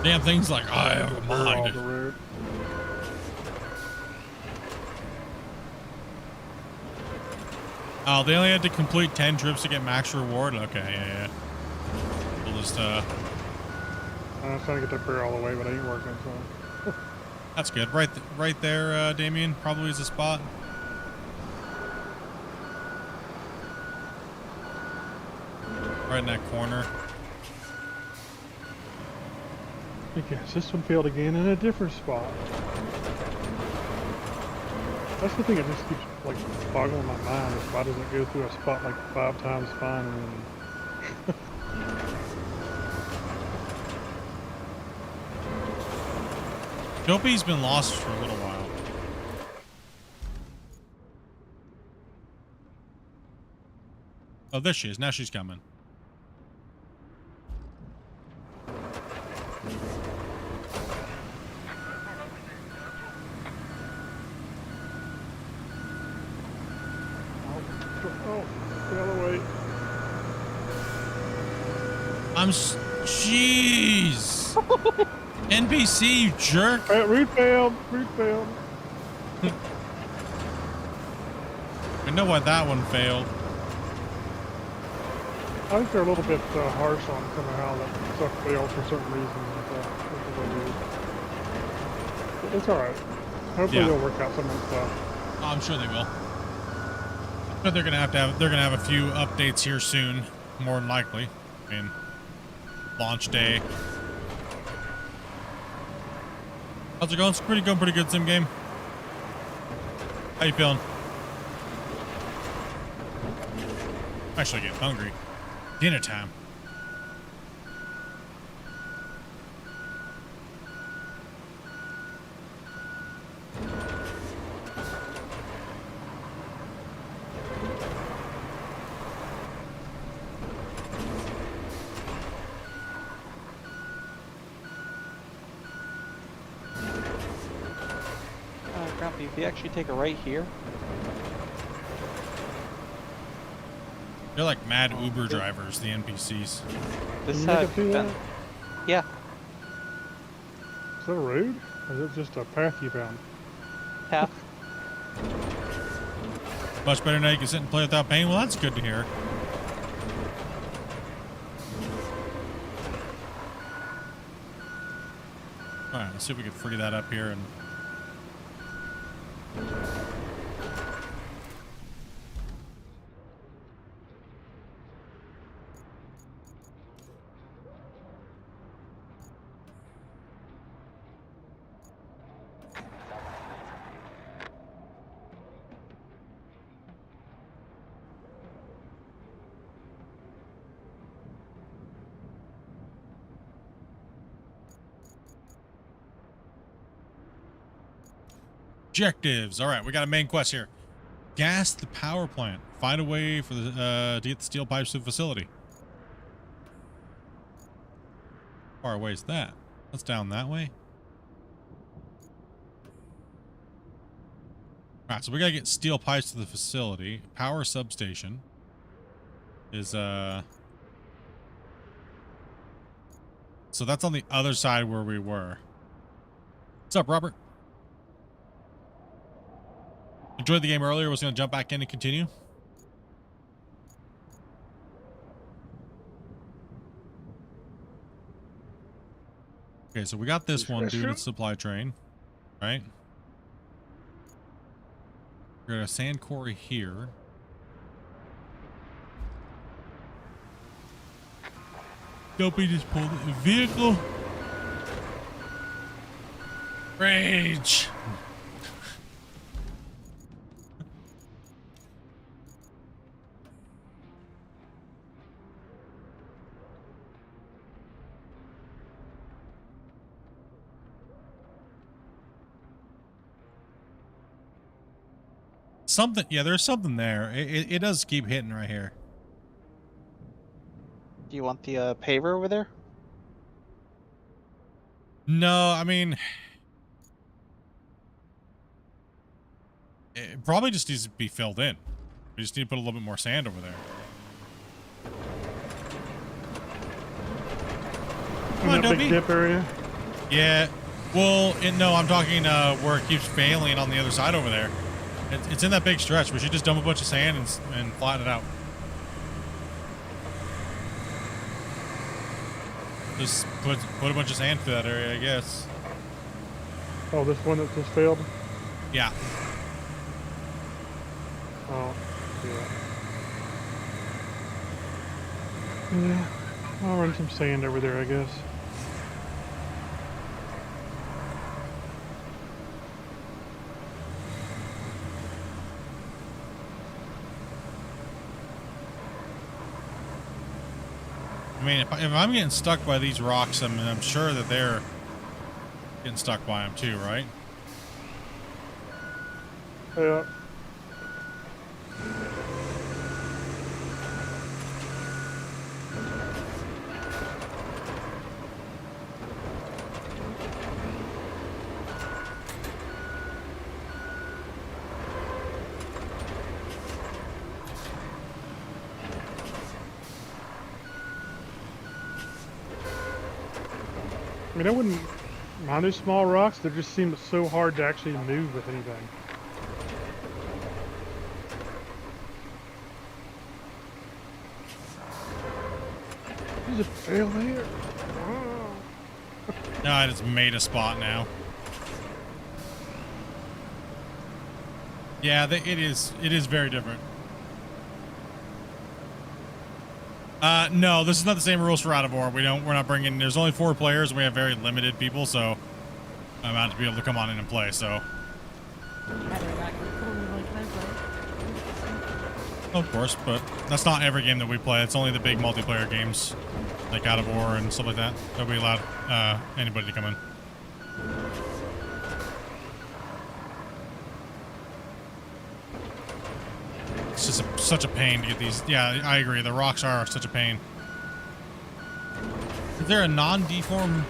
damn thing's like, I have a mind. Oh, they only had to complete 10 trips to get max reward? Okay, yeah. We'll just, I was trying to get that prayer all the way, but it ain't working, so. That's good. Right there, Damien, probably is a spot. Right in that corner. Yes, this one failed again in a different spot. That's the thing that just keeps like boggling my mind. Is why doesn't it go through a spot like 5 times fine and then Dopey's been lost for a little while. Oh, there she is. Now she's coming. oh, the other way. Jeez. NPC, you jerk. Route failed. Route failed. I know why that one failed. I think they're a little bit harsh on kind of how that stuff fails for certain reasons. That's what it is. But it's all right. Hopefully Yeah. they'll work out some of that stuff. Oh, I'm sure they will. But they're gonna have a few updates here soon, more than likely. I mean, launch day. How's it going? It's going pretty good, sim game. How you feeling? I'm actually getting hungry. Dinner time. Grumpy, if you actually take a right here, They're like mad Uber drivers, the NPCs. this Can you make it through been, that? yeah, Is that a road? Or is it just a path you found? path. Much better now you can sit and play without pain. Well, that's good to hear. All right, let's see if we can free that up here and. Objectives. All right, we got a main quest here. Gas the power plant. Find a way for the to get the steel pipes to the facility. How far away is that? That's down that way. All right, so we gotta get steel pipes to the facility. Power substation is so that's on the other side where we were. What's up, Robert? Enjoyed the game earlier. Was going to jump back in and continue. Okay, so we got this one, dude. It's supply train, right? We got a sand quarry here. Dopey just pulled a vehicle. Rage. Something, yeah, there's something there. It does keep hitting right here. Do you want the paver over there? No, I mean, it probably just needs to be filled in. We just need to put a little bit more sand over there. Come on, In that Dopey. big dip area? Yeah. Well, no, I'm talking where it keeps failing on the other side over there. It's in that big stretch. We should just dump a bunch of sand and flatten it out. Just put a bunch of sand through that area, I guess. Oh, this one that just failed? Yeah. Oh, yeah. Yeah, I'll run some sand over there, I guess. I mean, if I'm getting stuck by these rocks, I'm sure that they're getting stuck by them too, right? Yeah. I mean, I wouldn't mind those small rocks. They just seem so hard to actually move with anything. did it fail here? No, I just made a spot now. Yeah, it is very different. No, this is not the same rules for Out of War. We're not bringing, there's only 4 players and we have very limited people, so I'm about to be able to come on in and play, so. Of course, but that's not every game that we play. It's only the big multiplayer games, like Out of War and stuff like that, that we allow anybody to come in. It's just such a pain to get these. Yeah, I agree. The rocks are such a pain. Is there a non-deform?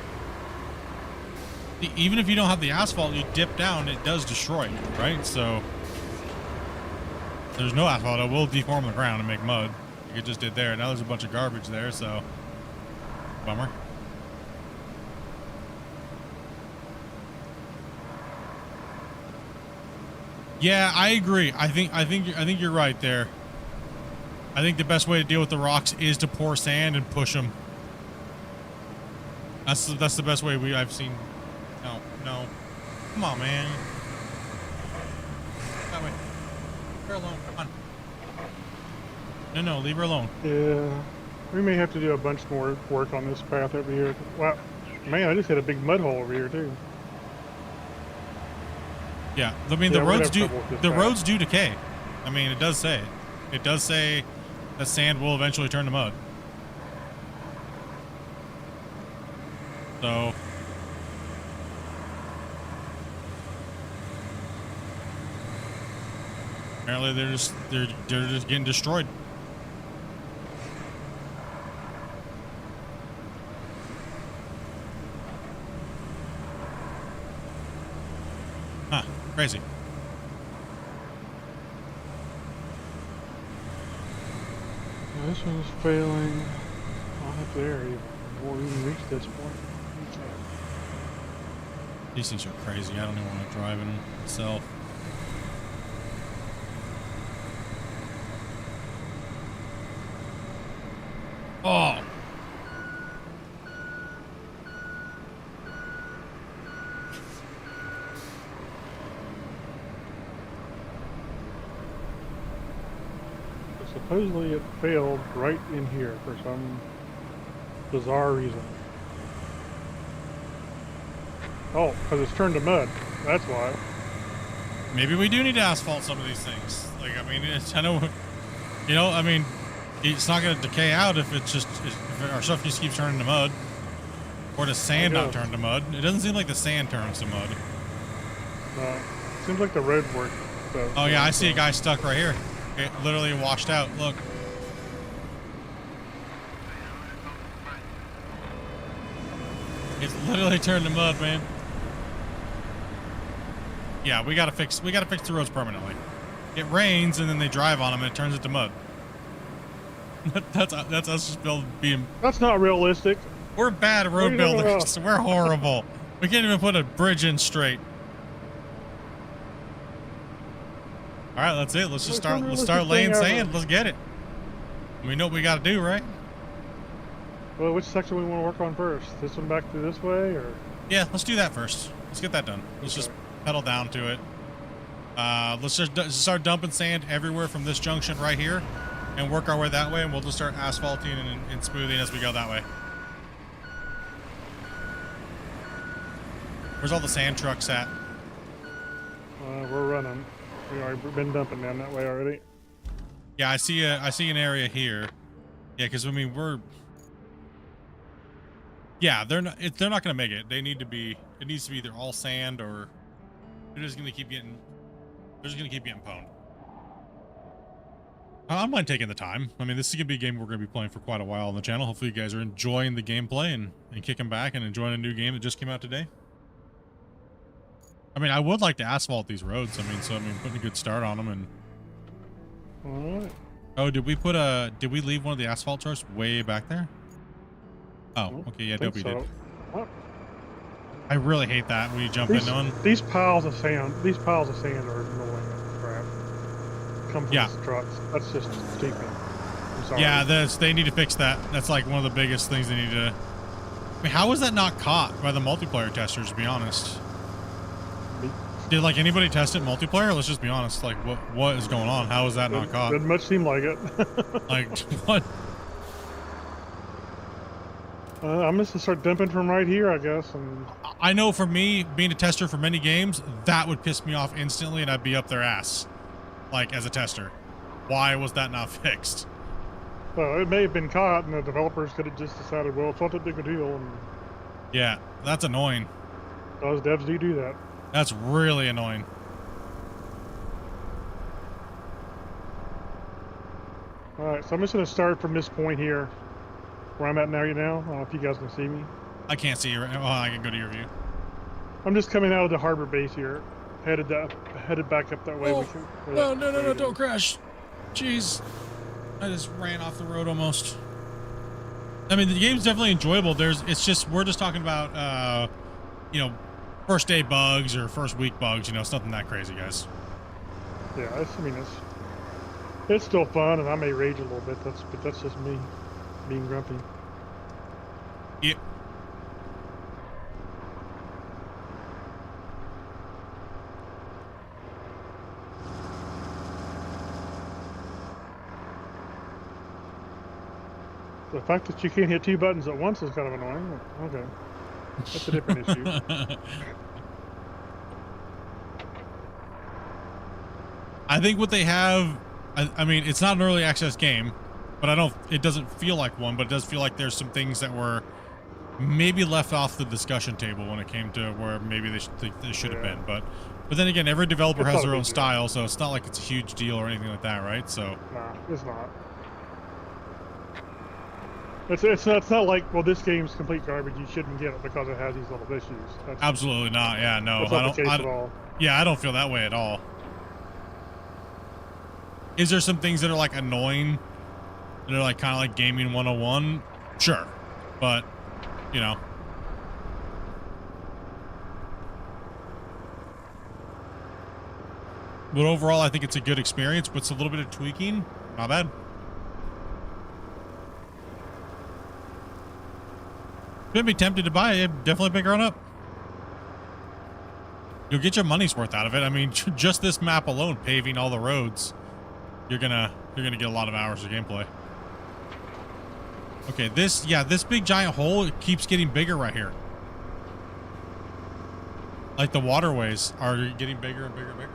Even if you don't have the asphalt, you dip down, it does destroy you, right? So there's no asphalt. It will deform the ground and make mud. Like it just did there. Now there's a bunch of garbage there, so bummer. Yeah, I agree. I think you're right there. I think the best way to deal with the rocks is to pour sand and push them. That's the best way I've seen. No. Come on, man. That way. Leave her alone. Come on. No, leave her alone. Yeah. We may have to do a bunch more work on this path over here. Wow. Man, I just hit a big mud hole over here, too. Yeah, I mean, Yeah, the roads do decay. I mean, it does say it. It does say that sand will eventually turn to mud. So apparently they're just getting destroyed. Huh, crazy. Now, this one's failing on up there before we even reach this point. These things are crazy. I don't even want to drive in them myself. Oh. Supposedly it failed right in here for some bizarre reason. Oh, because it's turned to mud. That's why. Maybe we do need to asphalt some of these things. Like, I mean, I know, you know, I mean, it's not going to decay out if it's just, if our stuff just keeps turning to mud. Or does sand not turn to mud? It doesn't seem like the sand turns to mud. No, seems like the road work. Oh yeah, I see a guy stuck right here. It literally washed out. Look. It's literally turned to mud, man. Yeah, we gotta fix the roads permanently. It rains and then they drive on them and it turns into mud. that's us just being. That's not realistic. We're bad road builders. We're horrible. We can't even put a bridge in straight. All right, that's it. Let's just start. Let's start laying sand. Let's get it. We know what we got to do, right? Well, which section we want to work on first? This one back to this way, or? Yeah, let's do that first. Let's get that done. Let's just pedal down to it. Let's just start dumping sand everywhere from this junction right here, and work our way that way, and we'll just start asphalting and smoothing as we go that way. Where's all the sand trucks at? We're running. We've already been dumping down that way already. Yeah, I see an area here. Yeah, because I mean yeah, they're not going to make it. It needs to be either all sand or they're just going to keep getting pwned. I don't mind taking the time. I mean, this is going to be a game we're going to be playing for quite a while on the channel. Hopefully you guys are enjoying the gameplay and kicking back and enjoying a new game that just came out today. I mean, I would like to asphalt these roads. I mean, putting a good start on them and. All right. Oh, did we leave one of the asphalt trucks way back there? Oh, okay, yeah, Dopey did. What? I really hate that when you jump into one. These piles of sand are annoying as crap. Come from these trucks. That's just stupid. I'm sorry. Yeah, they need to fix that. That's like one of the biggest things they need to. I mean, how was that not caught by the multiplayer testers? To be honest, did like anybody test it multiplayer? Let's just be honest. Like, what is going on? How is that not caught? Didn't much seem like it. Like, what? I'm just gonna start dumping from right here, I guess. And I know for me, being a tester for many games, that would piss me off instantly, and I'd be up their ass, like as a tester. Why was that not fixed? well, it may have been caught, and the developers could have just decided, well, it's not that big a deal. And Yeah, that's annoying. those devs do that. That's really annoying. All right, so I'm just gonna start from this point here, where I'm at now. I don't know if you guys can see me. I can't see you right now. Oh, I can go to your view. I'm just coming out of the harbor base here, headed back up that way. Oh, no, don't crash. Jeez. I just ran off the road almost. I mean, the game's definitely enjoyable. It's just, we're just talking about, you know, first day bugs or first week bugs, you know, it's nothing that crazy, guys. Yeah, it's still fun, and I may rage a little bit. But that's just me being grumpy. Yep. The fact that you can't hit two buttons at once is kind of annoying. Okay, that's a different issue. I think what they have, I mean, it's not an early access game, but it doesn't feel like one, but it does feel like there's some things that were maybe left off the discussion table when it came to where maybe they should have been. But then again, every developer has their own style, so it's not like it's a huge deal or anything like that, right? So. Nah, it's not. It's not like, well, this game's complete garbage, you shouldn't get it because it has these little issues. Absolutely not. Yeah, no. That's not the case at all. Yeah, I don't feel that way at all. Is there some things that are like annoying? That are like kind of like gaming 101? Sure. But, you know. But overall, I think it's a good experience with a little bit of tweaking. Not bad. Could be tempted to buy it. Definitely pick her on up. You'll get your money's worth out of it. I mean, just this map alone, paving all the roads, you're gonna get a lot of hours of gameplay. Okay, this big giant hole, it keeps getting bigger right here. Like the waterways are getting bigger and bigger and bigger.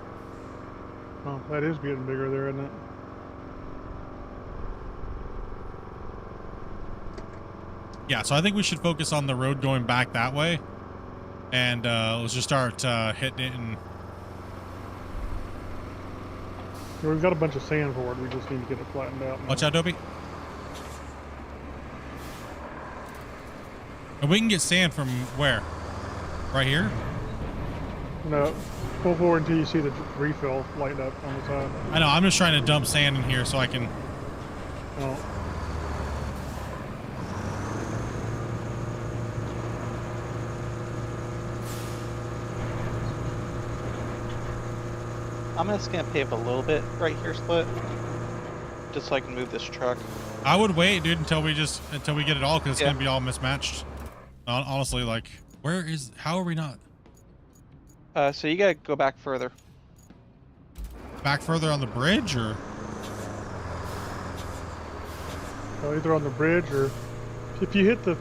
Oh, that is getting bigger there, isn't it? Yeah, so I think we should focus on the road going back that way. And let's just start hitting it. And We've got a bunch of sand for it. We just need to get it flattened out. watch out, Dopey. And we can get sand from where? Right here? No, pull forward until you see the refill light up on the side. I know, I'm just trying to dump sand in here so I can... Oh. I'm just gonna pave a little bit right here, Split, just so I can move this truck. I would wait, dude, until we get it all, because it's gonna be all mismatched. Honestly, like, how are we not? So you gotta go back further. Back further on the bridge, or? Well, either on the bridge or if you hit the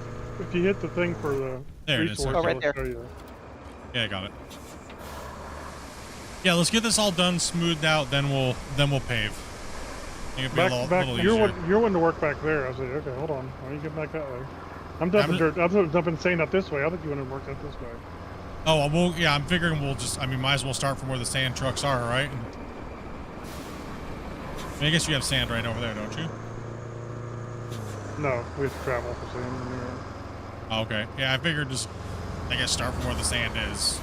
thing for the There it is. resource, Oh, right it'll there. show you. Yeah, I got it. Yeah, let's get this all done, smoothed out, then we'll pave. I think it'll be a little easier. You're one to work back there. I was like, okay, hold on. Why don't you get back that way? I'm dumping dirt. I'm dumping sand up this way. I think you want to work out this way. Oh, well, yeah, I'm figuring might as well start from where the sand trucks are, right? I guess you have sand right over there, don't you? No, we have to travel for sand. Oh, okay. Yeah, I figured I guess start from where the sand is.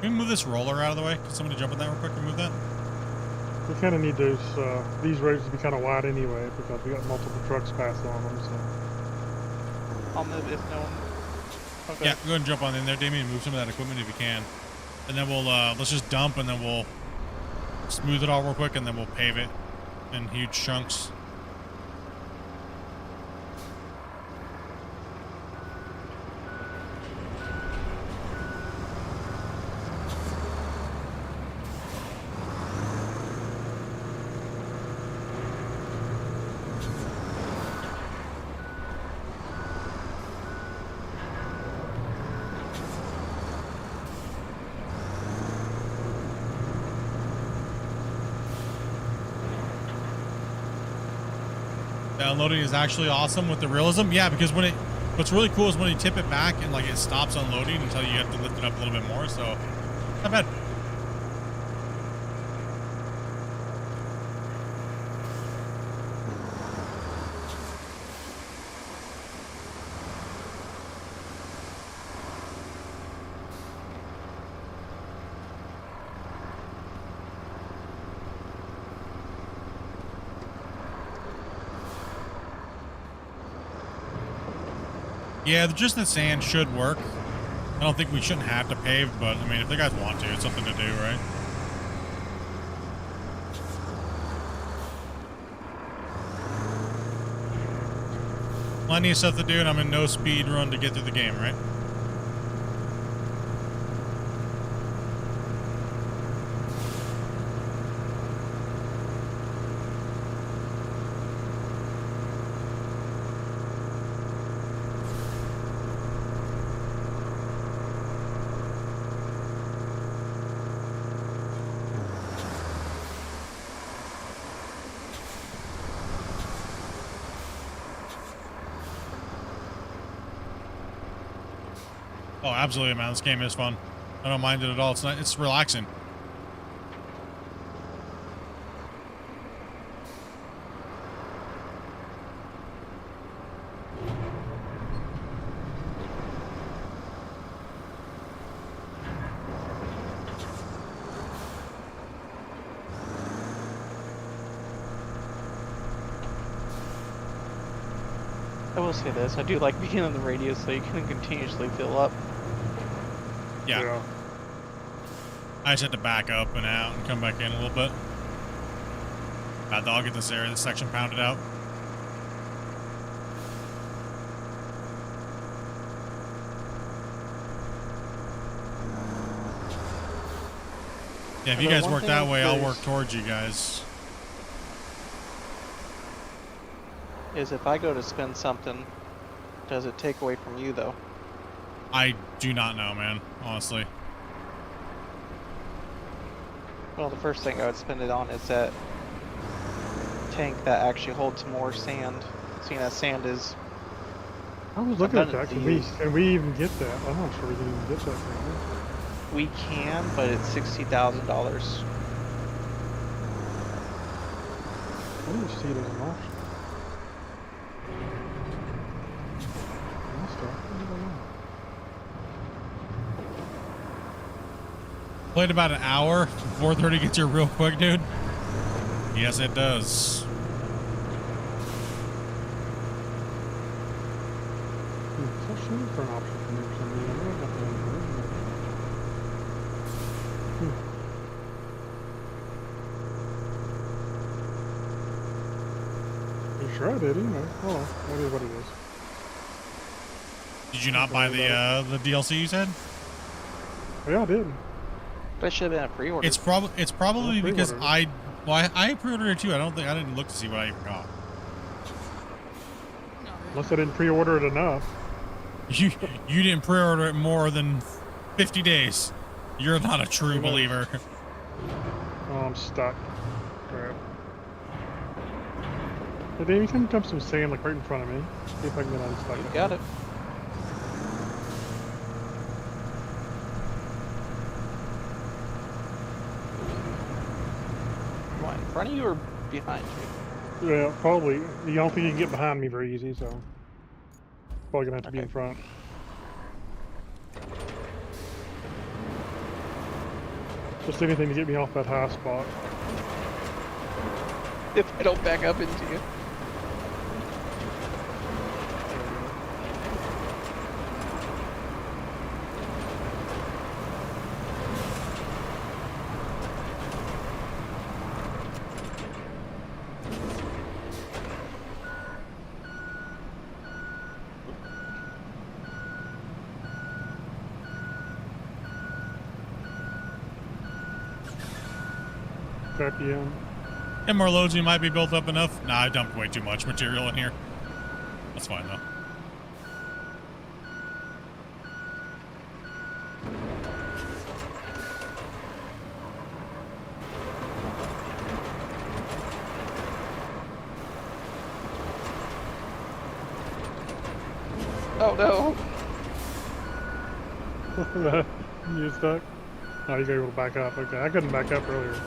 Can we move this roller out of the way? Can somebody jump on that real quick and move that? We kind of need these roads to be kind of wide anyway because we got multiple trucks passing on them. So I'll move if no one. Okay. Yeah, go ahead and jump on in there, Damien, and move some of that equipment if you can. And then we'll, let's just dump and then we'll smooth it all real quick and then we'll pave it in huge chunks. Unloading is actually awesome with the realism. Yeah, because what's really cool is when you tip it back and like it stops unloading until you have to lift it up a little bit more. So not bad. Yeah, just the sand should work. I don't think we shouldn't have to pave, but I mean, if the guys want to, it's something to do, right? Plenty of stuff to do, and I'm in no speed run to get through the game, right? Oh, absolutely, man. This game is fun. I don't mind it at all. It's relaxing. I will say this, I do like being on the radio so you can continuously fill up. Yeah. I just had to back up and out and come back in a little bit. I'll get this section pounded out. Yeah, if you guys work that way, I'll work towards you guys. Is if I go to spend something, does it take away from you though? I do not know, man, honestly. Well, the first thing I would spend it on is that tank that actually holds more sand, seeing as sand is... I was looking at that. Can we even get that? I'm not sure we can even get that thing. We can, but it's $60,000. I didn't see it as an option. Played about an hour. 4:30 gets here real quick, dude. Yes, it does. It's shooting for an option for me for some reason. I really got that in. You sure I did, anyway. Oh, that is what it is. Did you not buy the DLC you said? Yeah, I did. That should have been a pre-order. It's probably because I pre-ordered it too. I didn't look to see what I even got. Unless I didn't pre-order it enough. You didn't pre-order it more than 50 days. You're not a true believer. Oh, I'm stuck. Crap. Hey, Davey, can you dump some sand like right in front of me? See if I can get unstuck. You got it. In front of you or behind you? Yeah, probably. You don't think you can get behind me very easy, so probably gonna have to be in front. Just anything to get me off that high spot. If I don't back up into you. Back in. And more loads, you might be built up enough. Nah, I dumped way too much material in here. That's fine though. Oh no! You stuck? Oh, you got able to back up. Okay, I couldn't back up earlier.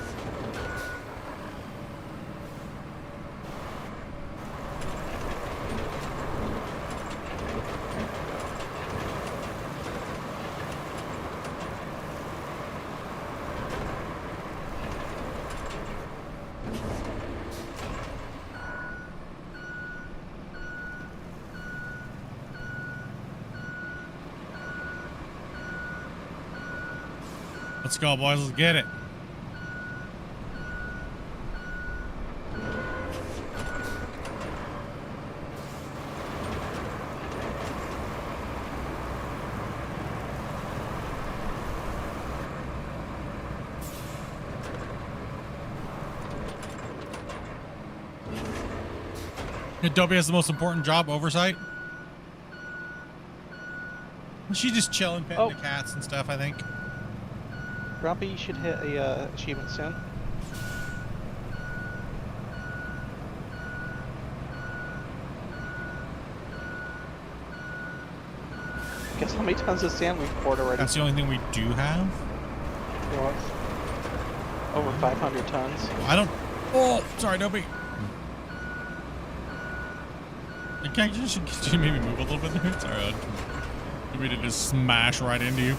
Let's go, boys. Let's get it. Adobe has the most important job, oversight. She's just chilling, petting the cats and stuff, I think. Grumpy, you should hit a achievement soon. Guess how many tons of sand we've poured already? That's the only thing we do have. What? Over 500 tons. I don't. Oh, sorry, Adobe. Can you maybe move a little bit there? Sorry, I didn't mean to just smash right into you.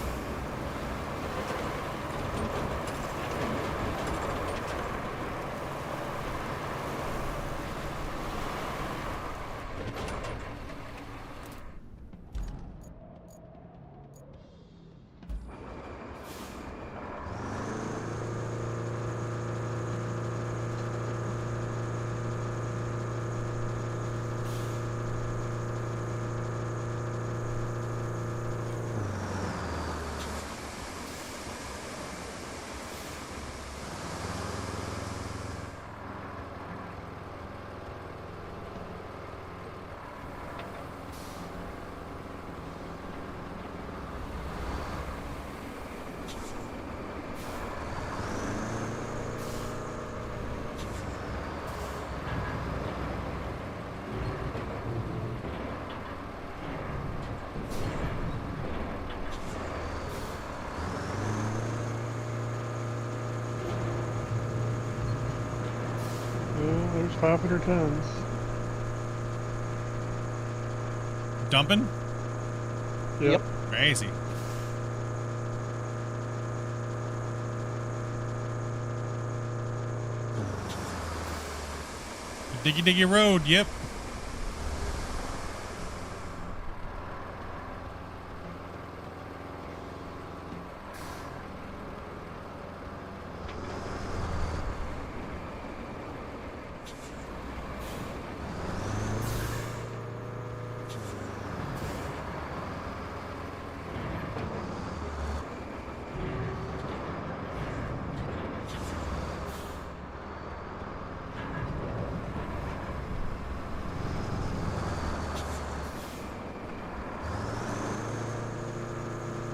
There's 500 tons. Dumping? Yep. Crazy. Diggy diggy road, yep.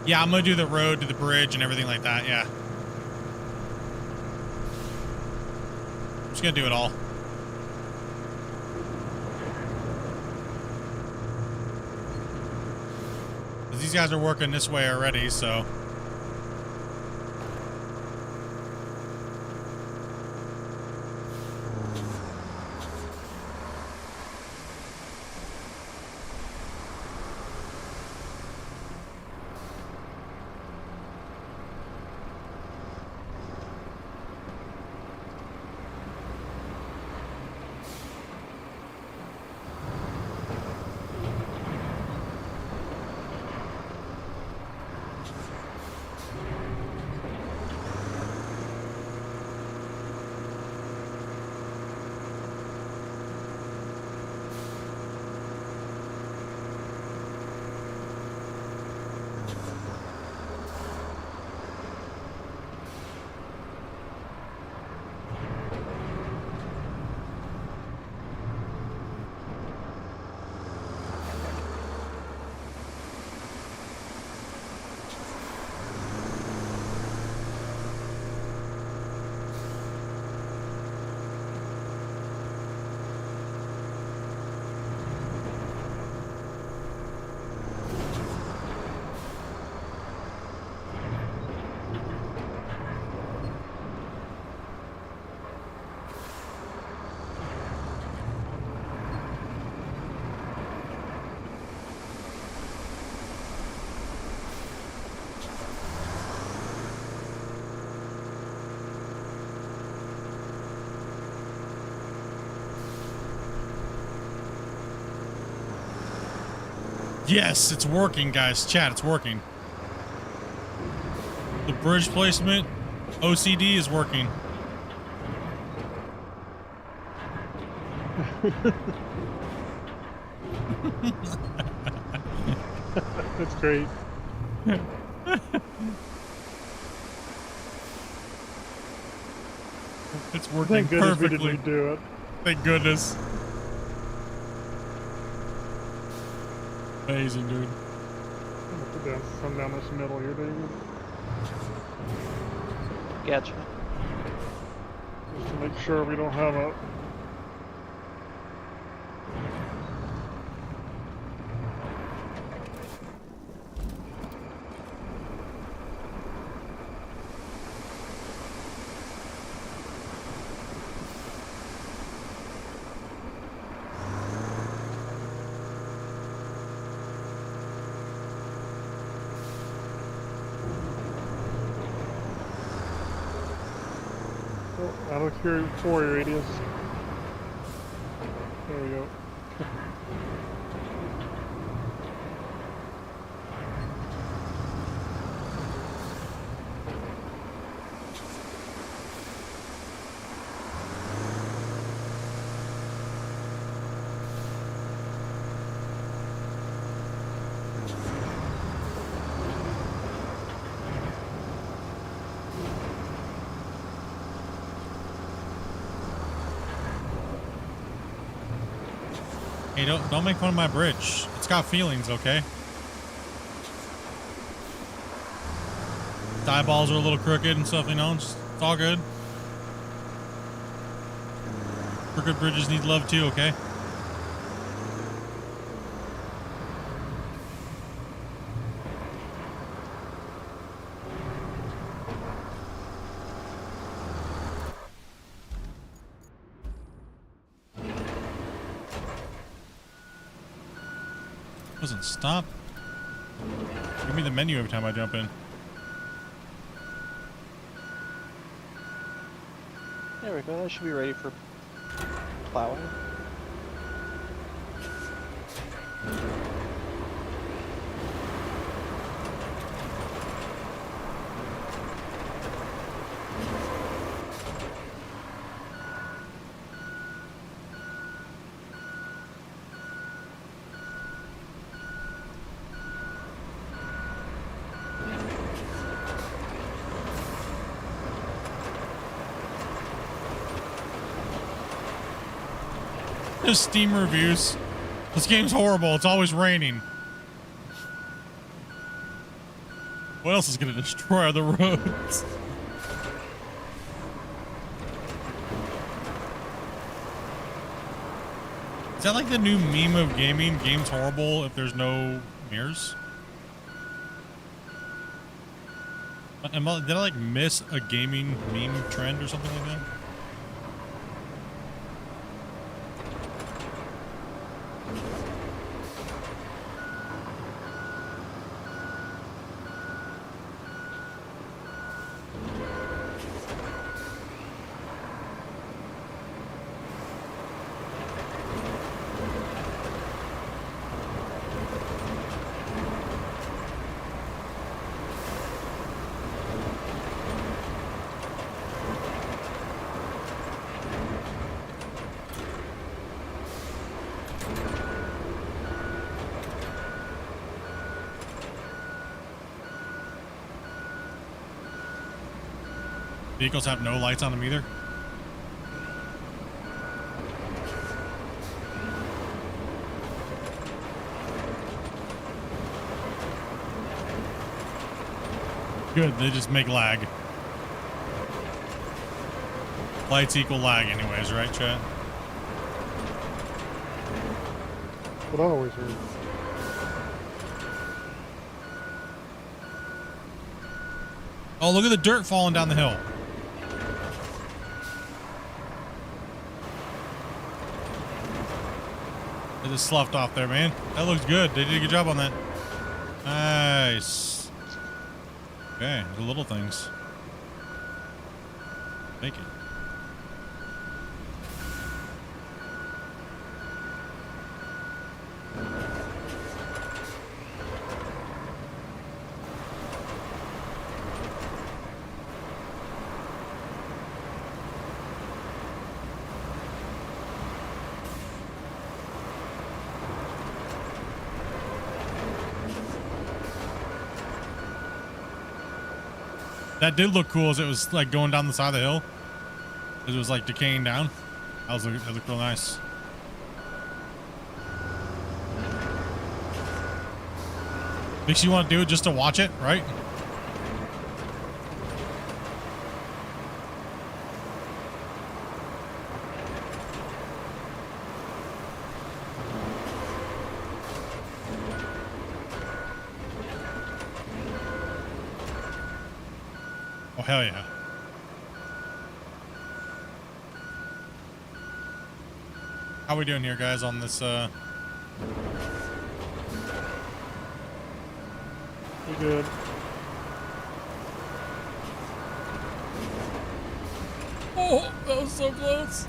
Yeah, I'm gonna do the road to the bridge and everything like that, yeah. I'm just gonna do it all. 'Cause these guys are working this way already, so. Yes, it's working, guys. Chat, it's working. The bridge placement, OCD is working. That's great. It's working Thank goodness we perfectly. didn't redo it. Thank goodness. Amazing, dude. I'm gonna put down some down this middle here, David. Gotcha. Just to make sure we don't have a... I look here for your radius. There we go. Hey, don't make fun of my bridge. It's got feelings, okay? The eyeballs are a little crooked and stuff, you know. It's all good. Crooked bridges need love too, okay? Doesn't stop. Give me the menu every time I jump in. There we go. That should be ready for plowing. There's Steam reviews. This game's horrible. It's always raining. What else is going to destroy the roads? Is that like the new meme of gaming? Game's horrible if there's no mirrors? Did I like miss a gaming meme trend or something like that? Vehicles have no lights on them either. Good, they just make lag. Lights equal lag anyways, right, chat? What I always heard. Oh, look at the dirt falling down the hill. They just sloughed off there, man. That looks good. They did a good job on that. Nice. Okay, the little things. Make it. That did look cool as it was like going down the side of the hill. As it was like decaying down. That looked real nice. Makes you want to do it just to watch it, right? Oh, hell yeah. How we doing here, guys, on this, You good? Oh, that was so close.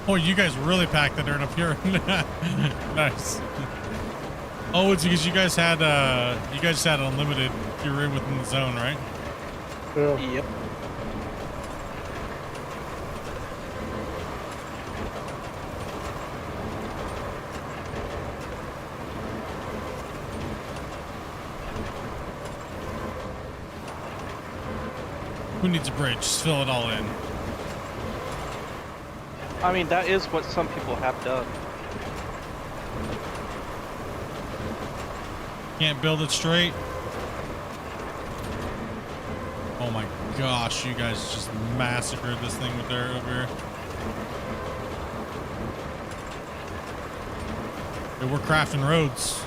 Oh, you guys really packed the dirt up here. Nice. Oh, it's because you guys had unlimited. You were within the zone, right? Yeah. Yep. Who needs a bridge? Just fill it all in. I mean, that is what some people have done. Can't build it straight. Oh my gosh, you guys just massacred this thing with dirt over here. Hey, we're crafting roads.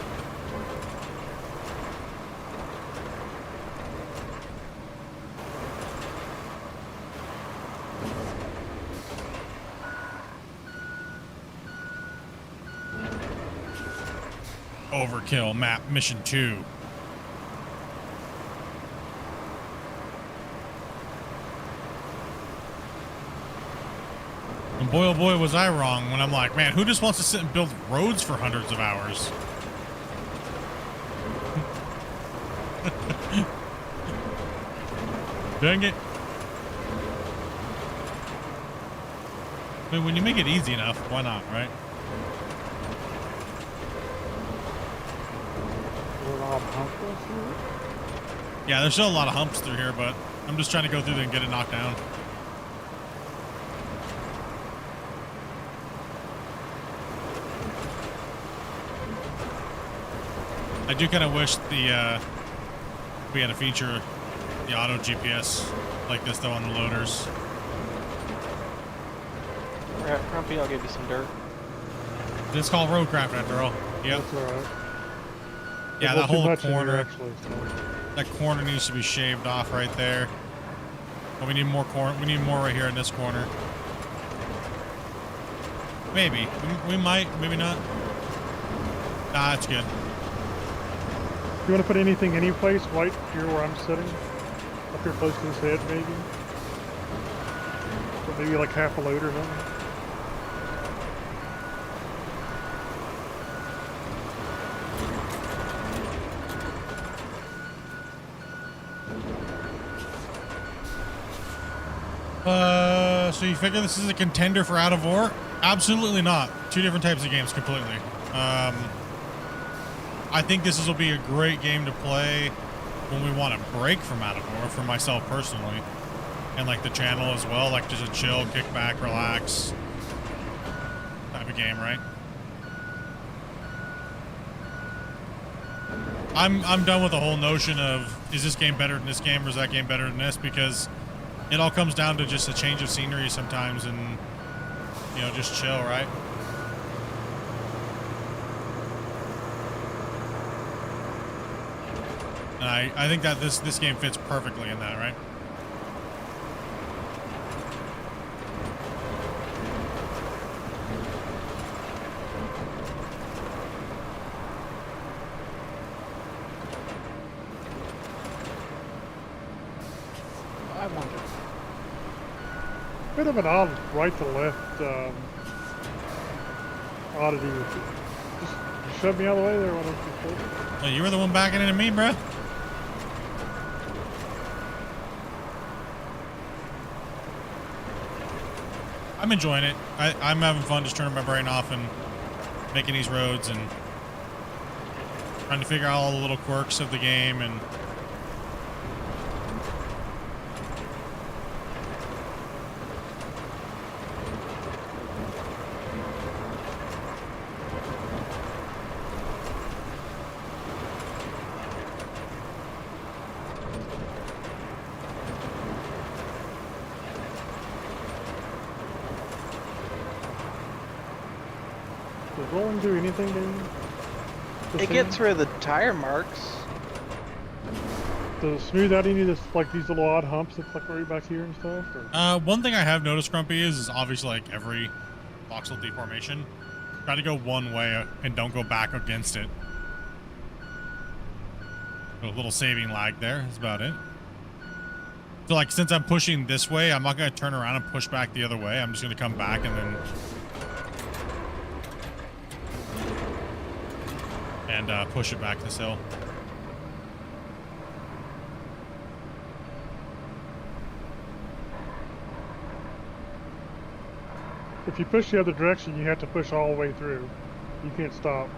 Overkill map mission 2. And boy, oh boy, was I wrong when I'm like, man, who just wants to sit and build roads for hundreds of hours? Dang it. I mean, when you make it easy enough, why not, right? Yeah, there's still a lot of humps through here, but I'm just trying to go through there and get it knocked down. I do kind of wish we had a feature, the auto GPS like this though on the loaders. Alright, Grumpy, I'll give you some dirt. It's called Roadcraft after all. Yep. That's alright. Yeah, There's that not too whole much in here, corner. actually, so. That corner needs to be shaved off right there. But we need more we need more right here in this corner. Maybe. We might, maybe not. Nah, that's good. You want to put anything any place right here where I'm sitting? Up here close to his head, maybe? Or maybe like half a load or something? So you figure this is a contender for Out of War? Absolutely not. Two different types of games completely. I think this will be a great game to play when we want to break from Out of War, for myself personally. And like the channel as well, like just a chill, kick back, relax type of game, right? I'm done with the whole notion of is this game better than this game or is that game better than this, because it all comes down to just a change of scenery sometimes, and you know, just chill, right? And I think that this game fits perfectly in that, right? I wonder. Bit of an odd right to left oddity. Just shove me out of the way there. Why don't you pull? Oh, you were the one backing into me, bro. I'm enjoying it. I'm having fun just turning my brain off and making these roads and trying to figure out all the little quirks of the game. And Does rolling do anything to you? It gets rid of the tire marks. Does it smooth out any of this, like these little odd humps that's like right back here and stuff? Or? one thing I have noticed, Grumpy, is obviously like every voxel deformation, try to go one way and don't go back against it. A little saving lag there. That's about it. So like, since I'm pushing this way, I'm not going to turn around and push back the other way. I'm just going to come back and then push it back this hill. If you push the other direction, you have to push all the way through. You can't stop.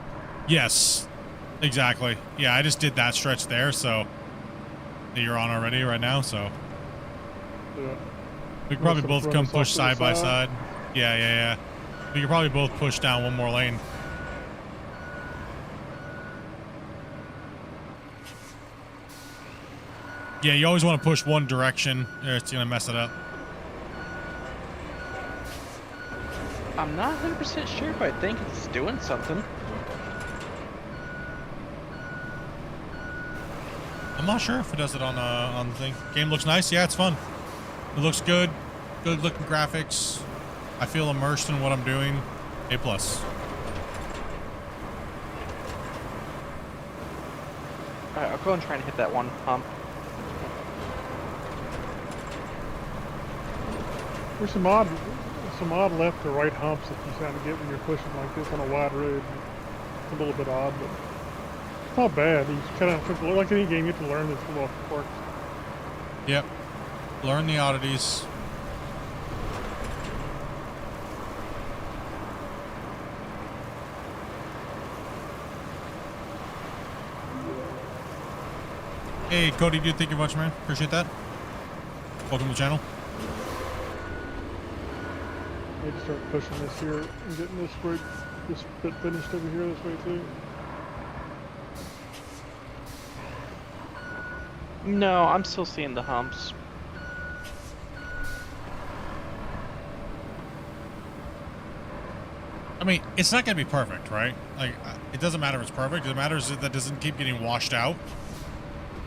Yes, exactly. Yeah, I just did that stretch there, so you're on already right now, so Yeah. we could probably both run come us off push to the side by side. side. Yeah. We could probably both push down one more lane. Yeah, you always want to push one direction, or it's gonna mess it up. I'm not 100% sure, but I think it's doing something. I'm not sure if it does it on the thing. Game looks nice. Yeah, it's fun. It looks good. Good looking graphics. I feel immersed in what I'm doing. A+. Alright, I'll go and try and hit that one hump. There's some odd left or right humps that you kind of get when you're pushing like this on a wide road. It's a little bit odd, but it's not bad. You kind of, like any game, you have to learn this little quirks. Yep. Learn the oddities. Hey, Cody, dude, thank you much, man. Appreciate that. Welcome to the channel. Need to start pushing this here and getting this bit finished over here this way too. No, I'm still seeing the humps. I mean, it's not going to be perfect, right? Like, it doesn't matter if it's perfect. It matters that it doesn't keep getting washed out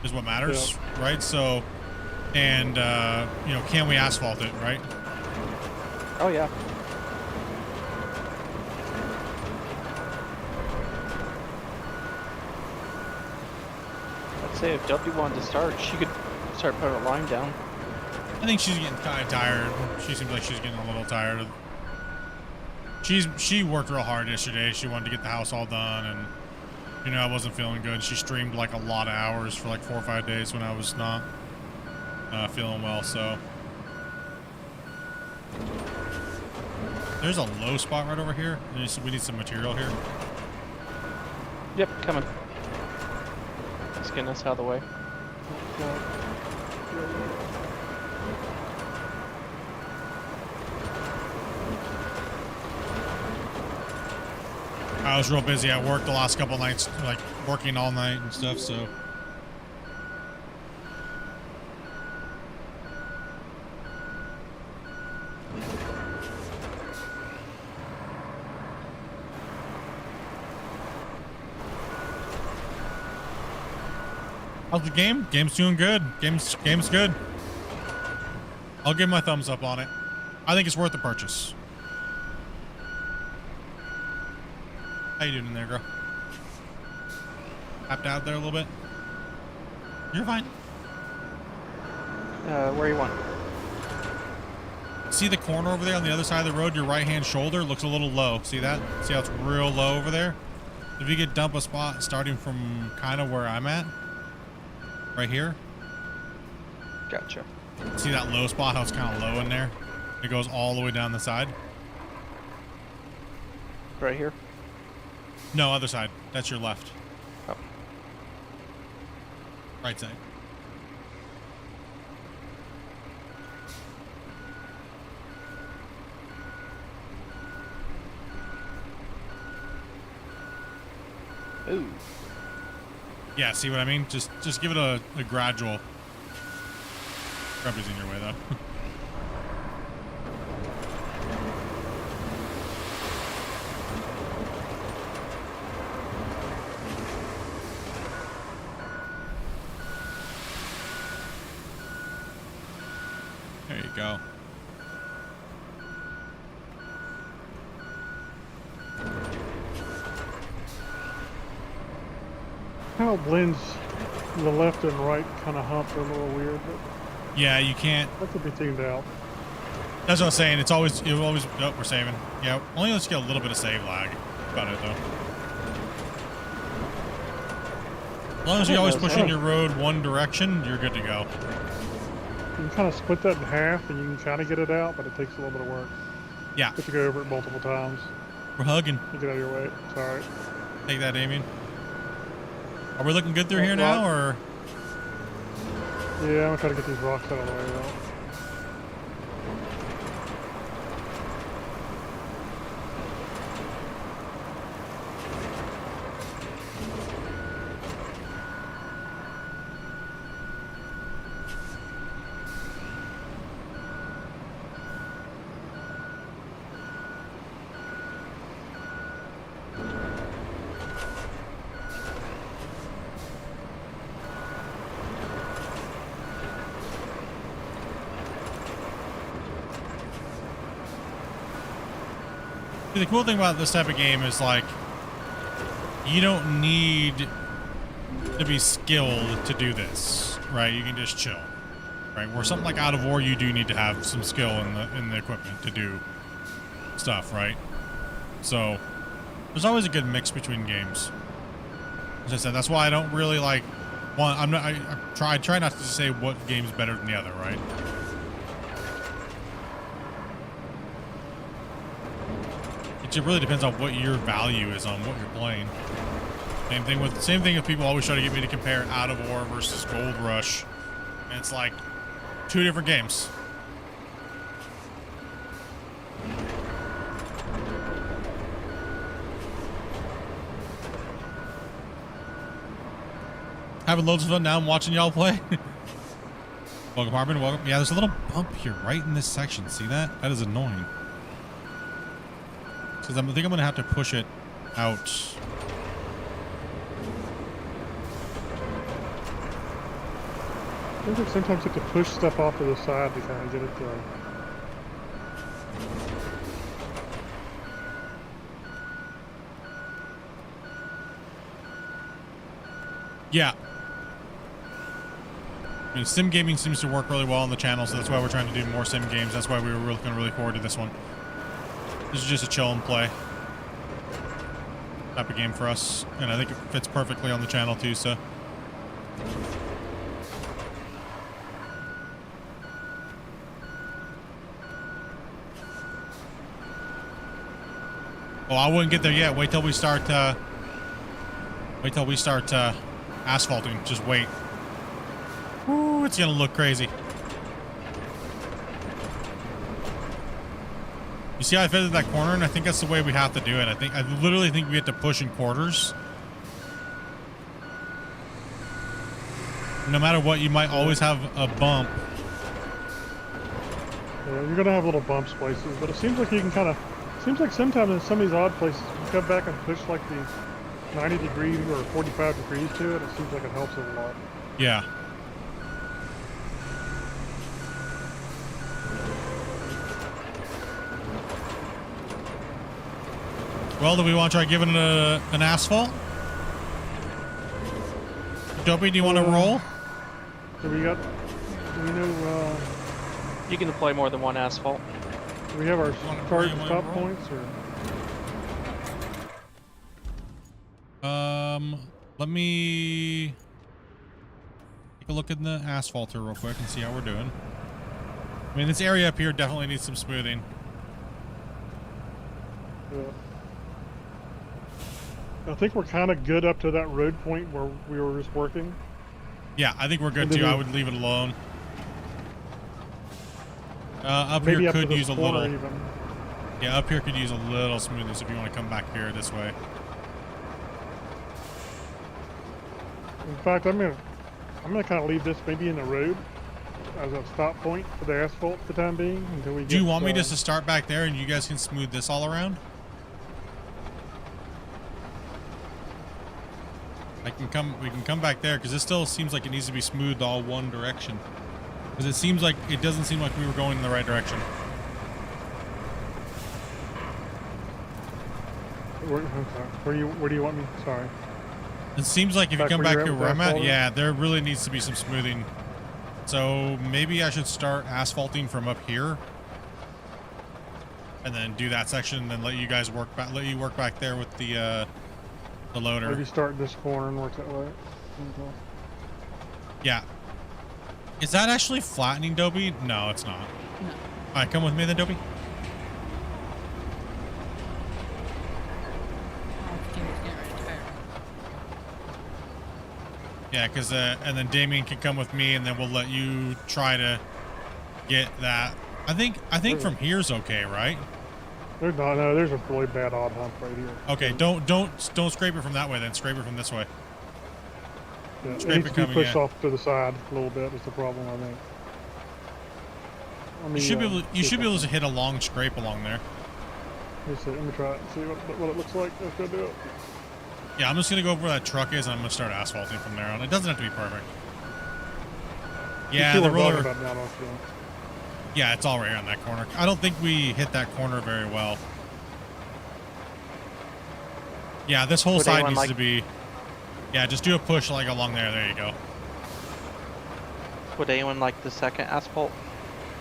is what matters, right? So, and, you know, can we asphalt it, right? Oh yeah. I'd say if W wanted to start, she could start putting a line down. I think she's getting kind of tired. She seems like she's getting a little tired. She worked real hard yesterday. She wanted to get the house all done, and you know, I wasn't feeling good. She streamed like a lot of hours for like 4 or 5 days when I was not feeling well. So there's a low spot right over here. We need some material here. Yep, coming. Just getting us out of the way. I was real busy at work the last couple nights, like working all night and stuff, so. How's the game? Game's doing good. Game's good. I'll give my thumbs up on it. I think it's worth the purchase. How you doing in there, girl? Tapped out there a little bit. You're fine. Where you want? See the corner over there on the other side of the road? Your right-hand shoulder looks a little low. See that? See how it's real low over there? If you could dump a spot starting from kind of where I'm at, right here. Gotcha. See that low spot? How it's kind of low in there? It goes all the way down the side. Right here? No, other side. That's your left. Oh. Right side. Ooh. Yeah, see what I mean? Just give it a gradual. Probably's in your way though. There you go. How it blends the left and right kind of hump are a little weird, but Yeah, you can't. that could be tuned out. That's what I'm saying. It's always, oh, we're saving. Yeah, only let's get a little bit of save lag. About it though. As long as you always push in your road one direction, you're good to go. You can kind of split that in half and you can kind of get it out, but it takes a little bit of work. Yeah, You have to go over it multiple times. we're hugging. You get out of your way. It's alright. Take that, Damien. Are we looking good through here now, or? Yeah, I'm gonna try to get these rocks out of the way though. The cool thing about this type of game is like, you don't need to be skilled to do this, right? You can just chill, right? Where something like Out of War, you do need to have some skill in the equipment to do stuff, right? So there's always a good mix between games. As I said, that's why I don't really like one. I try not to say what game's better than the other, right? It really depends on what your value is on what you're playing. Same thing with people always try to get me to compare Out of War versus Gold Rush, and it's like two different games. Having loads of fun now. I'm watching y'all play. Welcome, Harbin. Welcome. Yeah, there's a little bump here right in this section. See that? That is annoying. Because I think I'm going to have to push it out. I think sometimes you have to push stuff off to the side to kind of get it to... Yeah. I mean, sim gaming seems to work really well on the channel, so that's why we're trying to do more sim games. That's why we were looking really forward to this one. This is just a chill and play type of game for us, and I think it fits perfectly on the channel too, so. Oh, I wouldn't get there yet. Wait till we start asphalting. Just wait. Ooh, it's gonna look crazy. You see how I fitted that corner, and I think that's the way we have to do it. I literally think we have to push in quarters. No matter what, you might always have a bump. Yeah, you're gonna have little bumps places, but it seems like you can kind of. Seems like sometimes in some of these odd places, you come back and push like the 90 degrees or 45 degrees to it. It seems like it helps it a lot. Yeah. Well, do we want to try giving it an asphalt? Dopey, do you want to roll? So we got. Do we know? You can deploy more than one asphalt. Do we have our Wanna start bring and one stop roll? points or? Let me take a look in the asphalt here real quick and see how we're doing. I mean, this area up here definitely needs some smoothing. Yeah. I think we're kind of good up to that road point where we were just working. Yeah, I think we're good And then too. I we- would leave it alone. Up Maybe here up to could this use a corner little. even. Yeah, up here could use a little smoothness if you want to come back here this way. In fact, I'm gonna kind of leave this maybe in the road as a stop point for the asphalt for the time being until we get. Do you want me just to start back there and you guys can smooth this all around? We can come back there because this still seems like it needs to be smoothed all one direction. Because it seems like it doesn't seem like we were going in the right direction. Where do you want me? Sorry. It seems like if you Back come where back you're here at where with I'm at, asphalt? yeah, there really needs to be some smoothing. So maybe I should start asphalting from up here. And then do that section and then let you guys work back, let you work back there with the loader. Maybe start this corner and work that way. Yeah. Is that actually flattening, Dopey? No, it's not. No. All right, come with me then, Dopey. Yeah, because and then Damien can come with me, and then we'll let you try to get that. I think from here's okay, right? There's not. No, there's a really bad odd hump right here. Okay, don't scrape it from that way. Then scrape it from this way. Yeah, it Scrape needs it to be coming pushed in. off to the side a little bit. Is the problem I think. You should be able. You should be able to hit a long scrape along there. Let me try it. See what it looks like. Let's go do it. Yeah, I'm just gonna go over where that truck is, and I'm gonna start asphalting from there on. It doesn't have to be perfect. Yeah, You see the what I'm talking roller. about now, don't you? Yeah, it's all right here on that corner. I don't think we hit that corner very well. Yeah, this whole Would side anyone needs like- to be. Yeah, just do a push like along there. There you go. Would anyone like the second asphalt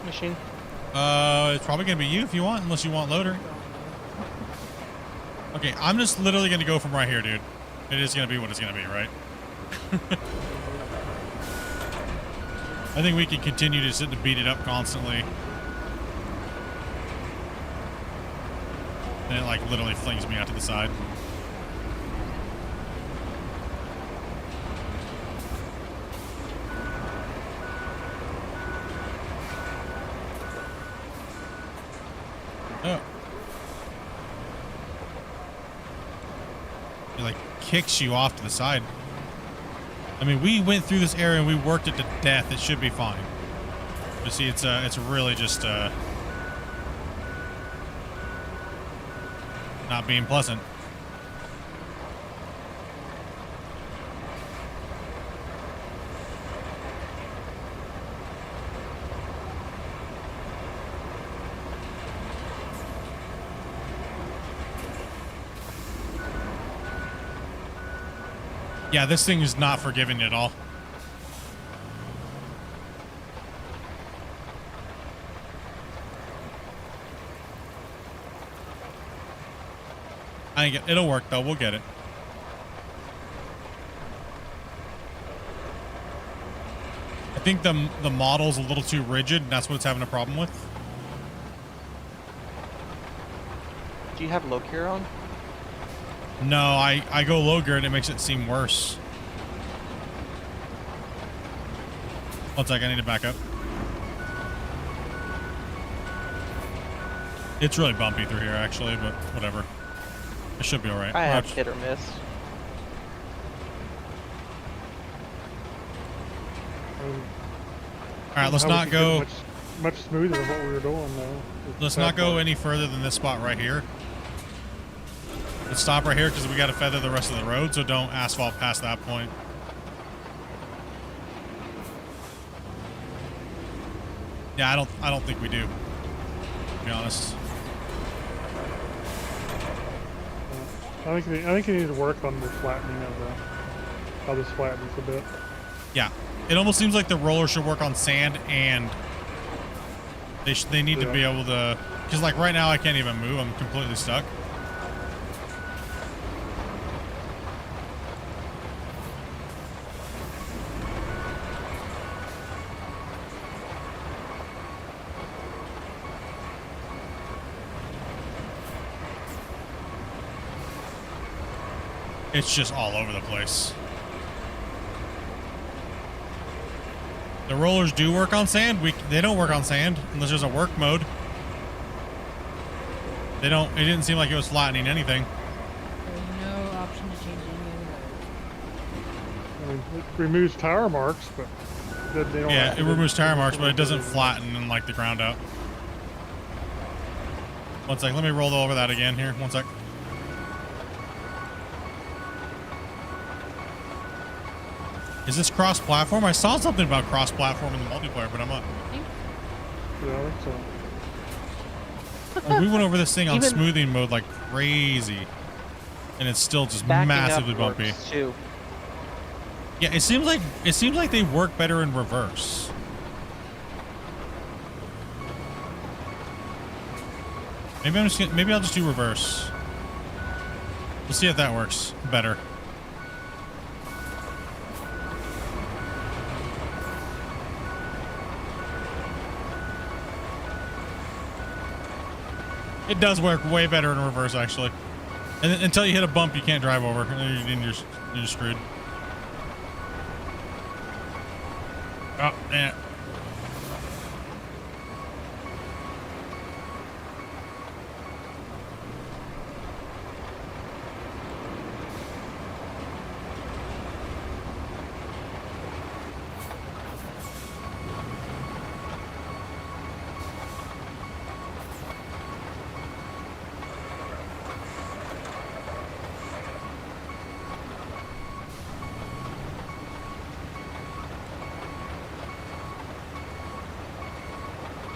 machine? It's probably gonna be you if you want, unless you want loader. Okay, I'm just literally gonna go from right here, dude. It is gonna be what it's gonna be, right? I think we can continue to sit and beat it up constantly. And it like literally flings me out to the side. Oh. It like kicks you off to the side. I mean, we went through this area and we worked it to death. It should be fine. You see, it's really just not being pleasant. Yeah, this thing is not forgiving at all. I think it'll work though. We'll get it. I think the model's a little too rigid, and that's what it's having a problem with. Do you have low gear on? No, I go low gear and it makes it seem worse. One sec, I need to back up. It's really bumpy through here, actually, but whatever. It should be all right. I have Watch. hit or miss. All right, let's How we not could get go. much smoother than what we were doing though. Let's not go any further than this spot right here. Let's stop right here because we got to feather the rest of the road, so don't asphalt past that point. Yeah, I don't think we do, to be honest. I think you need to work on the flattening of the how this flattens a bit. Yeah, it almost seems like the roller should work on sand, and they need to be able to, because like right now I can't even move. I'm completely stuck. It's just all over the place. The rollers do work on sand. They don't work on sand unless there's a work mode. They don't. It didn't seem like it was flattening anything. There's no option to change any of the roads. I mean, it removes tire marks, but they don't. Yeah, it removes tire marks, but it doesn't flatten like the ground out. One sec. Let me roll over that again here. One sec. Is this cross-platform? I saw something about cross-platform in the multiplayer, but I'm not. Yeah, I think so. Like, we went over this thing on Even- smoothing mode like crazy, and it's still just Backing massively up bumpy. works, too. Yeah, it seems like they work better in reverse. Maybe I'll just do reverse. We'll see if that works better. It does work way better in reverse, actually. And then, until you hit a bump, you can't drive over, and you're screwed. Oh, yeah.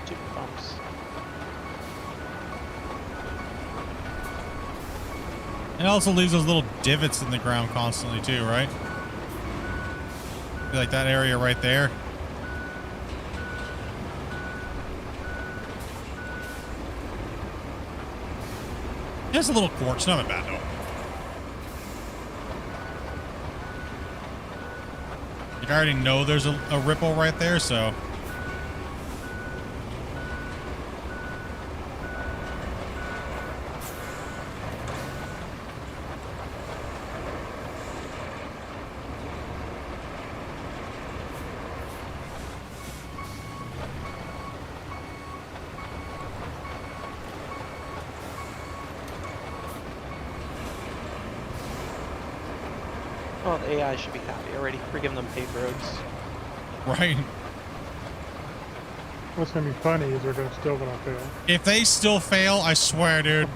Two bumps. It also leaves those little divots in the ground constantly too, right? Like that area right there. There's a little quartz, not bad though. Like I already know there's a ripple right there, so. Well, the AI should be happy already. We're giving them paved roads. Right. What's gonna be funny is they're still gonna fail. If they still fail, I swear, dude.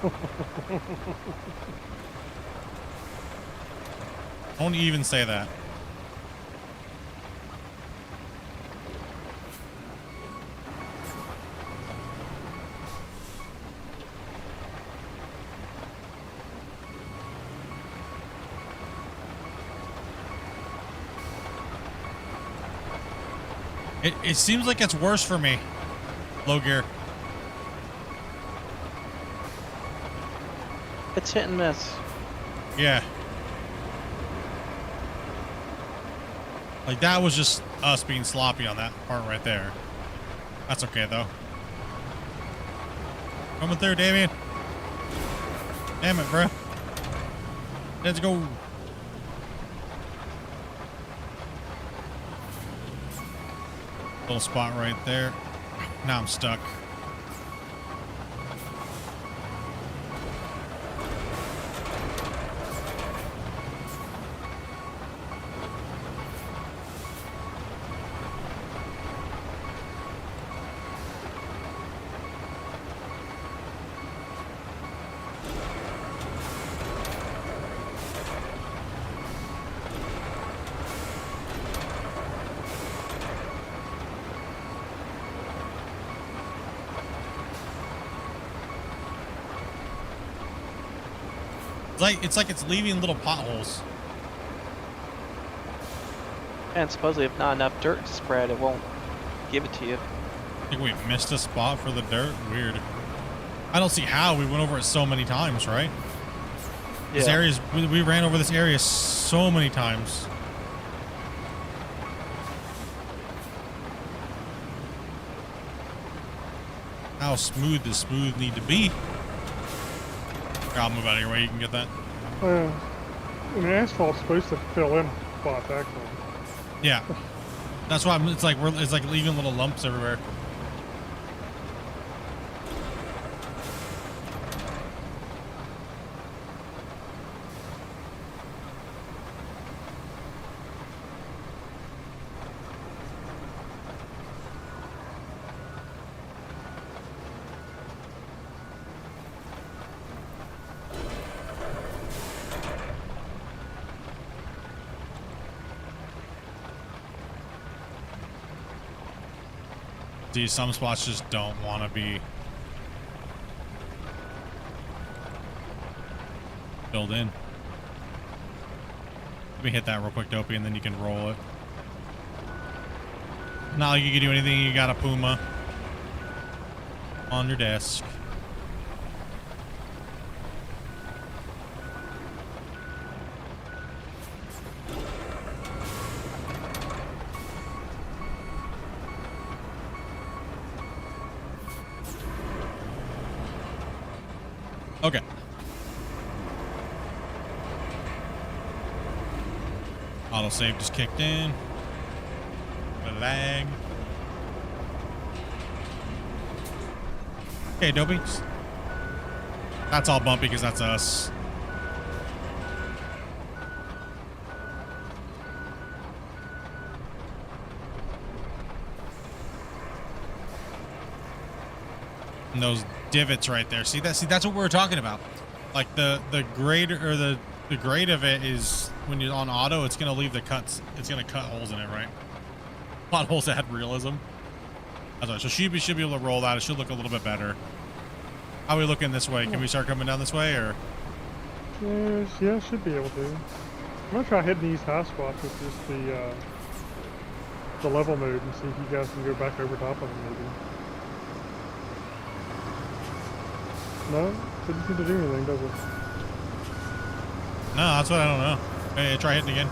Don't even say that. It seems like it's worse for me. Low gear. It's hit and miss. Yeah. Like that was just us being sloppy on that part right there. That's okay though. Coming through, Damien. Damn it, bro. Let's go. Little spot right there. Now I'm stuck. It's like it's leaving little potholes. And supposedly, if not enough dirt to spread, it won't give it to you. I think we missed a spot for the dirt. Weird. I don't see how. We went over it so many times, right? This area's, we ran over this area so many times. How smooth does smooth need to be? I'll move out of your way. You can get that. And asphalt's supposed to fill in spots, actually. Yeah. That's why it's like leaving little lumps everywhere. See, some spots just don't want to be filled in. Let me hit that real quick, Dopey, and then you can roll it. Not like you can do anything. You got a Puma on your desk. Okay. Autosave just kicked in. The lag. Okay, Dopey. That's all bumpy because that's us. And those divots right there. See that's what we were talking about. Like the grade or the grade of it is when you're on auto, it's gonna leave the cuts. It's gonna cut holes in it, right? Potholes that had realism. That's right. So should be able to roll that. It should look a little bit better. How are we looking this way? Can we start coming down this way or? Yeah, should be able to. I'm gonna try hitting these high spots with just the level mode and see if you guys can go back over top of them maybe. No? Didn't seem to do anything, does it? No, that's what I don't know. Hey, try hitting again.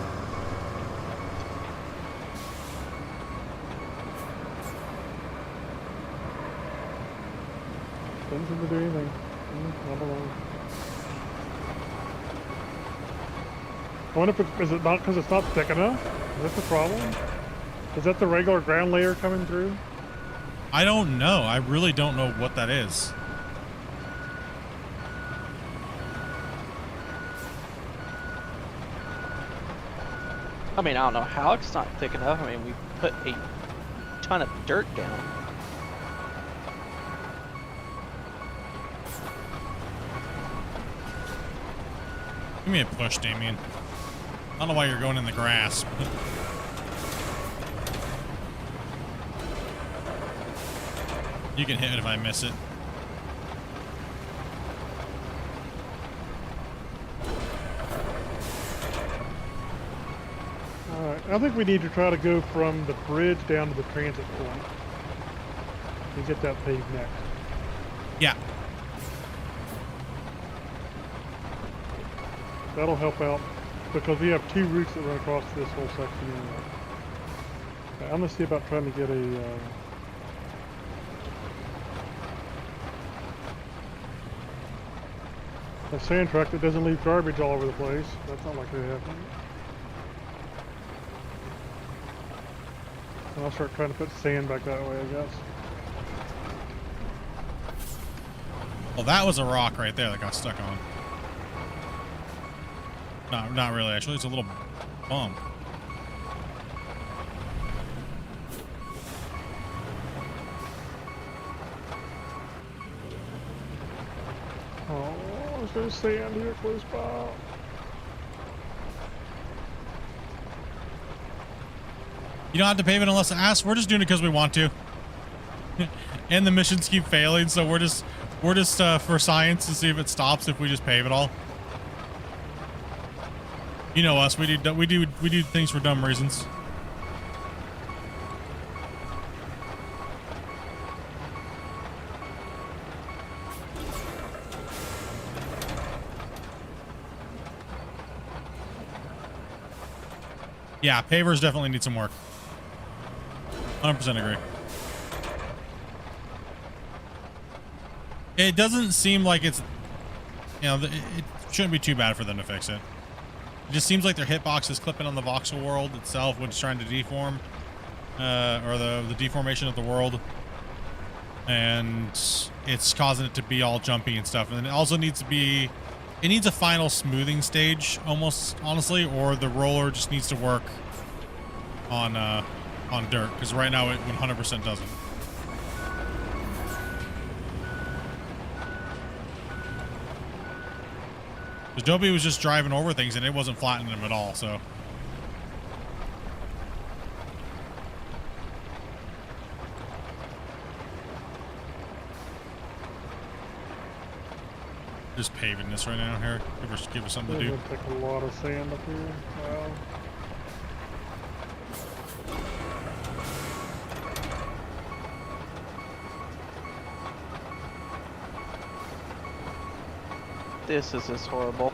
Didn't seem to do anything. Not alone. I wonder if is it not because it's not thick enough? Is that the problem? Is that the regular ground layer coming through? I don't know. I really don't know what that is. I mean, I don't know how it's not thick enough. I mean, we put a ton of dirt down. Give me a push, Damien. I don't know why you're going in the grass. You can hit it if I miss it. Alright, I think we need to try to go from the bridge down to the transit point. And get that paved next. Yeah. That'll help out because we have two routes that run across this whole section anyway. Okay, I'm gonna see about trying to get a sand truck that doesn't leave garbage all over the place. That's not likely to happen. And I'll start trying to put sand back that way, I guess. Well, that was a rock right there that got stuck on. No, not really. Actually, it's a little bump. Oh, there's sand here close by. You don't have to pave it unless asked. We're just doing it because we want to. And the missions keep failing, so we're just for science to see if it stops if we just pave it all. You know us. We do things for dumb reasons. Yeah, pavers definitely need some work. 100% agree. It doesn't seem like it's, you know, it shouldn't be too bad for them to fix it. It just seems like their hitbox is clipping on the voxel world itself when it's trying to deform, or the deformation of the world, and it's causing it to be all jumpy and stuff. And then it also needs to be, it needs a final smoothing stage, almost honestly, or the roller just needs to work on dirt, because right now it 100% doesn't. Adobe was just driving over things and it wasn't flattening them at all, so. Just paving this right now here. Give us something to do. It's gonna take a lot of sand up here. Wow. This is just horrible.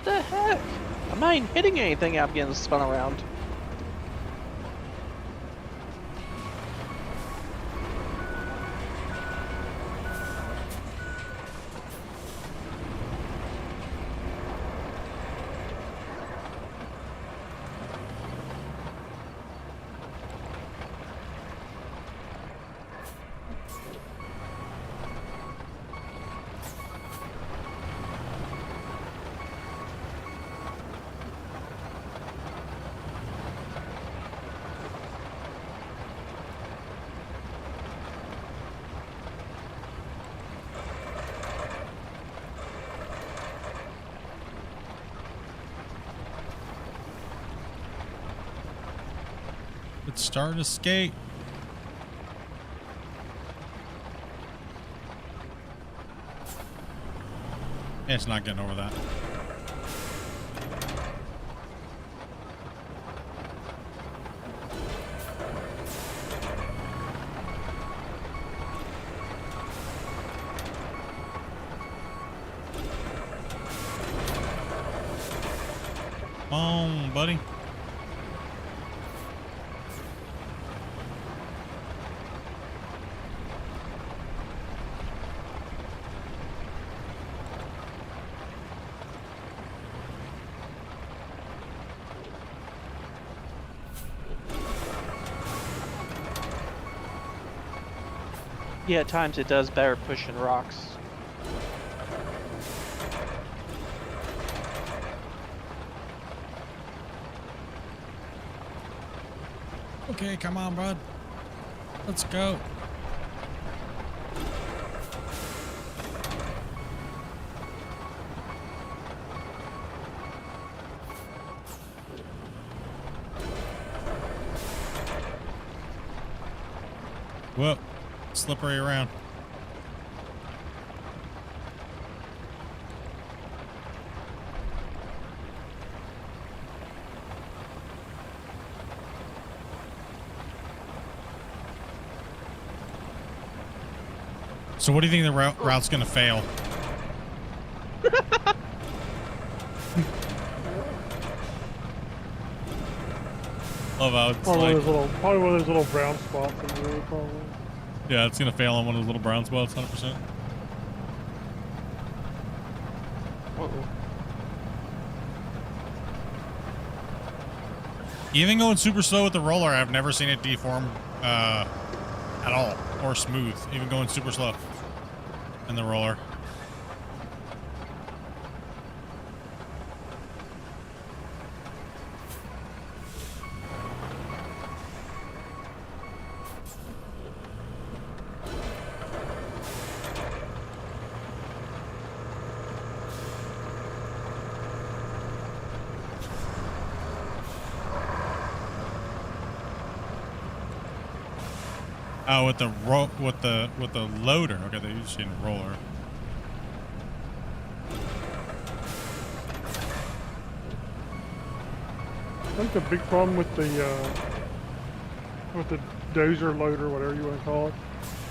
The heck? I'm not even hitting anything. I'm getting spun around. It's starting to skate. Yeah, it's not getting over that. Come on, buddy. Yeah, at times it does better pushing rocks. Okay, come on, bud. Let's go. Whoa, slippery around. So what do you think the route's gonna fail? Love how it's Probably, like, probably one of those little brown spots in the road, probably. yeah, it's gonna fail on one of those little brown spots, 100%. Even going super slow with the roller, I've never seen it deform at all, or smooth. Even going super slow in the roller. Oh, with the with the loader. Okay, they're using a roller. I think the big problem with the dozer loader, whatever you want to call it,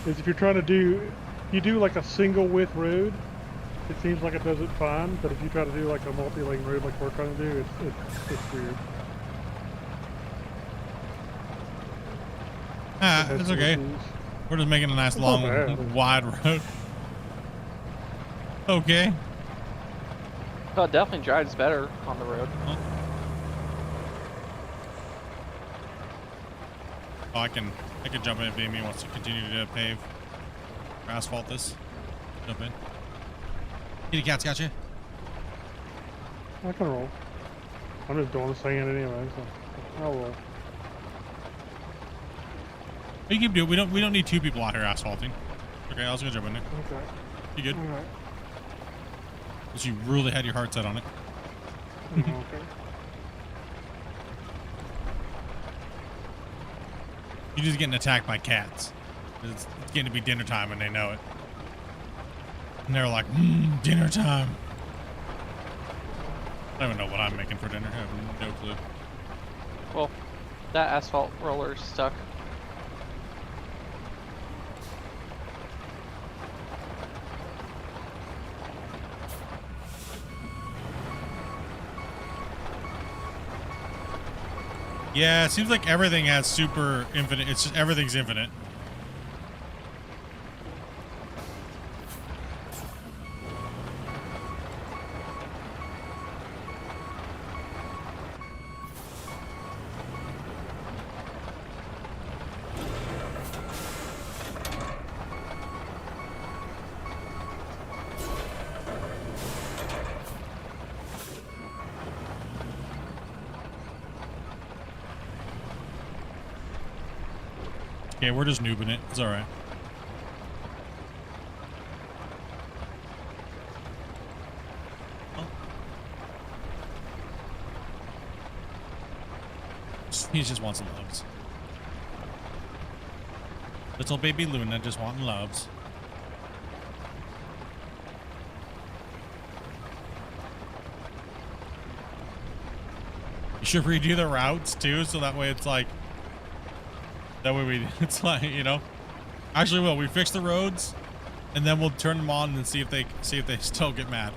is if you're trying to do like a single width road, it seems like it does it fine. But if you try to do like a multi-lane road like we're trying to do, it's weird. Ah, It has it's some okay. issues. We're just making a nice It's not long, bad. wide road. Okay. Oh, it definitely drives better on the road. Oh, I can jump in if Amy wants to continue to pave or asphalt this. Jump in. Kitty cat's got you. I can roll. I'm just doing the sand anyway, so I'll roll. You keep doing. We don't need two people out here asphalting. Okay, I was gonna jump in there. Okay. You good? All right. Unless you really had your heart set on it. Okay. You're just getting attacked by cats. It's getting to be dinner time and they know it. And they're like, dinner time. I don't even know what I'm making for dinner. I have no clue. Well, that asphalt roller's stuck. Yeah, it seems like everything has super infinite. It's just everything's infinite. Okay, we're just noobing it. It's all right. Oh. He just wants loves. Little baby Luna just wanting loves. You should redo the routes too, so that way it's like. That way it's like, you know. Actually, we fix the roads, and then we'll turn them on and see if they still get mad.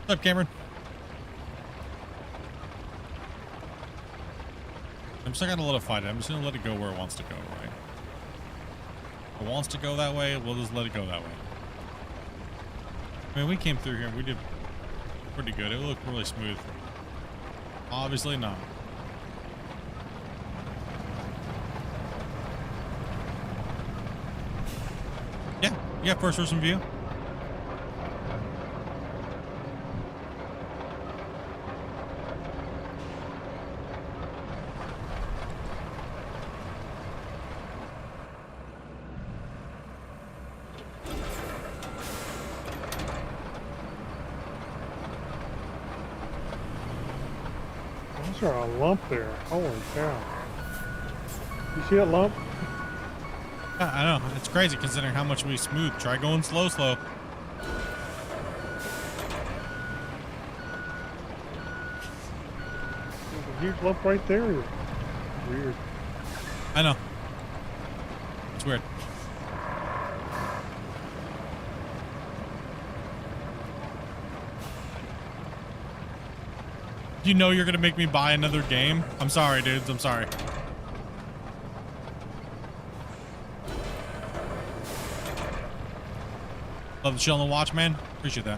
What's up, Cameron? I'm just not gonna let it fight it. I'm just gonna let it go where it wants to go, right? If it wants to go that way, we'll just let it go that way. I mean, we came through here and we did pretty good. It looked really smooth. Obviously not. Yeah, first person view. Those are a lump there. Holy cow. You see that lump? Yeah, I know. It's crazy considering how much we smooth. Try going slow. There's a huge lump right there. Weird. I know. It's weird. You know you're gonna make me buy another game? I'm sorry, dudes. I'm sorry. Love the chill and watch, man. Appreciate that.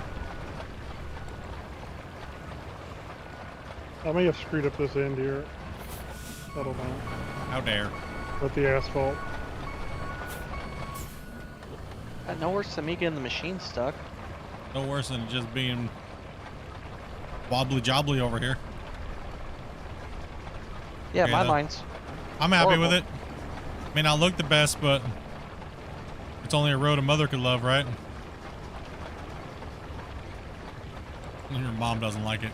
I may have screwed up this end here. I don't know. How dare. With the asphalt. No worse than me getting the machine stuck. No worse than just being wobbly jobbly over here. Yeah, Okay, my though. mine's I'm happy horrible. with it. May not look the best, but it's only a road a mother could love, right? And your mom doesn't like it.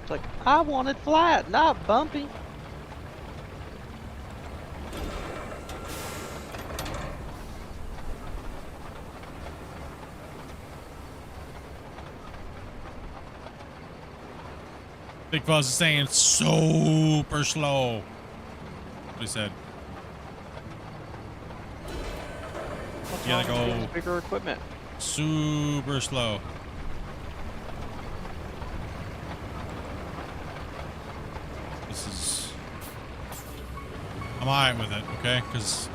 It's like, I want it flat, not bumpy. Big Fuzz is saying super slow. What he said. What's You gotta wrong with go getting bigger equipment. super slow. This is. I'm alright with it, okay? Because.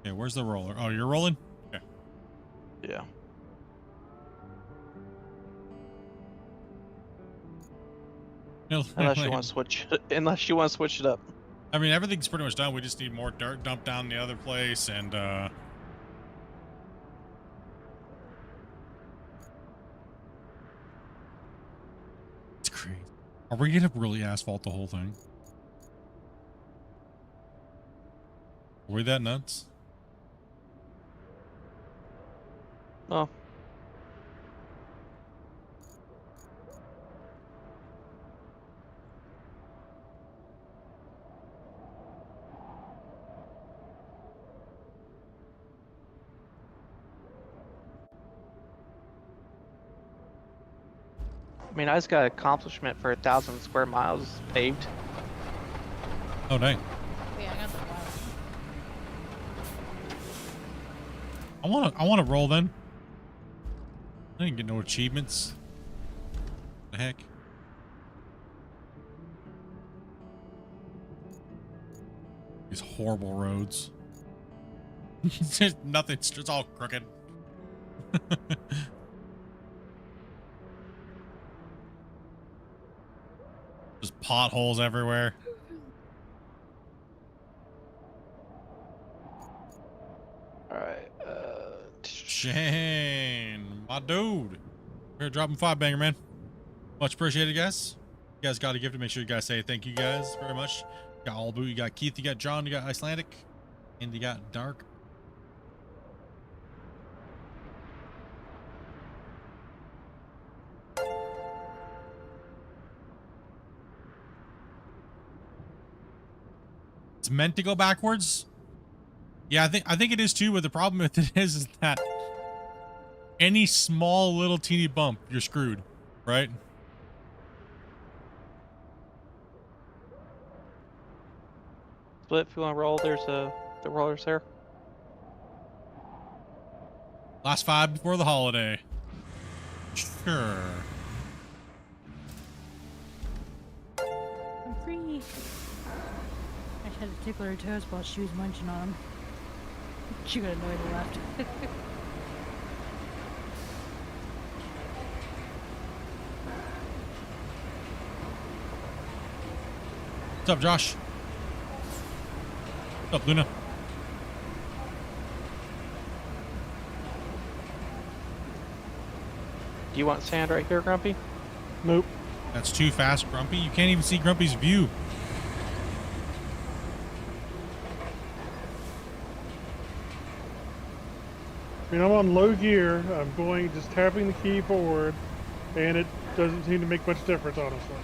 Okay, where's the roller? Oh, you're rolling? Okay. Yeah. Unless you want to switch, unless you want to switch it up. I mean, everything's pretty much done. We just need more dirt dumped down the other place, and it's crazy. Are we gonna really asphalt the whole thing? Are we that nuts? Oh. I mean, I just got an accomplishment for 1,000 square miles paved. Oh, dang. Yeah, I got the file. I wanna roll then. I didn't get no achievements. The heck? These horrible roads. Nothing's just all crooked. Just potholes everywhere. Alright, Shane, my dude. Here, dropping 5 banger, man. Much appreciated, guys. You guys got a gift to make sure you guys say thank you guys very much. You got All Boot, you got Keith, you got John, you got Icelandic, and you got Dark. It's meant to go backwards. Yeah, I think it is too, but the problem with it is that any small little teeny bump, you're screwed, right? Split, if you want to roll, there's the rollers there. Last 5 before the holiday. Sure. I'm free. I just had to tickle her toes while she was munching on them. She got annoyed and left. What's up, Josh? What's up, Luna? Do you want sand right here, Grumpy? Nope. That's too fast, Grumpy. You can't even see Grumpy's view. I mean, I'm on low gear. I'm going, just tapping the key forward, and it doesn't seem to make much difference, honestly.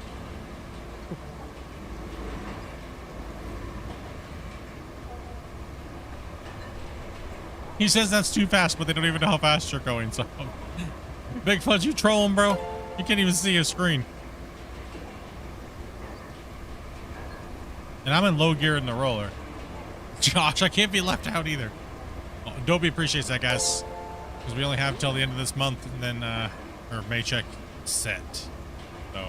He says that's too fast, but they don't even know how fast you're going, so. Big Fudge, you trolling, bro. You can't even see a screen. And I'm in low gear in the roller. Josh, I can't be left out either. Oh, Adobe appreciates that, guys. Because we only have till the end of this month, and then, or May check set. So.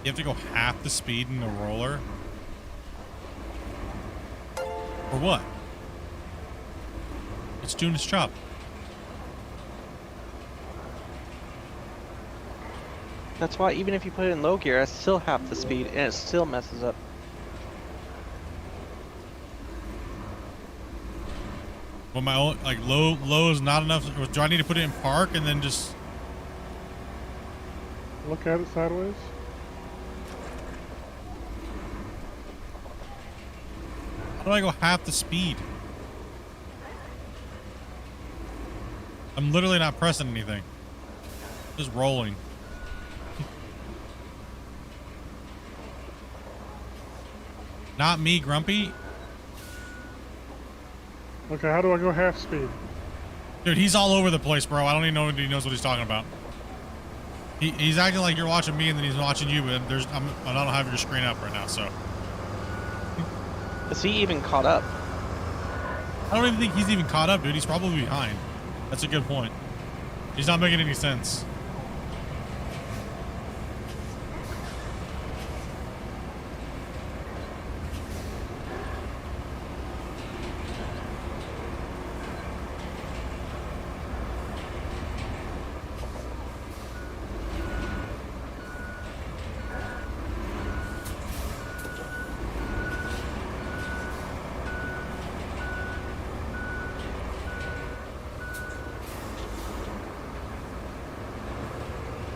You have to go half the speed in the roller? For what? It's doing its job. That's why even if you put it in low gear, it's still half the speed, and it still messes up. Well, my own, like low is not enough. Do I need to put it in park and then just? Look at it sideways. How do I go half the speed? I'm literally not pressing anything. Just rolling. Not me, Grumpy. Okay, how do I go half speed? Dude, he's all over the place, bro. I don't even know if he knows what he's talking about. He's acting like you're watching me and then he's watching you, but I don't have your screen up right now, so. Is he even caught up? I don't even think he's even caught up, dude. He's probably behind. That's a good point. He's not making any sense.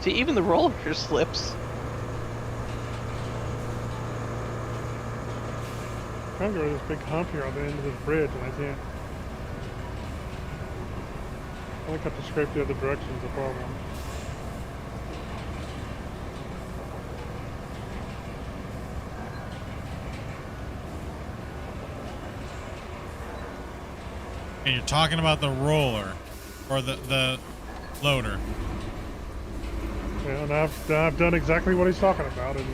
See, even the roller slips. I'm trying to go to this big hump here on the end of this bridge, and I can't. I think I have to scrape the other direction is the problem. And you're talking about the roller or the loader. Yeah, and I've done exactly what he's talking about, and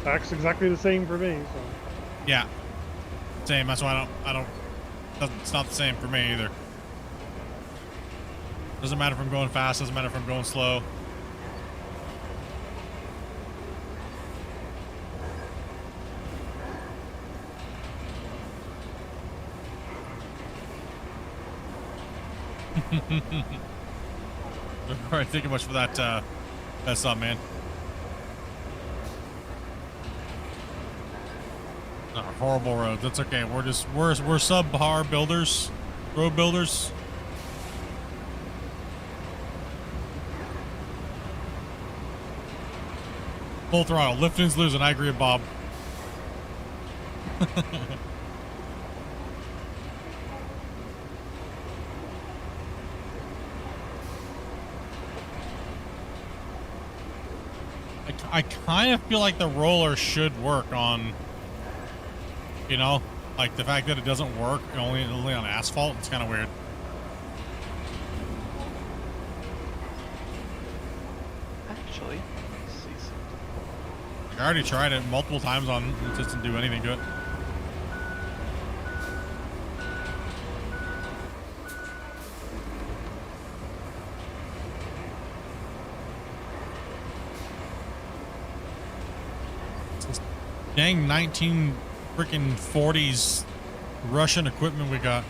acts exactly the same for me. So. Yeah, same. That's why I don't. It's not the same for me either. Doesn't matter if I'm going fast. Doesn't matter if I'm going slow. All right, thank you much for that. That's up, man. Horrible roads. That's okay. We're subpar builders, road builders. Full throttle. Lifting's losing. I agree with Bob. I kind of feel like the roller should work on, you know, like the fact that it doesn't work only on asphalt. It's kind of weird. Actually, let's see something. I already tried it multiple times on it just didn't do anything to it. Dang 19 freaking 40s Russian equipment we got.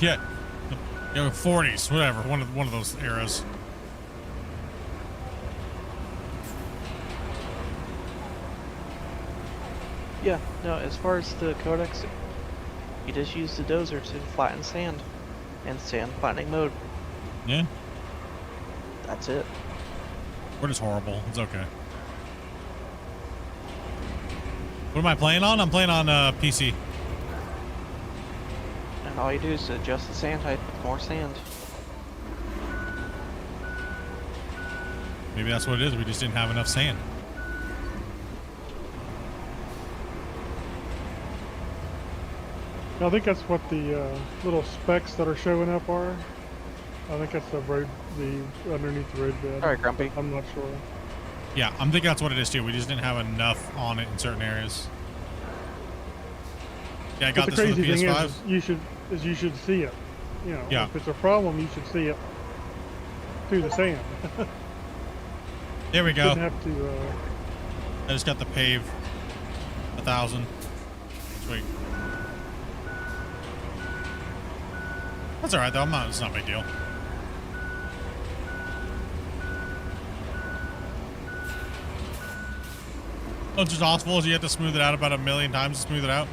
Yeah, you know, 40s, whatever. One of those eras. Yeah, no, as far as the codex, you just use the dozer to flatten sand and sand flattening mode. Yeah. That's it. We're just horrible. It's okay. What am I playing on? I'm playing on PC. And all you do is adjust the sand height with more sand. Maybe that's what it is. We just didn't have enough sand. I think that's what the little specks that are showing up are. I think that's the underneath the road bed. Alright, Grumpy. I'm not sure. Yeah, I'm thinking that's what it is too. We just didn't have enough on it in certain areas. Yeah, I got But this the for the crazy thing PS5. is you should see it. You know, Yeah. if it's a problem, you should see it through the sand. There we You go. shouldn't have to. I just got the pave 1,000. Sweet. That's all right though. It's not a big deal. What's just awful is you have to smooth it out about 1,000,000 times to smooth it out.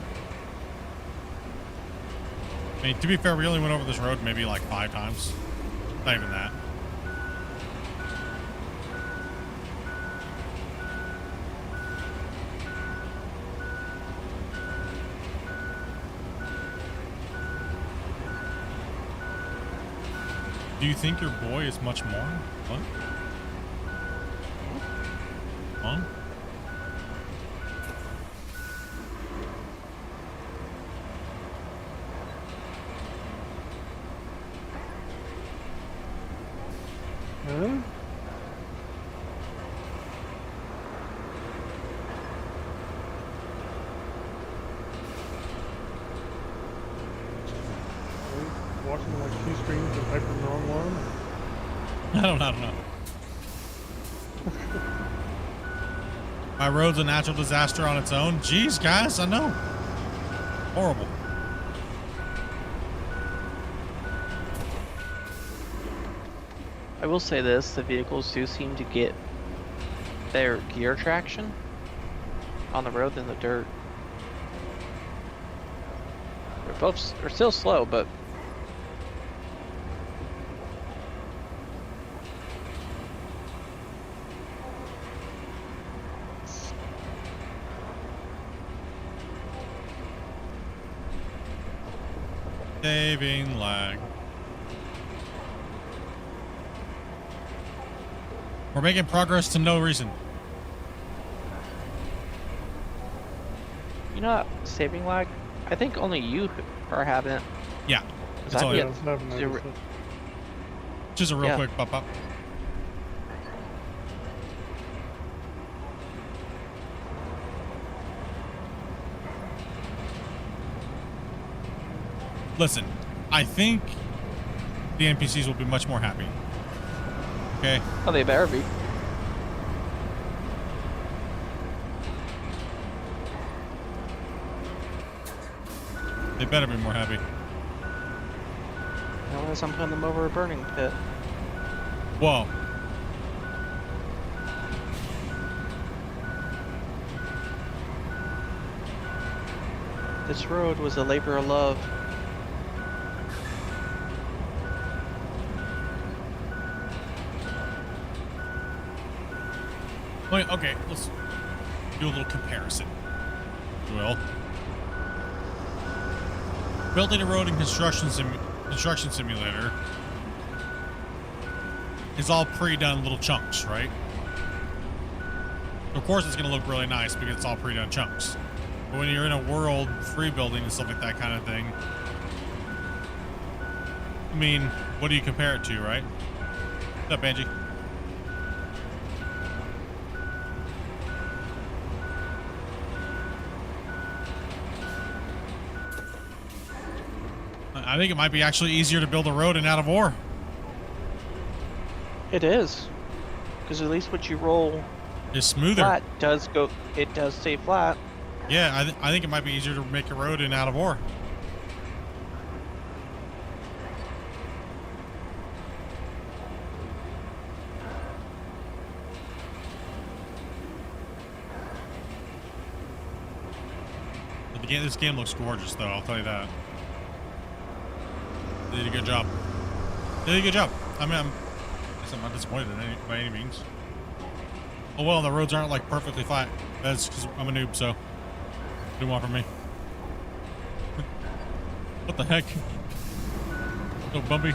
I mean, to be fair, we only went over this road maybe like 5 times. Not even that. Do you think your boy is much more? What? Huh? Huh? Watching like 2 screens and typing the wrong one. I don't know. My road's a natural disaster on its own. Jeez, guys, I know. Horrible. I will say this, the vehicles do seem to get their gear traction on the road than the dirt. They're still slow, but Saving lag. We're making progress to no reason. you know what, saving lag? I think only you are having it. Yeah. 'Cause It's I all get you. it's never zero- noticed it. Just a real Yeah. quick bump up. Listen, I think the NPCs will be much more happy. Okay? Oh, they better be. They better be more happy. Unless I'm putting them over a burning pit. Whoa. This road was a labor of love. Wait, okay, let's do a little comparison. Well, building a road in construction simulator is all pre-done little chunks, right? Of course, it's going to look really nice because it's all pre-done chunks. But when you're in a world free building and stuff like that kind of thing, I mean, what do you compare it to, right? What's up, Angie? I think it might be actually easier to build a road in out of ore. It is. Because at least what you roll It's smoother. flat does go, it does stay flat. Yeah, I think it might be easier to make a road in out of ore. This game looks gorgeous, though. I'll tell you that. They did a good job. They did a good job. I mean, I'm not disappointed by any means. Oh well, the roads aren't like perfectly flat. That's because I'm a noob, so what do you want from me? What the heck? So bumpy.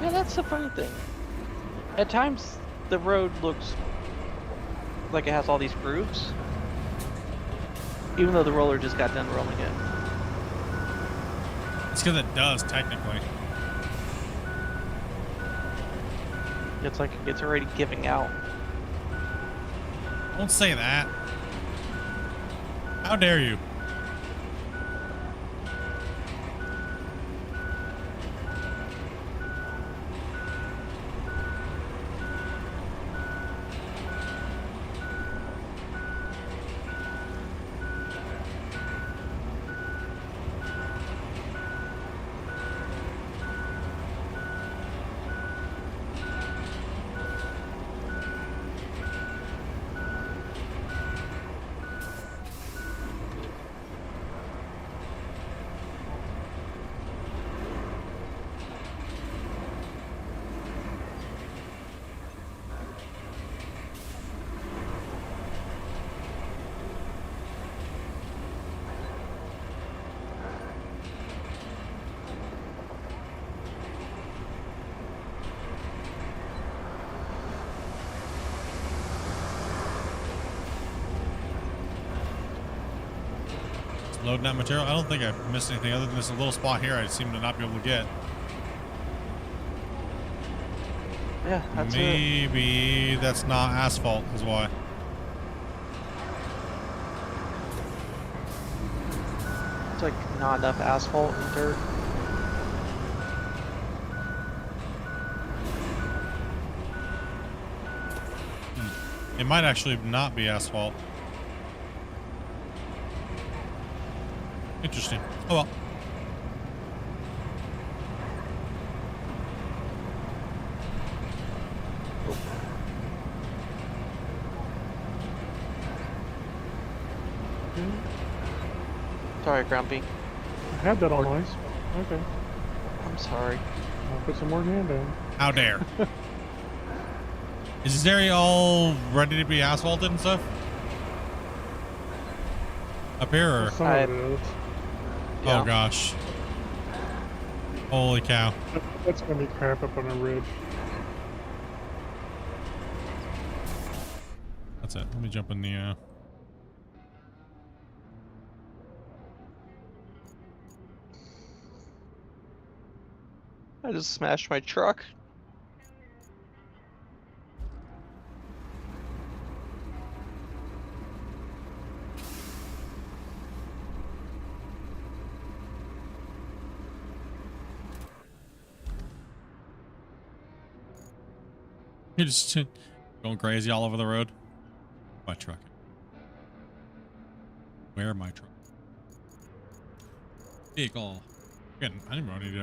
Yeah, that's the funny thing. At times, the road looks like it has all these grooves. Even though the roller just got done rolling it. It's because it does, technically. It's like it's already giving out. Don't say that. How dare you? Loading that material. I don't think I missed anything other than this little spot here I seem to not be able to get. Yeah, that's it. Maybe that's not asphalt is why. It's like not enough asphalt and dirt. It might actually not be asphalt. Interesting. Oh well. Sorry, Grumpy. I had that on ice. Okay. I'm sorry. I'll put some more hand down. How dare. Is this area all ready to be asphalted and stuff? Up here or? Some of it is. Yeah. Oh gosh. Holy cow. That's gonna be crap up on a ridge. That's it. Let me jump in the I just smashed my truck. You're just going crazy all over the road. My truck. Where my truck? Vehicle. Again, I didn't need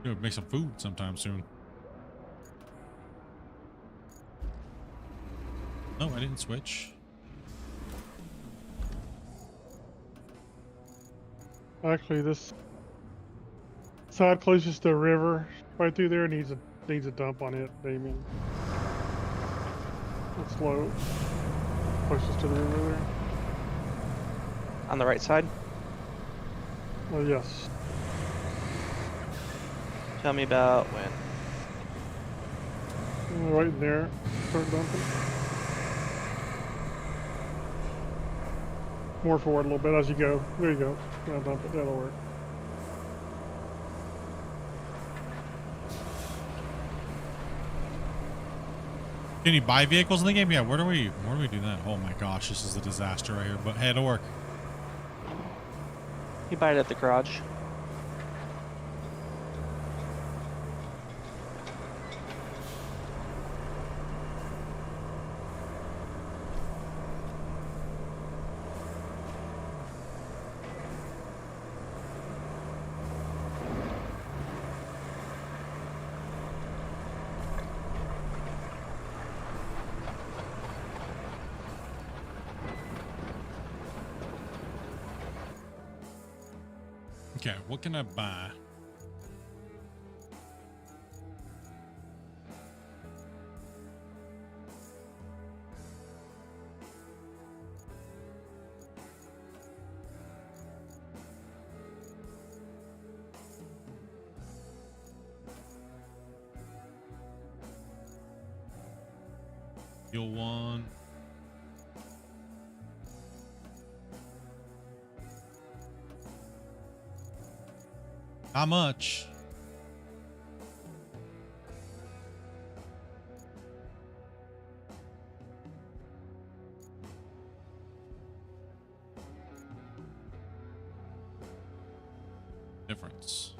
to make some food sometime soon. No, I didn't switch. Actually, this side closest to the river, right through there, needs a dump on it, Damien. It's low. Closest to the river there. On the right side? Oh yes. Tell me about when. Right in there. Start dumping. More forward a little bit as you go. There you go. Now dump it. That'll work. Can you buy vehicles in the game? Yeah, where do we do that? Oh my gosh, this is a disaster right here. But hey, it'll work. You buy it at the garage. Okay, what can I buy? Fuel one. How much? difference.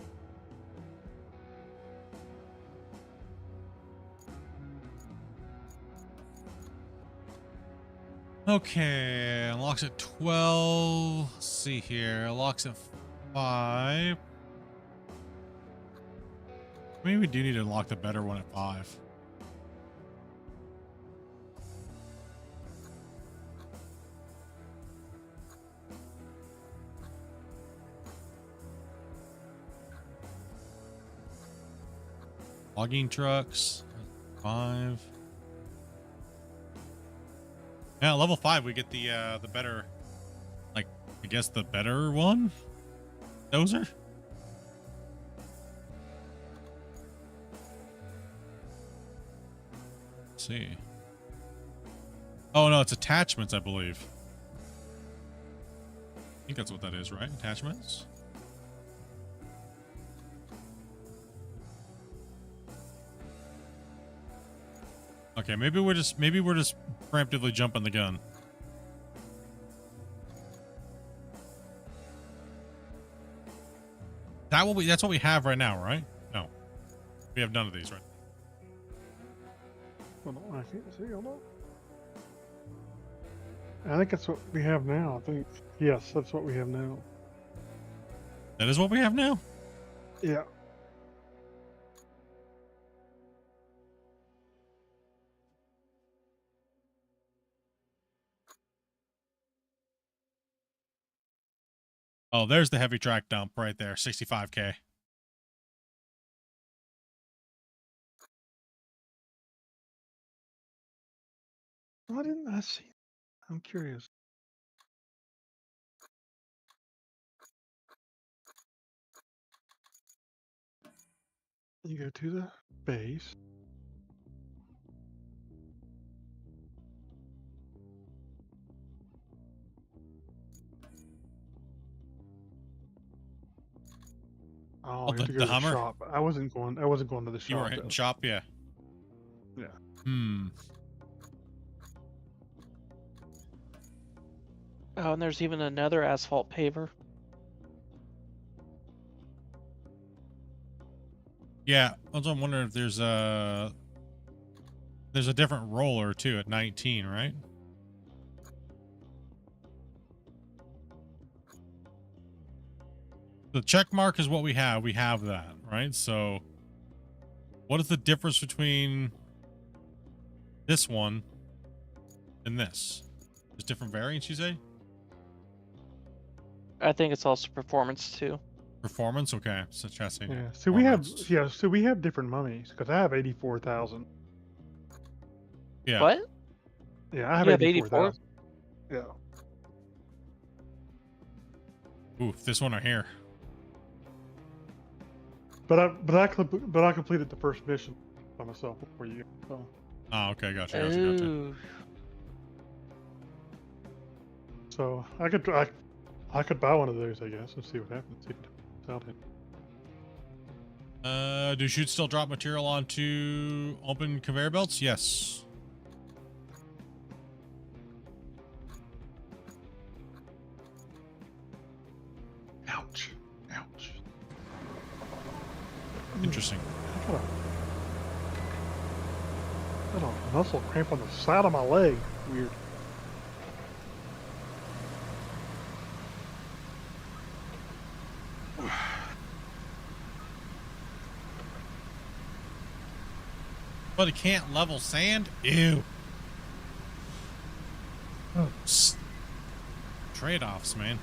Okay, unlocks at 12. Let's see here. Unlocks at 5. Maybe we do need to unlock the better one at 5. Logging trucks, 5. Yeah, level 5 we get the better, like, I guess the better one? Dozer? Let's see. Oh no, it's attachments, I believe. I think that's what that is, right? Attachments? Okay, maybe we're just preemptively jumping the gun. That's what we have right now, right? No. We have none of these, right? Hold on, I can't see. Hold on. I think that's what we have now. I think. Yes, that's what we have now. That is what we have now? Yeah. Oh, there's the heavy track dump right there, 65K. Why didn't I see? I'm curious. You go to the base. Oh, you have to go the to the Hummer? shop. I wasn't going to the shop. You were hitting shop, yeah. Yeah. Oh, and there's even another asphalt paver. Yeah, also I'm wondering if there's a different roller too at 19, right? The check mark is what we have. We have that, right? So what is the difference between this one and this? There's different variants, you say? I think it's also performance too. Performance, okay. So chassis. Yeah. So we have So we have different monies because I have 84,000. Yeah. What? Yeah, I have You have 84,000. Yeah. Ooh, this one right here. But I completed the first mission by myself before you. So. Oh, okay, gotcha. Gotcha. Ooh. So I could buy one of those, I guess, and see what happens. See if it's out here. Do chutes still drop material onto open conveyor belts? Yes. Ouch. Ouch. Interesting. I got a muscle cramp on the side of my leg. Weird. But it can't level sand? Ew. Oh. Trade-offs, man.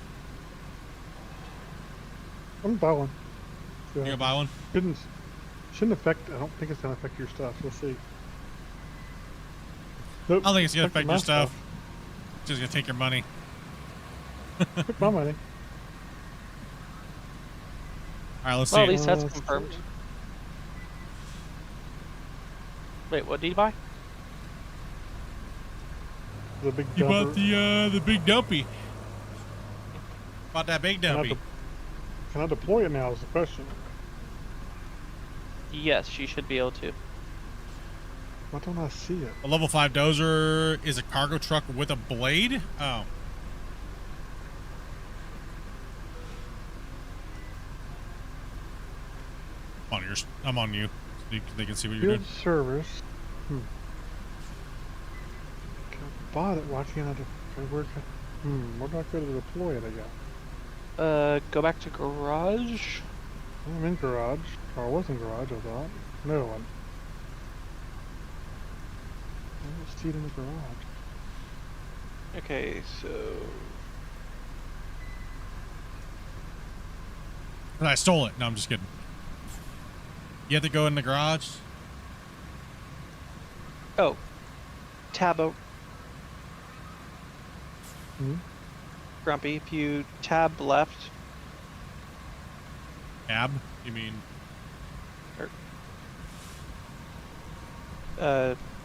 I'm gonna buy one. You gonna buy one? Shouldn't affect. I don't think it's gonna affect your stuff. We'll see. Nope. I don't think it's gonna affect my your stuff. It's just gonna take your money. Took my money. Alright, let's Well, at see. least that's confirmed. Wait, what did you buy? The big. You dumper. bought the big dumpy. Bought that big dumpy. Can I deploy it now? Is the question. Yes, she should be able to. Why don't I see it? A level 5 dozer is a cargo truck with a blade? Oh. On yours. I'm on you. So they can see what you're Field doing. service. Can I buy it? Why can't I? Where do I go to deploy it? I guess. Go back to garage. I'm in garage. Or I was in garage. I thought. No one. Let's see it in the garage. Okay, so And I stole it. No, I'm just kidding. You have to go in the garage. oh, tab Grumpy. If you tab left, Tab? You mean?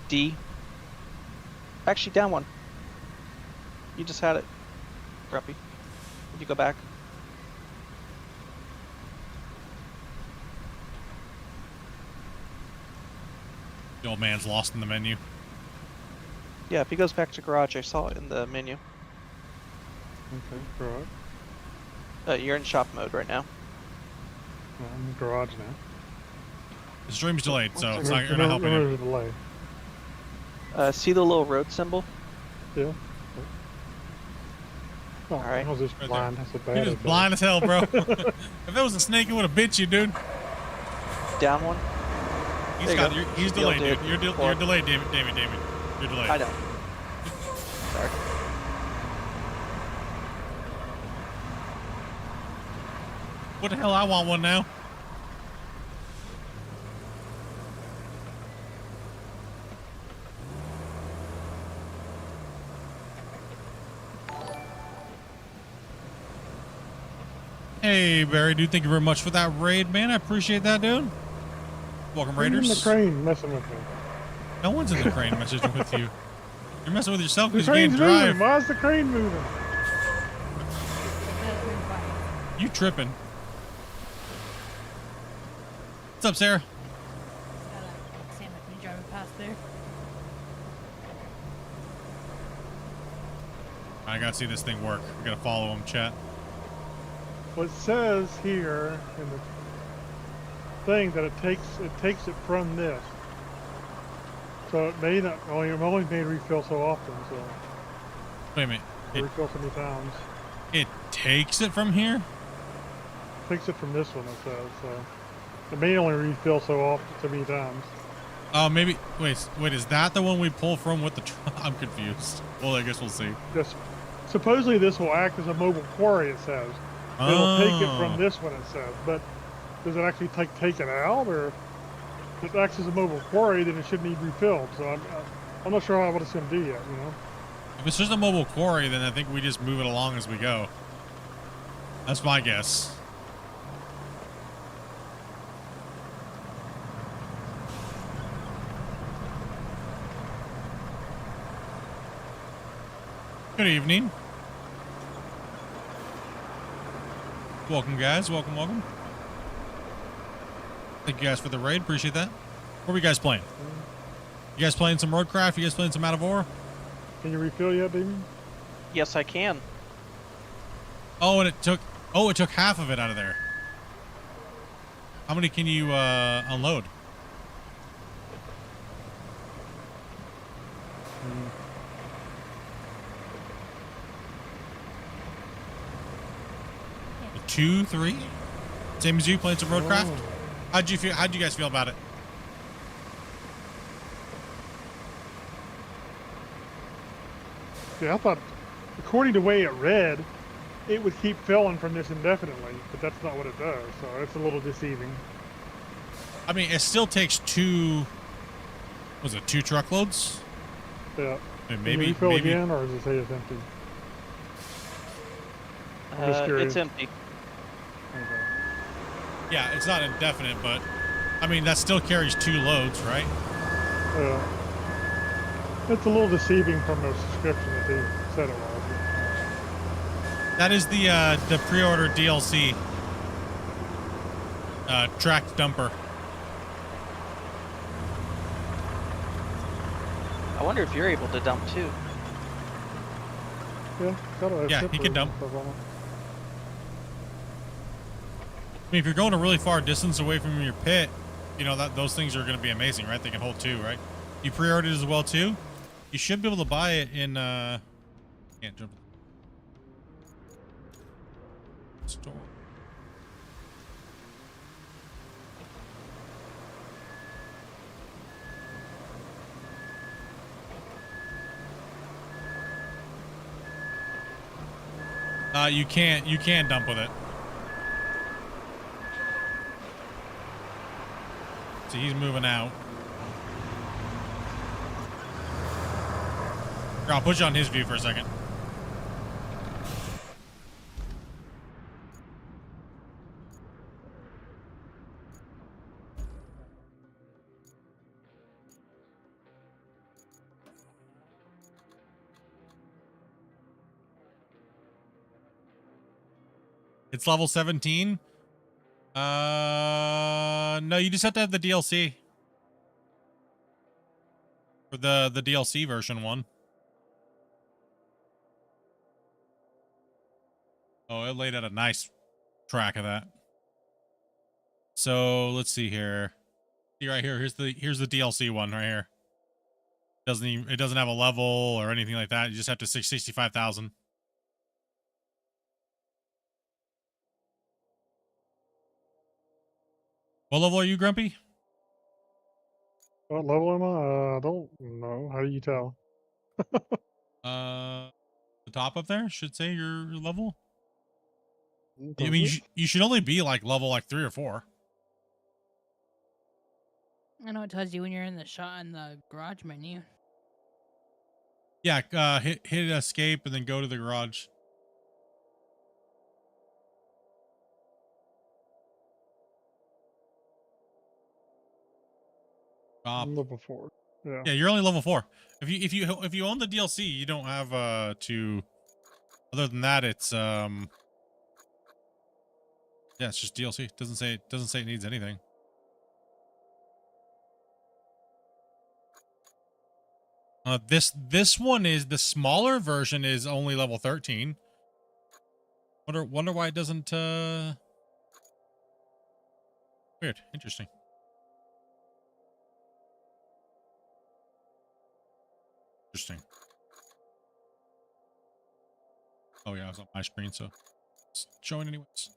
D. Actually, down one. You just had it, Grumpy. Did you go back? The old man's lost in the menu. Yeah, if he goes back to garage, I saw it in the menu. Okay, garage. You're in shop mode right now. I'm in garage now. The stream's delayed, so it's not, Remember- you're not helping remember him. the delay. See the little road symbol? Yeah. Oh, Alright. I was just Right blind. there. That's a You're bad just idea. blind as hell, bro. If it was a snake, it would have bit you, dude. Down one? He's There you got. go. He's You'll delayed, do dude. it You're before. delayed, Damon. You're delayed. I know. Sorry. What the hell? I want one now. Hey, Barry, dude, thank you very much for that raid, man. I appreciate that, dude. Welcome, Who's in the Raiders. crane messing with me? No one's in the crane messaging with you. You're messing with yourself The because you can't crane's moving. drive. Why is the crane moving? You tripping. What's up, Sarah? Sam, can you drive me past there? I gotta see this thing work. We gotta follow him, chat. Well, it says here in the thing that it takes it from this. So it may not only made refill so often, so Wait a minute. It, refill so many times. it takes it from here? Takes it from this one, it says. So it may only refill so often, so many times. Oh, maybe. Wait, is that the one we pull from with the I'm confused. Well, I guess we'll see. Just supposedly this will act as a mobile quarry. It says it'll take it Oh. from this one. It says, but does it actually take it out, or if it acts as a mobile quarry, then it should need refilled. So I'm not sure what it's going to do yet. You know. If it's just a mobile quarry, then I think we just move it along as we go. That's my guess. Good evening. Welcome, guys. Welcome. Thank you guys for the raid. Appreciate that. What are you guys playing? You guys playing some Roadcraft? You guys playing some Out of Ore? Can you refill yet, Damien? Yes, I can. Oh, and it took half of it out of there. How many can you unload? Two, three? Same as you playing some Roadcraft? Oh. How'd you guys feel about it? Yeah, I thought, according to the way it read, it would keep filling from this indefinitely, but that's not what it does. So it's a little deceiving. I mean, it still takes two truckloads? Yeah. I Can mean, you maybe refill again, or does it say it's empty? I'm just curious. It's empty. Okay. Yeah, it's not indefinite, but I mean that still carries 2 loads, right? It's a little deceiving from the description that they said it was. That is the pre-order DLC tracked dumper. I wonder if you're able to dump too. Yeah, got a Yeah, zipper he can dump. and stuff on it. I mean, if you're going a really far distance away from your pit, you know, that those things are going to be amazing, right? They can hold 2, right? You pre-ordered it as well too. You should be able to buy it in can't jump store. You can dump with it. So he's moving out. Here, I'll put you on his view for a second. It's level 17. No, you just have to have the DLC. For the DLC version one. Oh, it laid out a nice track of that. So let's see here. See right here. Here's the DLC one right here. It doesn't have a level or anything like that. You just have to 65,000. What level are you, Grumpy? What level am I? I don't know. How do you tell? The top up there should say your level. Does I mean, it? you should only be like level like 3 or 4. I know it tells you when you're in the garage menu. Yeah, hit escape and then go to the garage. Stop. I'm level 4. Yeah. Yeah, you're only level 4. If you own the DLC, you don't have to. Other than that, it's yeah, it's just DLC. It doesn't say it needs anything. This one is the smaller version is only level 13. Wonder why it doesn't weird. Interesting. Interesting. Oh yeah, I was on my screen, so it's showing anyways.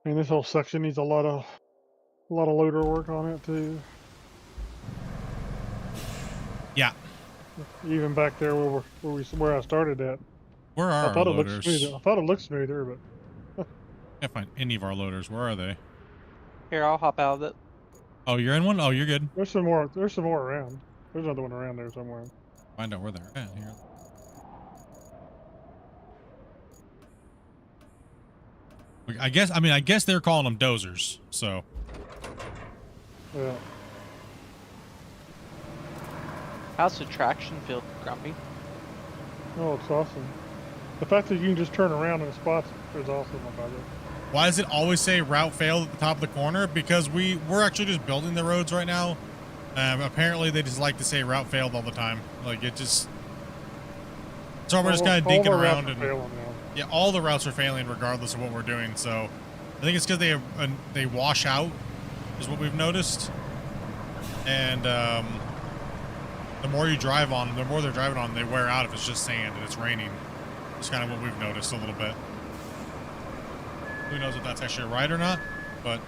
I mean, this whole section needs a lot of loader work on it too. Yeah. Even back there where I started at. Where are I thought our it looked loaders? smoother. I thought it looked smoother, but Can't find any of our loaders. Where are they? Here, I'll hop out of it. Oh, you're in one? Oh, you're good. there's some more. There's some more around. There's another one around there somewhere. Find out where they're at here. I guess they're calling them dozers. So Yeah. How's the traction feel, Grumpy? Oh, it's awesome. The fact that you can just turn around in spots is awesome about it. why does it always say route failed at the top of the corner? Because we're actually just building the roads right now. Apparently they just like to say route failed all the time. Like it just. So we're just kind of dinking around and. Yeah, all the routes are failing regardless of what we're doing. So I think it's because they wash out, is what we've noticed. And the more you drive on them, the more they're driving on, they wear out if it's just sand and it's raining. It's kind of what we've noticed a little bit. Who knows if that's actually right or not, but.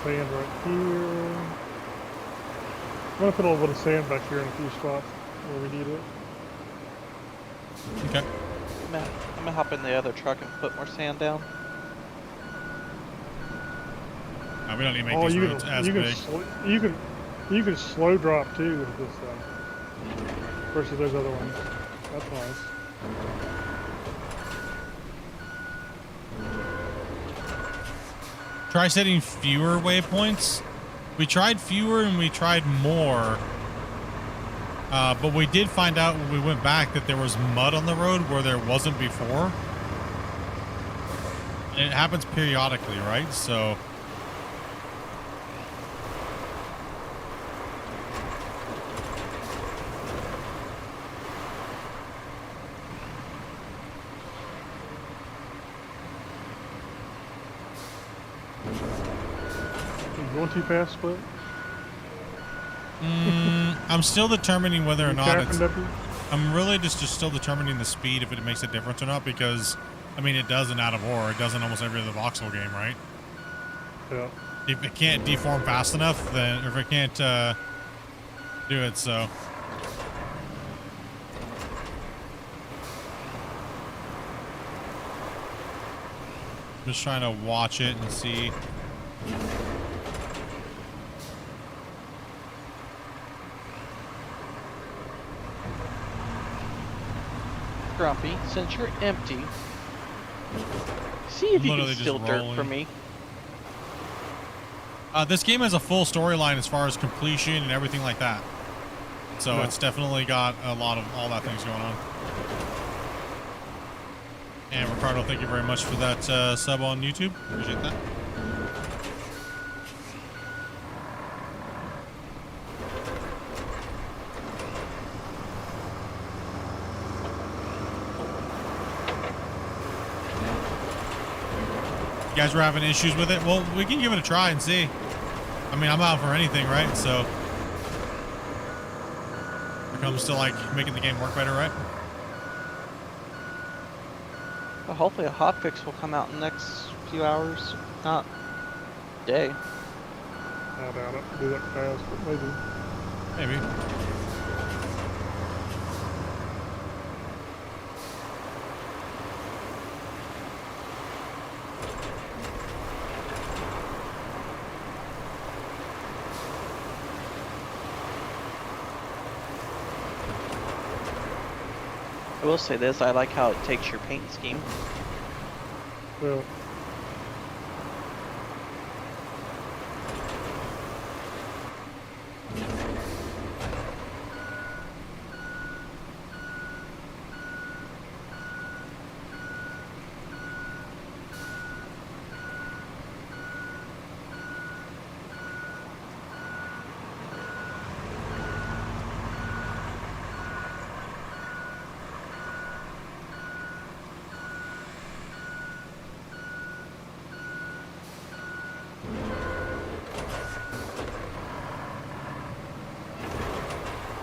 Sand right here. I'm gonna put a little bit of sand back here in a few spots where we need it. Okay. I'm gonna hop in the other truck and put more sand down. We don't need to make these roads as big. You can slow drop too with this versus those other ones. That's nice. Try setting fewer waypoints. We tried fewer and we tried more. But we did find out when we went back that there was mud on the road where there wasn't before. And it happens periodically, right? So... You going too fast, Split? I'm still determining whether or not it's... W? I'm really just still determining the speed, if it makes a difference or not, because, I mean, it does in Out of War. It does in almost every other voxel game, right? Yeah. If it can't deform fast enough, then, or if it can't do it, so... Just trying to watch it and see... Grumpy, since you're empty, see if you Literally can steal just dirt rolling. from me. This game has a full storyline as far as completion and everything like that. So Yeah. it's definitely got a lot of all that things going on. And Ricardo, thank you very much for that sub on YouTube. Appreciate that. You guys were having issues with it? Well, we can give it a try and see. I mean, I'm out for anything, right? So it comes to like making the game work better, right? Well, hopefully a hotfix will come out in the next few hours, not day. I doubt it. Do that fast, but maybe. Maybe. I will say this, I like how it takes your paint scheme. Well,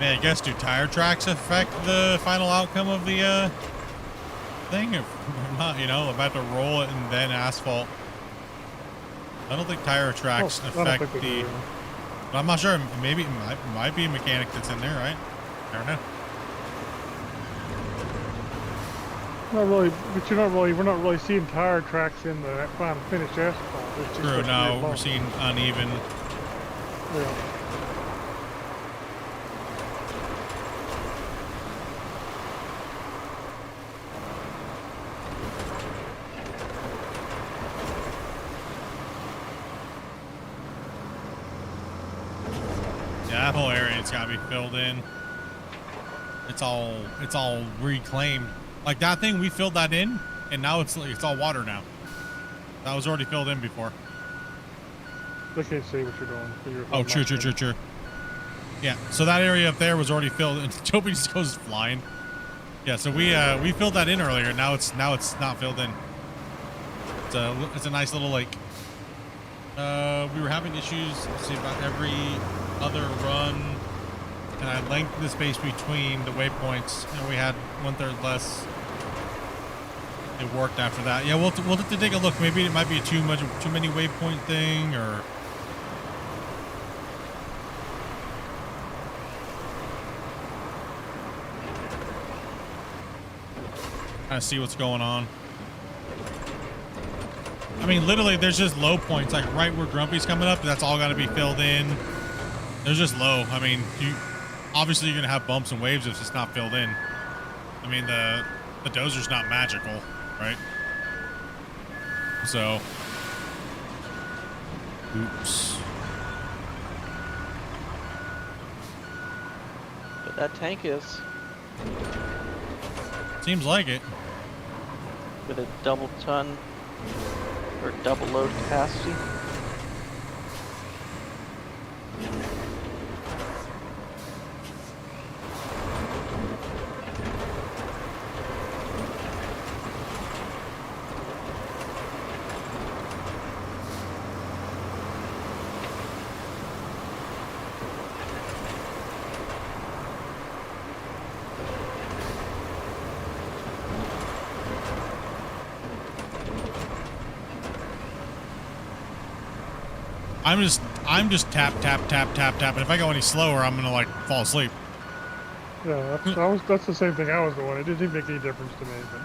Man, I guess do tire tracks affect the final outcome of the thing? If not, you know, about to roll it and then asphalt. I don't think tire tracks I don't affect think they the... do. But I'm not sure. Maybe it might be a mechanic that's in there, right? I don't know. Not really, but we're not really seeing tire tracks in the final finished asphalt. It's just True. supposed to be a No, we're bump. seeing uneven. Yeah. Yeah, that whole area's got to be filled in. It's all reclaimed. Like that thing, we filled that in, and now it's all water now. That was already filled in before. They can't see what you're doing. So you're Oh, true. Yeah, so that area up there was already filled, and Toby just goes flying. Yeah, so we filled that in earlier. Now it's not filled in. It's a nice little lake. We were having issues. Let's see, about every other run, and I lengthened the space between the waypoints, and we had 1/3 less. It worked after that. Yeah, we'll have to take a look. Maybe it might be too many waypoint thing, or. kind of see what's going on. I mean, literally, there's just low points, like right where Grumpy's coming up. That's all got to be filled in. There's just low. I mean, obviously you're gonna have bumps and waves if it's not filled in. I mean, the dozer's not magical, right? So, oops. But that tank is Seems like it. with a double ton or double load capacity. I'm just tap, and if I go any slower, I'm gonna like fall asleep. Yeah, that's the same thing I was doing. It didn't make any difference to me. But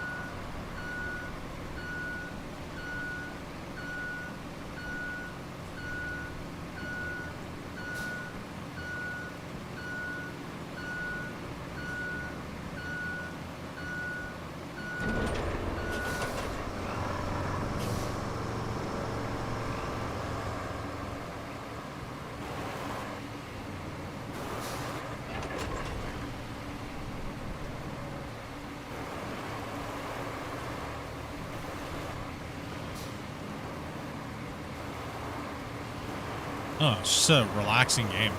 Oh, it's just a relaxing game.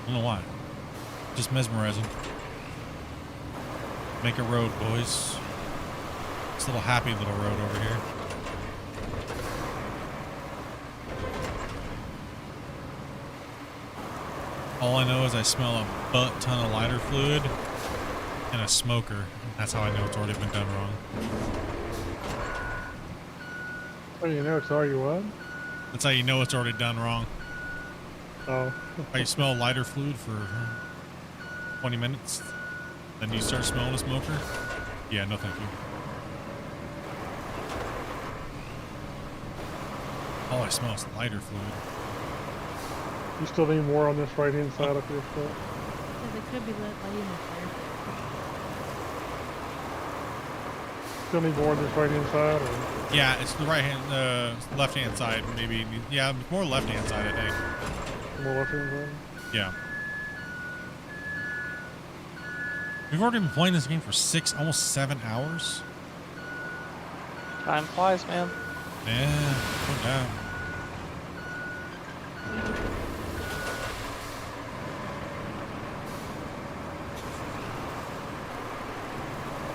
I don't know why. Just mesmerizing. Make a road, boys. This little happy little road over here. All I know is I smell a butt ton of lighter fluid and a smoker. That's how I know it's already been done wrong. oh, you know, it's already what? That's how you know it's already done wrong. Oh, You smell lighter fluid for 20 minutes, then you start smelling a smoker. Yeah, no thank you. All I smell is lighter fluid. you still need more on this right hand side of your foot. Because it could be lighting the fire. Still need more on this right hand side, or Yeah, it's the right hand, left hand side, maybe. Yeah, more left hand side, I think. more left hand side? Yeah. We've already been playing this game for almost 7 hours. Time flies, man. Yeah, no doubt.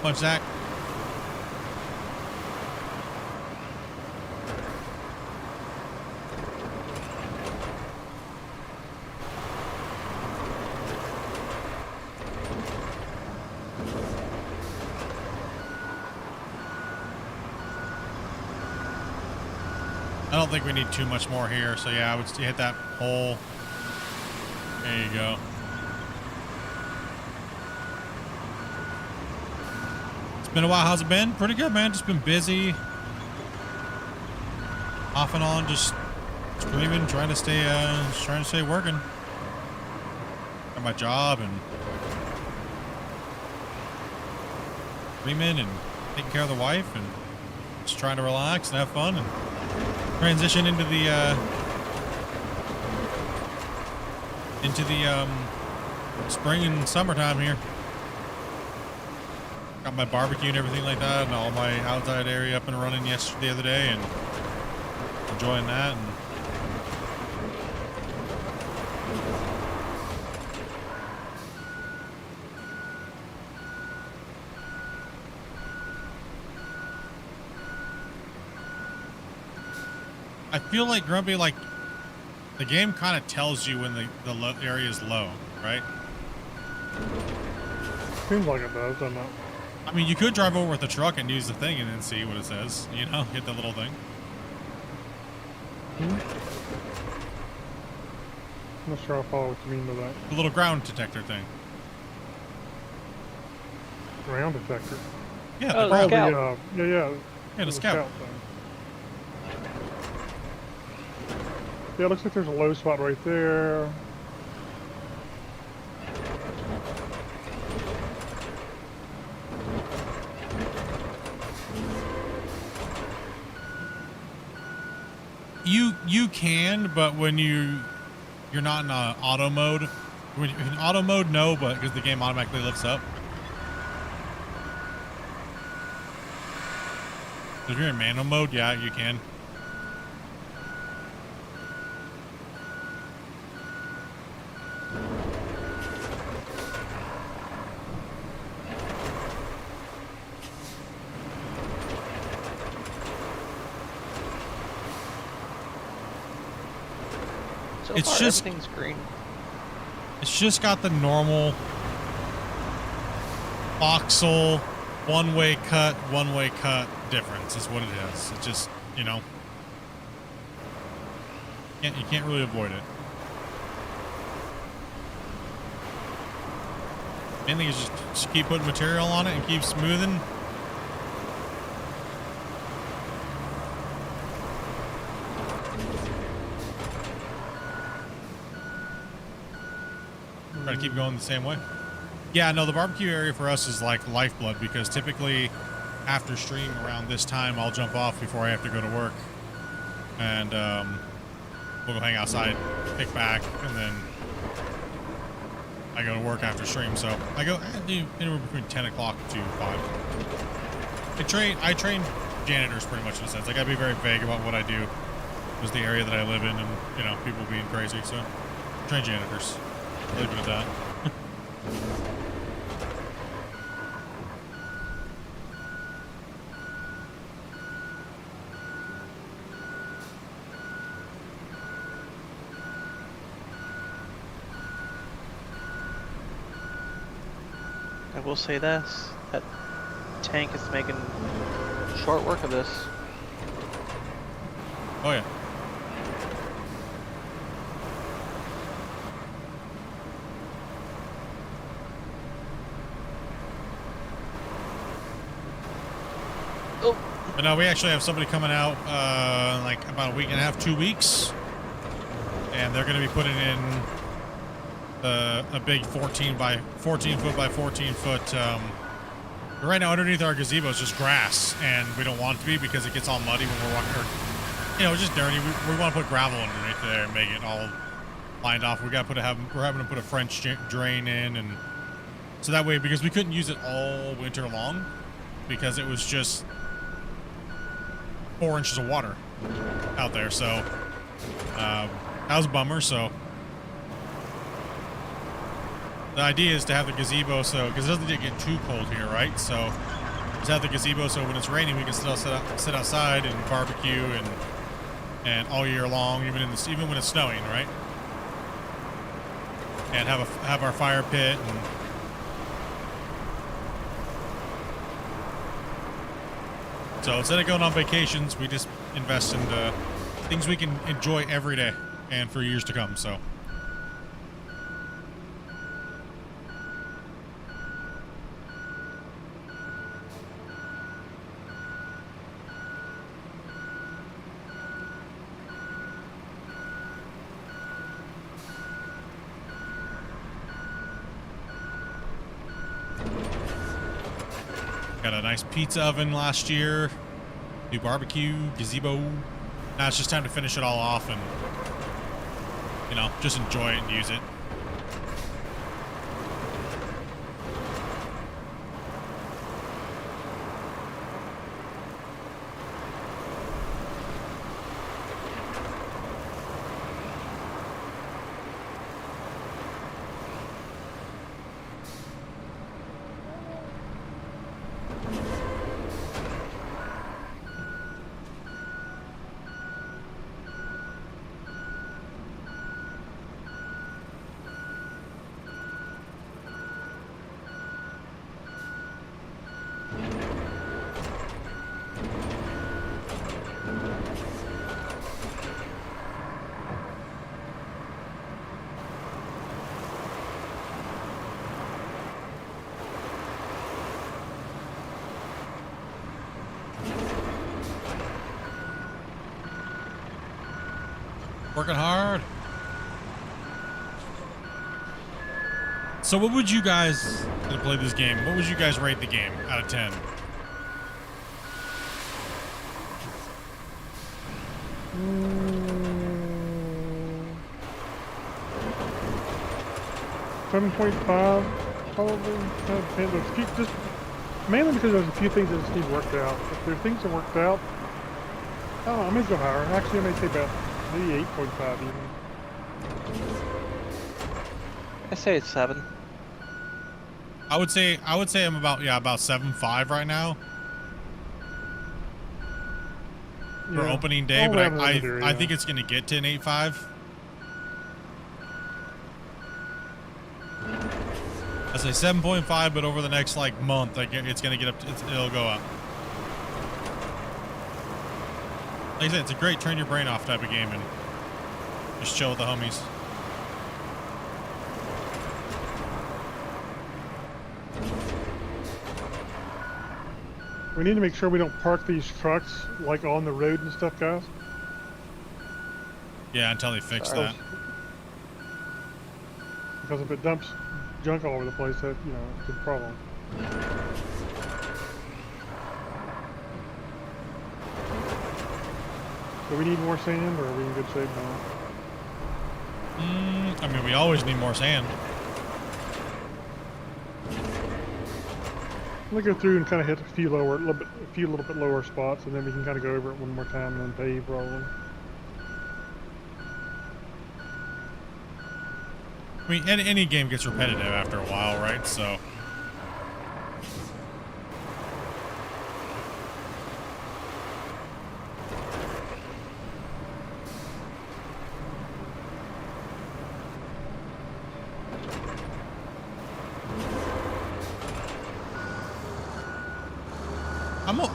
Punch Zach. I don't think we need too much more here, so yeah, I would hit that hole. There you go. It's been a while. How's it been? Pretty good, man. Just been busy. Off and on, just streaming, trying to stay working. Got my job and streaming and taking care of the wife and just trying to relax and have fun and transition into the spring and summertime here. Got my barbecue and everything like that, and all my outside area up and running the other day, and enjoying that. And I feel like Grumpy, like the game kind of tells you when the area is low, right? Seems like it does, doesn't it? I mean, you could drive over with the truck and use the thing and then see what it says. You know, hit the little thing. I'm not sure I follow what you mean by that. The little ground detector thing. ground detector. Yeah, Oh, the the ground. scout. Yeah, The scout. thing. Yeah, it looks like there's a low spot right there. You can, but when you're not in auto mode. When in auto mode, no, but because the game automatically lifts up. If you're in manual mode, yeah, you can. So It's far, just- everything's green. It's just got the normal voxel one-way cut difference is what it is. It just, you know, you can't really avoid it. Main thing is just keep putting material on it and keep smoothing. Try to keep going the same way. Yeah, no, the barbecue area for us is like lifeblood because typically after stream around this time, I'll jump off before I have to go to work. And we'll go hang outside, pick back, and then I go to work after stream. So I go anywhere between 10 o'clock to 5. I train janitors pretty much in a sense. I gotta be very vague about what I do. Because the area that I live in and, you know, people being crazy. So train janitors. Leave it at that. I will say this: that tank is making short work of this. Oh yeah. But no, we actually have somebody coming out like about a week and a half, 2 weeks, and they're going to be putting in a big 14 foot by 14 foot. Right now, underneath our gazebo is just grass, and we don't want it to be because it gets all muddy when we're walking. Or, you know, it's just dirty. We want to put gravel underneath there and make it all lined off. We're having to put a French drain in, and so that way, because we couldn't use it all winter long because it was just 4 inches of water out there, so that was a bummer. So the idea is to have the gazebo, so because it doesn't get too cold here, right? So just have the gazebo so when it's raining, we can still sit outside and barbecue and all year long, even when it's snowing, right? And have our fire pit and. So instead of going on vacations, we just invest into things we can enjoy every day and for years to come. So. Got a nice pizza oven last year. New barbecue, gazebo. Now it's just time to finish it all off and, you know, just enjoy it and use it. Working hard. So what would you guys, to play this game, what would you guys rate the game out of 10? Mm, 7.5, probably. Just mainly because there's a few things that just need worked out. If there are things that worked out, I don't know, I may go higher. Actually, I may say about maybe 8.5 even. I say it's 7. I would say I'm about 7.5 right now for Yeah. opening day, I'll but have it I under, yeah. think it's gonna get to an 8.5. I say 7.5, but over the next like month, it's gonna get up. It'll go up. Like I said, it's a great turn your brain off type of game and just chill with the homies. We need to make sure we don't park these trucks like on the road and stuff, guys. Yeah, until they fix Sorry. that. Because if it dumps junk all over the place, that, you know, it's a problem. Do we need more sand, or are we in good shape now? I mean, we always need more sand. We'll go through and kind of hit a few little bit lower spots, and then we can kind of go over it one more time and then pave rolling. I mean, any game gets repetitive after a while, right? So.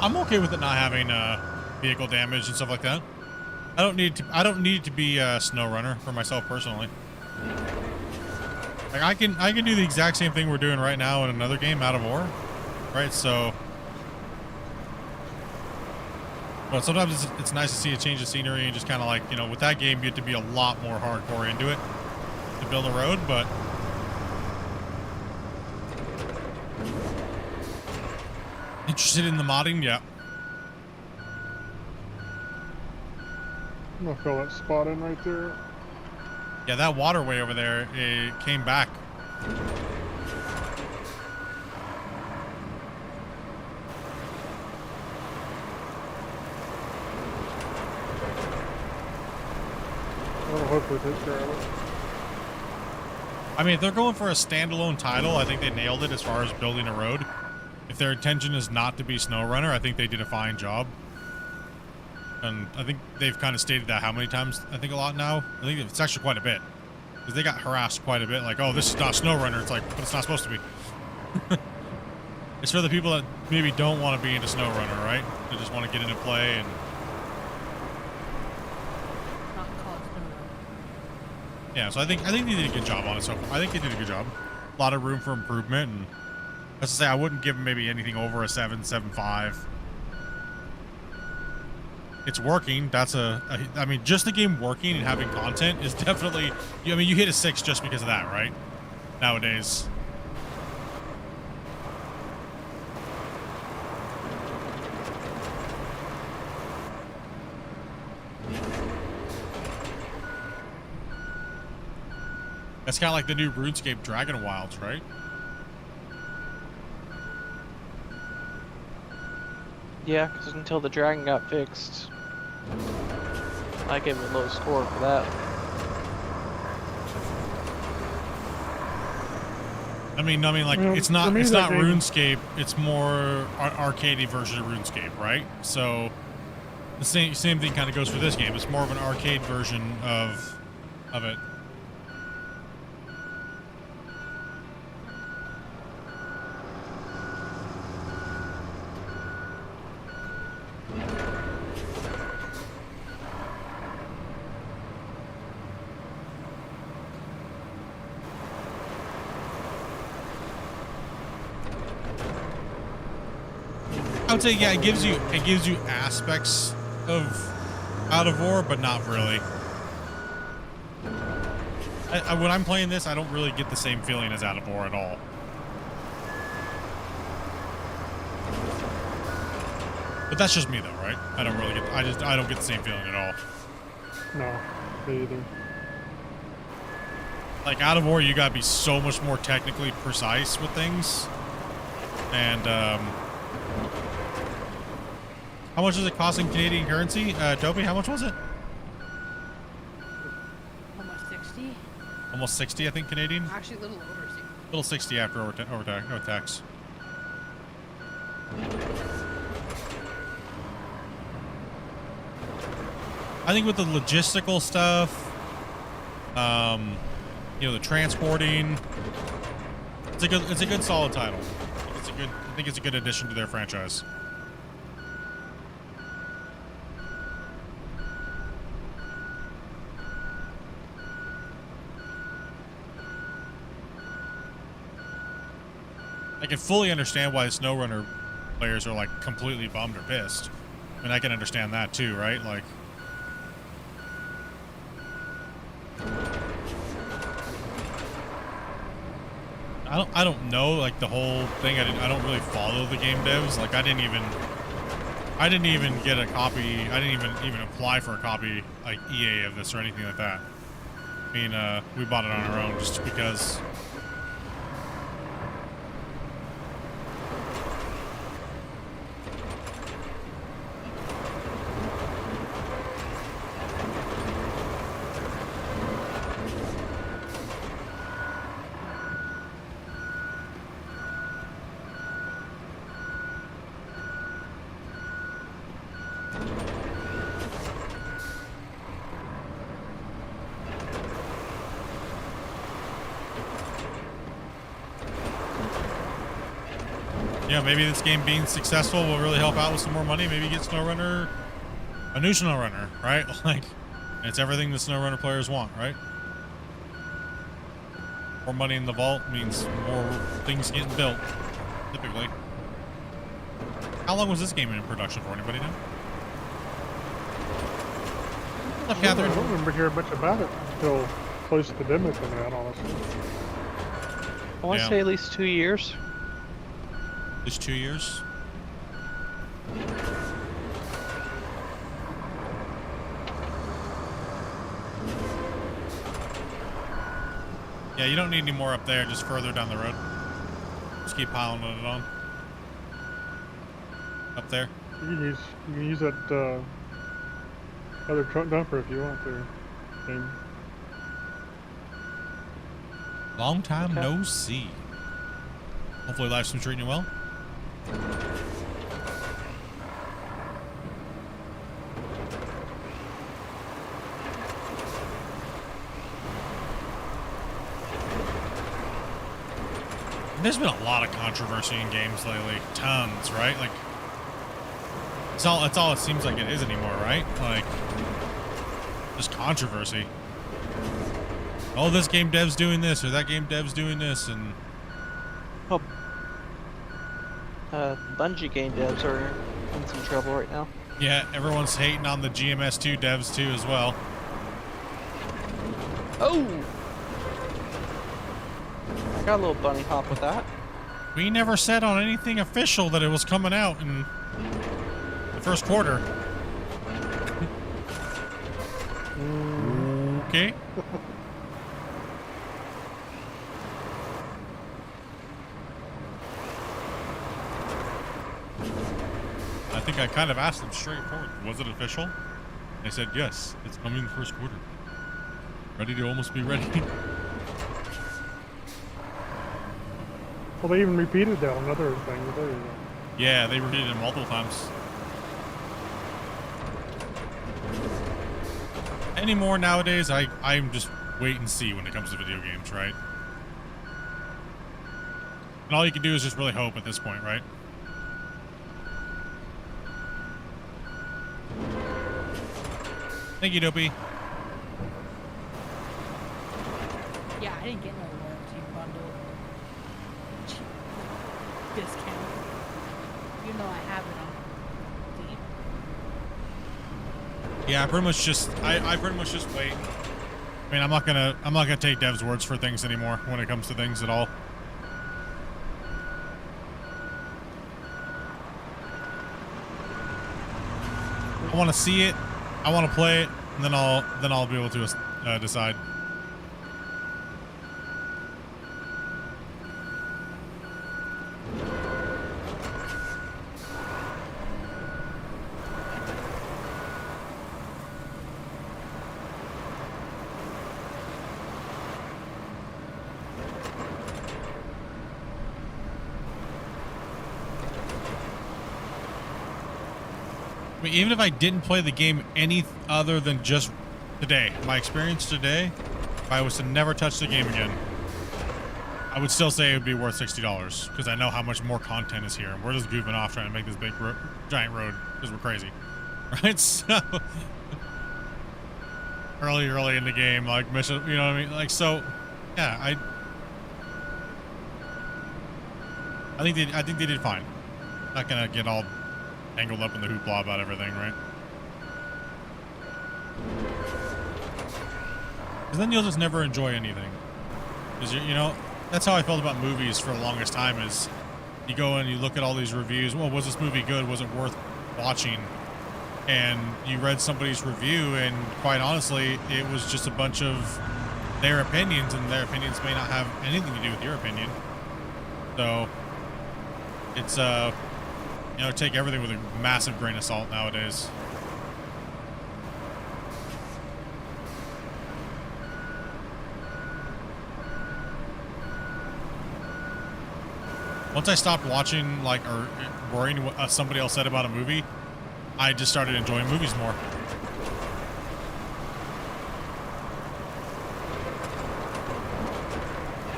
I'm okay with it not having vehicle damage and stuff like that. I don't need it to be a snow runner for myself personally. Like I can do the exact same thing we're doing right now in another game, Out of War, right? So, but sometimes it's nice to see a change of scenery and just kind of like, you know, with that game you have to be a lot more hardcore into it to build a road, but. Interested in the modding? Yeah. I'm gonna fill that spot in right there. Yeah, that waterway over there, it came back. I'll hopefully take care of it. I mean, if they're going for a standalone title, I think they nailed it as far as building a road. If their intention is not to be SnowRunner, I think they did a fine job. And I think they've kind of stated that how many times? I think a lot now. I think it's actually quite a bit. Because they got harassed quite a bit. Like, oh, this is not SnowRunner. It's like, but it's not supposed to be. It's for the people that maybe don't want to be into SnowRunner, right? They just want to get into play and... Not call it SnowRunner. Yeah, so I think they did a good job on it so far. I think they did a good job. A lot of room for improvement, and as I say, I wouldn't give them maybe anything over a 7.5. It's working. That's I mean, just the game working and having content is definitely. I mean, you hit a 6 just because of that, right? Nowadays. That's kind of like the new RuneScape Dragon Wilds, right? Yeah, because until the dragon got fixed, I gave it a low score for that. I mean, like Well, it's for not me, it's that not game- RuneScape. It's more arcadey version of RuneScape, right? So the same thing kind of goes for this game. It's more of an arcade version of it. I would say, yeah, it gives you aspects of Out of War, but not really. When I'm playing this, I don't really get the same feeling as Out of War at all. But that's just me though, right? I don't really get, I don't get the same feeling at all. No, me either. Like Out of War, you gotta be so much more technically precise with things. And, how much is it costing Canadian currency? Dopey, how much was it? Almost 60. Almost 60, I think, Canadian. Actually, a little over 60. Little 60 after over tax. I think with the logistical stuff, you know, the transporting, it's a good solid title. I think it's a good addition to their franchise. I can fully understand why the SnowRunner players are like completely bummed or pissed. I mean, I can understand that too, right? Like, I don't know like the whole thing. I don't really follow the game devs. Like, I didn't even get a copy. I didn't even apply for a copy like EA of this or anything like that. I mean, we bought it on our own just because. Yeah, maybe this game being successful will really help out with some more money. Maybe get SnowRunner, a new SnowRunner, right? Like, it's everything the SnowRunner players want, right? More money in the vault means more things getting built, typically. How long was this game in production for? Anybody know? What's up, Catherine? I don't remember hearing much about it until close to the demo coming out, honestly. I want to say at least 2 years. Just 2 years? Yeah, you don't need any more up there, just further down the road. Just keep piling it on. Up there. You can use that other truck dumper if you want to. Thing. Long time no see. Hopefully live stream's treating you well. And there's been a lot of controversy in games lately. Tons, right? Like, it's all it seems like it is anymore, right? Like, just controversy. Oh, this game dev's doing this, or that game dev's doing this, and... Well, Bungie game devs are in some trouble right now. Yeah, everyone's hating on the GMS2 devs too as well. Oh! I got a little bunny hop with that. We never said on anything official that it was coming out in the first quarter. Okay. I think I kind of asked them straightforward, was it official? They said, yes, it's coming in the first quarter. Ready to almost be ready. Well, they even repeated that on other things. There you go. Yeah, they repeated it multiple times. Anymore nowadays, I'm just wait and see when it comes to video games, right? And all you can do is just really hope at this point, right? Thank you, Dopey. Yeah, I didn't get no loyalty bundle discount. Even though I have it on Steam. Yeah, I pretty much just wait I mean, I'm not gonna take devs' words for things anymore when it comes to things at all. I want to see it, I want to play it, and then I'll be able to decide. I mean, even if I didn't play the game any other than just today, my experience today, if I was to never touch the game again, I would still say it would be worth $60 because I know how much more content is here. We're just goofing off trying to make this big giant road because we're crazy, right? So early in the game, like mission, you know what I mean? Like, so yeah, I think they did fine. Not gonna get all tangled up in the hoopla about everything, right? Because then you'll just never enjoy anything. Because you know, that's how I felt about movies for the longest time. Is you go and you look at all these reviews. Well, was this movie good? Was it worth watching? And you read somebody's review, and quite honestly, it was just a bunch of their opinions, and their opinions may not have anything to do with your opinion. So it's you know, take everything with a massive grain of salt nowadays. Once I stopped watching, like, or worrying what somebody else said about a movie, I just started enjoying movies more.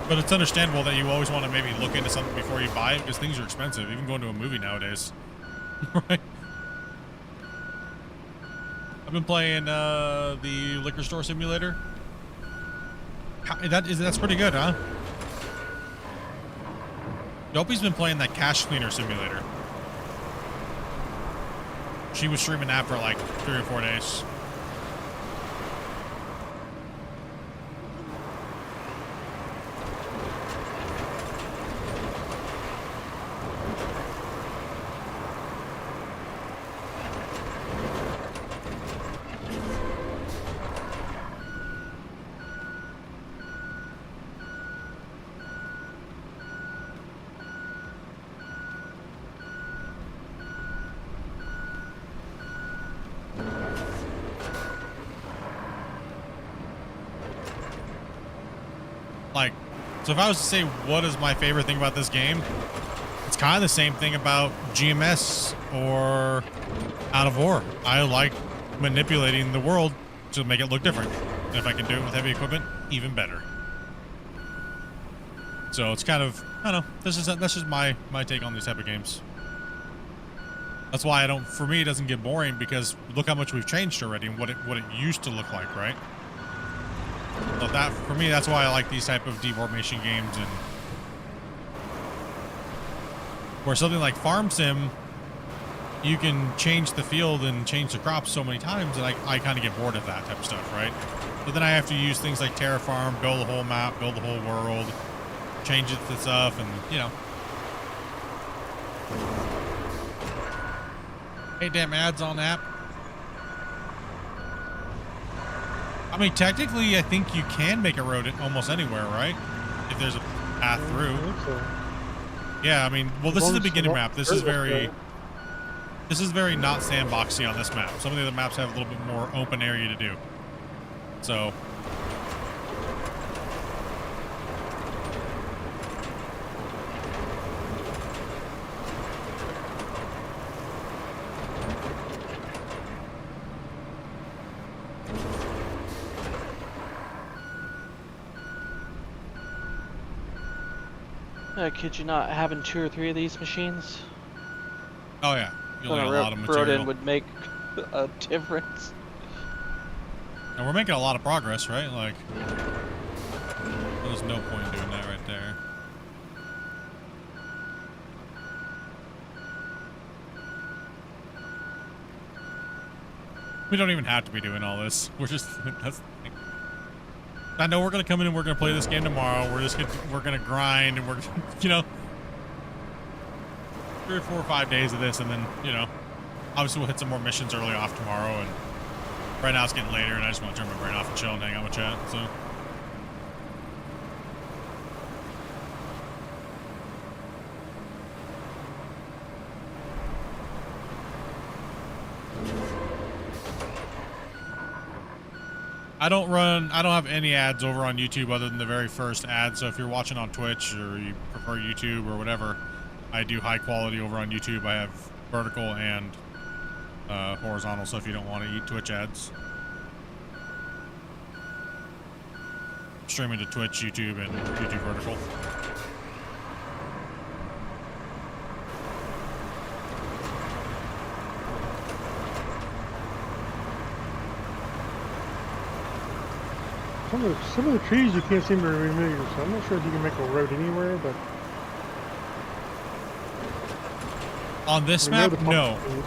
But it's understandable that you always want to maybe look into something before you buy it because things are expensive, even going to a movie nowadays. Right? I've been playing the liquor store simulator. That's pretty good, huh? Dopey's been playing that cash cleaner simulator. She was streaming that for like 3 or 4 days. Like, so if I was to say what is my favorite thing about this game, it's kind of the same thing about GMS or Out of War. I like manipulating the world to make it look different. And if I can do it with heavy equipment, even better. So it's kind of, I don't know, that's just my take on these type of games. That's why for me, it doesn't get boring because look how much we've changed already and what it used to look like, right? So that, for me, that's why I like these type of deformation games, and where something like Farm Sim, you can change the field and change the crops so many times that I kind of get bored of that type of stuff, right? But then I have to use things like Terraform, build the whole map, build the whole world, change it to stuff, and, you know. Hey, damn ads on app. I mean, technically, I think you can make a road almost anywhere, right? If there's a path through. Yeah, I mean, well, this is the beginning map. This is very not sandboxy on this map. Some of the other maps have a little bit more open area to do. So. Kid you not, having 2 or 3 of these machines? Oh yeah, you'll need a lot of material. Road in would make a difference. And we're making a lot of progress, right? Like, there's no point in doing that right there. We don't even have to be doing all this. We're just, that's the thing. I know we're gonna come in and we're gonna play this game tomorrow. We're gonna grind and we're, you know, 3 or 4 or 5 days of this, and then, you know, obviously we'll hit some more missions early off tomorrow. And right now it's getting later, and I just want to turn my brain off and chill and hang out with chat. So. I don't have any ads over on YouTube other than the very first ad. So if you're watching on Twitch or you prefer YouTube or whatever, I do high quality over on YouTube. I have vertical and horizontal. So if you don't want to eat Twitch ads, streaming to Twitch, YouTube, and YouTube vertical. Some of the trees you can't seem to remove, so I'm not sure if you can make a road anywhere, but... On this map, no. trees.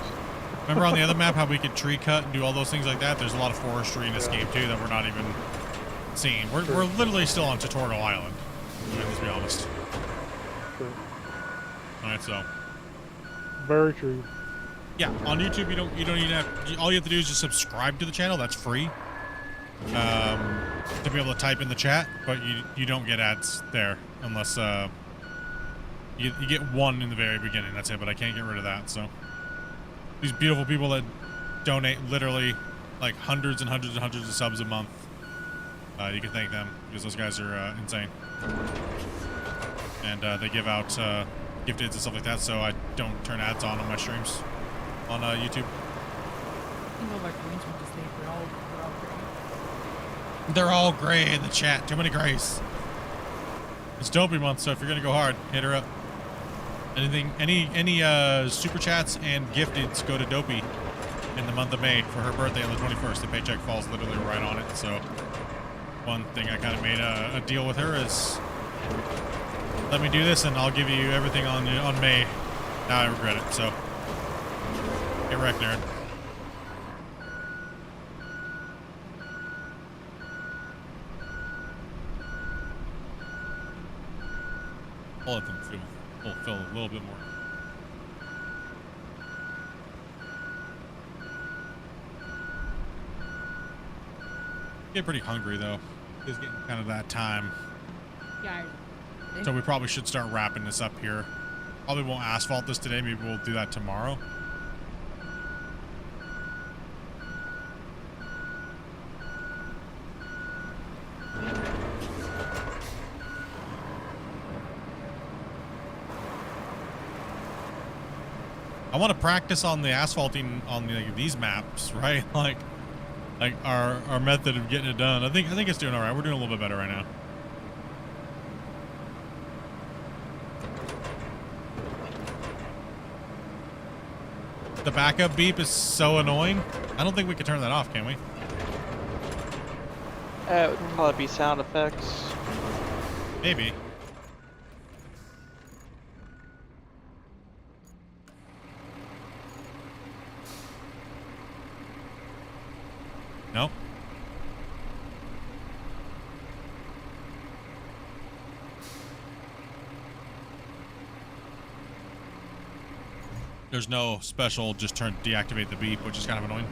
Remember on the other map how we could tree cut and do all those things like that? There's a lot of forestry in this game too that we're not even seeing. We're literally still on Tutorial Island. I mean, let's be honest. True. Alright, so. Very true. Yeah, on YouTube you don't even have, all you have to do is just subscribe to the channel. That's free. To be able to type in the chat, but you don't get ads there unless you get one in the very beginning. That's it, but I can't get rid of that. So these beautiful people that donate literally like hundreds and hundreds and hundreds of subs a month, you can thank them because those guys are insane, and they give out gift aids and stuff like that, so I don't turn ads on my streams on YouTube. They're all gray in the chat. Too many grays. It's Dopey month, so if you're gonna go hard, hit her up. Any super chats and gifteds go to Dopey in the month of May for her birthday on the 21st. The paycheck falls literally right on it. So one thing I kind of made a deal with her is let me do this and I'll give you everything on May. Now I regret it. So get wrecked, nerd. I'll let them fill a little bit more. Get pretty hungry though. It's getting kind of that time. Yeah. So we probably should start wrapping this up here. Probably won't asphalt this today. Maybe we'll do that tomorrow. I want to practice on the asphalting on these maps, right? Like our method of getting it done. I think it's doing all right. We're doing a little bit better right now. The backup beep is so annoying. I don't think we can turn that off, can we? It would probably be sound effects. Maybe. No. There's no special just deactivate the beep, which is kind of annoying.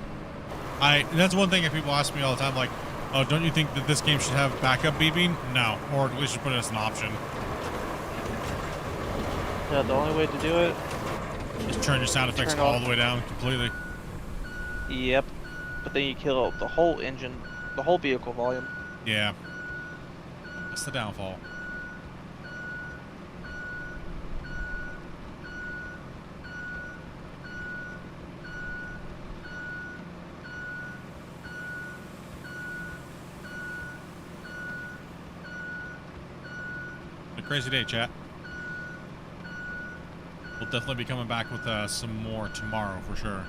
That's one thing that people ask me all the time, like, oh, don't you think that this game should have backup beeping? No, or at least should put it as an option. Yeah, the only way to do it. Just turn your sound effects all the way down completely. Yep. But then you kill the whole engine, the whole vehicle volume. Yeah. That's the downfall. A crazy day, chat. We'll definitely be coming back with some more tomorrow for sure.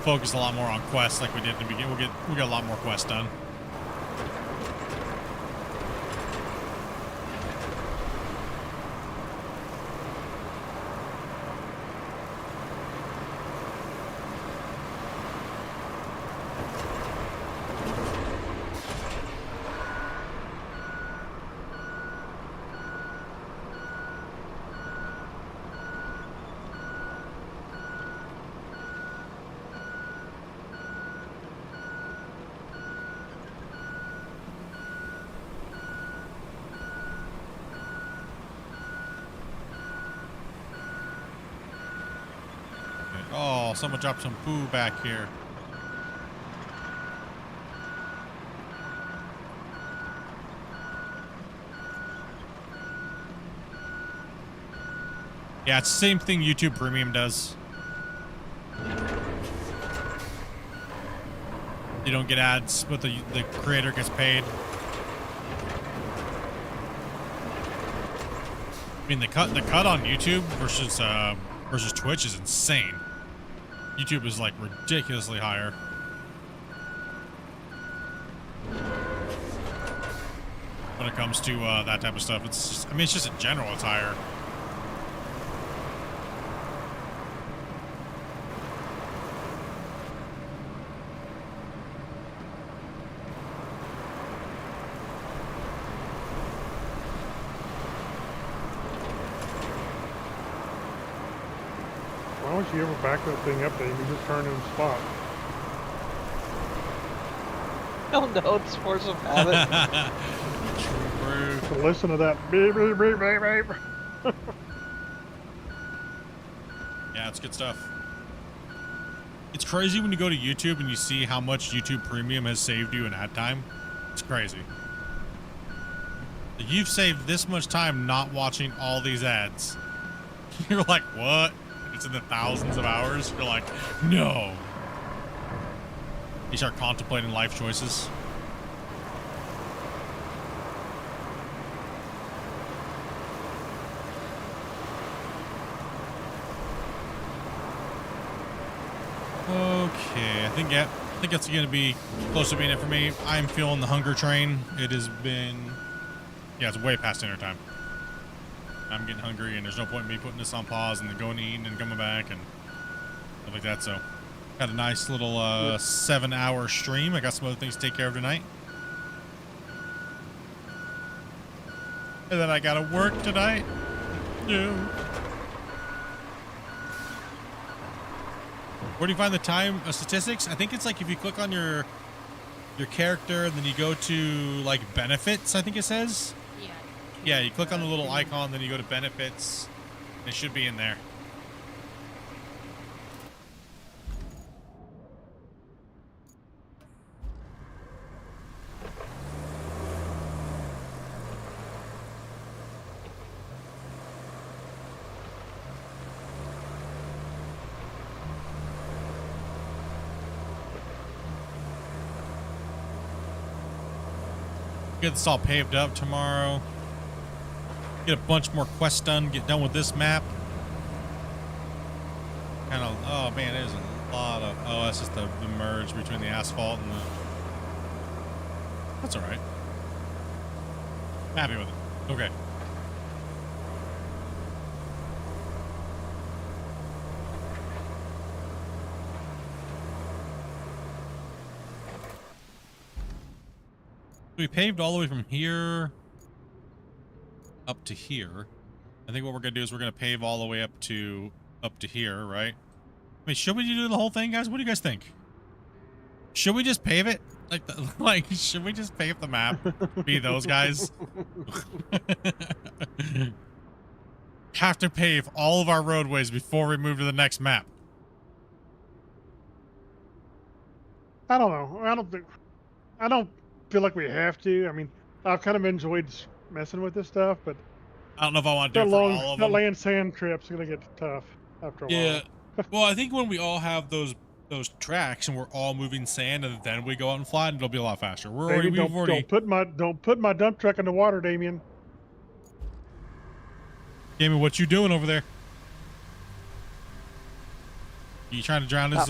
Focus a lot more on quests like we did at the beginning. We'll get a lot more quests done. Oh, someone dropped some poo back here. Yeah, it's the same thing YouTube Premium does. You don't get ads, but the creator gets paid. I mean, the cut on YouTube versus Twitch is insane. YouTube is like ridiculously higher. When it comes to that type of stuff, it's just, I mean, it's just in general, it's higher. Why don't you ever back that thing up, Dave? You just turn in spot. Oh no, it's force of habit. True. So listen to that beep, beep, beep, beep, beep. Yeah, it's good stuff. It's crazy when you go to YouTube and you see how much YouTube Premium has saved you in ad time. It's crazy. You've saved this much time not watching all these ads. You're like, what? It's in the thousands of hours. You're like, no. You start contemplating life choices. Okay, I think that's gonna be close to being it for me. I'm feeling the hunger train. It has been, yeah, it's way past dinner time. I'm getting hungry, and there's no point in me putting this on pause and then going to eat and coming back and stuff like that. So, got a nice little 7-hour stream. I got some other things to take care of tonight, and then I gotta work tonight. Yeah. Where do you find the time statistics? I think it's like if you click on your character and then you go to like benefits, I think it says. Yeah. Yeah, you click on the little icon, then you go to benefits. It should be in there. Get this all paved up tomorrow. Get a bunch more quests done. Get done with this map. Kind of. Oh man, there's a lot of. Oh, that's just the merge between the asphalt and the. That's all right. Happy with it. Okay. We paved all the way from here up to here. I think what we're gonna do is we're gonna pave all the way up to here, right? I mean, should we do the whole thing, guys? What do you guys think? Should we just pave it? Like, should we just pave the map? Be those guys? Have to pave all of our roadways before we move to the next map. I don't know. I don't feel like we have to. I mean, I've kind of enjoyed messing with this stuff, but I don't know if I want to do it for all of that them. land sand trip's gonna get tough after a while. Well, I think when we all have those tracks and we're all moving sand and then we go out and fly, it'll be a lot faster. Don't put my dump truck in the water, Damien. Damien, what you doing over there? You trying to drown his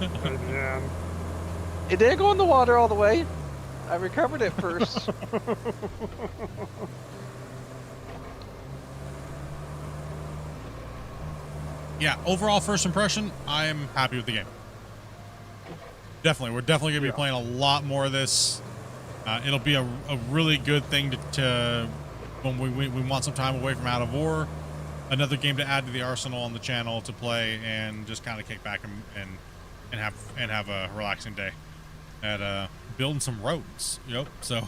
Yeah. It didn't go in the water all the way. I recovered it first. Yeah, overall first impression, I'm happy with the game. Definitely, we're definitely gonna be playing a lot more of this. It'll be a really good thing to when we want some time away from Out of War, another game to add to the arsenal on the channel to play and just kind of kick back and have a relaxing day at building some roads. Yep. So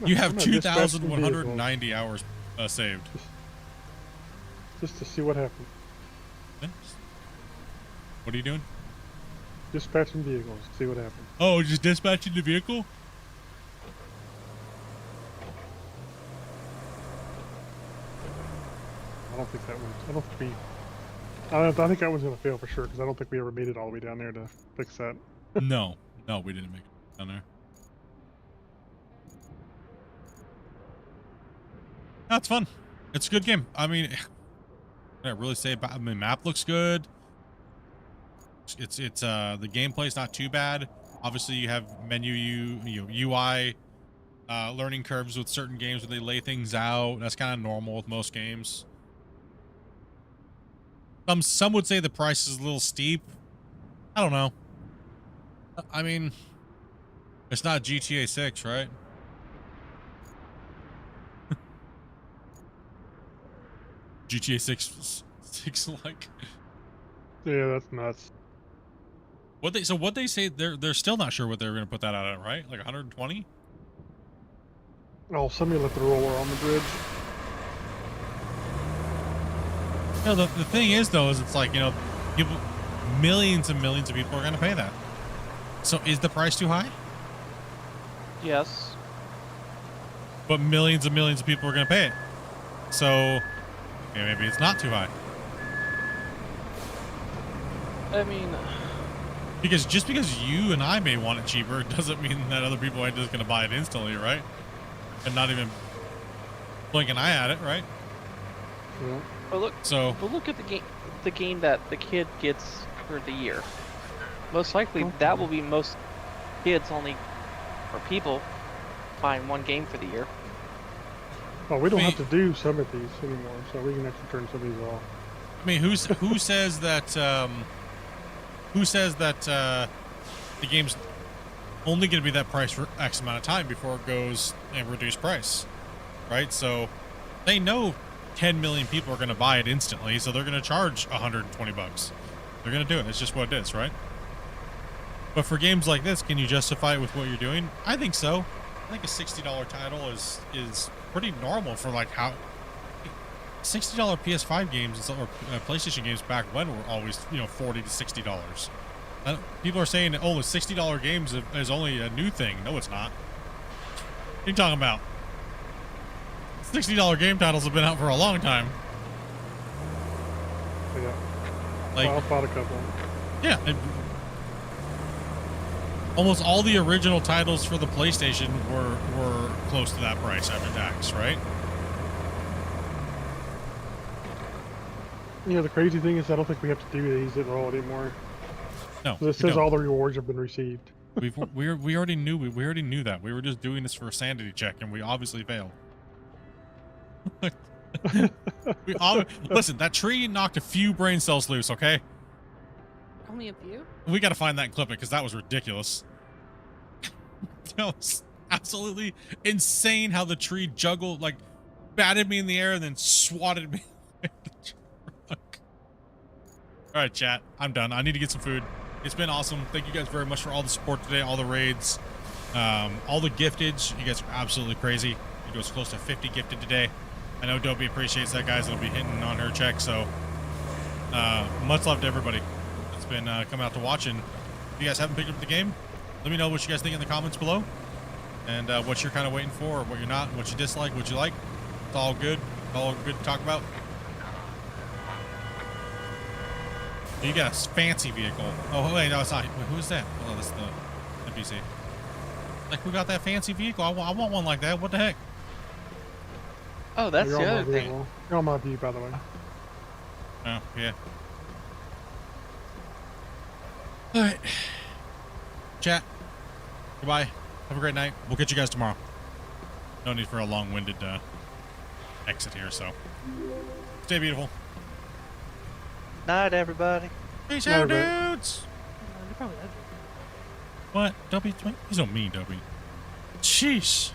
you have 2,190 hours saved. just to see what happens. What are you doing? Dispatching vehicles, see what happens. Oh, just dispatching the vehicle? I don't think that one's. I don't think I think that one's gonna fail for sure because I don't think we ever made it all the way down there to fix that. No, we didn't make it down there. That's fun. It's a good game. I mean, can I really say about? I mean, map looks good. It's the gameplay's not too bad. Obviously, you have UI learning curves with certain games where they lay things out. That's kind of normal with most games. Some would say the price is a little steep. I don't know. I mean, it's not GTA 6, right? GTA 6 like. Yeah, that's nuts. What they say they're still not sure what they're going to put that out at, right? Like 120? Oh, somebody left the roller on the bridge. No, the thing is though, is it's like, you know, people, millions and millions of people are going to pay that. So is the price too high? Yes. But millions and millions of people are going to pay it. So yeah, maybe it's not too high. I mean, Because just because you and I may want it cheaper doesn't mean that other people ain't just going to buy it instantly, right? And not even blink an eye at it, right? Yeah. but look at the game that the kid gets for the year. Most likely, that will be most kids only, or people, buying one game for the year. Oh, we don't have to do some of these anymore, so we can actually turn some of these off. I mean, who says that? Who says that the game's only going to be that price for X amount of time before it goes and reduced price, right? So they know 10 million people are going to buy it instantly, so they're going to charge 120 bucks. They're going to do it. It's just what it is, right? But for games like this, can you justify it with what you're doing? I think so. I think a $60 title is pretty normal for like how $60 PS5 games or PlayStation games back when were always, you know, $40 to $60. People are saying, oh, the $60 games is only a new thing. No, it's not. What are you talking about? $60 game titles have been out for a long time. Yeah. Like, Well, I bought a couple. Yeah. Almost all the original titles for the PlayStation were close to that price after tax, right? Yeah, the crazy thing is I don't think we have to do these at all anymore. No. 'Cause it says all the rewards have been received. we already knew that. We were just doing this for a sanity check, and we obviously failed. Listen, that tree knocked a few brain cells loose, okay? Only a few? We got to find that and clip it because that was ridiculous. That was absolutely insane how the tree juggled, like, batted me in the air and then swatted me. All right, chat. I'm done. I need to get some food. It's been awesome. Thank you guys very much for all the support today, all the raids, all the giftage. You guys are absolutely crazy. It goes close to 50 gifted today. I know Dopey appreciates that, guys. It'll be hitting on her check. So much love to everybody that's been coming out to watch. And if you guys haven't picked up the game, let me know what you guys think in the comments below, and what you're kind of waiting for, or what you're not, what you dislike, what you like. It's all good. All good to talk about. You got a fancy vehicle. Oh, wait, no, it's not. Wait, who is that? Oh, that's the NPC. Like, who got that fancy vehicle? I want one like that. What the heck? Oh, that's You're the on my other thing. vehicle. You're on my view, by the way. Oh, yeah. All right. Chat. Goodbye. Have a great night. We'll catch you guys tomorrow. No need for a long-winded exit here, so. Stay beautiful. Night, everybody. Peace Night, out, everybody. dudes. They're probably ugly. What? Dopey? He's so mean, Dopey. Sheesh.